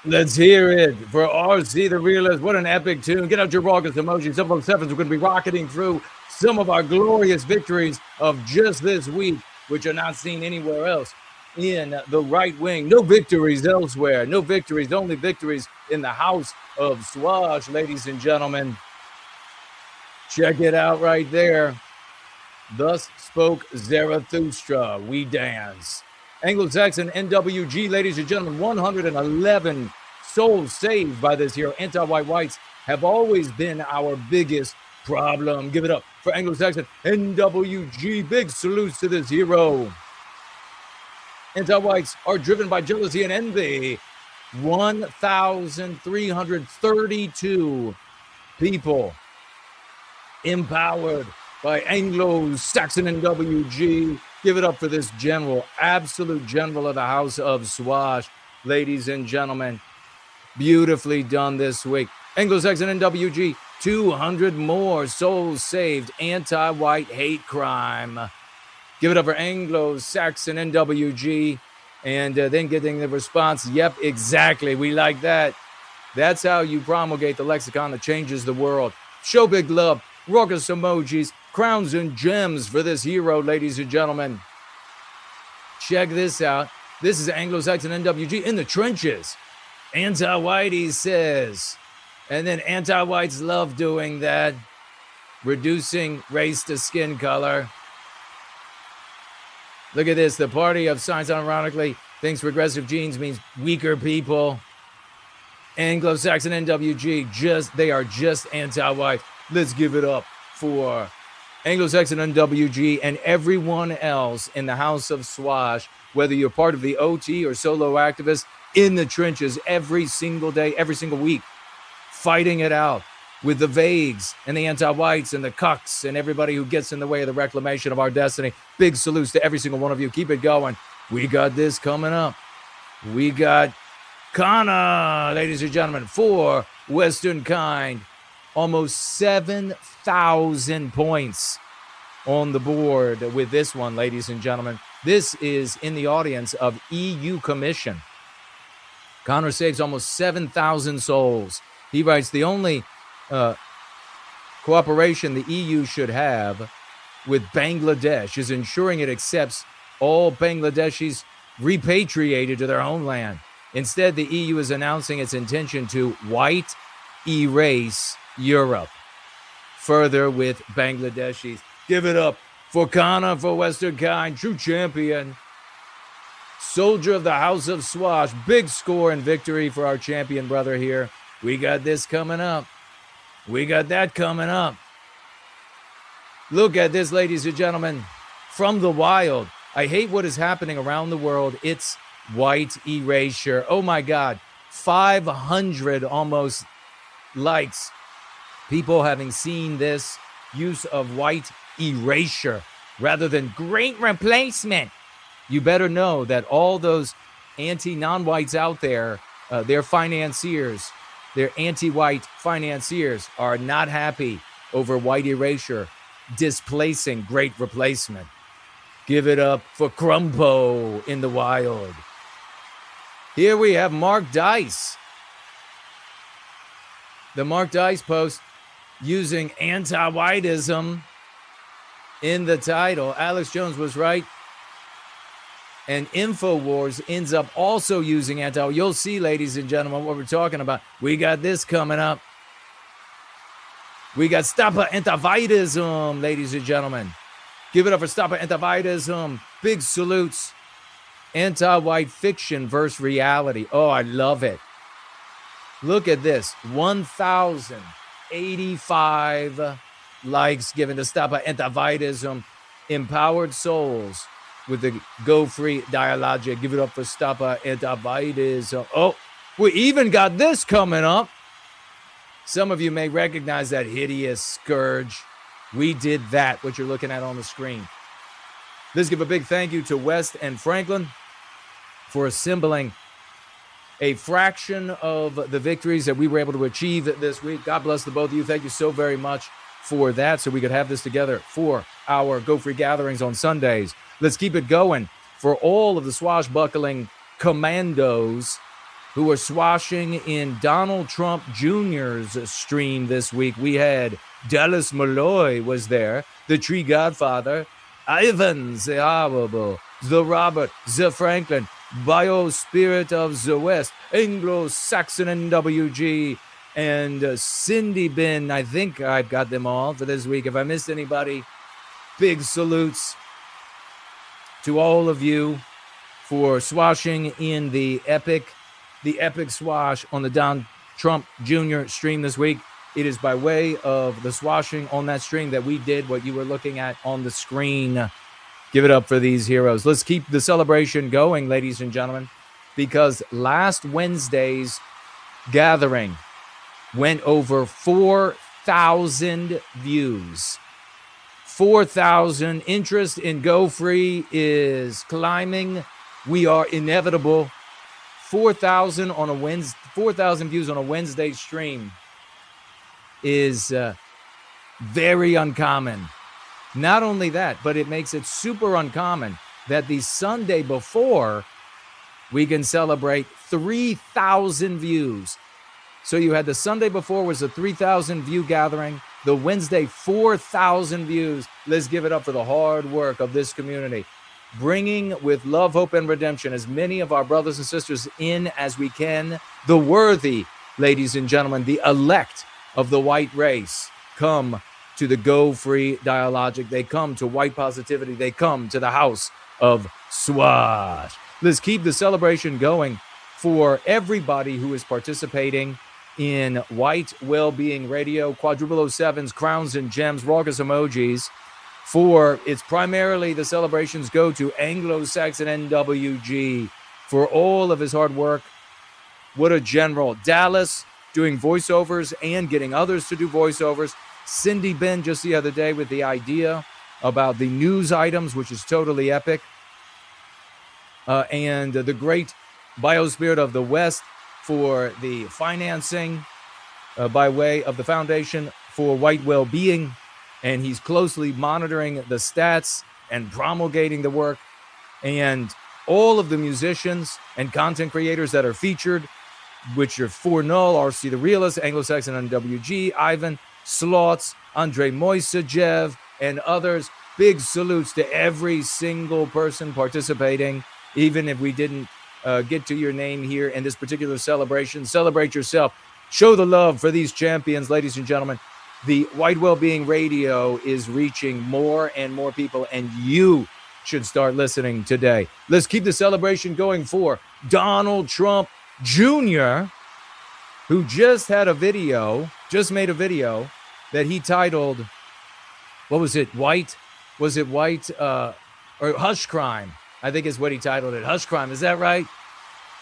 S5: Let's hear it for RC the Realist. What an epic tune. Get out your raucous emojis. 707s. We're going to be rocketing through some of our glorious victories of just this week, which are not seen anywhere else in the right wing. No victories elsewhere. No victories, only victories in the house of Swash, ladies and gentlemen. Check it out right there. Thus spoke Zarathustra. We dance. Anglo-Saxon NWG, ladies and gentlemen, 111 souls saved by this hero. Anti-white whites have always been our biggest problem. Give it up for Anglo-Saxon NWG. Big salutes to this hero. Anti-whites are driven by jealousy and envy. 1,332 people empowered by Anglo-Saxon NWG. Give it up for this general, absolute general of the House of Swash, ladies and gentlemen. Beautifully done this week. Anglo-Saxon NWG, 200 more souls saved. Anti-white hate crime. Give it up for Anglo-Saxon NWG. And then getting the response, yep, exactly. We like that. That's how you promulgate the lexicon that changes the world. Show big love, raucous emojis, crowns and gems for this hero, ladies and gentlemen. Check this out. This is Anglo-Saxon NWG in the trenches. Anti-whitey says. And then anti-whites love doing that. Reducing race to skin color. Look at this. The party of science, ironically, thinks regressive genes means weaker people. Anglo-Saxon NWG, they are just anti-white. Let's give it up for Anglo-Saxon NWG and everyone else in the House of Swash, whether you're part of the OT or solo activist, in the trenches every single day, every single week, fighting it out with the vagues and the anti-whites and the cucks and everybody who gets in the way of the reclamation of our destiny. Big salutes to every single one of you. Keep it going. We got this coming up. We got Kana, ladies and gentlemen, for Western Kind. Almost 7,000 points on the board with this one, ladies and gentlemen. This is in the audience of EU Commission. Connor saves almost 7,000 souls. He writes, the only cooperation the EU should have with Bangladesh is ensuring it accepts all Bangladeshis repatriated to their homeland. Instead, the EU is announcing its intention to white erase Europe further with Bangladeshis. Give it up for Kana, for Western Kind, true champion, soldier of the House of Swash. Big score and victory for our champion brother here. We got this coming up. We got that coming up. Look at this, ladies and gentlemen, from the wild. I hate what is happening around the world. It's white erasure. Oh my God, 500 almost likes. People having seen this use of white erasure rather than great replacement. You better know that all those anti-non-whites out there, their financiers, their anti-white financiers are not happy over white erasure displacing great replacement. Give it up for Crumpo in the wild. Here we have Mark Dice. The Mark Dice post using anti-whiteism in the title. Alex Jones was right. And InfoWars ends up also using anti. You'll see, ladies and gentlemen, what we're talking about. We got this coming up. We got Stop Anti-Whiteism, ladies and gentlemen. Give it up for Stop Anti-Whiteism. Big salutes. Anti-white fiction versus reality. Oh, I love it. Look at this. 1,085 likes given to Stop Anti-Whiteism. Empowered souls with the Go Free dialogic. Give it up for Stop Anti-Whiteism. Oh, we even got this coming up. Some of you may recognize that hideous scourge. We did that, what you're looking at on the screen. Let's give a big thank you to West and Franklin for assembling a fraction of the victories that we were able to achieve this week. God bless the both of you. Thank you so very much for that, so we could have this together for our Go Free gatherings on Sundays. Let's keep it going for all of the swashbuckling commandos who are swashing in Donald Trump Jr.'s stream this week. We had Dallas Malloy was there, the Tree Godfather, Ivan the Horrible, the Robert, the Franklin, Biospirit of the West, Anglo-Saxon NWG, and Cindy Bin. I think I've got them all for this week. If I missed anybody, big salutes to all of you for swashing in the epic swash on the Don Trump Jr. stream this week. It is by way of the swashing on that stream that we did what you were looking at on the screen. Give it up for these heroes. Let's keep the celebration going, ladies and gentlemen, because last Wednesday's gathering went over 4,000 views. 4,000. Interest in Go Free is climbing. We are inevitable. 4,000 on a Wednesday, 4,000 views on a Wednesday stream is very uncommon. Not only that, but it makes it super uncommon that the Sunday before we can celebrate 3,000 views. So you had the Sunday before was a 3,000 view gathering. The Wednesday, 4,000 views. Let's give it up for the hard work of this community. Bringing with love, hope, and redemption as many of our brothers and sisters in as we can. The worthy, ladies and gentlemen, the elect of the white race come to the Go Free dialogic. They come to white positivity. They come to the house of Swash. Let's keep the celebration going for everybody who is participating in White Wellbeing Radio, Quadruple 07s, Crowns and Gems, Raucous Emojis. For it's primarily the celebrations go to Anglo-Saxon NWG for all of his hard work. What a general. Dallas doing voiceovers and getting others to do voiceovers. Cindy Ben just the other day with the idea about the news items, which is totally epic. And the great Biospirit of the West for the financing by way of the Foundation for White Wellbeing. And he's closely monitoring the stats and promulgating the work. And all of the musicians and content creators that are featured, which are For Null, RC the Realist, Anglo-Saxon NWG, Ivan, Slots, Andre Moisajev, and others. Big salutes to every single person participating. Even if we didn't get to your name here in this particular celebration, celebrate yourself. Show the love for these champions, ladies and gentlemen. The White Wellbeing Radio is reaching more and more people, and you should start listening today. Let's keep the celebration going for Donald Trump Jr., who just made a video that he titled, what was it? White? Was it White? Or Hush Crime, I think is what he titled it. Hush Crime, is that right?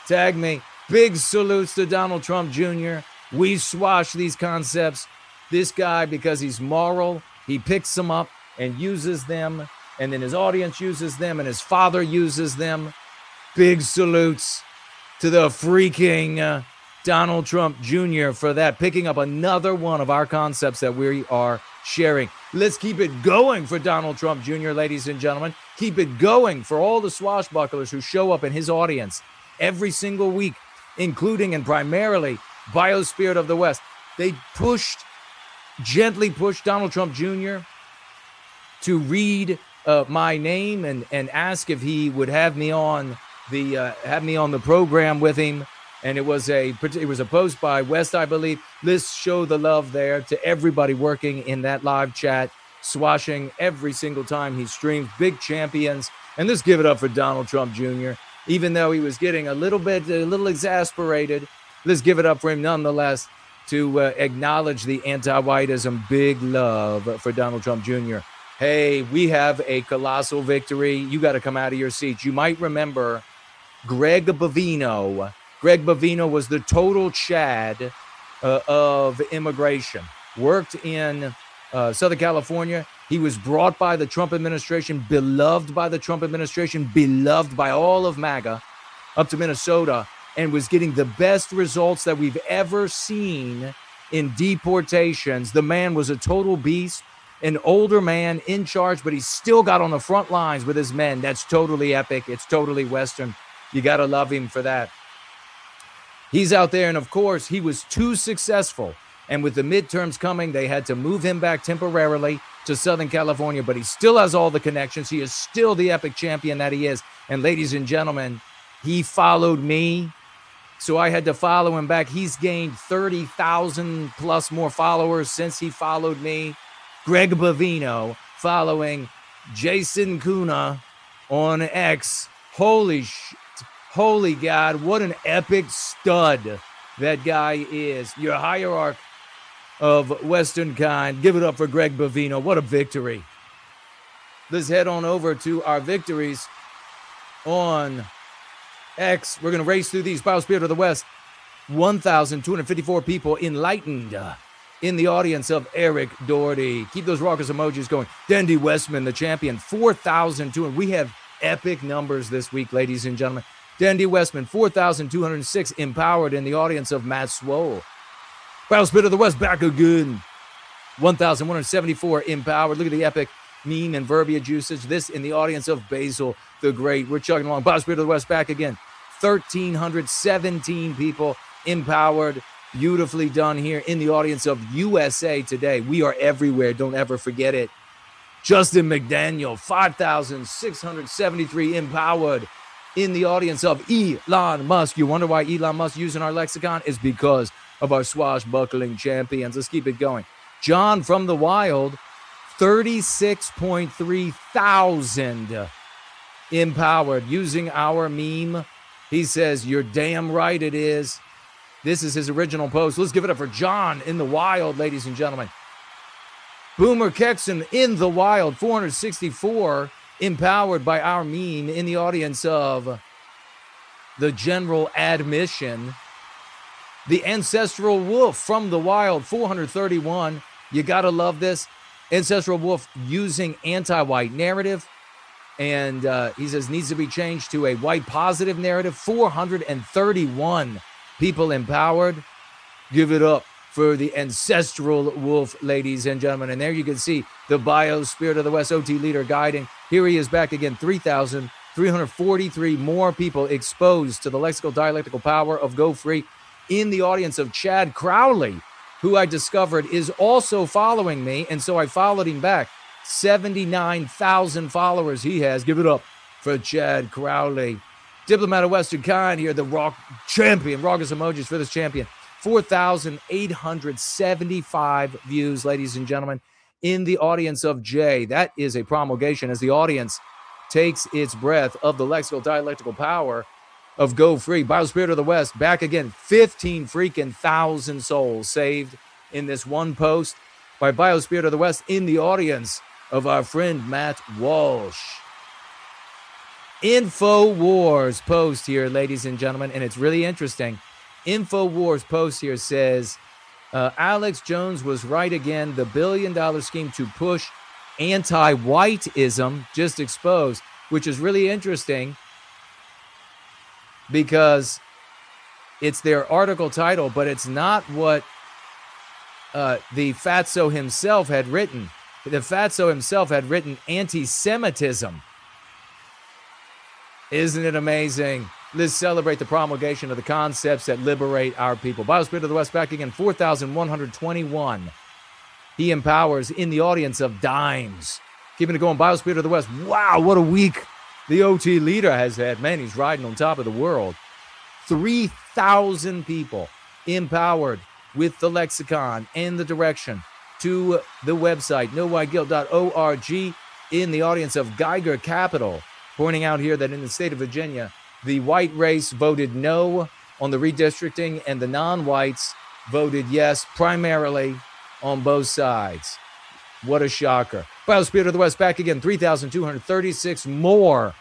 S5: Tag me. Big salutes to Donald Trump Jr. We swash these concepts. This guy, because he's moral, he picks them up and uses them, and then his audience uses them, and his father uses them. Big salutes to the freaking Donald Trump Jr. for that, picking up another one of our concepts that we are sharing. Let's keep it going for Donald Trump Jr., ladies and gentlemen. Keep it going for all the swashbucklers who show up in his audience every single week, including and primarily Biospirit of the West. They gently pushed Donald Trump Jr. to read my name and ask if he would have me on the program with him. And it was a post by West, I believe. Let's show the love there to everybody working in that live chat, swashing every single time he streams. Big champions. And let's give it up for Donald Trump Jr. Even though he was getting a little exasperated, let's give it up for him nonetheless to acknowledge the anti-whiteism. Big love for Donald Trump Jr. Hey, we have a colossal victory. You got to come out of your seats. You might remember Greg Bovino. Greg Bovino was the total Chad of immigration. Worked in Southern California. He was brought by the Trump administration, beloved by the Trump administration, beloved by all of MAGA, up to Minnesota, and was getting the best results that we've ever seen in deportations. The man was a total beast, an older man in charge, but he still got on the front lines with his men. That's totally epic. It's totally Western. You got to love him for that. He's out there, and of course, he was too successful. And with the midterms coming, they had to move him back temporarily to Southern California, but he still has all the connections. He is still the epic champion that he is. And ladies and gentlemen, he followed me, so I had to follow him back. He's gained 30,000 plus more followers since he followed me. Greg Bovino following Jason Kuna on X. Holy God, what an epic stud that guy is. Your hierarch of Western kind. Give it up for Greg Bovino. What a victory. Let's head on over to our victories on X. We're going to race through these. Biospirit of the West. 1,254 people enlightened in the audience of Eric Doherty. Keep those raucous emojis going. Dandy Westman, the champion. 4,200. We have epic numbers this week, ladies and gentlemen. Dandy Westman, 4,206 empowered in the audience of Matt Swole. Biospirit of the West back again. 1,174 empowered. Look at the epic meme and verbiage usage. This in the audience of Basil the Great. We're chugging along. Biospirit of the West back again. 1,317 people empowered. Beautifully done here in the audience of USA Today. We are everywhere. Don't ever forget it. Justin McDaniel, 5,673 empowered in the audience of Elon Musk. You wonder why Elon Musk using our lexicon? Is because of our swashbuckling champions. Let's keep it going. John from the Wild, 36.3 thousand empowered using our meme. He says, you're damn right it is. This is his original post. Let's give it up for John in the Wild, ladies and gentlemen. Boomer Kexon in the Wild, 464 empowered by our meme in the audience of the General Admission. The Ancestral Wolf from the Wild, 431. You got to love this. Ancestral Wolf using anti-white narrative. And he says needs to be changed to a white positive narrative. 431 people empowered. Give it up for the Ancestral Wolf, ladies and gentlemen. And there you can see the Biospirit of the West OT leader guiding. Here he is back again. 3,343 more people exposed to the lexical dialectical power of Go Free in the audience of Chad Crowley, who I discovered is also following me. And so I followed him back. 79,000 followers he has. Give it up for Chad Crowley. Diplomat of Western Kind here, the rock champion. Raucous emojis for this champion. 4,875 views, ladies and gentlemen, in the audience of Jay. That is a promulgation as the audience takes its breath of the lexical dialectical power of Go Free. Biospirit of the West back again. 15 freaking thousand souls saved in this one post by Biospirit of the West in the audience of our friend Matt Walsh. InfoWars post here, ladies and gentlemen, and it's really interesting. InfoWars post here says, Alex Jones was right again. The $1 billion scheme to push anti-whiteism just exposed, which is really interesting because it's their article title, but it's not what the Fatso himself had written. The Fatso himself had written anti-Semitism. Isn't it amazing? Let's celebrate the promulgation of the concepts that liberate our people. Biospirit of the West back again, 4,121. He empowers in the audience of dimes. Keeping it going, Biospirit of the West. Wow, what a week the OT leader has had. Man, he's riding on top of the world. 3,000 people empowered with the lexicon and the direction to the website, nowhiteguilt.org, in the audience of Geiger Capital, pointing out here that in the state of Virginia, the white race voted no on the redistricting and the non-whites voted yes, primarily on both sides. What a shocker. Biospirit of the West back again, 3,236 more.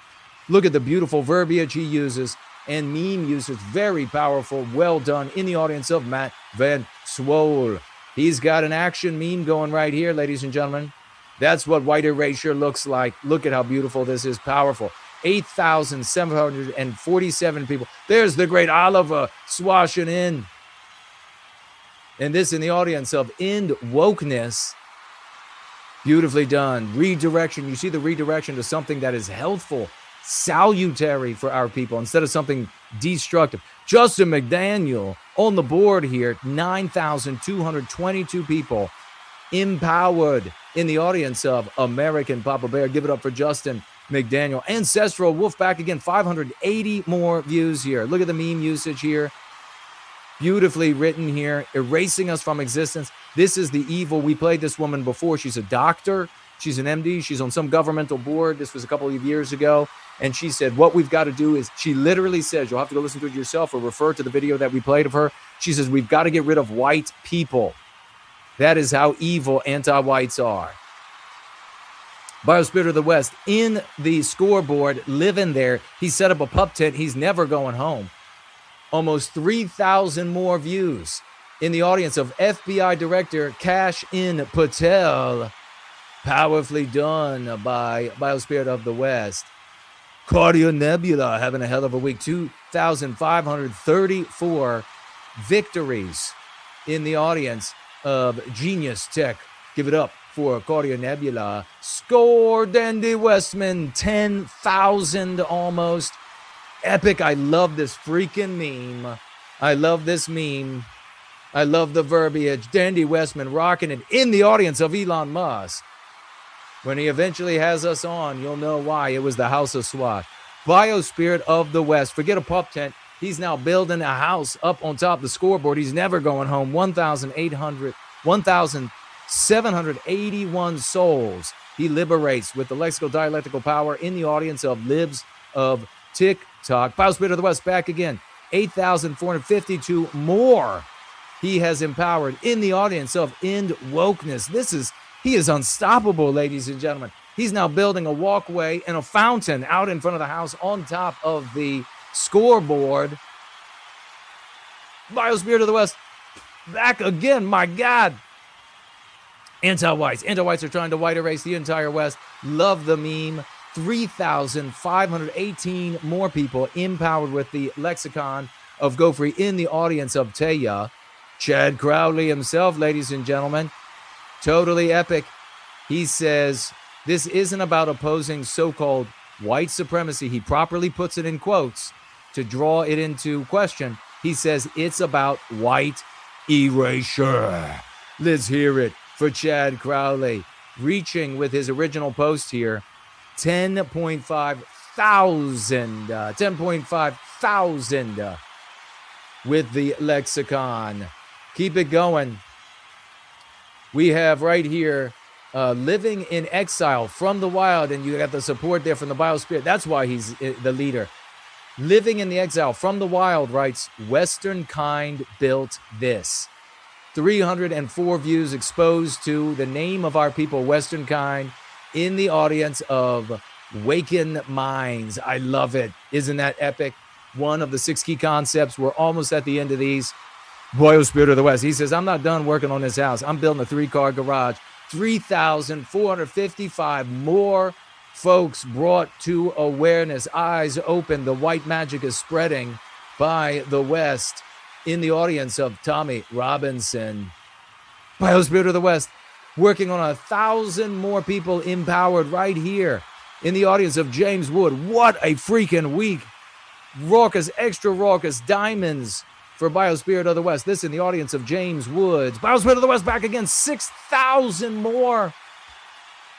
S5: Look at the beautiful verbiage he uses and meme usage. Very powerful. Well done in the audience of Matt Van Swole. He's got an action meme going right here, ladies and gentlemen. That's what white erasure looks like. Look at how beautiful this is. Powerful. 8,747 people. There's the great Oliver swashing in. And this in the audience of End Wokeness. Beautifully done. Redirection. You see the redirection to something that is healthful, salutary for our people instead of something destructive. Justin McDaniel on the board here. 9,222 people empowered in the audience of American Papa Bear. Give it up for Justin McDaniel. Ancestral Wolf back again. 580 more views here. Look at the meme usage here. Beautifully written here, erasing us from existence. This is the evil. We played this woman before. She's a doctor. She's an MD. She's on some governmental board. This was a couple of years ago. And she said, what we've got to do is, she literally says, you'll have to go listen to it yourself or refer to the video that we played of her. She says, we've got to get rid of white people. That is how evil anti-whites are. Biospirit of the West in the scoreboard, living there. He set up a pup tent. He's never going home. Almost 3,000 more views in the audience of FBI Director Cash-In Patel. Powerfully done by Biospirit of the West. Cardio Nebula having a hell of a week. 2,534 victories in the audience of Genius Tech. Give it up for Cardio Nebula. Score Dandy Westman, 10,000 almost. Epic. I love this freaking meme. I love this meme. I love the verbiage. Dandy Westman rocking it in the audience of Elon Musk. When he eventually has us on, you'll know why. It was the House of SWAT. Biospirit of the West. Forget a pup tent. He's now building a house up on top of the scoreboard. He's never going home. 1,781 souls he liberates with the lexical dialectical power in the audience of Libs of TikTok. Biospirit of the West back again. 8,452 more he has empowered in the audience of End Wokeness. He is unstoppable, ladies and gentlemen. He's now building a walkway and a fountain out in front of the house on top of the scoreboard. Biospirit of the West back again. My God. Anti-whites. Anti-whites are trying to white erase the entire West. Love the meme. 3,518 more people empowered with the lexicon of Go Free in the audience of Taya. Chad Crowley himself, ladies and gentlemen. Totally epic. He says, this isn't about opposing so-called white supremacy. He properly puts it in quotes to draw it into question. He says it's about white erasure. Let's hear it for Chad Crowley. Reaching with his original post here, 10.5 thousand with the lexicon. Keep it going. We have right here, living in exile from the wild, and you got the support there from the Biospirit. That's why he's the leader. Living in the exile from the wild, writes, Western kind built this. 304 views exposed to the name of our people, Western kind. in the audience of Waken Minds. I love it. Isn't that epic? One of the 6 key concepts. We're almost at the end of these. Boy, oh, Spirit of the West. He says, I'm not done working on this house. I'm building a 3-car garage. 3,455 more folks brought to awareness. Eyes open. The white magic is spreading by the West. In the audience of Tommy Robinson. By the Spirit of the West. Working on 1,000 more people empowered right here. In the audience of James Wood. What a freaking week. Raucous, extra raucous diamonds for Biospirit of the West. This in the audience of James Woods. Biospirit of the West back again. 6,000 more.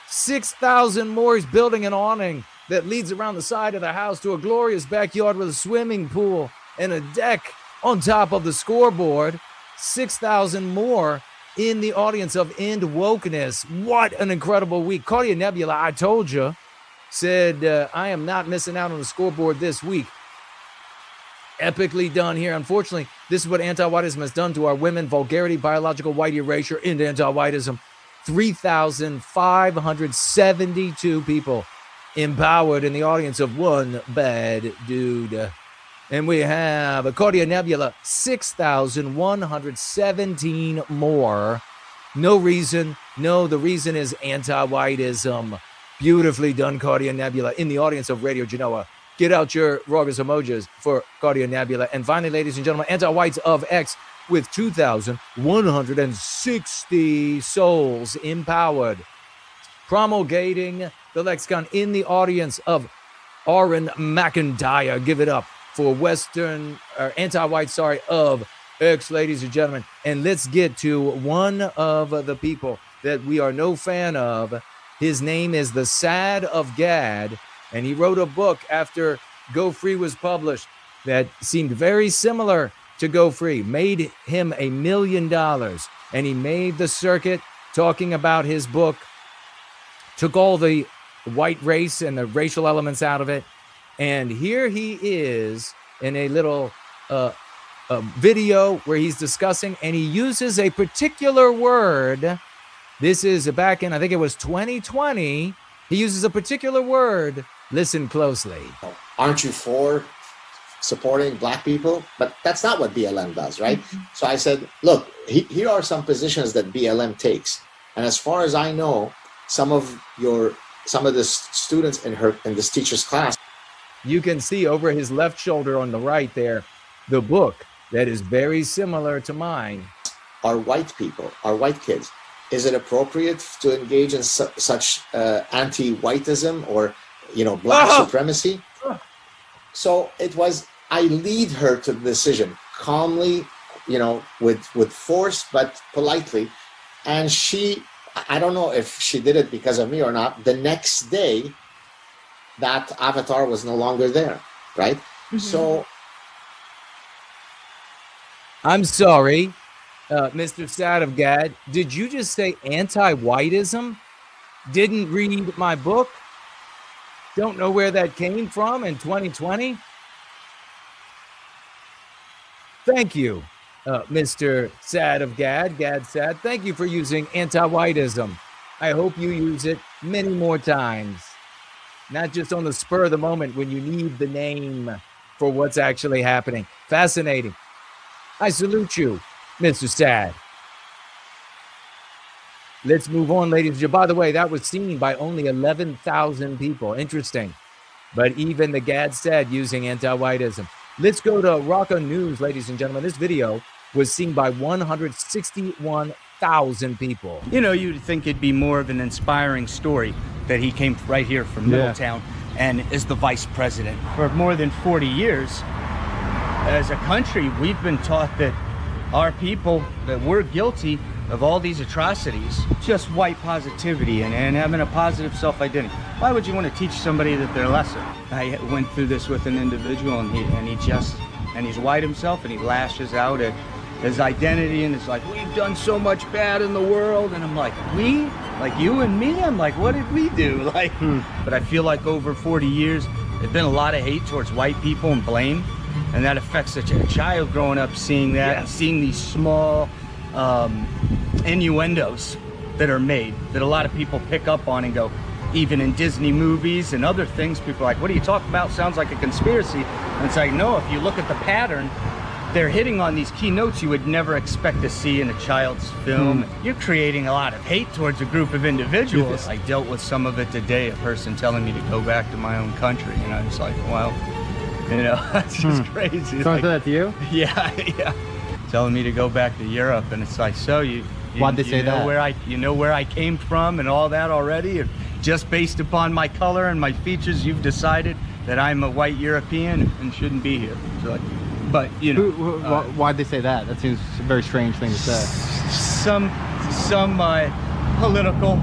S5: 6,000 more. He's building an awning that leads around the side of the house to a glorious backyard with a swimming pool and a deck on top of the scoreboard. 6,000 more in the audience of End Wokeness. What an incredible week. Claudia Nebula, I told you, said, I am not missing out on the scoreboard this week. Epically done here. Unfortunately, this is what anti-whiteism has done to our women. Vulgarity, biological white erasure, into anti-whiteism. 3,572 people empowered in the audience of One Bad Dude. And we have Accordia Nebula, 6,117 more. No reason. No, the reason is anti-whiteism. Beautifully done, Cardia Nebula, in the audience of Radio Genoa. Get out your Raucous emojis for Cardia Nebula. And finally, ladies and gentlemen, anti-whites of X with 2,160 souls empowered. Promulgating the lexicon in the audience of Aaron McIntyre. Give it up for anti-white, of X, ladies and gentlemen. And let's get to one of the people that we are no fan of. His name is the Sad of Gad, and he wrote a book after Go Free was published that seemed very similar to Go Free, made him $1 million, and he made the circuit talking about his book, took all the white race and the racial elements out of it, and here he is in a little video where he's discussing, and he uses a particular word. This is back in, I think it was 2020. He uses a particular word. Listen closely.
S6: Aren't you for supporting black people? But that's not what BLM does, right? So I said, look, here are some positions that BLM takes. And as far as I know, some of the students in this teacher's class.
S5: You can see over his left shoulder on the right there, the book that is very similar to mine.
S6: Are white people, are white kids. Is it appropriate to engage in such anti-whiteism or, black supremacy? So I lead her to the decision calmly, with force, but politely. And I don't know if she did it because of me or not. The next day, that avatar was no longer there, right? Mm-hmm. So.
S5: I'm sorry. Mr. Sad of Gad, did you just say anti-whiteism? Didn't read my book? Don't know where that came from in 2020? Thank you, Mr. Sad of Gad, Gad Sad. Thank you for using anti-whiteism. I hope you use it many more times. Not just on the spur of the moment when you need the name for what's actually happening. Fascinating. I salute you, Mr. Sad. Let's move on, ladies and gentlemen. By the way, that was seen by only 11,000 people. Interesting. But even the Gad Sad using anti-whiteism. Let's go to Rocka News, ladies and gentlemen. This video was seen by 161,000 people.
S7: You'd think it'd be more of an inspiring story that he came right here from Middletown and is the vice president. For more than 40 years, as a country, we've been taught that our people, that we're guilty of all these atrocities, just white positivity and having a positive self-identity. Why would you want to teach somebody that they're lesser? I went through this with an individual and he's white himself and he lashes out at his identity and it's like, we've done so much bad in the world. And I'm like, we? Like you and me? I'm like, what did we do? But I feel like over 40 years, there's been a lot of hate towards white people and blame. And that affects a child growing up seeing that, and seeing these small innuendos that are made that a lot of people pick up on and go, even in Disney movies and other things, people are like, what are you talking about? Sounds like a conspiracy. And it's like, no, if you look at the pattern, they're hitting on these key notes you would never expect to see in a child's film. You're creating a lot of hate towards a group of individuals. I dealt with some of it today, a person telling me to go back to my own country. And I was like, well, that's just crazy.
S9: Someone said that to you?
S7: Yeah. Telling me to go back to Europe, and it's like, so
S9: why'd they say that?
S7: You know where I came from and all that already? And just based upon my color and my features, you've decided that I'm a white European and shouldn't be here. So, but
S9: why'd they say that? That seems a very strange thing to say.
S7: Some political.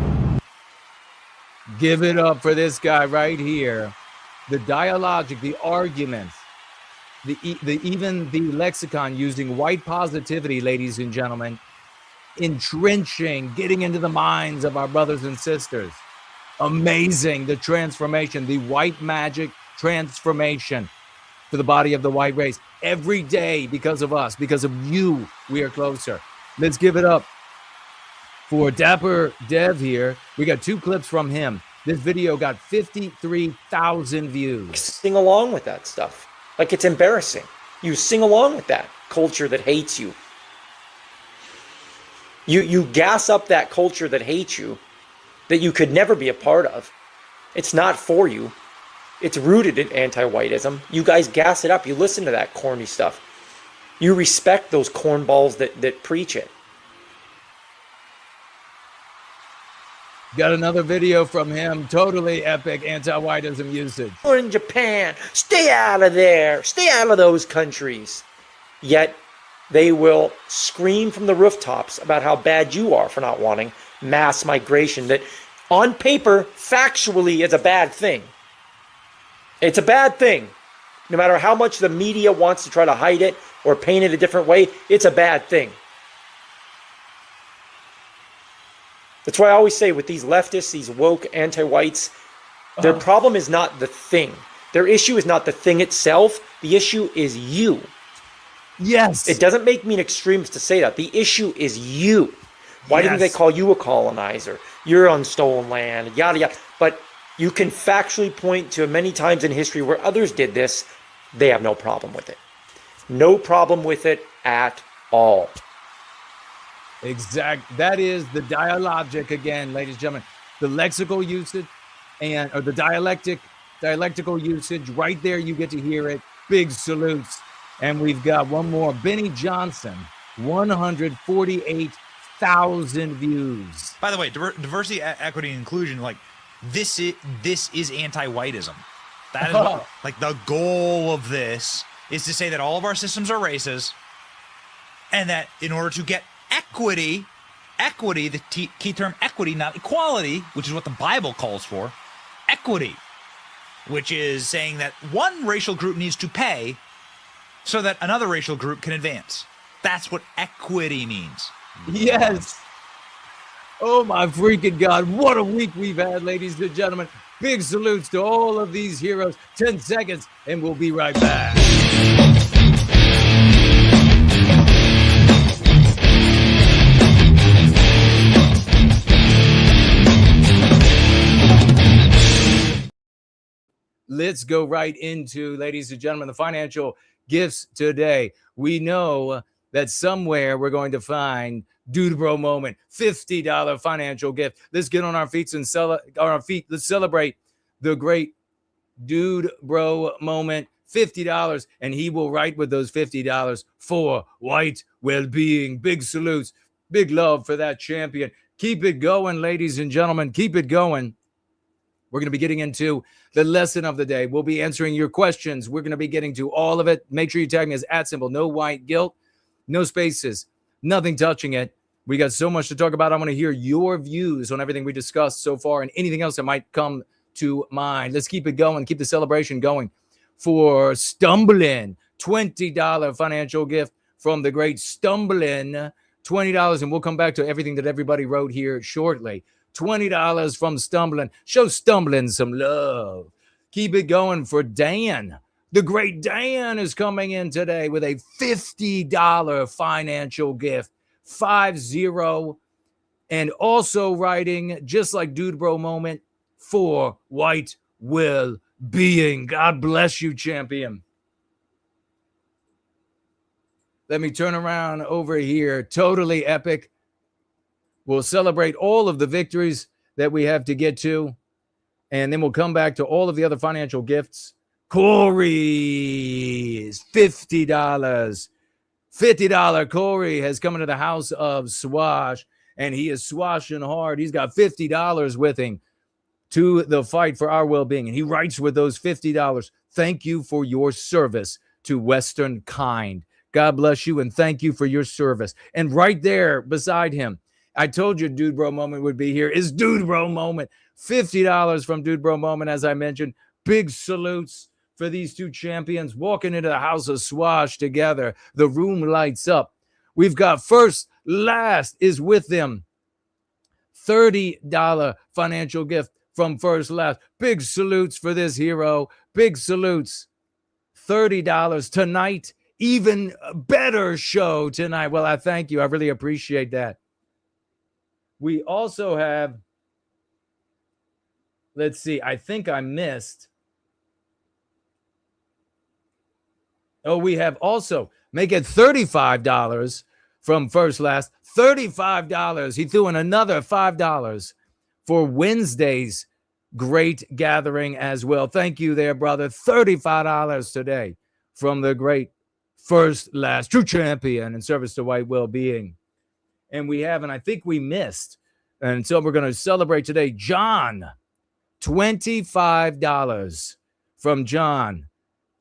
S5: Give it up for this guy right here. The dialogic, the arguments, even the lexicon using white positivity, ladies and gentlemen, entrenching, getting into the minds of our brothers and sisters. Amazing, the transformation, the white magic transformation for the body of the white race. Every day, because of us, because of you, we are closer. Let's give it up for Dapper Dev here. We got 2 clips from him. This video got 53,000 views.
S10: Sing along with that stuff. Like, it's embarrassing. You sing along with that culture that hates you. You gas up that culture that hates you, that you could never be a part of. It's not for you. It's rooted in anti-whiteism. You guys gas it up. You listen to that corny stuff. You respect those cornballs that preach it.
S5: Got another video from him. Totally epic anti-whiteism usage.
S10: We're in Japan. Stay out of there. Stay out of those countries. Yet they will scream from the rooftops about how bad you are for not wanting mass migration. That on paper, factually, is a bad thing. It's a bad thing. No matter how much the media wants to try to hide it or paint it a different way, it's a bad thing. That's why I always say with these leftists, these woke anti-whites, their problem is not the thing. Their issue is not the thing itself. The issue is you.
S5: Yes.
S10: It doesn't make me an extremist to say that. The issue is you. Why didn't they call you a colonizer? You're on stolen land, yada, yada. But you can factually point to many times in history where others did this. They have no problem with it. No problem with it at all.
S5: That is the dialogic again, ladies and gentlemen. The lexical usage or the dialectical usage right there. You get to hear it. Big salutes. And we've got one more. Benny Johnson, 148,000 views.
S11: By the way, diversity, equity, and inclusion, like this is anti-whiteism. That is like the goal of this is to say that all of our systems are racist, and that in order to get equity, the key term equity, not equality, which is what the Bible calls for, equity, which is saying that one racial group needs to pay so that another racial group can advance. That's what equity means.
S5: Yes. Oh my freaking God. What a week we've had, ladies and gentlemen. Big salutes to all of these heroes. 10 seconds and we'll be right back. Let's go right into, ladies and gentlemen, the financial gifts today. We know that somewhere we're going to find Dude Bro Moment, $50 financial gift. Let's get on our feet and let's celebrate the great Dude Bro Moment, $50, and he will write with those $50 for white well-being. Big salutes, big love for that champion. Keep it going, ladies and gentlemen. Keep it going. We're going to be getting into the lesson of the day. We'll be answering your questions. We're going to be getting to all of it. Make sure you tag me as @symbol, no white guilt, no spaces, nothing touching it. We got so much to talk about. I want to hear your views on everything we discussed so far and anything else that might come to mind. Let's keep it going. Keep the celebration going. For Stumbling, $20 financial gift from the great Stumbling, $20. And we'll come back to everything that everybody wrote here shortly. $20 from Stumbling. Show Stumbling some love. Keep it going for Dan. The great Dan is coming in today with a $50 financial gift. 50. And also writing, just like Dude Bro Moment, for white well-being. God bless you, champion. Let me turn around over here. Totally epic. We'll celebrate all of the victories that we have to get to, and then we'll come back to all of the other financial gifts. Corey's $50. $50 Corey has come into the house of Swash, and he is swashing hard. He's got $50 with him to the fight for our well-being. And he writes with those $50, thank you for your service to Western kind. God bless you, and thank you for your service. And right there beside him, I told you Dude Bro Moment would be here, is Dude Bro Moment. $50 from Dude Bro Moment, as I mentioned. Big salutes for these two champions walking into the house of Swash together. The room lights up. We've got First Last is with them. $30 financial gift from First Last. Big salutes for this hero. Big salutes. $30 tonight. Even better show tonight. Well, I thank you. I really appreciate that. We also have, let's see, I think I missed. Oh, we have also, make it $35 from First Last. $35. He threw in another $5 for Wednesday's great gathering as well. Thank you there, brother. $35 today from the great First Last, true champion in service to white well-being. And we have, and I think we missed, and so we're going to celebrate today, John, $25 from John.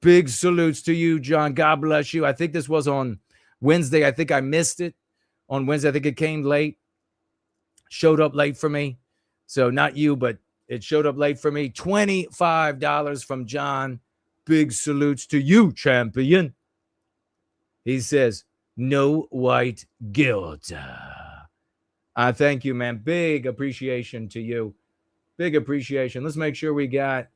S5: Big salutes to you, John. God bless you. I think this was on Wednesday. I think I missed it on Wednesday. I think it came late, showed up late for me. So not you, but it showed up late for me. $25 from John. Big salutes to you, champion. He says, no white guilt. I thank you, man. Big appreciation to you. Big appreciation. Let's make sure we got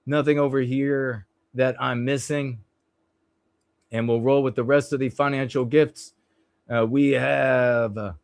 S5: nothing over here that I'm missing. And we'll roll with the rest of the financial gifts. We have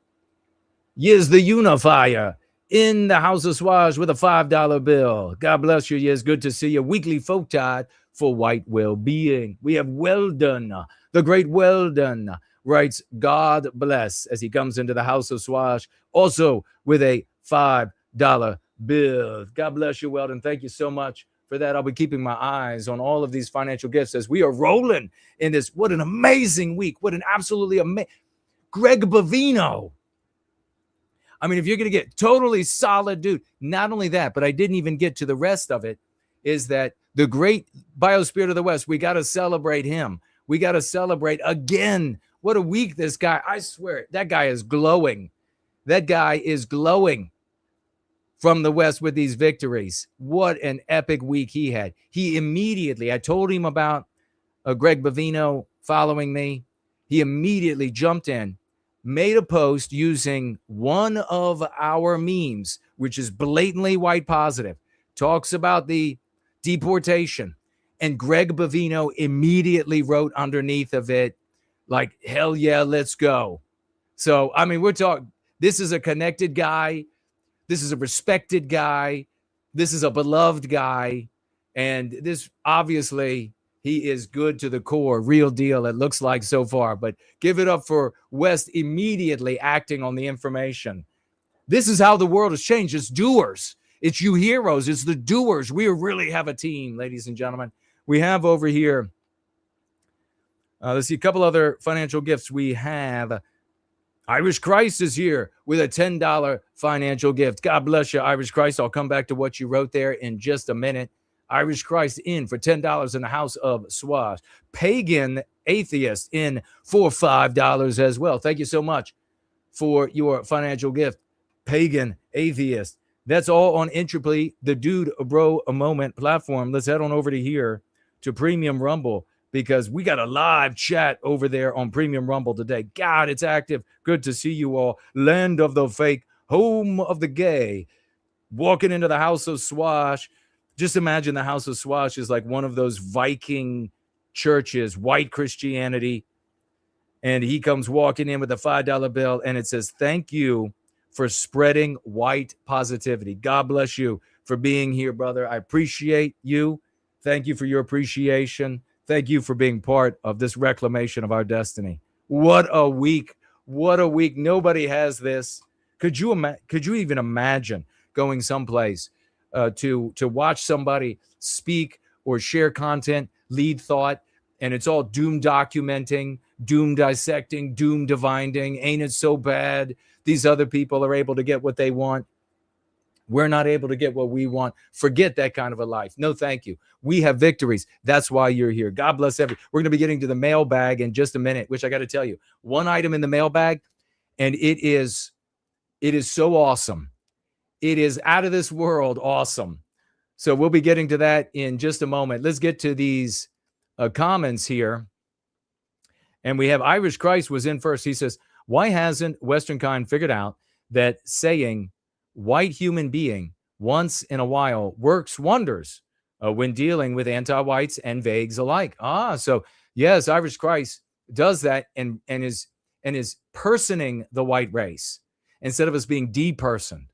S5: Yiz the Unifier in the house of Swash with a $5 bill. God bless you, Yiz. Good to see you. Weekly Folk Tide for white well-being. We have Weldon, the great Weldon, writes, God bless, as he comes into the house of Swash, also with a $5 bill. God bless you, Weldon. Thank you so much for that. I'll be keeping my eyes on all of these financial gifts as we are rolling in this. What an amazing week. What an absolutely amazing. Greg Bavino. I mean, if you're going to get totally solid dude, not only that, but I didn't even get to the rest of it, is that the great Biospirit of the West, we got to celebrate him. We got to celebrate again. What a week this guy. I swear, that guy is glowing. That guy is glowing from the West with these victories. What an epic week he had. He immediately, I told him about Greg Bavino following me. He immediately jumped in, made a post using one of our memes, which is blatantly white positive, talks about the deportation. And Greg Bavino immediately wrote underneath of it, like, hell yeah, let's go. So, I mean, we're talking, this is a connected guy. This is a respected guy. This is a beloved guy. And this, obviously, he is good to the core. Real deal, it looks like so far. But give it up for West immediately acting on the information. This is how the world has changed. It's doers. It's you heroes. It's the doers. We really have a team, ladies and gentlemen. We have over here, let's see, a couple other financial gifts. We have Irish Christ is here with a $10 financial gift. God bless you, Irish Christ. I'll come back to what you wrote there in just a minute. Irish Christ in for $10 in the house of Swash. Pagan Atheist in for $5 as well. Thank you so much for your financial gift, Pagan Atheist. That's all on Entropy, the Dude Bro Moment platform. Let's head on over to here to Premium Rumble, because we got a live chat over there on Premium Rumble today. God, it's active. Good to see you all. Land of the fake, home of the gay. Walking into the house of Swash. Just imagine the house of Swash is like one of those Viking churches, white Christianity. And he comes walking in with a $5 bill, and it says, thank you for spreading white positivity. God bless you for being here, brother. I appreciate you. Thank you for your appreciation. Thank you for being part of this reclamation of our destiny. What a week. What a week. Nobody has this. Could you even imagine going someplace to watch somebody speak or share content, lead thought, and it's all doom documenting, doom dissecting, doom divining. Ain't it so bad? These other people are able to get what they want. We're not able to get what we want. Forget that kind of a life. No, thank you. We have victories. That's why you're here. God bless every. We're going to be getting to the mailbag in just a minute, which I got to tell you, one item in the mailbag, and it is so awesome. It is out of this world awesome. So we'll be getting to that in just a moment. Let's get to these comments here. And we have Irish Christ was in first. He says, why hasn't Western kind figured out that saying white human being once in a while works wonders when dealing with anti-whites and vagues alike? So yes, Irish Christ does that and is personing the white race instead of us being depersoned.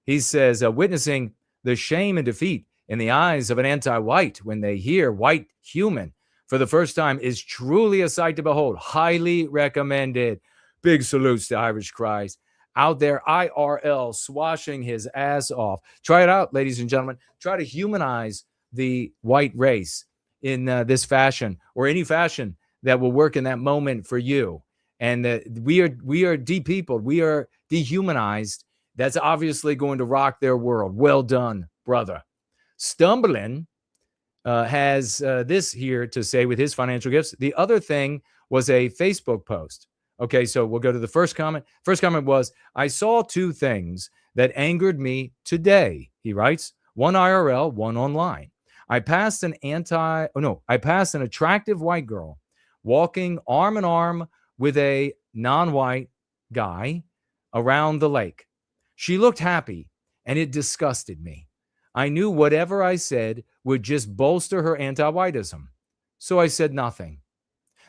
S5: He says, witnessing the shame and defeat in the eyes of an anti-white when they hear white human for the first time is truly a sight to behold. Highly recommended. Big salutes to Irish Christ out there, IRL, swashing his ass off. Try it out, ladies and gentlemen. Try to humanize the white race in this fashion or any fashion that will work in that moment for you. And we are de-peopled. We are dehumanized. That's obviously going to rock their world. Well done, brother. Stumbling has this here to say with his financial gifts. The other thing was a Facebook post. Okay, so we'll go to the first comment. First comment was, I saw two things that angered me today, he writes. One IRL, one online. I passed an attractive white girl walking arm in arm with a non-white guy around the lake. She looked happy, and it disgusted me. I knew whatever I said would just bolster her anti-whiteism, so I said nothing.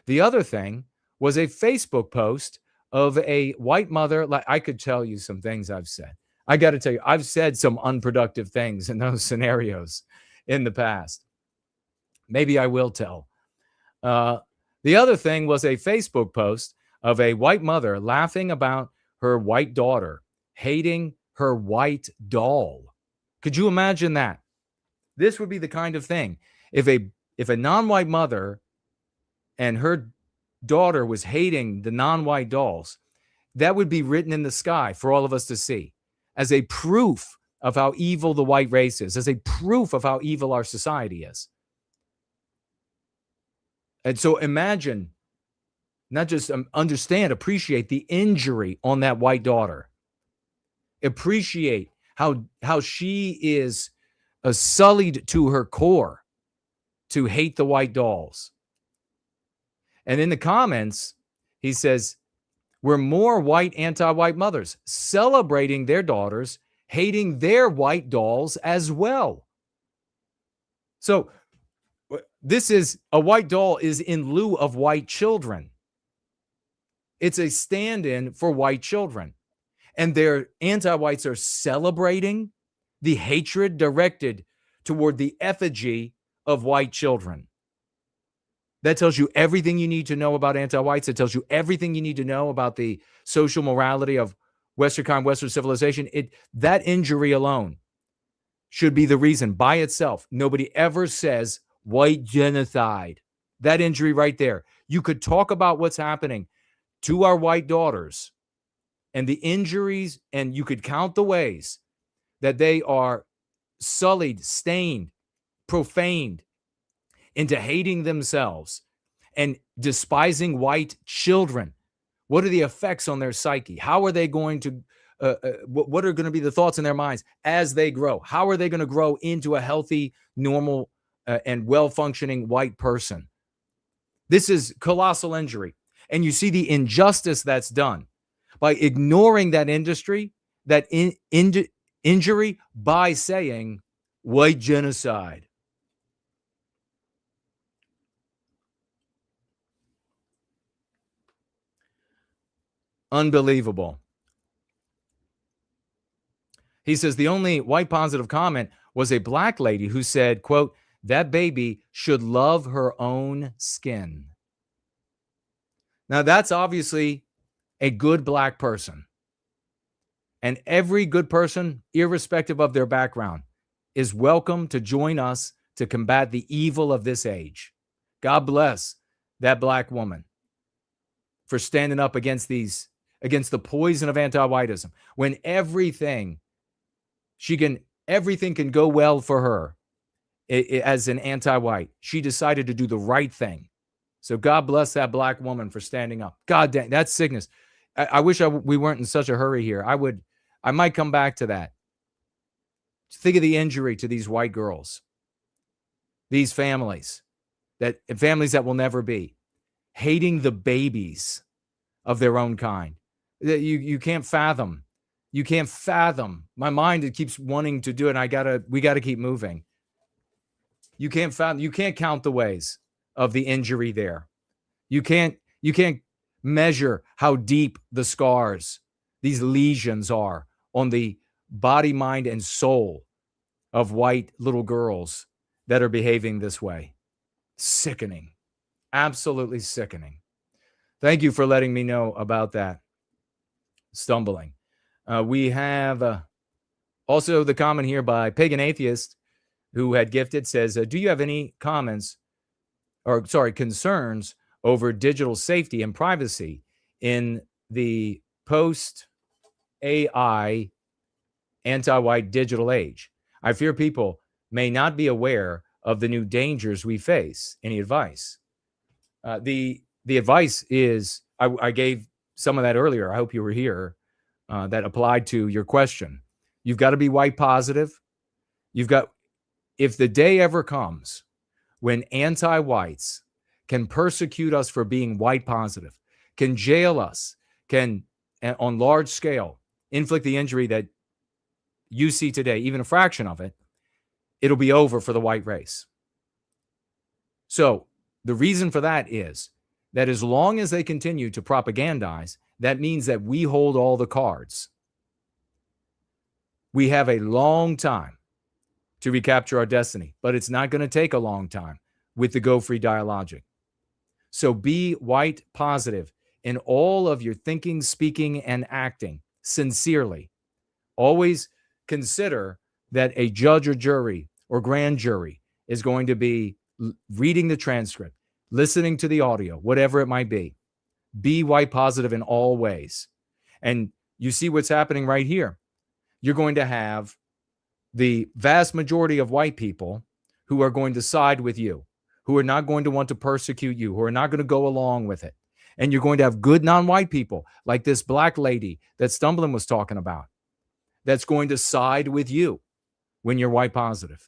S5: The other thing was a Facebook post of a white mother. Like, I could tell you some things I've said. I got to tell you, I've said some unproductive things in those scenarios in the past. Maybe I will tell. The other thing was a Facebook post of a white mother laughing about her white daughter hating her white doll. Could you imagine that? This would be the kind of thing. If a non-white mother and her daughter was hating the non-white dolls, that would be written in the sky for all of us to see as a proof of how evil the white race is, as a proof of how evil our society is. And so imagine, not just understand, appreciate the injury on that white daughter. Appreciate how she is sullied to her core to hate the white dolls. And in the comments, he says, we're more white anti-white mothers celebrating their daughters, hating their white dolls as well. So this is a white doll is in lieu of white children. It's a stand-in for white children. And their anti-whites are celebrating the hatred directed toward the effigy of white children. That tells you everything you need to know about anti-whites. It tells you everything you need to know about the social morality of Western civilization. That injury alone should be the reason by itself. Nobody ever says white genocide. That injury right there. You could talk about what's happening to our white daughters and the injuries, and you could count the ways that they are sullied, stained, profaned into hating themselves and despising white children. What are the effects on their psyche? How are they going to, what are going to be the thoughts in their minds as they grow? How are they going to grow into a healthy, normal, and well-functioning white person? This is colossal injury. And you see the injustice that's done by ignoring that industry, that injury, by saying white genocide. Unbelievable. He says the only white positive comment was a black lady who said, quote, that baby should love her own skin. Now, that's obviously a good black person. And every good person, irrespective of their background, is welcome to join us to combat the evil of this age. God bless that black woman for standing up against the poison of anti-whiteism. When everything can go well for her as an anti-white. She decided to do the right thing. So God bless that black woman for standing up. God dang, that's sickness. I wish we weren't in such a hurry here. I might come back to that. Think of the injury to these white girls, these families that will never be, hating the babies of their own kind. You can't fathom. You can't fathom. My mind, it keeps wanting to do it. And we gotta keep moving. You can't fathom. You can't count the ways of the injury there. You can't measure how deep the scars, these lesions are on the body, mind, and soul of white little girls that are behaving this way. Sickening. Absolutely sickening. Thank you for letting me know about that. Stumbling. We have also the comment here by Pagan Atheist, who had gifted, says, do you have any concerns over digital safety and privacy in the post-AI anti-white digital age? I fear people may not be aware of the new dangers we face. Any advice? The advice is, I gave some of that earlier. I hope you were here. That applied to your question. You've got to be white positive. If the day ever comes when anti-whites can persecute us for being white positive, can jail us, can on large scale inflict the injury that you see today, even a fraction of it, it'll be over for the white race. So the reason for that is that as long as they continue to propagandize, that means that we hold all the cards. We have a long time to recapture our destiny, but it's not going to take a long time with the Go Free dialogic. So be white positive in all of your thinking, speaking, and acting sincerely. Always consider that a judge or jury or grand jury is going to be reading the transcript, listening to the audio, whatever it might be. Be white positive in all ways. And you see what's happening right here. You're going to have the vast majority of white people who are going to side with you, who are not going to want to persecute you, who are not going to go along with it. And you're going to have good non-white people like this black lady that Stumbling was talking about, that's going to side with you when you're white positive.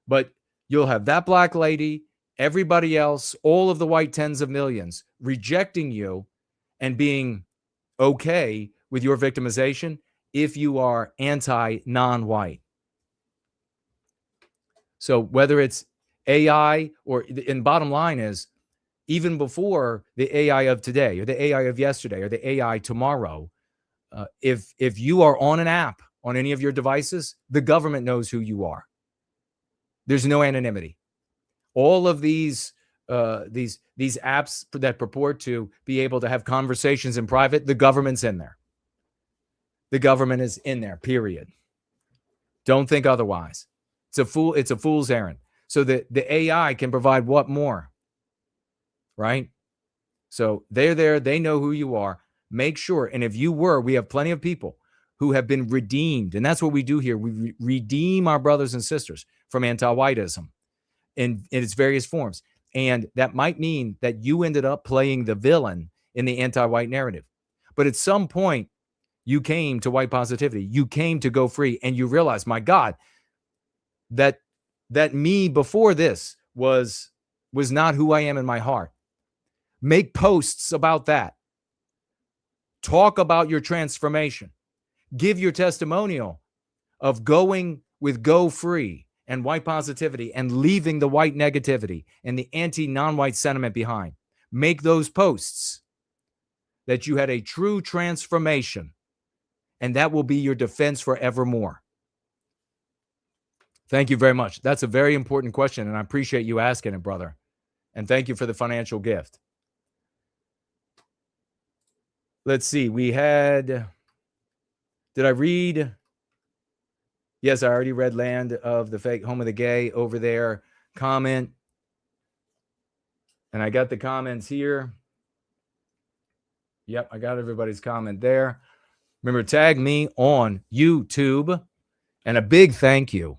S5: But you'll have that black lady, everybody else, all of the white tens of millions rejecting you and being okay with your victimization if you are anti-non-white. So whether it's AI and bottom line is, even before the AI of today or the AI of yesterday or the AI tomorrow, if you are on an app on any of your devices, the government knows who you are. There's no anonymity. All of these apps that purport to be able to have conversations in private, the government's in there. The government is in there, period. Don't think otherwise. It's a fool's errand. So the AI can provide what more? Right? So they're there, they know who you are. Make sure, and if you were, we have plenty of people who have been redeemed, and that's what we do here. We redeem our brothers and sisters from anti-whiteism in its various forms. And that might mean that you ended up playing the villain in the anti-white narrative. But at some point, you came to white positivity. You came to Go Free, and you realized, my God, that me before this was not who I am in my heart. Make posts about that. Talk about your transformation. Give your testimonial of going with Go Free and white positivity and leaving the white negativity and the anti-non-white sentiment behind. Make those posts that you had a true transformation and that will be your defense forevermore. Thank you very much. That's a very important question, and I appreciate you asking it, brother. And thank you for the financial gift. Let's see. We had... Did I read? Yes, I already read Land of the Fake Home of the Gay over there. Comment. And I got the comments here. Yep, I got everybody's comment there. Remember, tag me on YouTube. And a big thank you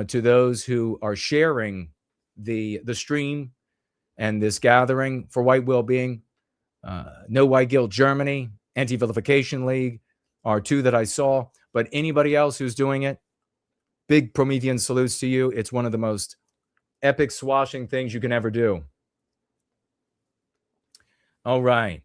S5: to those who are sharing the stream and this gathering for white well-being. No White Guilt Germany, Anti-Vilification League are two that I saw. But anybody else who's doing it, big Promethean salutes to you. It's one of the most epic swashing things you can ever do. All right.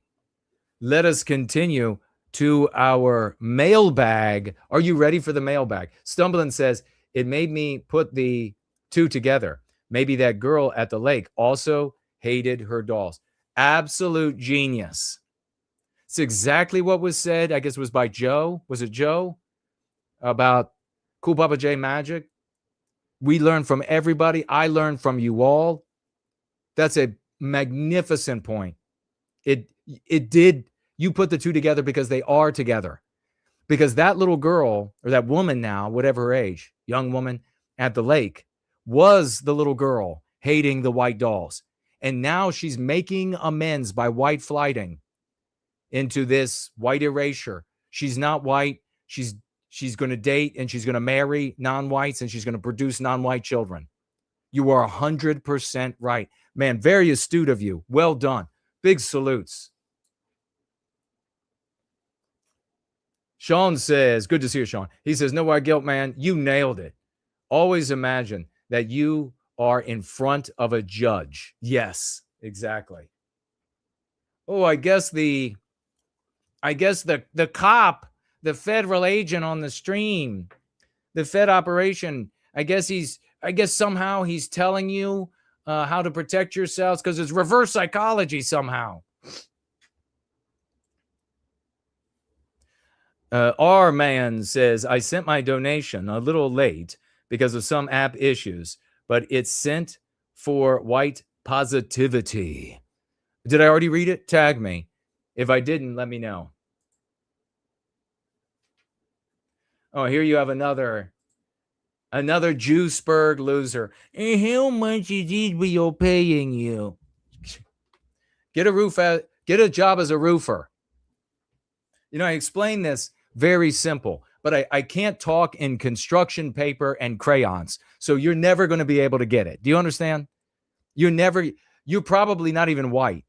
S5: Let us continue to our mailbag. Are you ready for the mailbag? Stumbling says, it made me put the two together. Maybe that girl at the lake also hated her dolls. Absolute genius. It's exactly what was said. I guess it was by Joe. Was it Joe? About Cool Papa J Magic. We learn from everybody. I learned from you all. That's a magnificent point. It did. You put the two together because they are together. Because that little girl, or that woman now, whatever her age, young woman at the lake, was the little girl hating the white dolls. And now she's making amends by white flighting into this white erasure. She's not white. She's going to date and she's going to marry non-whites and she's going to produce non-white children. You are 100% right. Man, very astute of you. Well done. Big salutes. Sean says, good to see you, Sean. He says, no white guilt, man. You nailed it. Always imagine that you are in front of a judge. Yes, exactly. Oh, I guess the cop, the federal agent on the stream, the Fed operation, I guess somehow he's telling you how to protect yourselves because it's reverse psychology somehow. R-Man says, I sent my donation a little late because of some app issues, but it's sent for white positivity. Did I already read it? Tag me. If I didn't, let me know. Oh, here you have another Juiceburg loser. And how much is it we are paying you? Get a job as a roofer. You know, I explain this very simple, but I can't talk in construction paper and crayons. So you're never going to be able to get it. Do you understand? You're probably not even white.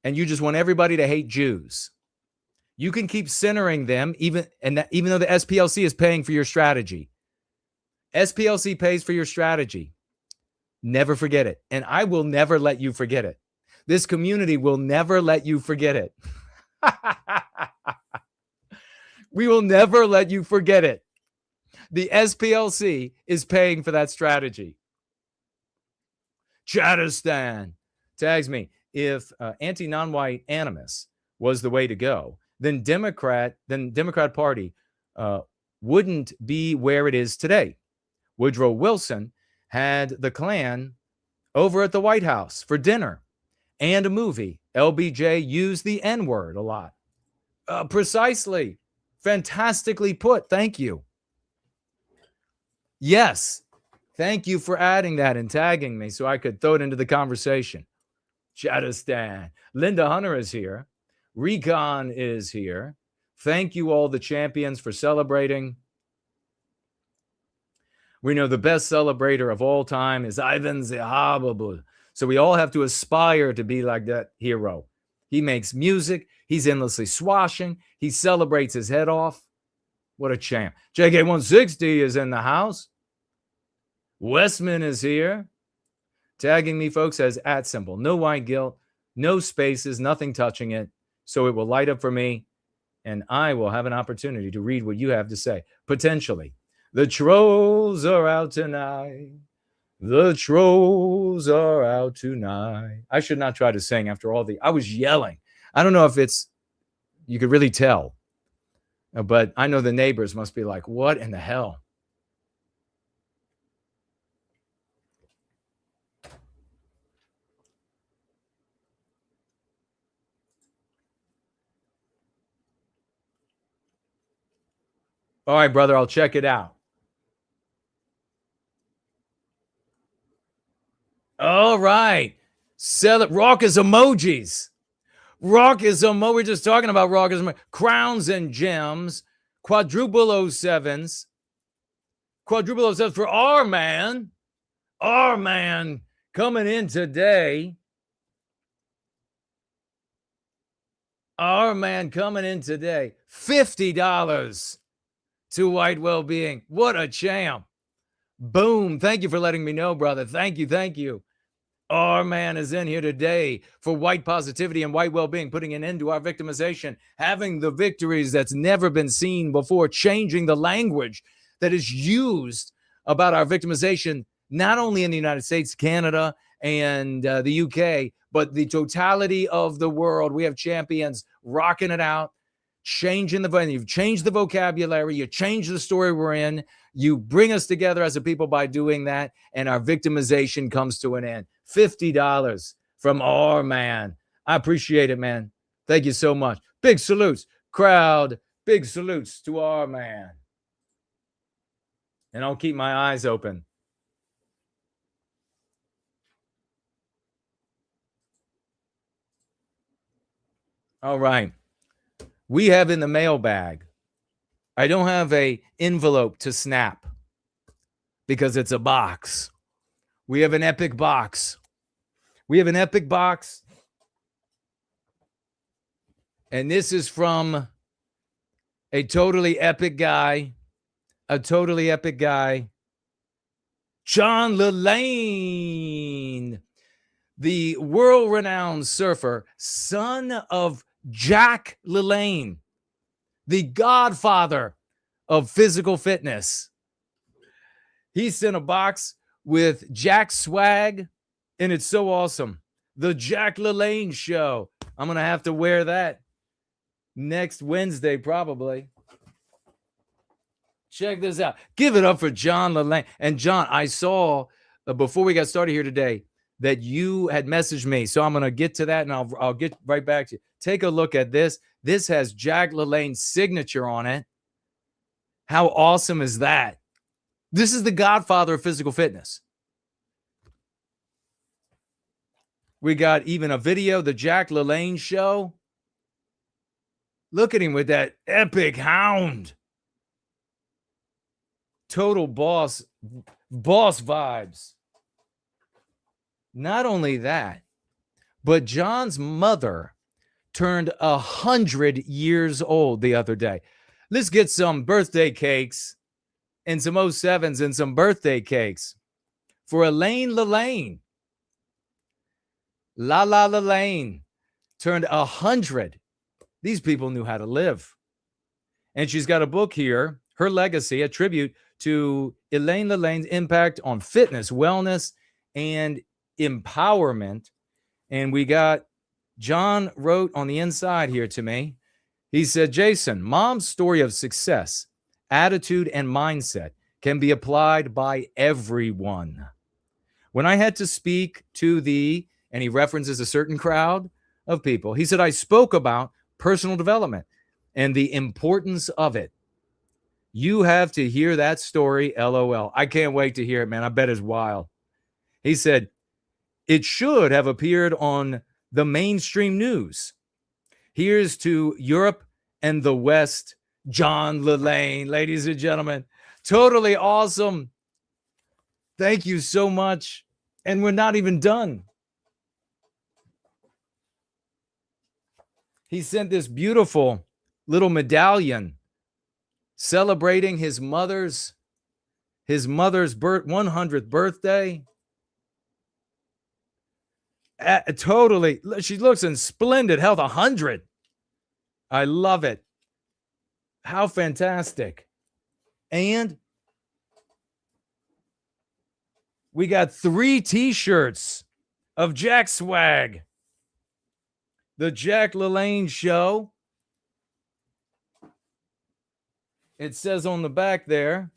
S5: And you just want everybody to hate Jews. You can keep centering them even though the SPLC is paying for your strategy. SPLC pays for your strategy. Never forget it. And I will never let you forget it. This community will never let you forget it. We will never let you forget it. The SPLC is paying for that strategy. Chatterstan tags me. If anti-non-white animus was the way to go, then Democrat Party wouldn't be where it is today. Woodrow Wilson had the Klan over at the White House for dinner and a movie. LBJ used the N-word a lot. Precisely. Fantastically put. Thank you. Yes. Thank you for adding that and tagging me so I could throw it into the conversation. Chatterstan. Linda Hunter is here. Recon is here. Thank you all the champions for celebrating. We know the best celebrator of all time is Ivan Zahababul. So we all have to aspire to be like that hero. He makes music. He's endlessly swashing. He celebrates his head off. What a champ. JK160 is in the house. Westman is here. Tagging me, folks, as @symbol. No white guilt, no spaces, nothing touching it. So it will light up for me, and I will have an opportunity to read what you have to say. Potentially. The trolls are out tonight. The trolls are out tonight. I should not try to sing after all I was yelling. I don't know if you could really tell. But I know the neighbors must be like, what in the hell? All right, brother, I'll check it out. All right. Sell it. Raucous emojis. Raucous emo. We're just talking about raucous emo. Crowns and gems. Quadruple 07s. Quadruple 07s for our man. Our man coming in today. Our man coming in today. $50 to White Wellbeing. What a champ. Boom. Thank you for letting me know, brother. Thank you. Thank you. Our man is in here today for white positivity and white well-being, putting an end to our victimization, having the victories that's never been seen before, changing the language that is used about our victimization, not only in the United States, Canada, and the UK, but the totality of the world. We have champions rocking it out, changing the vocabulary. You've changed the vocabulary. You change the story we're in. You bring us together as a people by doing that, and our victimization comes to an end. $50 from our man. I appreciate it, man. Thank you so much. Big salutes, crowd. Big salutes to our man. And I'll keep my eyes open. All right. We have in the mailbag, I don't have a envelope to snap because it's a box. We have an epic box. We have an epic box. And this is from a totally epic guy. A totally epic guy. John LaLanne, the world-renowned surfer, son of Jack LaLanne, the godfather of physical fitness. He sent a box with Jack swag, and it's so awesome. The Jack LaLanne show. I'm going to have to wear that next Wednesday, probably. Check this out. Give it up for John LaLanne. And John, I saw before we got started here today that you had messaged me. So I'm going to get to that, and I'll get right back to you. Take a look at this. This has Jack LaLanne's signature on it. How awesome is that? This is the godfather of physical fitness. We got even a video, the Jack LaLanne show. Look at him with that epic hound. Total boss vibes. Not only that, but John's mother turned 100 years old the other day. Let's get some birthday cakes and some 07s and some birthday cakes for Elaine LaLanne. LaLanne turned 100. These people knew how to live. And she's got a book here, Her Legacy, a tribute to Elaine LaLanne's impact on fitness, wellness, and empowerment. And we got John wrote on the inside here to me. He said, Jason, mom's story of success, attitude, and mindset can be applied by everyone. When I had to speak to and he references a certain crowd of people, he said, I spoke about personal development and the importance of it. You have to hear that story, LOL. I can't wait to hear it, man. I bet it's wild. He said, it should have appeared on the mainstream news. Here's to Europe and the West, John LaLanne, ladies and gentlemen. Totally awesome. Thank you so much. And we're not even done. He sent this beautiful little medallion celebrating his mother's 100th birthday. Totally. She looks in splendid health. 100. I love it. How fantastic. And we got 3 t-shirts of Jack swag. The Jack LaLanne show. It says on the back there,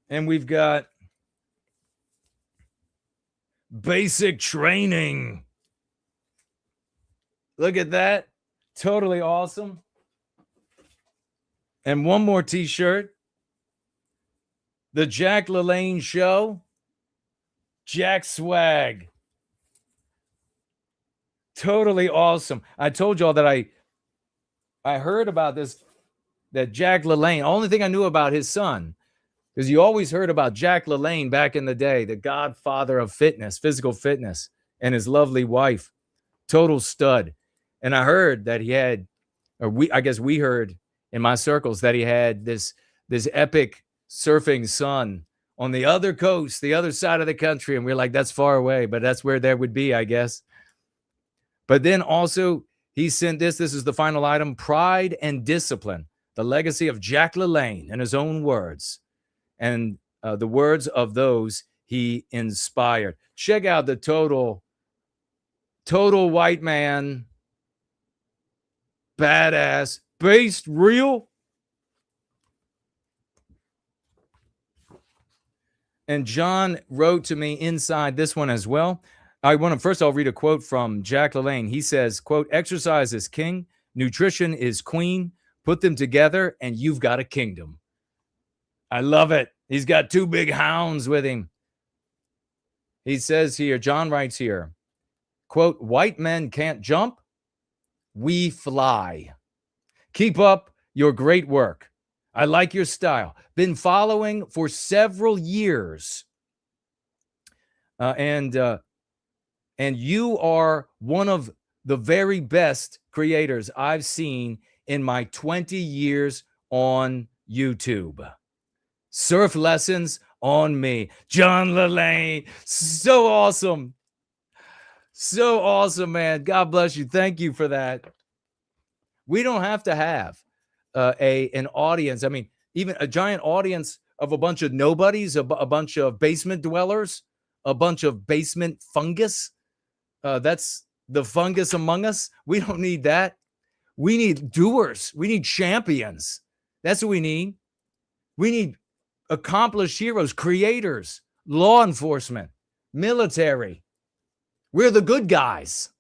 S5: and we've got basic training. Look at that. Totally awesome. And one more t-shirt. The Jack LaLanne Show. Jack swag. Totally awesome. I told y'all that I heard about this, that Jack LaLanne, only thing I knew about his son, because you always heard about Jack LaLanne back in the day, the godfather of fitness, physical fitness, and his lovely wife, total stud. And I heard that he had, I guess we heard in my circles that he had this epic surfing son on the other coast, the other side of the country. And we're like, that's far away, but that's where there would be, I guess. But then also he sent this is the final item, Pride and Discipline, the legacy of Jack LaLanne in his own words and the words of those he inspired. Check out the total white man, badass, based real. And John wrote to me inside this one as well. I want to first, I'll read a quote from Jack LaLanne. He says, quote, exercise is king, nutrition is queen, put them together and you've got a kingdom. I love it. He's got two big hounds with him. He says here, John writes here, quote, white men can't jump, we fly. Keep up your great work. I like your style. Been following for several years. And you are one of the very best creators I've seen in my 20 years on YouTube. Surf lessons on me. John LaLanne. So awesome. So awesome, man. God bless you. Thank you for that. We don't have to have an audience. I mean, even a giant audience of a bunch of nobodies, a bunch of basement dwellers, a bunch of basement fungus. That's the fungus among us. We don't need that. We need doers. We need champions. That's what we need. We need accomplished heroes, creators, law enforcement, military. We're the good guys.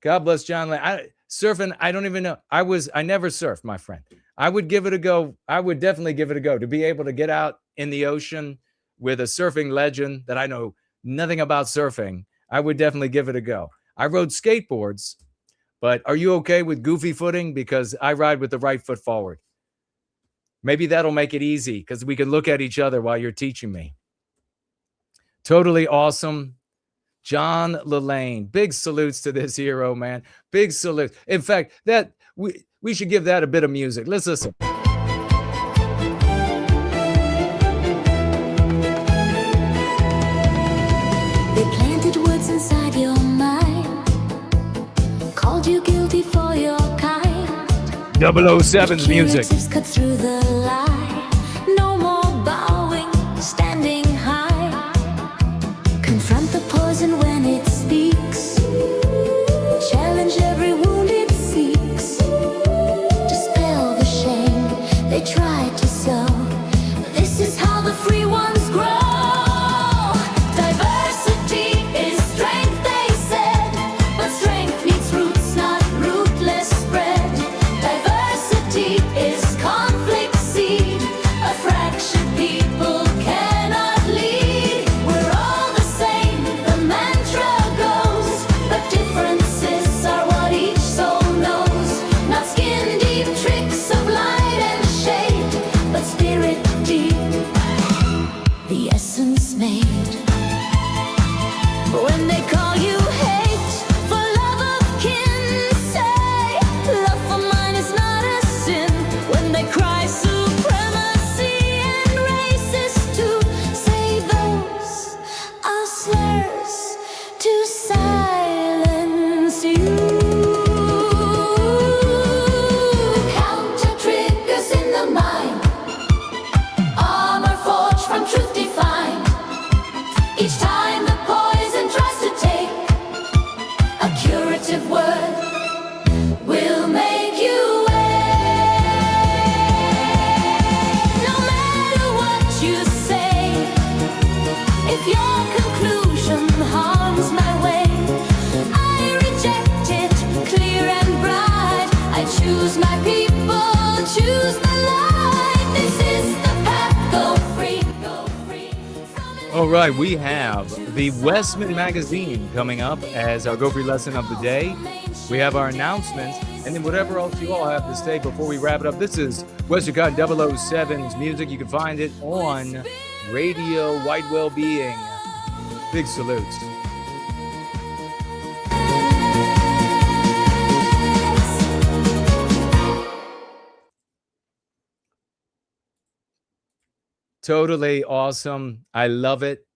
S5: God bless John LaLanne. Surfing, I don't even know. I never surfed, my friend. I would give it a go. I would definitely give it a go to be able to get out in the ocean with a surfing legend that I know nothing about surfing. I would definitely give it a go. I rode skateboards, but are you okay with goofy footing? Because I ride with the right foot forward. Maybe that'll make it easy because we can look at each other while you're teaching me. Totally awesome. John LaLanne. Big salutes to this hero, man. Big salute. In fact, that we should give that a bit of music. Let's listen.
S12: They planted words inside your mind, called you guilty for your kind.
S5: 007's music.
S12: Cut through the lie. No more bowing, standing high. Confront the poison when it speaks. Challenge every wound it seeks. Dispel the shame they tried to sow. This is how the free ones grow. Diversity is strength, they said, but strength needs roots, not rootless spread. Diversity is conflict seed. A fractured people cannot lead. We're all the same, the mantra goes, but differences are what each soul knows. Not skin deep tricks of light and shade, but spirit deep, the essence made. When they call you hate for love of kin, say love for mine is not a sin. When they cry supremacy and racist too, say those are slurs to silence you. Counter triggers in the mind, armor forged from truth defined. Each time the poison tries to take, a curative word will make
S5: right, we have the Westman magazine coming up as our Go Free lesson of the day. We have our announcements, and then whatever else you all have to say before we wrap it up. This is Western Con 007's music. You can find it on Radio White Wellbeing. Big salutes. Totally awesome. I love it.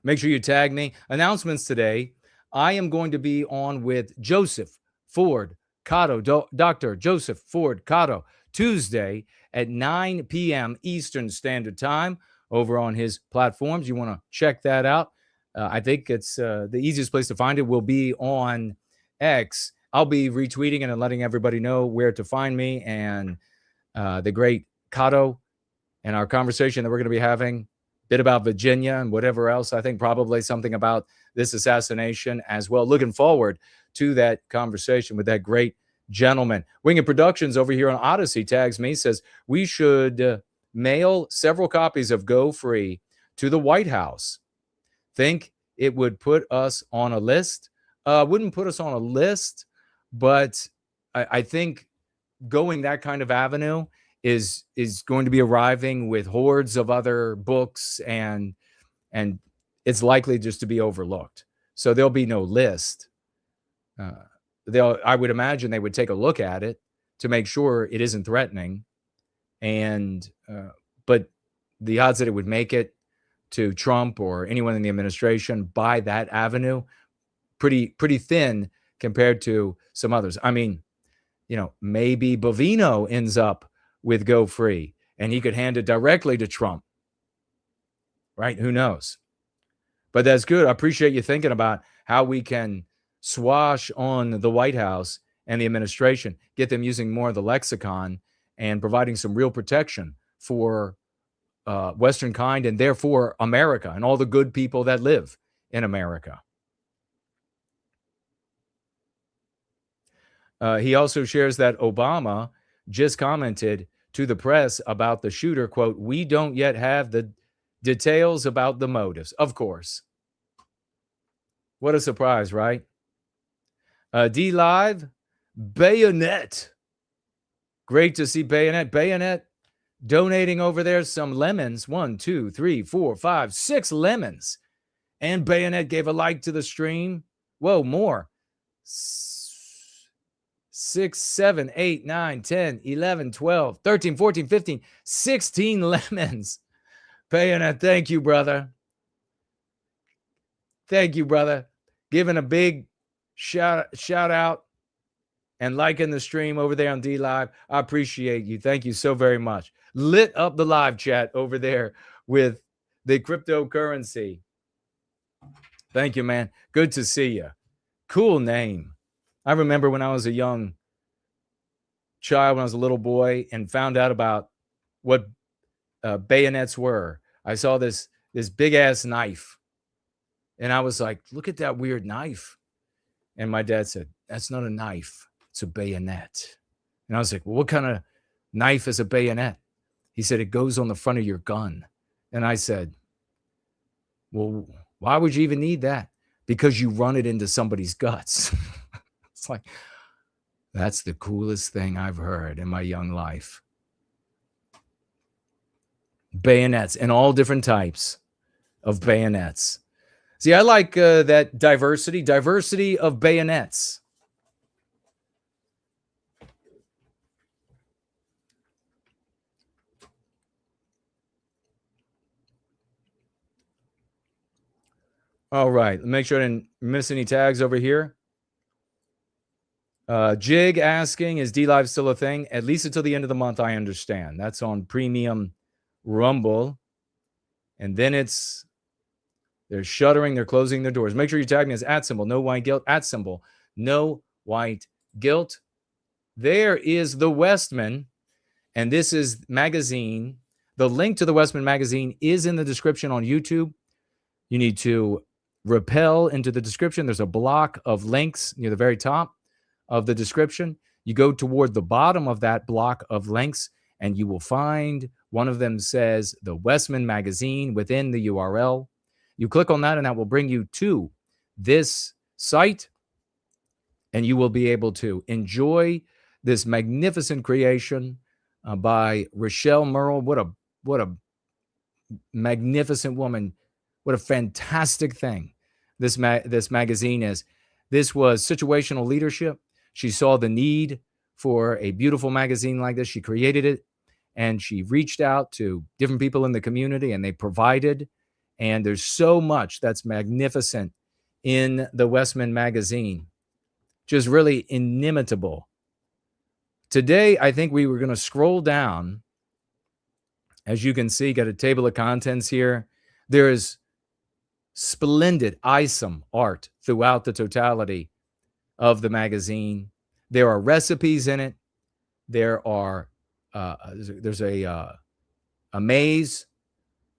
S5: Make sure you tag me. Announcements today. I am going to be on with Joseph Ford Cotto, Dr. Joseph Ford Cotto, Tuesday at 9 p.m. Eastern Standard Time over on his platforms. You want to check that out. I think it's the easiest place to find it will be on X. I'll be retweeting and letting everybody know where to find me and the great Cotto and our conversation that we're going to be having. Bit about Virginia and whatever else. I think probably something about this assassination as well. Looking forward to that conversation with that great gentleman. Winged Productions over here on Odyssey tags me, says we should mail several copies of Go Free to the White House. Think it would put us on a list? Wouldn't put us on a list, but I think going that kind of avenue is going to be arriving with hordes of other books, and it's likely just to be overlooked. So there'll be no list. I would imagine they would take a look at it to make sure it isn't threatening, and but the odds that it would make it to Trump or anyone in the administration by that avenue, pretty thin compared to some others. I mean, maybe Bovino ends up with Go Free, and he could hand it directly to Trump, right? Who knows? But that's good. I appreciate you thinking about how we can swash on the White House and the administration, get them using more of the lexicon and providing some real protection for Western kind and therefore America and all the good people that live in America. He also shares that Obama just commented to the press about the shooter, quote, "We don't yet have the details about the motives." Of course. What a surprise, right? D Live, Bayonet. Great to see Bayonet. Bayonet donating over there some lemons. 1, 2, 3, 4, 5, 6 lemons. And Bayonet gave a like to the stream. Whoa, more. 6, 7, 8, 9, 10, 11, 12, 13, 14, 15, 16 lemons. Bayonet, thank you, brother. Thank you, brother. Giving a big shout out and liking the stream over there on D Live. I appreciate you. Thank you so very much. Lit up the live chat over there with the cryptocurrency. Thank you, man. Good to see you. Cool name. I remember when I was a young child, when I was a little boy, and found out about what bayonets were. I saw this big ass knife, and I was like, "Look at that weird knife." And my dad said, "That's not a knife; it's a bayonet." And I was like, "Well, what kind of knife is a bayonet?" He said, "It goes on the front of your gun." And I said, "Well, why would you even need that?" "Because you run it into somebody's guts." It's like, that's the coolest thing I've heard in my young life. Bayonets and all different types of bayonets. See, I like that diversity of bayonets. All right, make sure I didn't miss any tags over here. Jig asking, is D-Live still a thing? At least until the end of the month, I understand. That's on Premium Rumble. And then they're shuttering, they're closing their doors. Make sure you tag me as @ no white guilt, @ no white guilt. There is the Westman, and this is magazine. The link to the Westman magazine is in the description on YouTube. You need to rappel into the description. There's a block of links near the very top of the description. You go toward the bottom of that block of links, and you will find One of them says the Westman magazine within the URL. You click on that and that will bring you to this site, and you will be able to enjoy this magnificent creation by Rochelle Merle. What a magnificent woman. What a fantastic thing this magazine is. This was situational leadership. She saw the need for a beautiful magazine like this. She created it, and she reached out to different people in the community, and they provided. And there's so much that's magnificent in the Westman magazine, just really inimitable. Today, I think we were going to scroll down. As you can see, got a table of contents here. There is splendid, awesome art throughout the totality of the magazine. There are recipes in it. There are there's a maze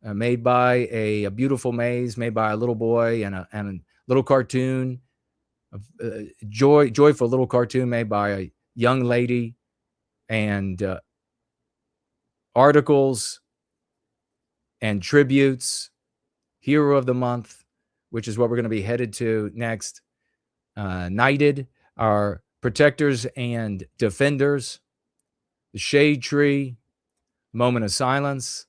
S5: made by a beautiful maze made by a little boy, and a little cartoon, joyful little cartoon made by a young lady, and articles and tributes. Hero of the Month, which is what we're going to be headed to next. Knighted, our protectors and defenders. The Shade Tree, Moment of Silence.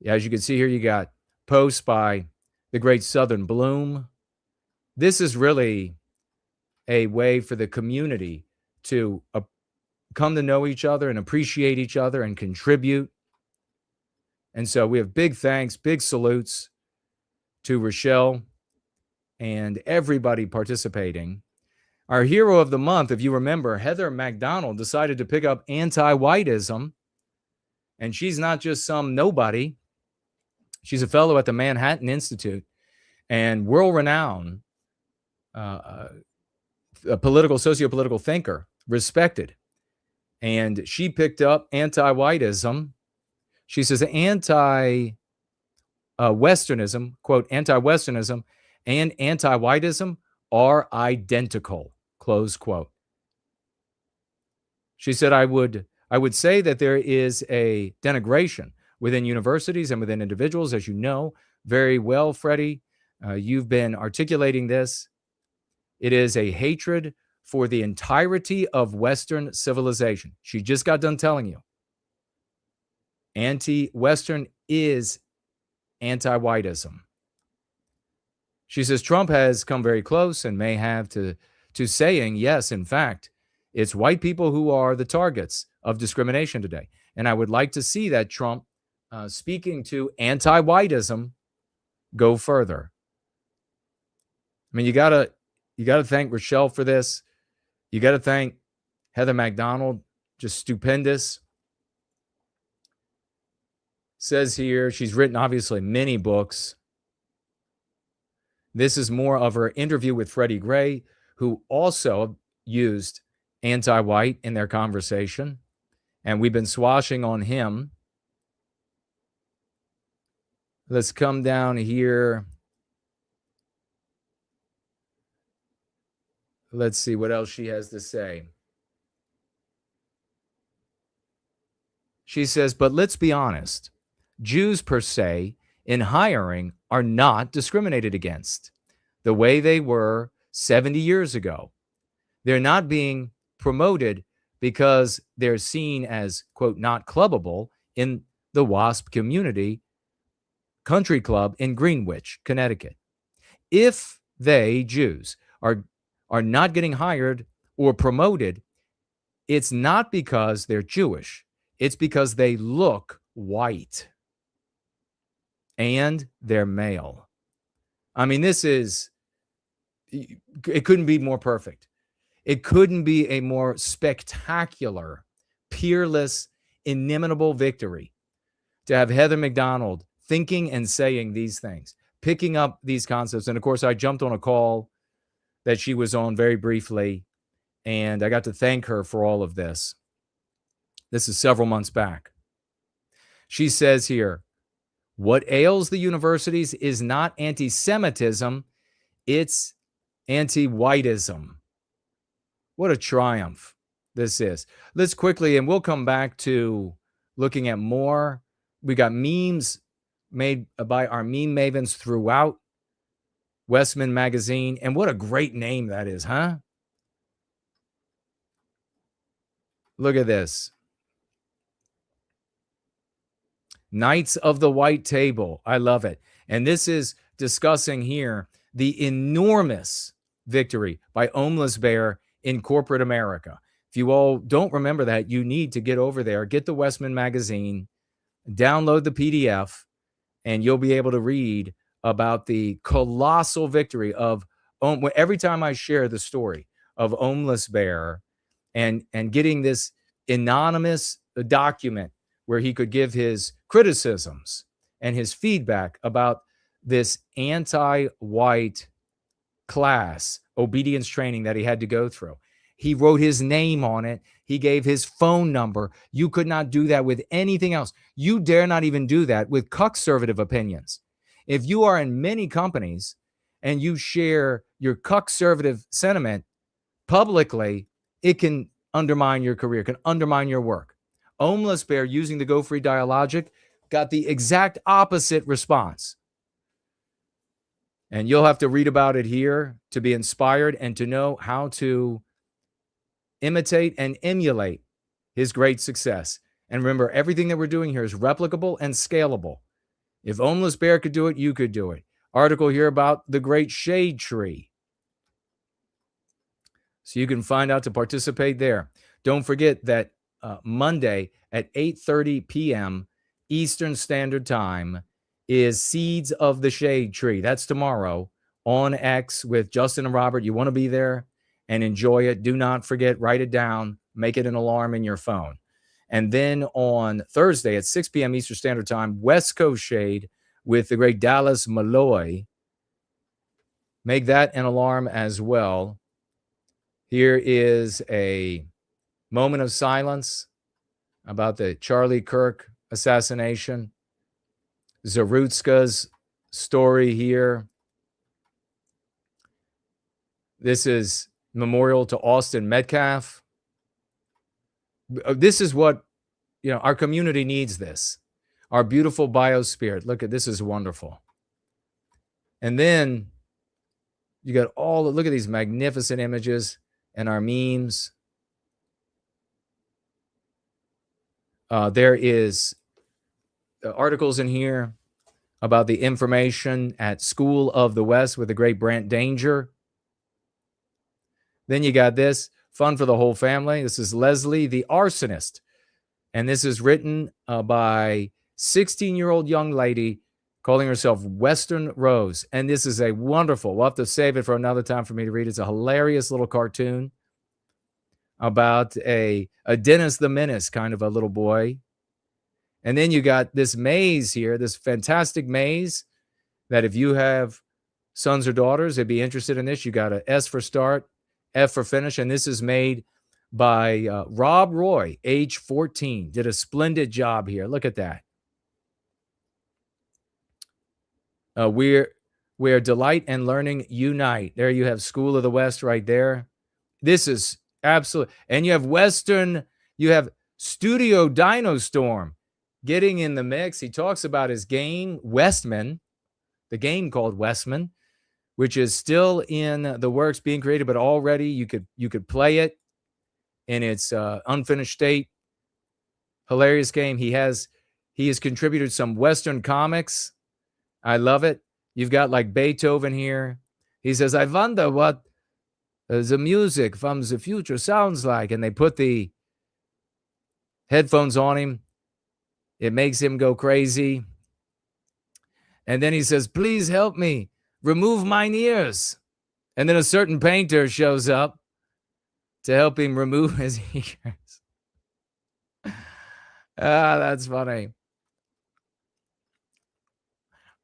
S5: As you can see here, you got posts by the Great Southern Bloom. This is really a way for the community to come to know each other and appreciate each other and contribute. And so we have big thanks, big salutes to Rochelle and everybody participating. Our hero of the month, if you remember, Heather McDonald, decided to pick up anti-whiteism. And she's not just some nobody. She's a fellow at the Manhattan Institute and world-renowned a socio-political thinker, respected. And she picked up anti-whiteism. She says anti-Westernism, quote, anti-Westernism and anti-whiteism are identical, close quote. She said, I would say that there is a denigration within universities and within individuals, as you know very well, Freddie. You've been articulating this. It is a hatred for the entirety of Western civilization. She just got done telling you. Anti-Western is anti-whiteism. She says Trump has come very close and may have to saying, yes, in fact, it's white people who are the targets of discrimination today. And I would like to see that Trump, speaking to anti-whiteism, go further. I mean, you gotta thank Rochelle for this. You got to thank Heather McDonald, just stupendous. Says here, she's written, obviously, many books. This is more of her interview with Freddie Gray, who also used anti-white in their conversation. And we've been swashing on him. Let's come down here. Let's see what else she has to say. She says, but let's be honest. Jews per se in hiring are not discriminated against the way they were 70 years ago. They're not being promoted because they're seen as, quote, not clubbable in the WASP community country club in Greenwich, Connecticut. If they, Jews, are not getting hired or promoted, it's not because they're Jewish. It's because they look white and they're male. I mean, it couldn't be more perfect. It couldn't be a more spectacular, peerless, inimitable victory to have Heather McDonald thinking and saying these things, picking up these concepts. And of course, I jumped on a call that she was on very briefly, and I got to thank her for all of this. This is several months back. She says here, what ails the universities is not anti-Semitism, it's anti-whiteism. What a triumph this is. Let's quickly, and we'll come back to looking at more. We got memes made by our meme mavens throughout Westman magazine. And what a great name that is, huh? Look at this. Knights of the White Table. I love it. And this is discussing here the enormous victory by Homeless Bear in corporate America. If you all don't remember that, you need to get over there, get the Westman magazine, download the PDF, and you'll be able to read about the colossal victory of every time I share the story of Homeless Bear and getting this anonymous document where he could give his criticisms and his feedback about this anti-white class obedience training that he had to go through. He wrote his name on it. He gave his phone number. You could not do that with anything else. You dare not even do that with conservative opinions. If you are in many companies and you share your conservative sentiment publicly, it can undermine your career, can undermine your work. Homeless Bear, using the Go Free dialogic, got the exact opposite response. And you'll have to read about it here to be inspired and to know how to imitate and emulate his great success. And remember, everything that we're doing here is replicable and scalable. If Homeless Bear could do it, you could do it. Article here about the great shade tree. So you can find out to participate there. Don't forget that Monday at 8:30 p.m. Eastern Standard Time is Seeds of the Shade Tree. That's tomorrow on X with Justin and Robert. You want to be there and enjoy it. Do not forget, write it down, make it an alarm in your phone. And then on Thursday at 6 p.m. Eastern Standard Time, West Coast Shade with the great Dallas Malloy. Make that an alarm as well. Here is a moment of silence about the Charlie Kirk assassination. Zarutska's story here. This is memorial to Austin Metcalf. This is what, our community needs this. Our beautiful biospirit. Look at this, is wonderful. And then you got look at these magnificent images and our memes. There is articles in here about the information at School of the West with the great Brant Danger. Then you got this, fun for the whole family. This is Leslie the Arsonist. And this is written by 16-year-old young lady calling herself Western Rose. And this is a wonderful, we'll have to save it for another time for me to read. It's a hilarious little cartoon about a Dennis the Menace kind of a little boy. And then you got this maze here, this fantastic maze that if you have sons or daughters, they'd be interested in this. You got a S for start, F for finish. And this is made by Rob Roy, age 14. Did a splendid job here. Look at that. Where delight and learning unite. There you have School of the West right there. This is absolute. And you have you have Studio Dino Storm getting in the mix. He talks about his game, Westman, the game called Westman, which is still in the works being created, but already you could play it in its unfinished state. Hilarious game. He has contributed some Western comics. I love it. You've got like Beethoven here. He says, I wonder what the music from the future sounds like. And they put the headphones on him. It makes him go crazy. And then he says, please help me remove mine ears. And then a certain painter shows up to help him remove his ears. That's funny.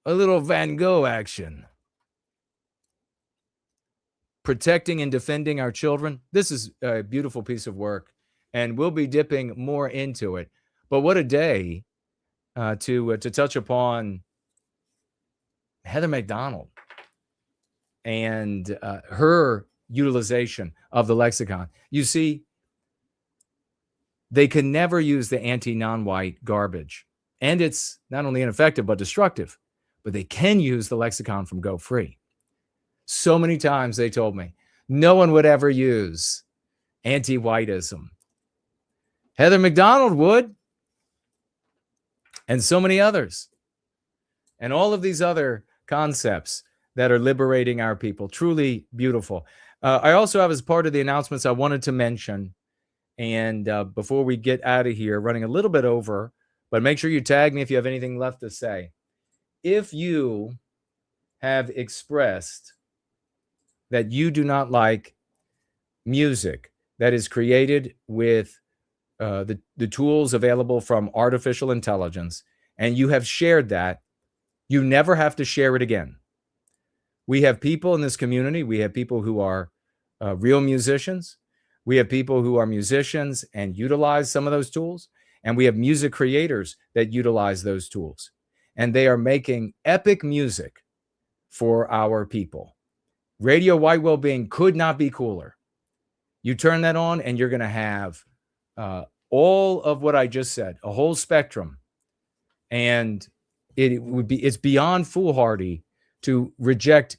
S5: A little Van Gogh action. Protecting and defending our children. This is a beautiful piece of work, and we'll be dipping more into it. But what a day to touch upon Heather McDonald and her utilization of the lexicon. You see, they can never use the anti-non-white garbage. And it's not only ineffective, but destructive. But they can use the lexicon from Go Free. So many times they told me, no one would ever use anti-whiteism. Heather McDonald would. And so many others. And all of these other concepts that are liberating our people. Truly beautiful. I also have, as part of the announcements I wanted to mention, and before we get out of here, running a little bit over, but make sure you tag me if you have anything left to say. If you have expressed that you do not like music that is created with the tools available from artificial intelligence, and you have shared that, you never have to share it again. We have people in this community. We have people who are real musicians. We have people who are musicians and utilize some of those tools. And we have music creators that utilize those tools. And they are making epic music for our people. Radio White Wellbeing could not be cooler. You turn that on and you're going to have all of what I just said, a whole spectrum. And it's beyond foolhardy to reject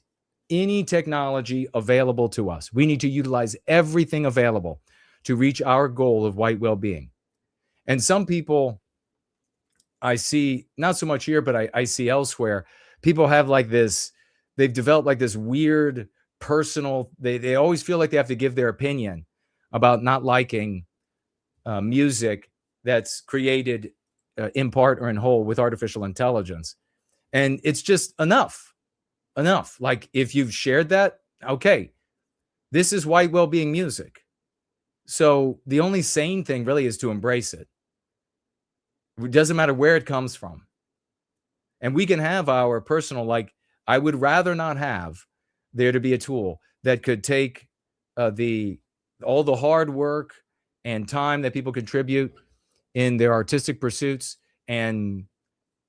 S5: any technology available to us. We need to utilize everything available to reach our goal of white well-being. And some people I see, not so much here, but I see elsewhere, people have like this, they've developed like this weird personal, they always feel like they have to give their opinion about not liking music that's created in part or in whole with artificial intelligence. And it's just enough. Like if you've shared that, okay, this is white well-being music. So the only sane thing really is to embrace it. It doesn't matter where it comes from. And we can have our personal, like, I would rather not have there to be a tool that could take all the hard work and time that people contribute in their artistic pursuits and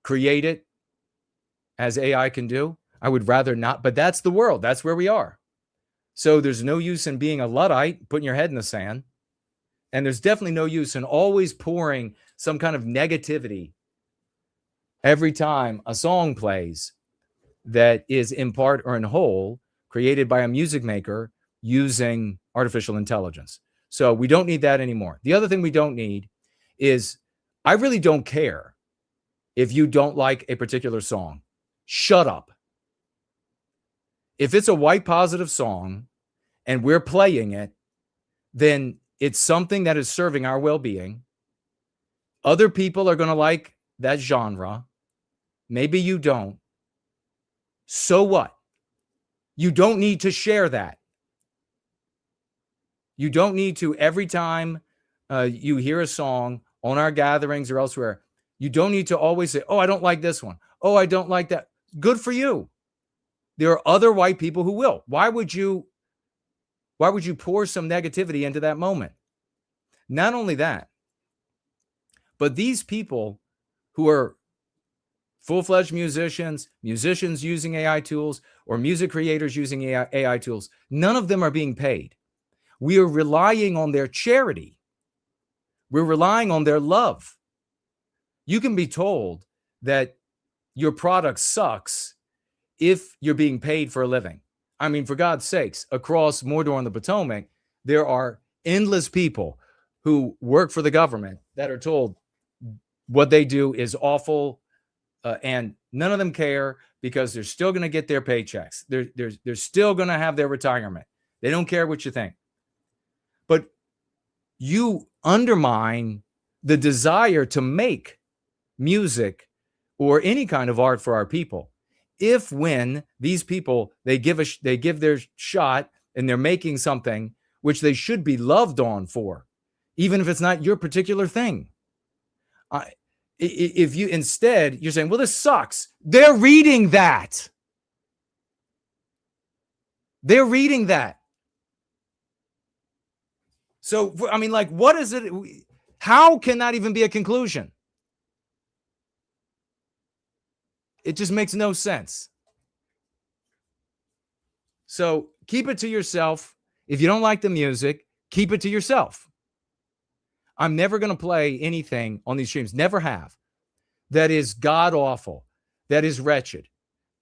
S5: create it as AI can do. I would rather not, but that's the world. That's where we are. So there's no use in being a Luddite, putting your head in the sand. And there's definitely no use in always pouring some kind of negativity every time a song plays that is in part or in whole created by a music maker using artificial intelligence. So we don't need that anymore. The other thing we don't need is, I really don't care if you don't like a particular song. Shut up. If it's a white positive song and we're playing it, then it's something that is serving our well-being. Other people are going to like that genre. Maybe you don't. So what? You don't need to share that. You don't need to, every time you hear a song on our gatherings or elsewhere, you don't need to always say, oh, I don't like this one. Oh, I don't like that. Good for you. There are other white people who will. Why would you pour some negativity into that moment? Not only that, but these people who are full-fledged musicians using AI tools, or music creators using AI tools, none of them are being paid. We are relying on their charity. We're relying on their love. You can be told that your product sucks if you're being paid for a living. I mean, for God's sakes, across Mordor and the Potomac, there are endless people who work for the government that are told what they do is awful, and none of them care because they're still going to get their paychecks. They're still going to have their retirement. They don't care what you think. But you undermine the desire to make music or any kind of art for our people. If when these people, they give their shot and they're making something which they should be loved on for, even if it's not your particular thing. If you instead, you're saying, well, this sucks. They're reading that. They're reading that. So, I mean, like, what is it? How can that even be a conclusion? It just makes no sense. So keep it to yourself. If you don't like the music, keep it to yourself. I'm never going to play anything on these streams, never have, that is god awful, that is wretched.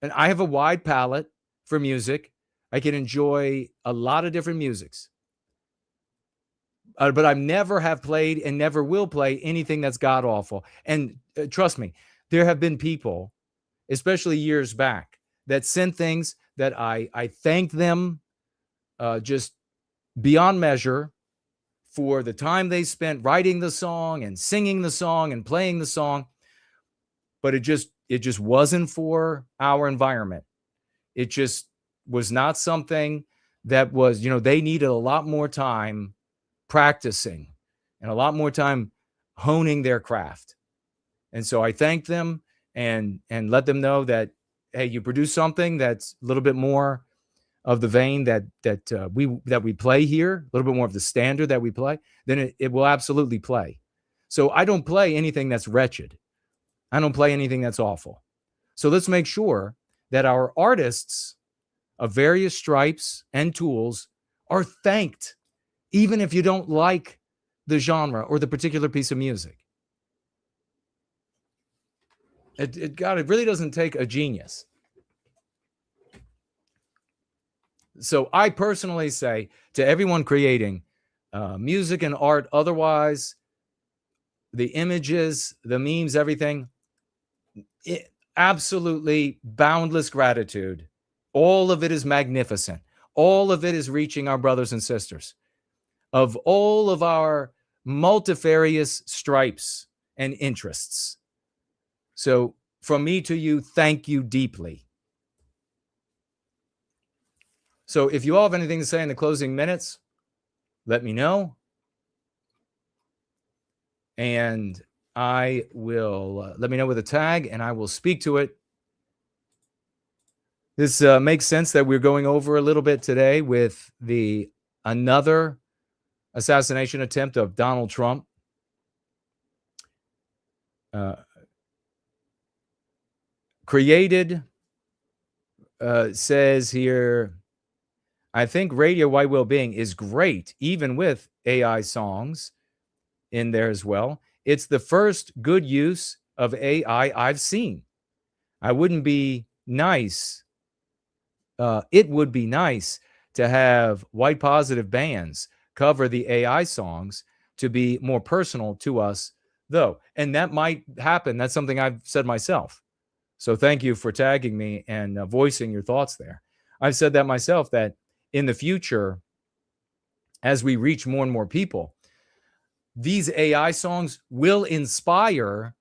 S5: And I have a wide palette for music. I can enjoy a lot of different musics. But I never have played and never will play anything that's god awful. And trust me, there have been people, especially years back, that sent things that I thank them just beyond measure for the time they spent writing the song and singing the song and playing the song. But it just wasn't for our environment. It just was not something that was, they needed a lot more time practicing and a lot more time honing their craft. And so I thank them and let them know that, hey, you produce something that's a little bit more of the vein that we play here, a little bit more of the standard that we play, then it will absolutely play. So I don't play anything that's wretched. I don't play anything that's awful. So let's make sure that our artists of various stripes and tools are thanked, even if you don't like the genre or the particular piece of music. It really doesn't take a genius. So I personally say to everyone creating music and art, otherwise, the images, the memes, everything, absolutely boundless gratitude. All of it is magnificent. All of it is reaching our brothers and sisters of all of our multifarious stripes and interests. So from me to you, thank you deeply. So if you all have anything to say in the closing minutes, let me know. And I will let me know with a tag and I will speak to it. This makes sense that we're going over a little bit today with another assassination attempt of Donald Trump. Created says here, I think Radio White Wellbeing is great, even with AI songs in there as well. It's the first good use of AI I've seen. It would be nice to have white positive bands cover the AI songs to be more personal to us, though. And that might happen. That's something I've said myself. So thank you for tagging me and voicing your thoughts there. I've said that myself, that in the future, as we reach more and more people, these AI songs will inspire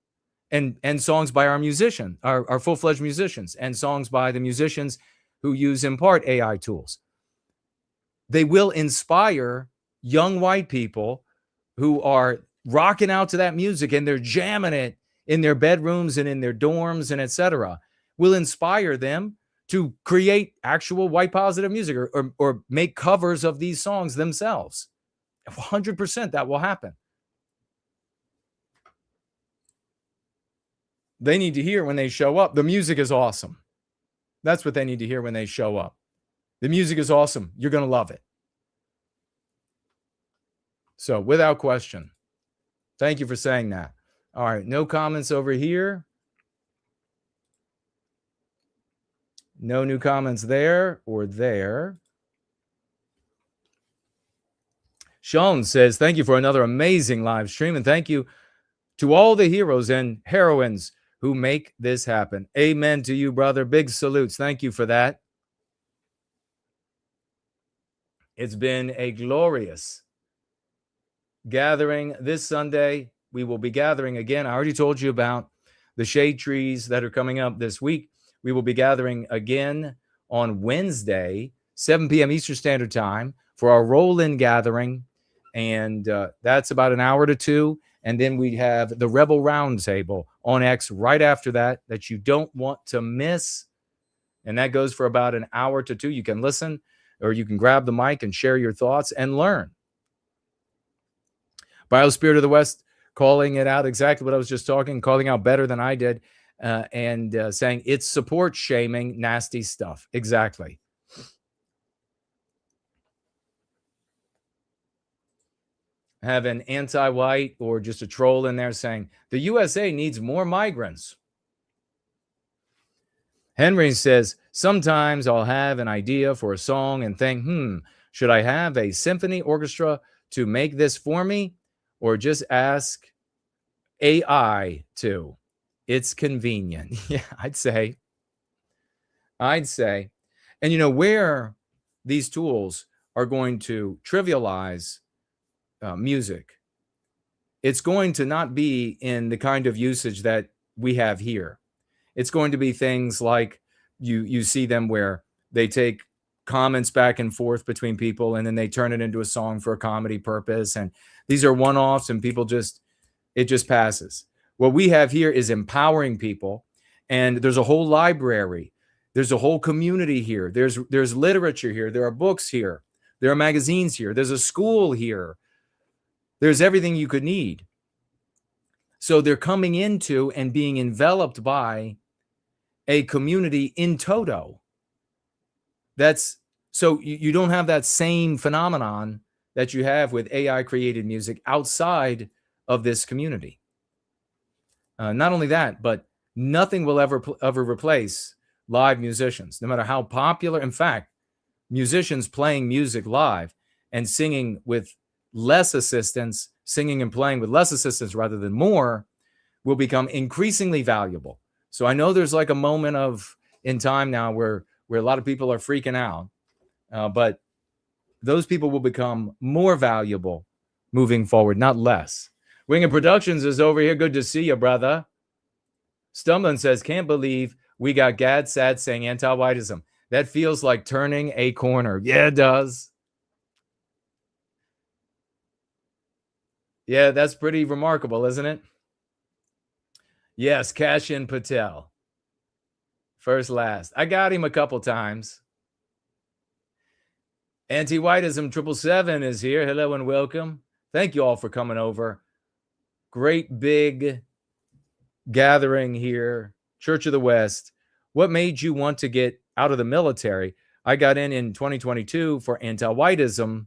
S5: and songs by our musicians, our full-fledged musicians, and songs by the musicians who use in part AI tools. They will inspire young white people who are rocking out to that music and they're jamming it in their bedrooms and in their dorms and etc. Will inspire them to create actual white positive music or make covers of these songs themselves. 100% that will happen. They need to hear when they show up, the music is awesome. That's what they need to hear when they show up. The music is awesome. You're going to love it. So without question, thank you for saying that. All right, no comments over here. No new comments there or there. Sean says, thank you for another amazing live stream. And thank you to all the heroes and heroines who make this happen. Amen to you, brother. Big salutes. Thank you for that. It's been a glorious gathering this Sunday. We will be gathering again. I already told you about the shade trees that are coming up this week. We will be gathering again on Wednesday, 7 p.m. Eastern Standard Time for our roll-in gathering. And that's about an hour to two. And then we have the Rebel Roundtable on X right after that you don't want to miss. And that goes for about an hour to two. You can listen or you can grab the mic and share your thoughts and learn. Biospirit of the West calling it out exactly what I was just talking, calling out better than I did, and saying it's support shaming, nasty stuff. Exactly. have an anti-white or just a troll in there saying, the USA needs more migrants. Henry says, sometimes I'll have an idea for a song and think, should I have a symphony orchestra to make this for me, or just ask AI to? It's convenient. Yeah, I'd say. And you know, where these tools are going to trivialize music, it's going to not be in the kind of usage that we have here. It's going to be things like you see them where they take comments back and forth between people and then they turn it into a song for a comedy purpose. And these are one-offs and it just passes. What we have here is empowering people, and there's a whole library. There's a whole community here. There's literature here. There are books here. There are magazines here. There's a school here. There's everything you could need. So they're coming into and being enveloped by a community in toto. So you don't have that same phenomenon that you have with AI created music outside of this community. Not only that, but nothing will ever replace live musicians, no matter how popular. In fact, musicians playing music live and singing with less assistance, singing and playing with less assistance rather than more, will become increasingly valuable. So I know there's like a moment in time now where a lot of people are freaking out, but those people will become more valuable moving forward, not less. Winged Productions is over here. Good to see you, brother. Stumbling says, can't believe we got Gad Sad saying anti-whiteism. That feels like turning a corner. Yeah, it does. Yeah, that's pretty remarkable, isn't it? Yes, Cash in Patel. First, last. I got him a couple times. Anti-whiteism 777 is here. Hello and welcome. Thank you all for coming over. Great big gathering here. Church of the West. What made you want to get out of the military? I got in 2022 for anti-whiteism.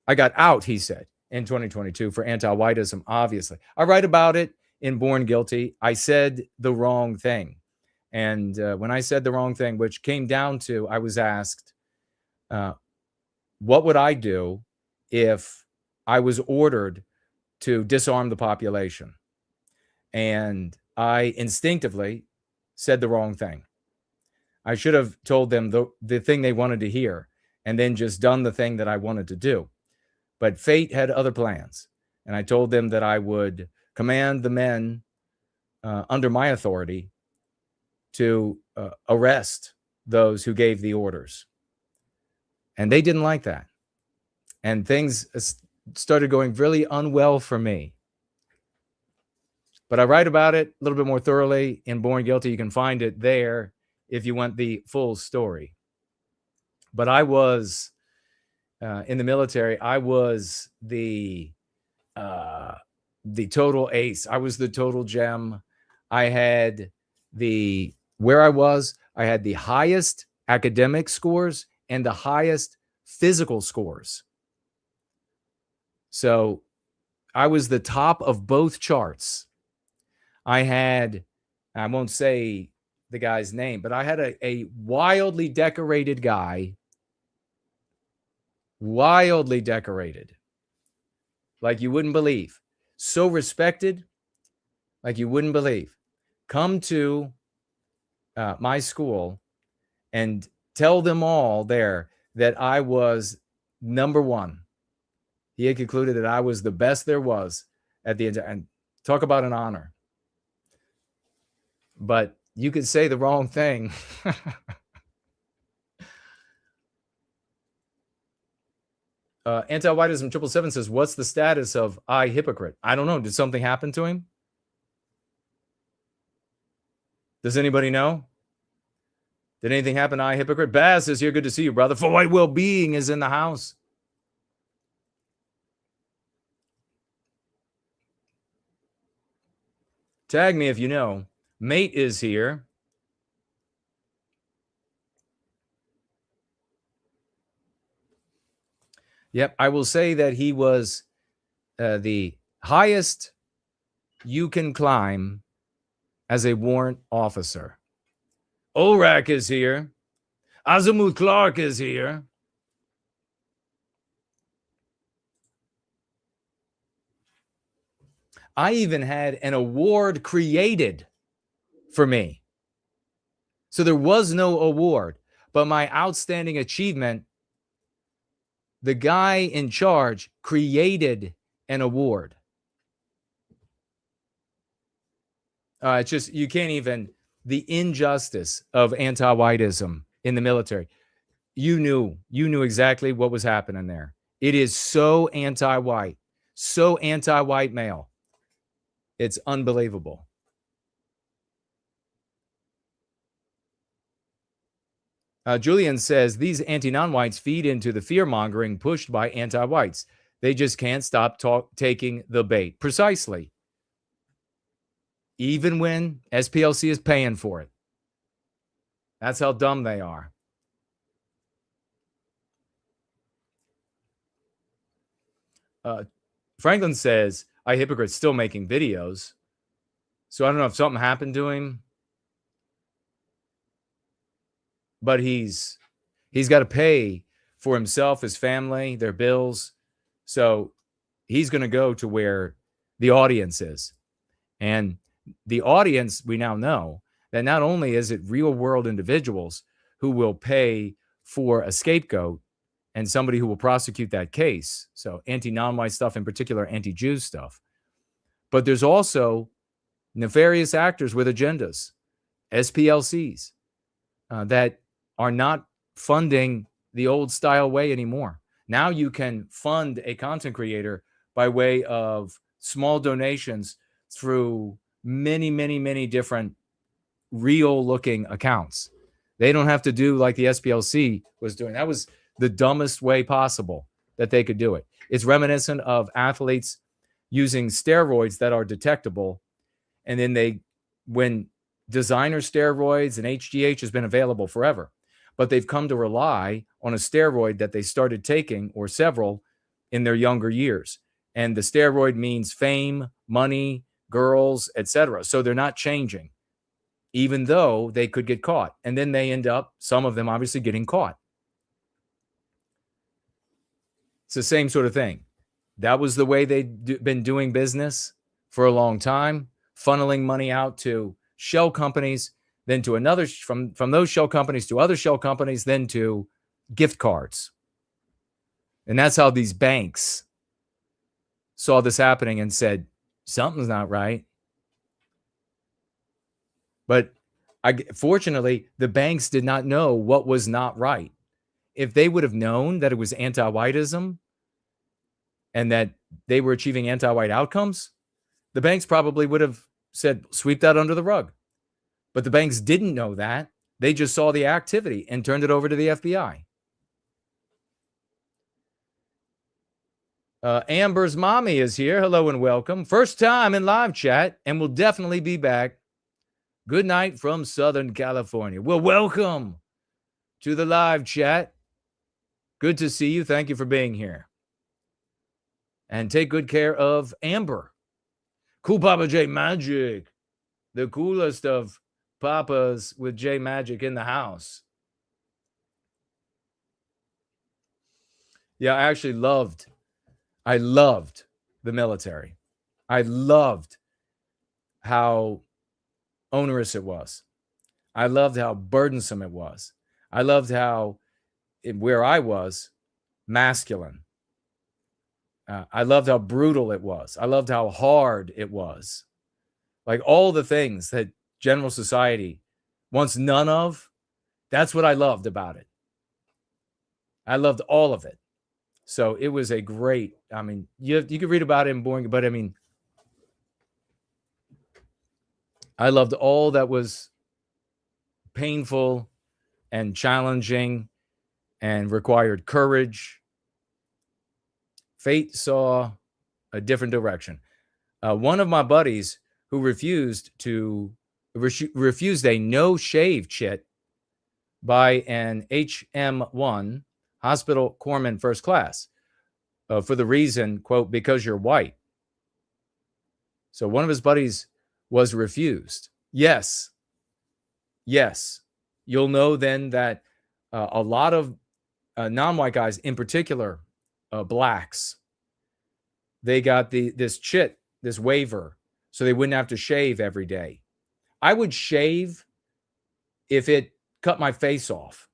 S5: I got out, he said, in 2022 for anti-whiteism, obviously. I write about it in Born Guilty. I said the wrong thing. And when I said the wrong thing, which came down to, I was asked, what would I do if I was ordered to disarm the population? And I instinctively said the wrong thing. I should have told them the thing they wanted to hear and then just done the thing that I wanted to do. But fate had other plans. And I told them that I would command the men under my authority to arrest those who gave the orders. And they didn't like that. And things started going really unwell for me. But I write about it a little bit more thoroughly in Born Guilty. You can find it there if you want the full story. But I was in the military. I was the total ace. I was the total gem. I had where I was, I had the highest academic scores and the highest physical scores. So I was the top of both charts. I won't say the guy's name, but I had a wildly decorated guy, wildly decorated, like you wouldn't believe. So respected, like you wouldn't believe. Come to my school and tell them all there that I was number one. He had concluded that I was the best there was at the end. And talk about an honor. But you could say the wrong thing. Anti-whiteism 777 says, what's the status of I Hypocrite? I don't know. Did something happen to him? Does anybody know? Did anything happen to I Hypocrite? Baz is here. Good to see you, brother. For White Wellbeing is in the house. Tag me if you know. Mate is here. Yep, I will say that he was the highest you can climb as a warrant officer. ORAC is here. Azimuth Clark is here. I even had an award created for me. So there was no award, but my outstanding achievement, the guy in charge created an award. It's just, you can't even, the injustice of anti-whiteism in the military. You knew exactly what was happening there. It is so anti-white, so anti-white male. It's unbelievable. Julian says, these anti-non-whites feed into the fear-mongering pushed by anti-whites. They just can't stop taking the bait. Precisely. Even when SPLC is paying for it. That's how dumb they are. Franklin says, hypocrite's still making videos. So I don't know if something happened to him. But he's got to pay for himself, his family, their bills. So he's going to go to where the audience is. And the audience, we now know that not only is it real world individuals who will pay for a scapegoat and somebody who will prosecute that case. So anti-non-white stuff, in particular, anti-Jew stuff. But there's also nefarious actors with agendas, SPLCs, that are not funding the old style way anymore. Now you can fund a content creator by way of small donations through many, many, many different real looking accounts. They don't have to do like the SPLC was doing. That was the dumbest way possible that they could do it. It's reminiscent of athletes using steroids that are detectable. And then when designer steroids and HGH has been available forever, but they've come to rely on a steroid that they started taking, or several, in their younger years. And the steroid means fame, money, girls, etc. So they're not changing, even though they could get caught. And then they end up, some of them obviously, getting caught. It's the same sort of thing. That was the way they'd been doing business for a long time, funneling money out to shell companies, then to another, from those shell companies to other shell companies, then to gift cards. And that's how these banks saw this happening and said, something's not right. But fortunately, the banks did not know what was not right. If they would have known that it was anti-whiteism and that they were achieving anti-white outcomes, the banks probably would have said, sweep that under the rug. But the banks didn't know that. They just saw the activity and turned it over to the FBI. Amber's mommy is here. Hello and welcome. First time in live chat, and will definitely be back. Good night from Southern California. Well, welcome to the live chat. Good to see you. Thank you for being here. And take good care of Amber. Cool Papa J Magic. The coolest of papas with J Magic in the house. Yeah, I loved the military. I loved how onerous it was. I loved how burdensome it was. I loved how, where I was, masculine. I loved how brutal it was. I loved how hard it was. Like all the things that general society wants none of, that's what I loved about it. I loved all of it. So it was a great, I mean, you could read about it in Boring, but I mean, I loved all that was painful and challenging and required courage. Fate saw a different direction. One of my buddies who refused a no-shave chit by an HM1 hospital corpsman first class for the reason, quote, because you're white. So one of his buddies was refused. Yes. You'll know then that a lot of non-white guys, in particular blacks, they got this waiver, so they wouldn't have to shave every day. I would shave if it cut my face off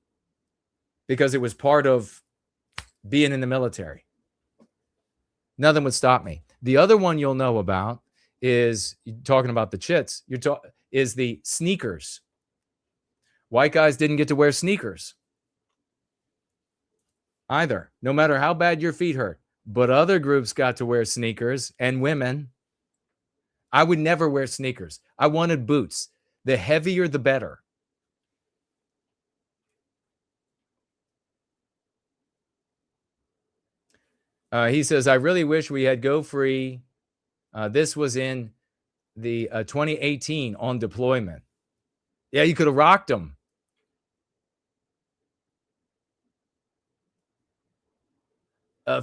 S5: because it was part of being in the military. Nothing would stop me. The other one you'll know about is, talking about the chits, is the sneakers. White guys didn't get to wear sneakers either, no matter how bad your feet hurt. But other groups got to wear sneakers, and women. I would never wear sneakers. I wanted boots. The heavier, the better. He says, I really wish we had Go Free. This was in the 2018 on deployment. Yeah, you could have rocked them.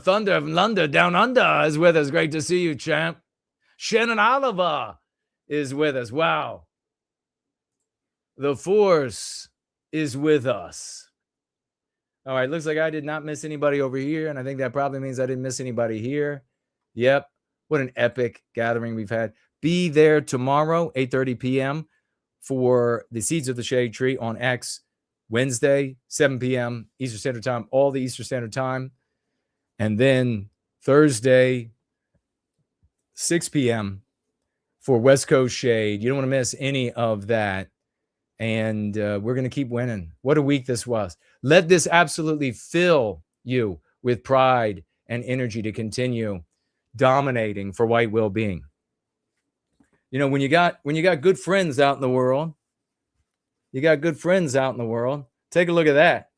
S5: Thunder from London down under is with us. Great to see you, champ. Shannon Oliver is with us. Wow. The Force is with us. All right, looks like I did not miss anybody over here, and I think that probably means I didn't miss anybody here. Yep. What an epic gathering we've had. Be there tomorrow, 8:30 p.m. for the Seeds of the Shade Tree on X. Wednesday, 7 p.m. Eastern Standard Time, all the Eastern Standard Time. And then Thursday, 6 p.m. for West Coast Shade. You don't want to miss any of that. And we're going to keep winning. What a week this was. Let this absolutely fill you with pride and energy to continue dominating for white well-being. You know, when you got good friends out in the world, take a look at that.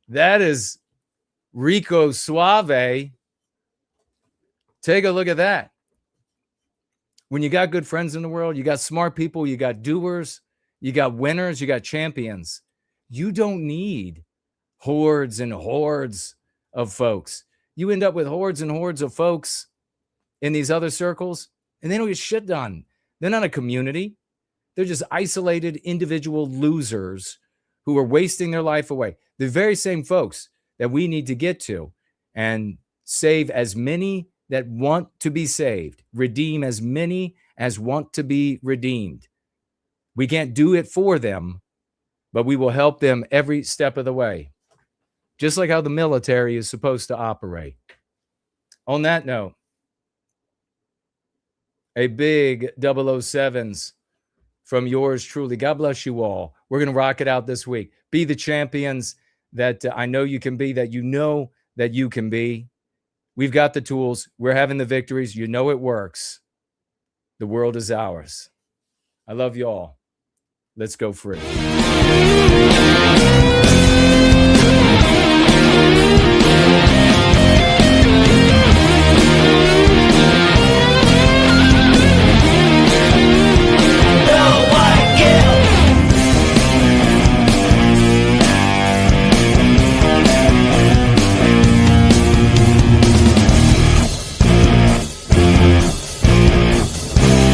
S5: That is Rico Suave. Take a look at that. When you got good friends in the world, you got smart people, you got doers, you got winners, you got champions. You don't need hordes and hordes of folks. You end up with hordes and hordes of folks in these other circles, and they don't get shit done. They're not a community. They're just isolated individual losers who are wasting their life away. The very same folks that we need to get to and save as many that want to be saved, redeem as many as want to be redeemed. We can't do it for them, but we will help them every step of the way, just like how the military is supposed to operate. On that note, a big 007s from yours truly. God bless you all. We're going to rock it out this week. Be the champions that I know you can be, that you know that you can be. We've got the tools. We're having the victories. You know it works. The world is ours. I love you all. Let's go free.